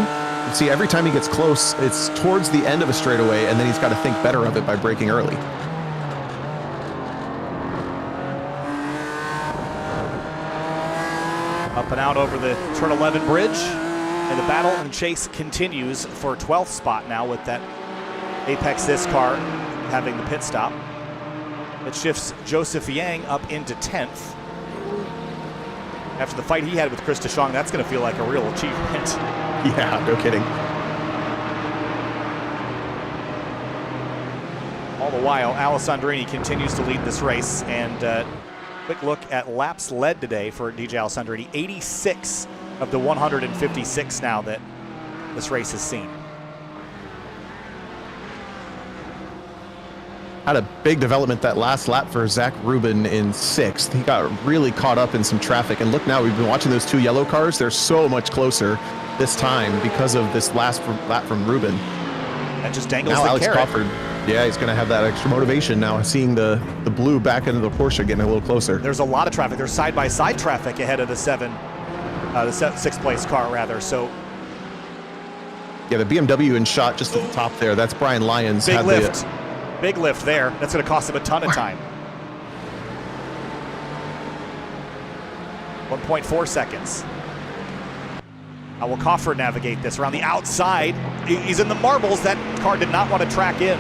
S2: You see, every time he gets close, it's towards the end of a straightaway, and then he's got to think better of it by braking early.
S1: Up and out over the turn 11 bridge, and the battle and chase continues for 12th spot now with that Apex This car having the pit stop. It shifts Joseph Yang up into 10th. After the fight he had with Chris DeShong, that's going to feel like a real achievement.
S2: Yeah, no kidding.
S1: All the while, Alessandrini continues to lead this race, and quick look at laps led today for DJ Alessandrini. 86 of the 156 now that this race has seen.
S2: Had a big development that last lap for Zach Rubin in 6th. He got really caught up in some traffic. And look now, we've been watching those 2 yellow cars. They're so much closer this time because of this last lap from Rubin.
S1: That just dangles
S2: now
S1: the
S2: Alex
S1: carrot.
S2: Crawford, yeah, he's going to have that extra motivation now, seeing the blue back into the Porsche getting a little closer.
S1: There's a lot of traffic. There's side-by-side traffic ahead of the 6th place car, rather. So
S2: yeah, the BMW in shot just at the top there. That's Brian Lyons.
S1: Big lift. Big lift there. That's going to cost him a ton of time. 1.4 seconds. How will Coffer navigate this? Around the outside. He's in the marbles. That car did not want to track in.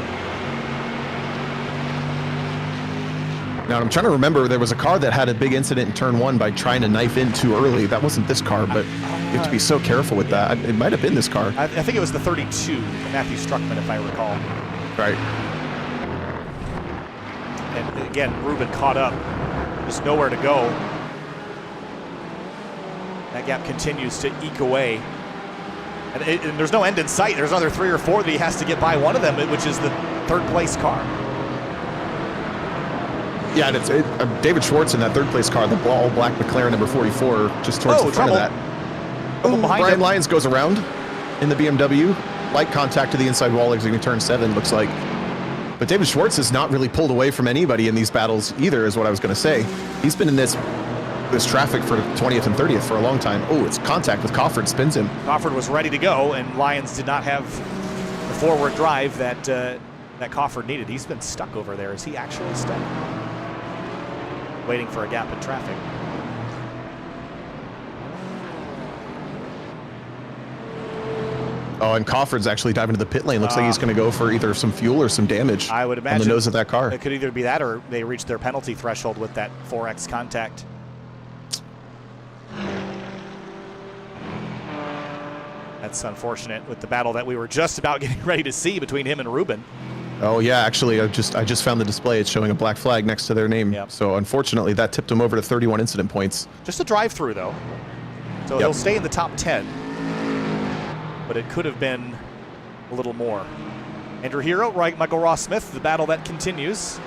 S2: Now, I'm trying to remember, there was a car that had a big incident in turn 1 by trying to knife in too early. That wasn't this car, but you have to be so careful with that. It might have been this car.
S1: I think it was the 32, Matthew Struckman, if I recall.
S2: Right.
S1: And again, Rubin caught up. Just nowhere to go. That gap continues to eke away. And there's no end in sight. There's another 3 or 4 that he has to get by one of them, which is the 3rd place car.
S2: Yeah, and it's David Schwartz in that 3rd place car, the all black McLaren number 44, just towards the front of that. Brian Lyons goes around in the BMW. Light contact to the inside wall exiting turn 7, looks like. But David Schwartz has not really pulled away from anybody in these battles either, is what I was going to say. He's been in this this traffic for 20th and 30th for a long time. Oh, it's contact with Crawford, spins him.
S1: Crawford was ready to go, and Lyons did not have the forward drive that that Crawford needed. He's been stuck over there. Is he actually stuck? Waiting for a gap in traffic.
S2: Oh, and Crawford's actually diving to the pit lane. Looks like he's going to go for either some fuel or some damage.
S1: I would imagine
S2: on the nose of that car.
S1: It could either be that or they reached their penalty threshold with that 4X contact. That's unfortunate with the battle that we were just about getting ready to see between him and Ruben.
S2: Oh yeah, actually, I just found the display. It's showing a black flag next to their name.
S1: Yep.
S2: So unfortunately, that tipped him over to 31 incident points.
S1: Just a drive-through though, so he'll stay in the top 10. But it could have been a little more. Andrew Hero, right? Michael Ross Smith. The battle that continues.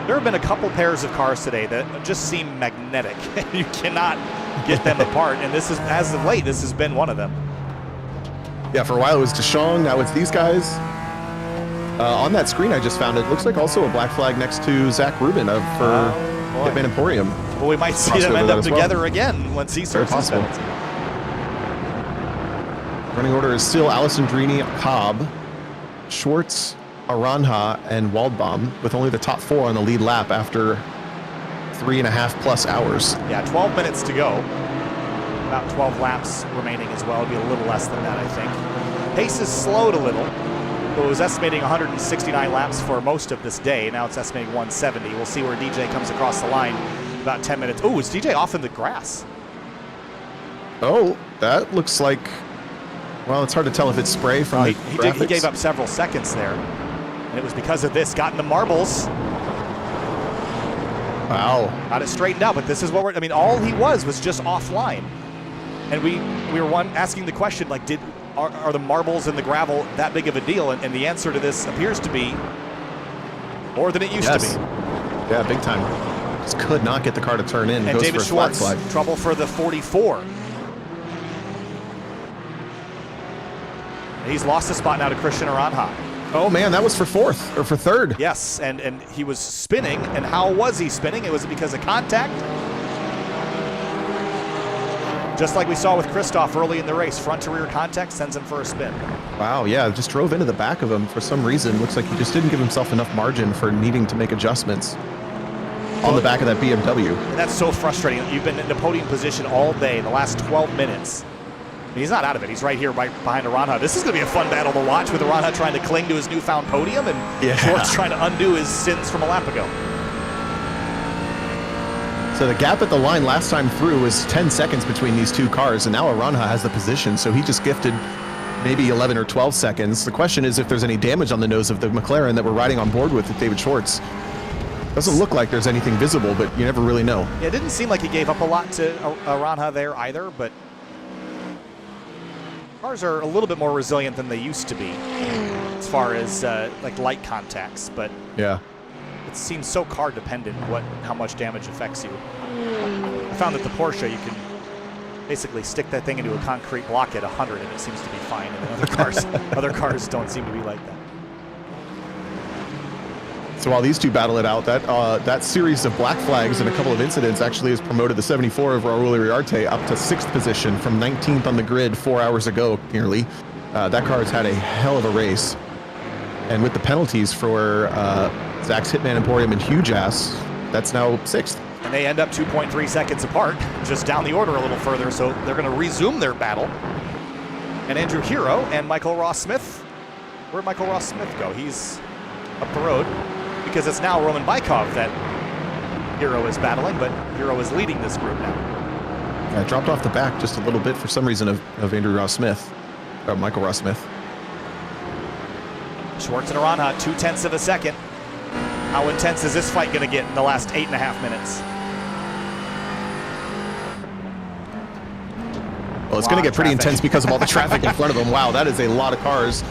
S1: There have been a couple pairs of cars today that just seem magnetic. You cannot get them apart, and this is, as of late, this has been one of them.
S2: Yeah, for a while it was DeShong, now it's these guys. On that screen I just found, it looks like also a black flag next to Zach Rubin for Hitman Emporium.
S1: Well, we might see them end up together again once he starts his penalty.
S2: Running order is still Allison Drini, Cobb, Schwartz, Aranja, and Waldbaum, with only the top 4 on the lead lap after 3.5+ hours.
S1: Yeah, 12 minutes to go. About 12 laps remaining as well. It'd be a little less than that, I think. Pace has slowed a little. It was estimating 169 laps for most of this day. Now it's estimating 170. We'll see where DJ comes across the line. About 10 minutes. Oh, is DJ off in the grass?
S2: Oh, that looks like... Well, it's hard to tell if it's spray from the graphics.
S1: He gave up several seconds there. And it was because of this. Got in the marbles.
S2: Wow.
S1: Got it straightened out, but this is what we're... I mean, all he was just offline. And we were asking the question, like, are the marbles and the gravel that big of a deal? And the answer to this appears to be more than it used to be.
S2: Yeah, big time. Just could not get the car to turn in.
S1: And
S2: goes
S1: David
S2: for a
S1: Schwartz,
S2: flag.
S1: trouble for the 44. He's lost a spot now to Christian Aranja.
S2: Oh man, that was for 4th or for 3rd.
S1: Yes, and he was spinning. And how was he spinning? It was because of contact. Just like we saw with Christoph early in the race, front to rear contact sends him for a spin.
S2: Wow, yeah, just drove into the back of him for some reason. Looks like he just didn't give himself enough margin for needing to make adjustments on the back of that BMW.
S1: And that's so frustrating. You've been in the podium position all day, the last 12 minutes. He's not out of it. He's right here right behind Aranja. This is going to be a fun battle to watch with Aranja trying to cling to his newfound podium and Schwartz trying to undo his sins from a lap ago.
S2: So the gap at the line last time through was 10 seconds between these two cars, and now Aranja has the position, so he just gifted maybe 11 or 12 seconds. The question is if there's any damage on the nose of the McLaren that we're riding on board with David Schwartz. Doesn't look like there's anything visible, but you never really know.
S1: Yeah, it didn't seem like he gave up a lot to Aranja there either, but cars are a little bit more resilient than they used to be as far as like light contacts, but
S2: yeah,
S1: it seems so car dependent how much damage affects you. I found that the Porsche, you can basically stick that thing into a concrete block at 100 and it seems to be fine, and other cars don't seem to be like that.
S2: So while these two battle it out, that series of black flags and a couple of incidents actually has promoted the 74 of Raul Iriarte up to 6th position from 19th on the grid 4 hours ago, nearly. That car has had a hell of a race. And with the penalties for Zach's Hitman Emporium and Huge Ass, that's now 6th.
S1: And they end up 2.3 seconds apart, just down the order a little further, so they're going to resume their battle. And Andrew Hero and Michael Ross Smith. Where'd Michael Ross Smith go? He's up the road, because it's now Roman Bykov that Hero is battling, but Hero is leading this group now.
S2: Yeah, dropped off the back just a little bit for some reason of Andrew Ross Smith, Michael Ross Smith.
S1: Schwartz and Aranja, 0.2 of a second. How intense is this fight going to get in the last 8.5 minutes?
S2: Well, it's going to get pretty intense because of all the traffic in front of them. Wow, that is a lot of cars.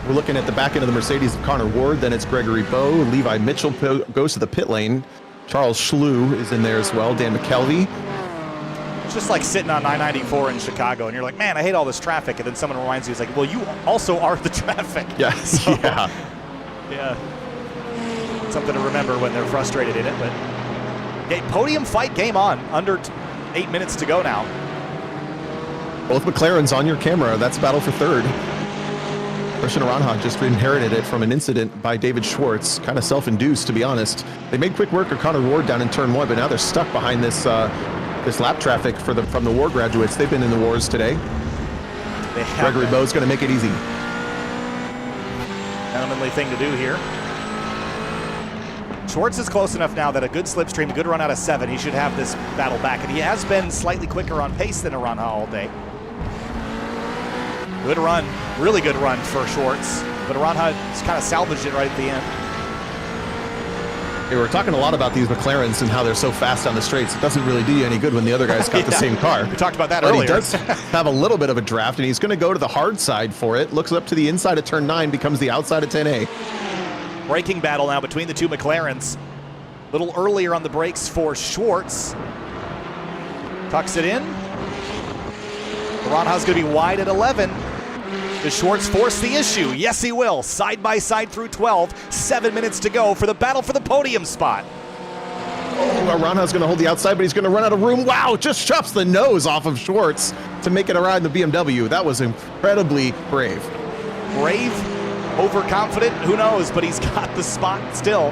S2: We're looking at the back end of the Mercedes of Connor Ward, then it's Gregory Bowe. Levi Mitchell goes to the pit lane. Charles Schlew is in there as well. Dan McKelvey.
S1: It's just like sitting on 994 in Chicago, and you're like, man, I hate all this traffic. And then someone reminds you, it's like, well, you also are the traffic.
S2: Yeah,
S1: so,
S2: yeah.
S1: Something to remember when they're frustrated in it. But Okay, podium fight, game on. Under 8 minutes to go now.
S2: Both McLarens on your camera. That's battle for third. Christian Aranja just inherited it from an incident by David Schwartz, kind of self-induced, to be honest. They made quick work of Connor Ward down in turn 1, but now they're stuck behind this this lap traffic from the War graduates. They've been in the wars today. Gregory Bowe's going to make it easy.
S1: Gentlemanly thing to do here. Schwartz is close enough now that a good slipstream, a good run out of 7, he should have this battle back, and he has been slightly quicker on pace than Aranja all day. Good run, really good run for Schwartz, but Aranja just kind of salvaged it right at the end.
S2: Hey, we're talking a lot about these McLarens and how they're so fast on the straights. It doesn't really do you any good when the other guy's got the same car.
S1: We talked about that
S2: but
S1: earlier.
S2: He does have a little bit of a draft, and he's going to go to the hard side for it. Looks up to the inside of turn 9, becomes the outside of 10A.
S1: Braking battle now between the two McLarens. A little earlier on the brakes for Schwartz. Tucks it in. Aranja's going to be wide at 11. Does Schwartz force the issue? Yes, he will. Side by side through 12. 7 minutes to go for the battle for the podium spot.
S2: Oh, Aranja's going to hold the outside, but he's going to run out of room. Wow, just chops the nose off of Schwartz to make it a ride in the BMW. That was incredibly brave.
S1: Brave, overconfident, who knows, but he's got the spot still.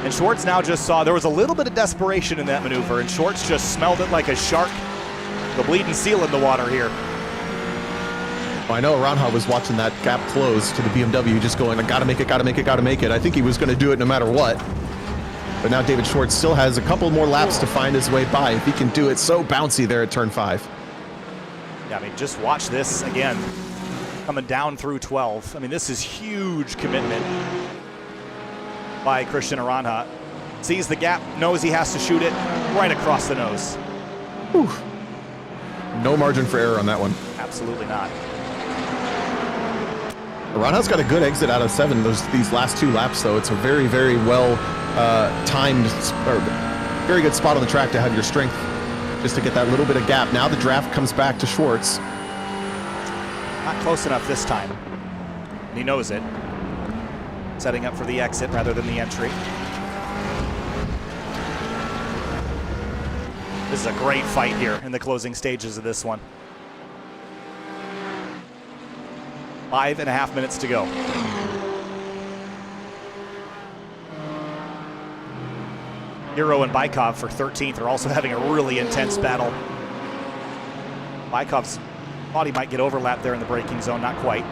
S1: And Schwartz now just saw there was a little bit of desperation in that maneuver, and Schwartz just smelled it like a shark. The bleeding seal in the water here.
S2: I know Aranja was watching that gap close to the BMW, just going, I gotta make it, gotta make it, gotta make it. I think he was gonna do it no matter what. But now David Schwartz still has a couple more laps to find his way by. If he can do it, so bouncy there at turn 5.
S1: Yeah, I mean, just watch this again. Coming down through 12. I mean, this is huge commitment by Christian Aranja. Sees the gap, knows he has to shoot it right across the nose.
S2: Whew. No margin for error on that one.
S1: Absolutely not.
S2: Aranja's got a good exit out of 7 these last 2 laps, though. It's a very, very well timed, or very good spot on the track to have your strength, just to get that little bit of gap. Now the draft comes back to Schwartz.
S1: Not close enough this time. And he knows it. Setting up for the exit rather than the entry. This is a great fight here in the closing stages of this one. 5.5 minutes to go. Hero and Bykov for 13th are also having a really intense battle. Bykov's thought he might get overlapped there in the braking zone, not quite.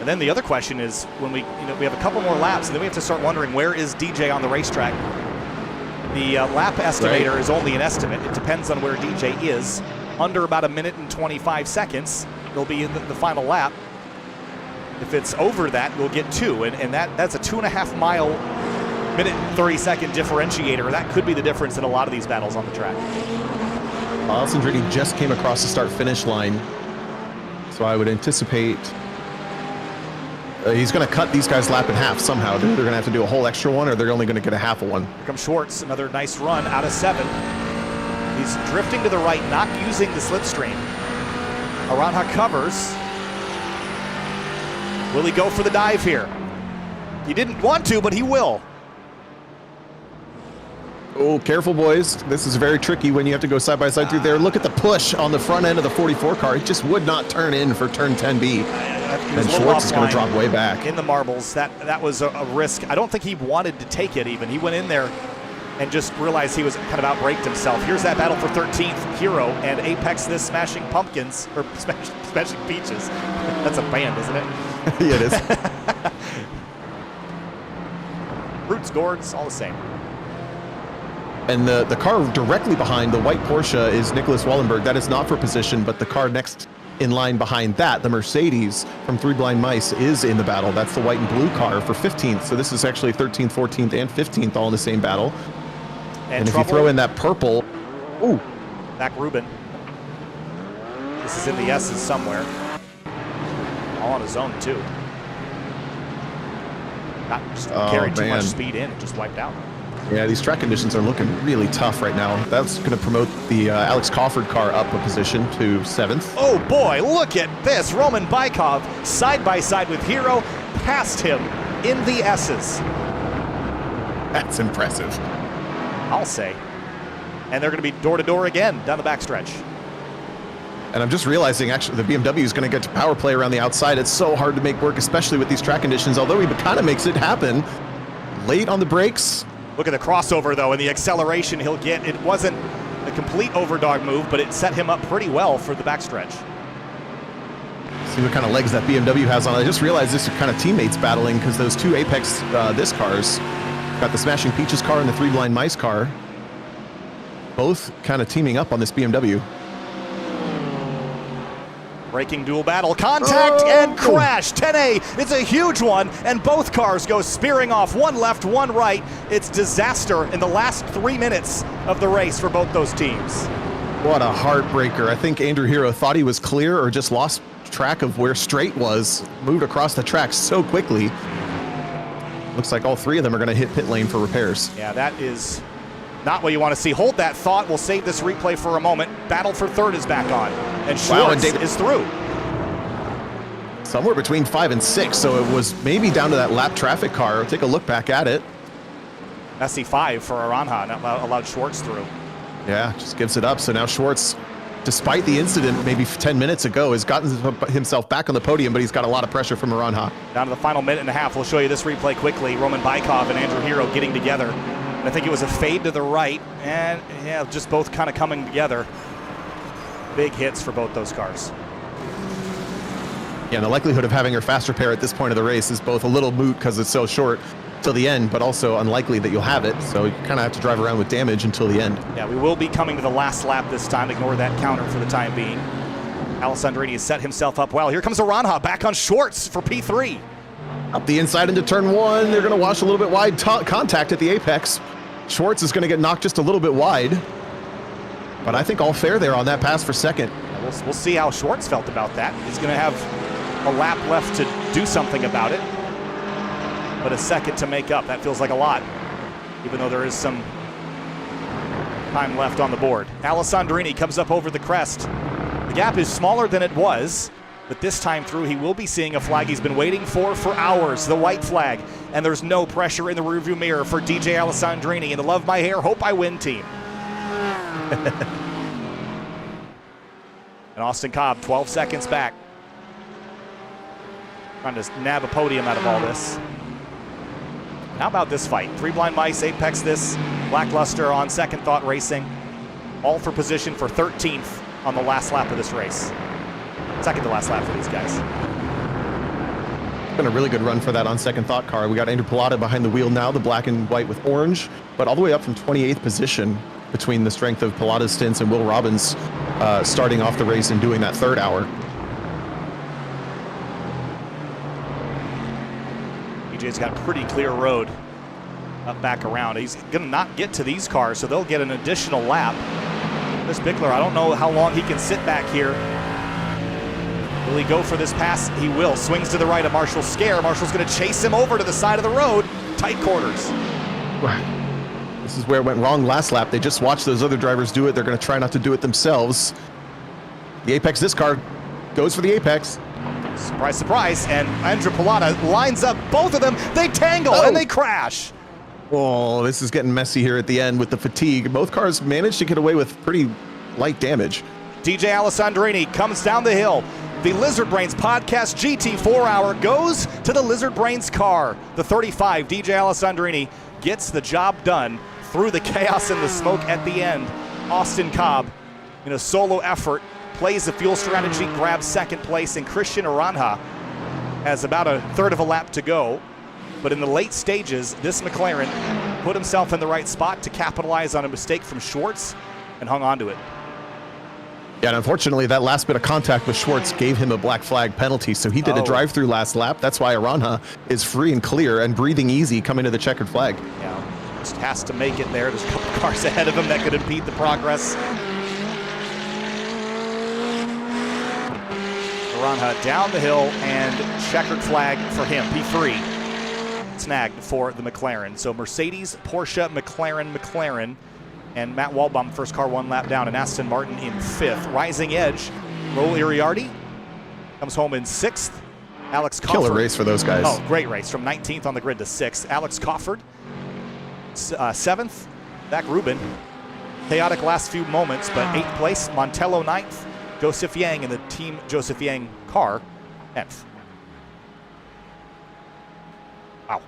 S1: And then the other question is, when we have a couple more laps, and then we have to start wondering, where is DJ on the racetrack? The lap estimator is only an estimate. It depends on where DJ is. Under about 1 minute and 25 seconds, he'll be in the final lap. If it's over that, we'll get 2, and that's a 2.5 mile, minute and 30-second differentiator. That could be the difference in a lot of these battles on the track.
S2: Alessandrini just came across the start-finish line, so I would anticipate he's going to cut these guys' lap in half somehow. They're going to have to do a whole extra one, or they're only going to get a half of one.
S1: Here comes Schwartz, another nice run out of 7. He's drifting to the right, not using the slipstream. Aranja covers. Will he go for the dive here? He didn't want to, but he will.
S2: Oh, careful, boys. This is very tricky when you have to go side by side through there. Look at the push on the front end of the 44 car. It just would not turn in for turn 10B. And Schwartz is going to drop way back.
S1: In the marbles, that was a risk. I don't think he wanted to take it even. He went in there and just realized he was kind of outbraked himself. Here's that battle for 13th, Hero and Apex this Smashing Pumpkins, or Smashing Peaches. That's a band, isn't it?
S2: Yeah, it is.
S1: Roots, gourds, all the same.
S2: And the car directly behind the white Porsche is Nicholas Wallenberg. That is not for position, but the car next in line behind that, the Mercedes from Three Blind Mice, is in the battle. That's the white and blue car for 15th. So this is actually 13th, 14th, and 15th all in the same battle. And if you throw in that purple, ooh.
S1: Back Ruben. This is in the S's somewhere. All on his own, too. Not just carried too much speed in, it just wiped out.
S2: Yeah, these track conditions are looking really tough right now. That's going to promote the Alex Crawford car up a position to 7th.
S1: Oh boy, look at this. Roman Bykov side by side with Hero, past him in the S's.
S2: That's impressive.
S1: I'll say. And they're going to be door to door again down the backstretch.
S2: And I'm just realizing, actually, the BMW is going to get to power play around the outside. It's so hard to make work, especially with these track conditions, although he kind of makes it happen. Late on the brakes.
S1: Look at the crossover, though, and the acceleration he'll get. It wasn't a complete overdog move, but it set him up pretty well for the backstretch.
S2: See what kind of legs that BMW has on it. I just realized this is kind of teammates battling because those two Apex this cars, got the Smashing Peaches car and the Three Blind Mice car, both kind of teaming up on this BMW.
S1: Breaking dual battle, contact and crash. 10A, it's a huge one, and both cars go spearing off, one left, one right. It's disaster in the last 3 minutes of the race for both those teams.
S2: What a heartbreaker. I think Andrew Hero thought he was clear or just lost track of where straight was, moved across the track so quickly. Looks like all three of them are going to hit pit lane for repairs.
S1: Yeah, that is not what you want to see. Hold that thought. We'll save this replay for a moment. Battle for third is back on. And Schwartz is through.
S2: Somewhere between 5 and 6, so it was maybe down to that lap traffic car. Take a look back at it.
S1: SC5 for Aranja, not allowed Schwartz through.
S2: Yeah, just gives it up. So now Schwartz, despite the incident maybe 10 minutes ago, has gotten himself back on the podium, but he's got a lot of pressure from Aranja.
S1: Down to the final minute and a half. We'll show you this replay quickly. Roman Bykov and Andrew Hero getting together. And I think it was a fade to the right, and yeah, just both kind of coming together. Big hits for both those cars.
S2: Yeah, and the likelihood of having her faster pair at this point of the race is both a little moot because it's so short till the end, but also unlikely that you'll have it. So you kind of have to drive around with damage until the end.
S1: Yeah, we will be coming to the last lap this time. Ignore that counter for the time being. Alessandrini has set himself up well. Here comes Aranja back on Schwartz for P3.
S2: Up the inside into turn 1. They're going to wash a little bit wide contact at the apex. Schwartz is going to get knocked just a little bit wide. But I think all fair there on that pass for second.
S1: We'll see how Schwartz felt about that. He's going to have a lap left to do something about it. But a second to make up, that feels like a lot, even though there is some time left on the board. Alessandrini comes up over the crest. The gap is smaller than it was, but this time through he will be seeing a flag he's been waiting for hours, the white flag. And there's no pressure in the rearview mirror for DJ Alessandrini and the Love My Hair, Hope I Win team. And Austin Cobb, 12 seconds back. Trying to nab a podium out of all this. How about this fight? Three Blind Mice, Apex this, Blackluster on Second Thought Racing. All for position for 13th on the last lap of this race. Second to last lap for these guys.
S2: Been a really good run for that on Second Thought car. We got Andrew Pilata behind the wheel now, the black and white with orange, but all the way up from 28th position between the strength of Pilata's stints and Will Robbins starting off the race and doing that third hour.
S1: DJ's got a pretty clear road up back around. He's gonna not get to these cars, so they'll get an additional lap. This Bickler, I don't know how long he can sit back here. Will he go for this pass? He will. Swings to the right of Marshall Scare. Marshall's gonna chase him over to the side of the road. Tight quarters.
S2: This is where it went wrong last lap. They just watched those other drivers do it. They're going to try not to do it themselves. The apex, this car goes for the apex.
S1: Surprise, surprise. And Andrew Pilata lines up both of them. They tangle and they crash.
S2: Oh, this is getting messy here at the end with the fatigue. Both cars managed to get away with pretty light damage.
S1: DJ Alessandrini comes down the hill. The Lizard Brains podcast GT4 hour goes to the Lizard Brains car. The 35, DJ Alessandrini, gets the job done through the chaos and the smoke at the end. Austin Cobb, in a solo effort, plays the fuel strategy, grabs second place, and Christian Aranja has about a third of a lap to go. But in the late stages, this McLaren put himself in the right spot to capitalize on a mistake from Schwartz and hung on to it.
S2: Yeah, and unfortunately, that last bit of contact with Schwartz gave him a black flag penalty, so he did a drive-through last lap. That's why Aranja is free and clear and breathing easy coming to the checkered flag.
S1: Yeah, just has to make it there. There's a couple cars ahead of him that could impede the progress. Aranja down the hill and checkered flag for him, P3. snagged for the McLaren. So Mercedes, Porsche, McLaren, and Matt Walbaum, first car 1 lap down, and Aston Martin in 5th. Rising Edge, Raul Iriardi comes home in 6th. Alex Crawford.
S2: Killer race for those guys.
S1: Oh, great race. From 19th on the grid to 6th. Alex Crawford, 7th. Zach Rubin, chaotic last few moments, but 8th place. Montello 9th. Joseph Yang in the Team Joseph Yang car, 10th. Wow.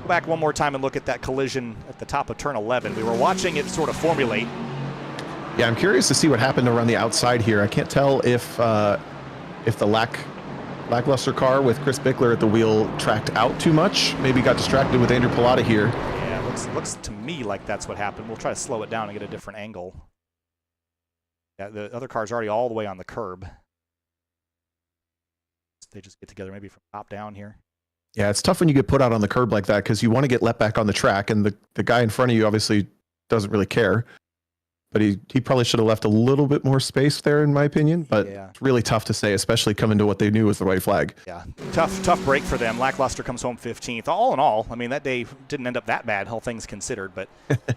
S1: Go back one more time and look at that collision at the top of turn 11. We were watching it sort of formulate.
S2: Yeah, I'm curious to see what happened around the outside here. I can't tell if the lackluster car with Chris Bickler at the wheel tracked out too much. Maybe got distracted with Andrew Pilata here.
S1: Yeah, looks to me like that's what happened. We'll try to slow it down and get a different angle. Yeah, the other car's already all the way on the curb. They just get together maybe from top down here.
S2: Yeah, it's tough when you get put out on the curb like that because you want to get let back on the track, and the guy in front of you obviously doesn't really care. But he probably should have left a little bit more space there, in my opinion. But
S1: yeah,
S2: it's really tough to say, especially coming to what they knew was the white flag.
S1: Yeah, tough break for them. Lackluster comes home 15th. All in all, I mean, that day didn't end up that bad, all things considered. But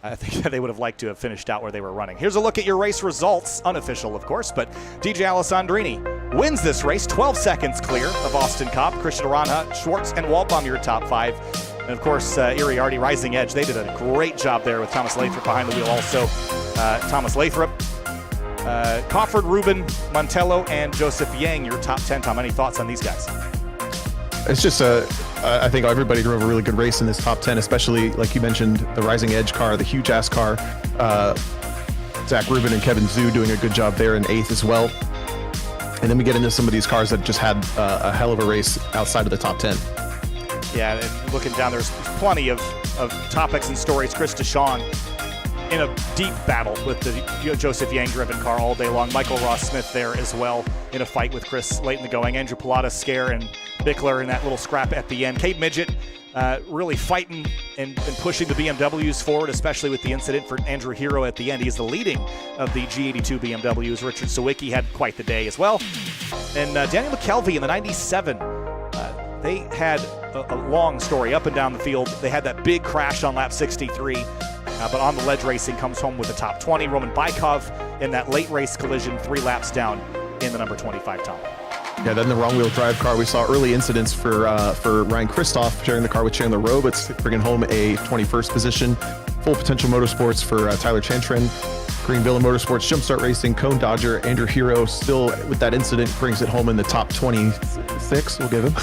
S1: I think they would have liked to have finished out where they were running. Here's a look at your race results, unofficial, of course. But DJ Alessandrini wins this race, 12 seconds clear of Austin Kopp. Christian Aranja, Schwartz, and Walbaum, your top 5. And of course, Iriardi, Rising Edge, they did a great job there with Thomas Lathrop behind the wheel also. Thomas Lathrop, Crawford, Rubin, Montello, and Joseph Yang, your top 10. Tom, any thoughts on these guys?
S2: It's just I think everybody drove a really good race in this top 10, especially, like you mentioned, the Rising Edge car, the huge-ass car. Zach Rubin and Kevin Zhu doing a good job there in 8th as well. And then we get into some of these cars that just had a hell of a race outside of the top 10.
S1: Yeah, and looking down, there's plenty of topics and stories. Chris Deshawn in a deep battle with the Joseph Yang driven car all day long. Michael Ross Smith there as well in a fight with Chris late in the going. Andrew Pilata scare and Bickler in that little scrap at the end. Cade Midget really fighting and pushing the BMWs forward, especially with the incident for Andrew Hero at the end. He's the leading of the G82 BMWs. Richard Sawicki had quite the day as well. And Daniel McKelvey in the 97. They had a long story up and down the field. They had that big crash on lap 63, but on the ledge racing comes home with the top 20. Roman Bykov in that late race collision, 3 laps down in the number 25 Tom.
S2: Yeah, then the wrong wheel drive car. We saw early incidents for Ryan Kristoff sharing the car with Chandler Rowe, but bringing home a 21st position. Full Potential Motorsports for Tyler Chantrin. Green Villa Motorsports, Jumpstart Racing, Cone Dodger, Andrew Hero still with that incident brings it home in the top 26, we'll give him.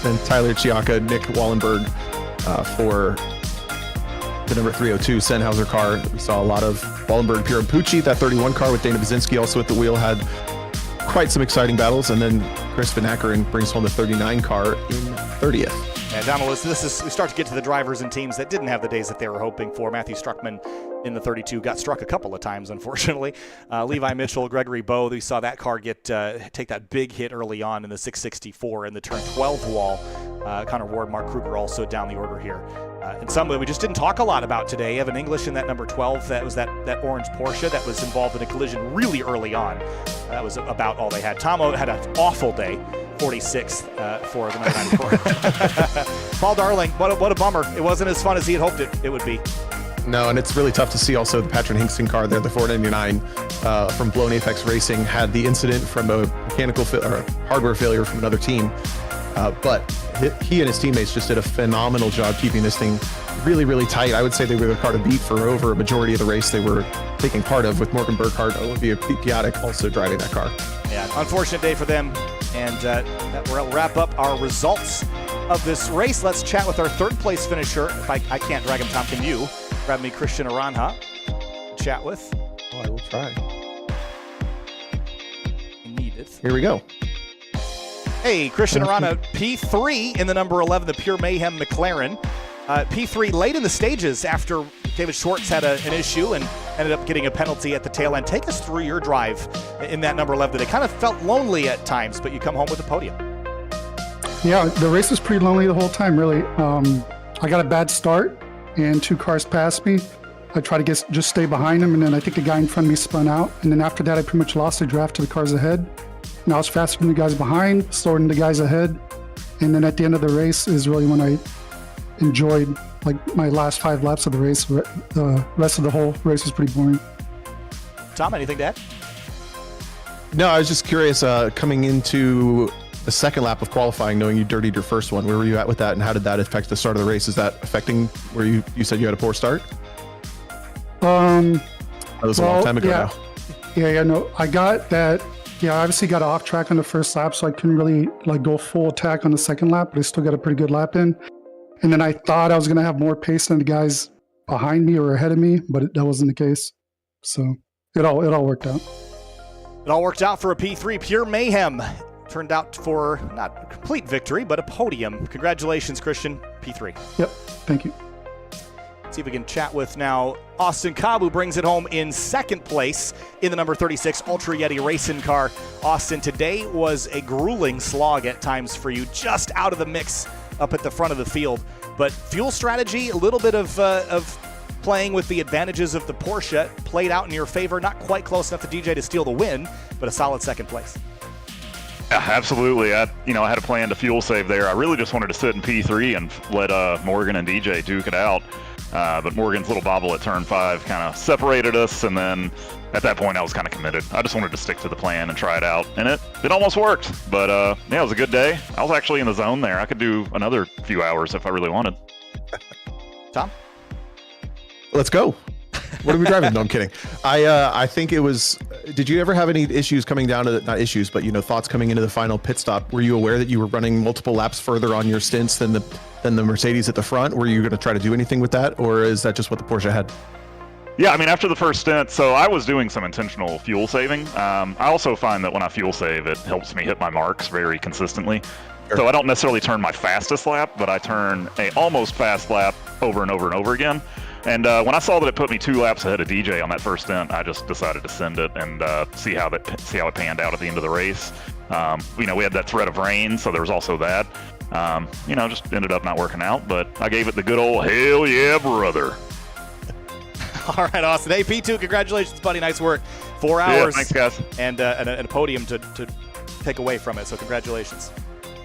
S2: Then Tyler Chiaka, Nick Wallenberg for the number 302 Sennhauser car. We saw a lot of Wallenberg, Piero Pucci, that 31 car with Dana Baczynski also at the wheel had quite some exciting battles. And then Chris Van Ackeren brings home the 39 car in 30th.
S1: And down the list, we start to get to the drivers and teams that didn't have the days that they were hoping for. Matthew Struckman in the 32 got struck a couple of times, unfortunately. Levi Mitchell, Gregory Bowe, we saw that car take that big hit early on in the 664 in the turn 12 wall. Connor Ward, Mark Kruger also down the order here. And some that we just didn't talk a lot about today. Evan English in that number 12, that was that orange Porsche that was involved in a collision really early on. That was about all they had. Tomo had an awful day. 46th for the 994. Paul Darling, what a bummer. It wasn't as fun as he had hoped it would be.
S2: No, and it's really tough to see also the Patrick Hingston car there, the 499 from Blown Apex Racing, had the incident from a hardware failure from another team. But he and his teammates just did a phenomenal job keeping this thing really, really tight. I would say they were the car to beat for over a majority of the race they were taking part of, with Morgan Burkhardt, Olivia Piatek also driving that car.
S1: Yeah, unfortunate day for them. And that will wrap up our results of this race. Let's chat with our third place finisher. If I can't drag him, Tom, can you grab me Christian Aranja to chat with?
S2: Oh, I will try.
S1: You need it.
S2: Here we go.
S1: Hey, Christian Aranja, P3 in the number 11, the Pure Mayhem McLaren. P3 late in the stages after David Schwartz had an issue and ended up getting a penalty at the tail end. Take us through your drive in that number 11 today. Kind of felt lonely at times, but you come home with the podium.
S3: Yeah, the race was pretty lonely the whole time, really. I got a bad start and 2 cars passed me. I tried to just stay behind them, and then I think the guy in front of me spun out. And then after that, I pretty much lost the draft to the cars ahead. And I was faster than the guys behind, slower than the guys ahead. And then at the end of the race is really when I enjoyed like my last 5 laps of the race. The rest of the whole race was pretty boring.
S1: Tom, anything to add?
S2: No, I was just curious, coming into the second lap of qualifying, knowing you dirtied your first one, where were you at with that, and how did that affect the start of the race? Is that affecting where you said you had a poor start? That was a long time ago now.
S3: No, I got that. Yeah, I obviously got off track on the first lap, so I couldn't really like go full attack on the second lap, but I still got a pretty good lap in. And then I thought I was going to have more pace than the guys behind me or ahead of me, but that wasn't the case. So it all worked out.
S1: It all worked out for a P3. Pure mayhem turned out for not a complete victory, but a podium. Congratulations, Christian. P3.
S3: Yep. Thank you.
S1: See if we can chat with now Austin Cobb, who brings it home in second place in the number 36 Ultra Yeti racing car. Austin, today was a grueling slog at times for you, just out of the mix up at the front of the field. But fuel strategy, a little bit of playing with the advantages of the Porsche played out in your favor. Not quite close enough to DJ to steal the win, but a solid second place.
S4: Yeah, absolutely. I had a plan to fuel save there. I really just wanted to sit in P3 and let Morgan and DJ duke it out. But Morgan's little bobble at turn 5 kind of separated us, and then at that point I was kind of committed. I just wanted to stick to the plan and try it out, and it almost worked. But yeah, it was a good day. I was actually in the zone there. I could do another few hours if I really wanted.
S1: Tom?
S2: Let's go. What are we driving? No, I'm kidding. I think it was. Did you ever have any issues coming down to not issues, but thoughts coming into the final pit stop? Were you aware that you were running multiple laps further on your stints than the Mercedes at the front? Were you going to try to do anything with that, or is that just what the Porsche had?
S4: Yeah, I mean, after the first stint, so I was doing some intentional fuel saving. I also find that when I fuel save, it helps me hit my marks very consistently. Sure. So I don't necessarily turn my fastest lap, but I turn a almost fast lap over and over and over again. And when I saw that it put me 2 laps ahead of DJ on that first stint, I just decided to send it and see how it panned out at the end of the race. We had that threat of rain, so there was also that. Just ended up not working out, but I gave it the good old hell yeah, brother.
S1: All right, Austin. Hey, P2, congratulations, buddy. Nice work. 4 hours.
S4: Yeah, thanks, guys.
S1: And a podium to take away from it, so congratulations.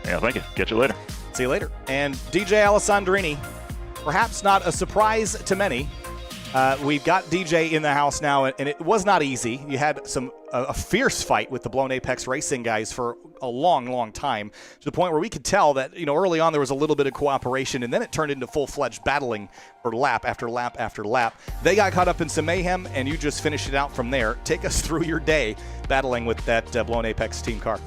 S4: Yeah, thank you. Catch you later.
S1: See you later. And DJ Alessandrini, perhaps not a surprise to many. We've got DJ in the house now, and it was not easy. You had a fierce fight with the Blown Apex Racing guys for a long, long time, to the point where we could tell that early on there was a little bit of cooperation, and then it turned into full-fledged battling for lap after lap after lap. They got caught up in some mayhem, and you just finished it out from there. Take us through your day battling with that Blown Apex team car.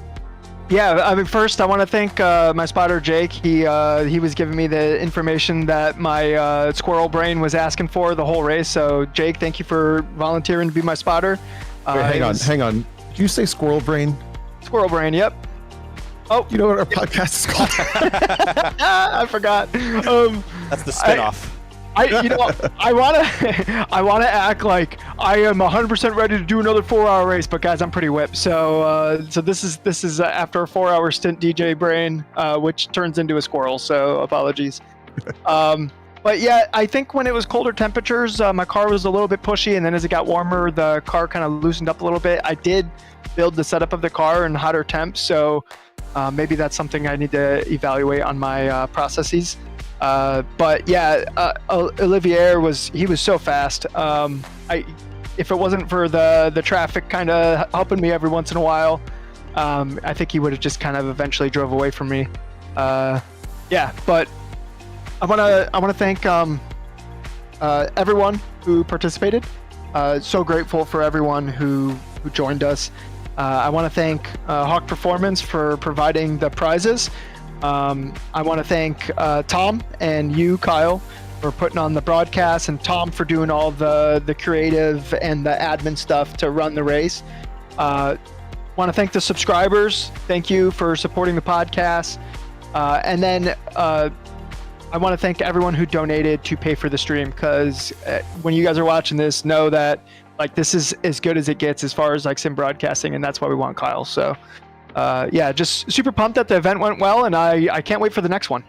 S5: Yeah, I mean, first I want to thank my spotter Jake. He was giving me the information that my squirrel brain was asking for the whole race. So Jake, thank you for volunteering to be my spotter.
S2: Wait, hang on. Did you say squirrel brain?
S5: Squirrel brain, yep. Oh,
S2: you know what our podcast is called?
S5: I forgot.
S1: That's the spinoff.
S5: I want to act like I am 100% ready to do another 4-hour race, but guys, I'm pretty whipped. So this is after a 4-hour stint, DJ brain, which turns into a squirrel. So apologies. But yeah, I think when it was colder temperatures, my car was a little bit pushy, and then as it got warmer, the car kind of loosened up a little bit. I did build the setup of the car in hotter temps, so maybe that's something I need to evaluate on my processes. But yeah, Olivier was so fast. If it wasn't for the traffic kind of helping me every once in a while, I think he would have just kind of eventually drove away from me. Yeah, but I want to thank everyone who participated. So grateful for everyone who joined us. I want to thank Hawk Performance for providing the prizes. I want to thank Tom and you, Kyle, for putting on the broadcast, and Tom for doing all the creative and the admin stuff to run the race. Want to thank the subscribers. Thank you for supporting the podcast. And then I want to thank everyone who donated to pay for the stream, because when you guys are watching this, know that this is as good as it gets as far as sim broadcasting, and that's why we want Kyle. So yeah, just super pumped that the event went well, and I can't wait for the next one.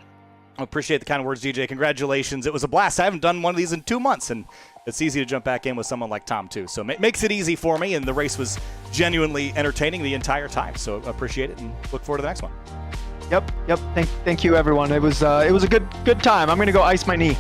S1: I appreciate the kind words, DJ. Congratulations. It was a blast. I haven't done one of these in 2 months, and it's easy to jump back in with someone like Tom, too. So it makes it easy for me, and the race was genuinely entertaining the entire time. So appreciate it, and look forward to the next one.
S5: Yep. Thank you, everyone. It was a good time. I'm gonna go ice my knee.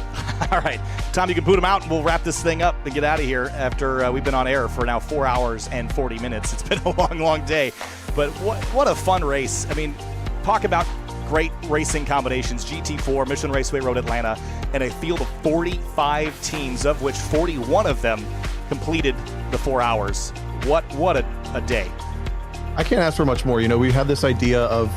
S1: All right, Tom, you can boot him out, and we'll wrap this thing up and get out of here after we've been on air for now 4 hours and 40 minutes. It's been a long day, but what a fun race. I mean, talk about great racing combinations. GT-4, Michelin Raceway Road Atlanta, and a field of 45 teams, of which 41 of them completed the 4 hours. What a day.
S2: I can't ask for much more. We had this idea of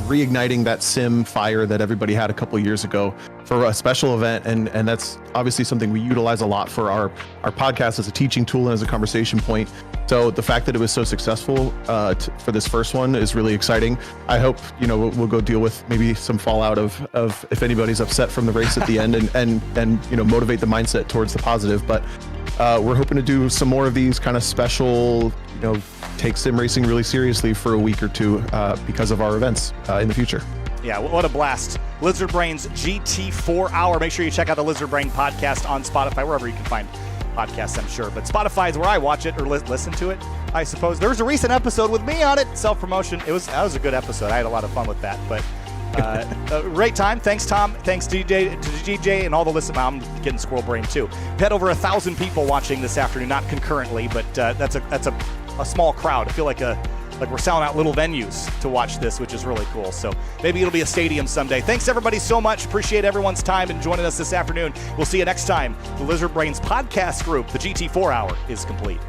S2: reigniting that sim fire that everybody had a couple years ago for a special event, and that's obviously something we utilize a lot for our podcast as a teaching tool and as a conversation point. So the fact that it was so successful for this first one is really exciting. I hope we'll go deal with maybe some fallout of if anybody's upset from the race at the end, and motivate the mindset towards the positive. But we're hoping to do some more of these kind of special, take sim racing really seriously for a week or two because of our events in the future.
S1: Yeah, what a blast. Lizard Brain's GT4 Hour. Make sure you check out the Lizard Brain podcast on Spotify, wherever you can find podcasts, I'm sure. But Spotify is where I watch it or listen to it, I suppose. There was a recent episode with me on it, self-promotion. That was a good episode. I had a lot of fun with that. But great time. Thanks, Tom. Thanks, DJ, and all the listen. I'm getting squirrel brain, too. We've had over 1,000 people watching this afternoon, not concurrently, but that's a small crowd. I feel like we're selling out little venues to watch this, which is really cool. So maybe it'll be a stadium someday. Thanks, everybody, so much. Appreciate everyone's time and joining us this afternoon. We'll see you next time. The Lizard Brains podcast group, the GT4 Hour, is complete.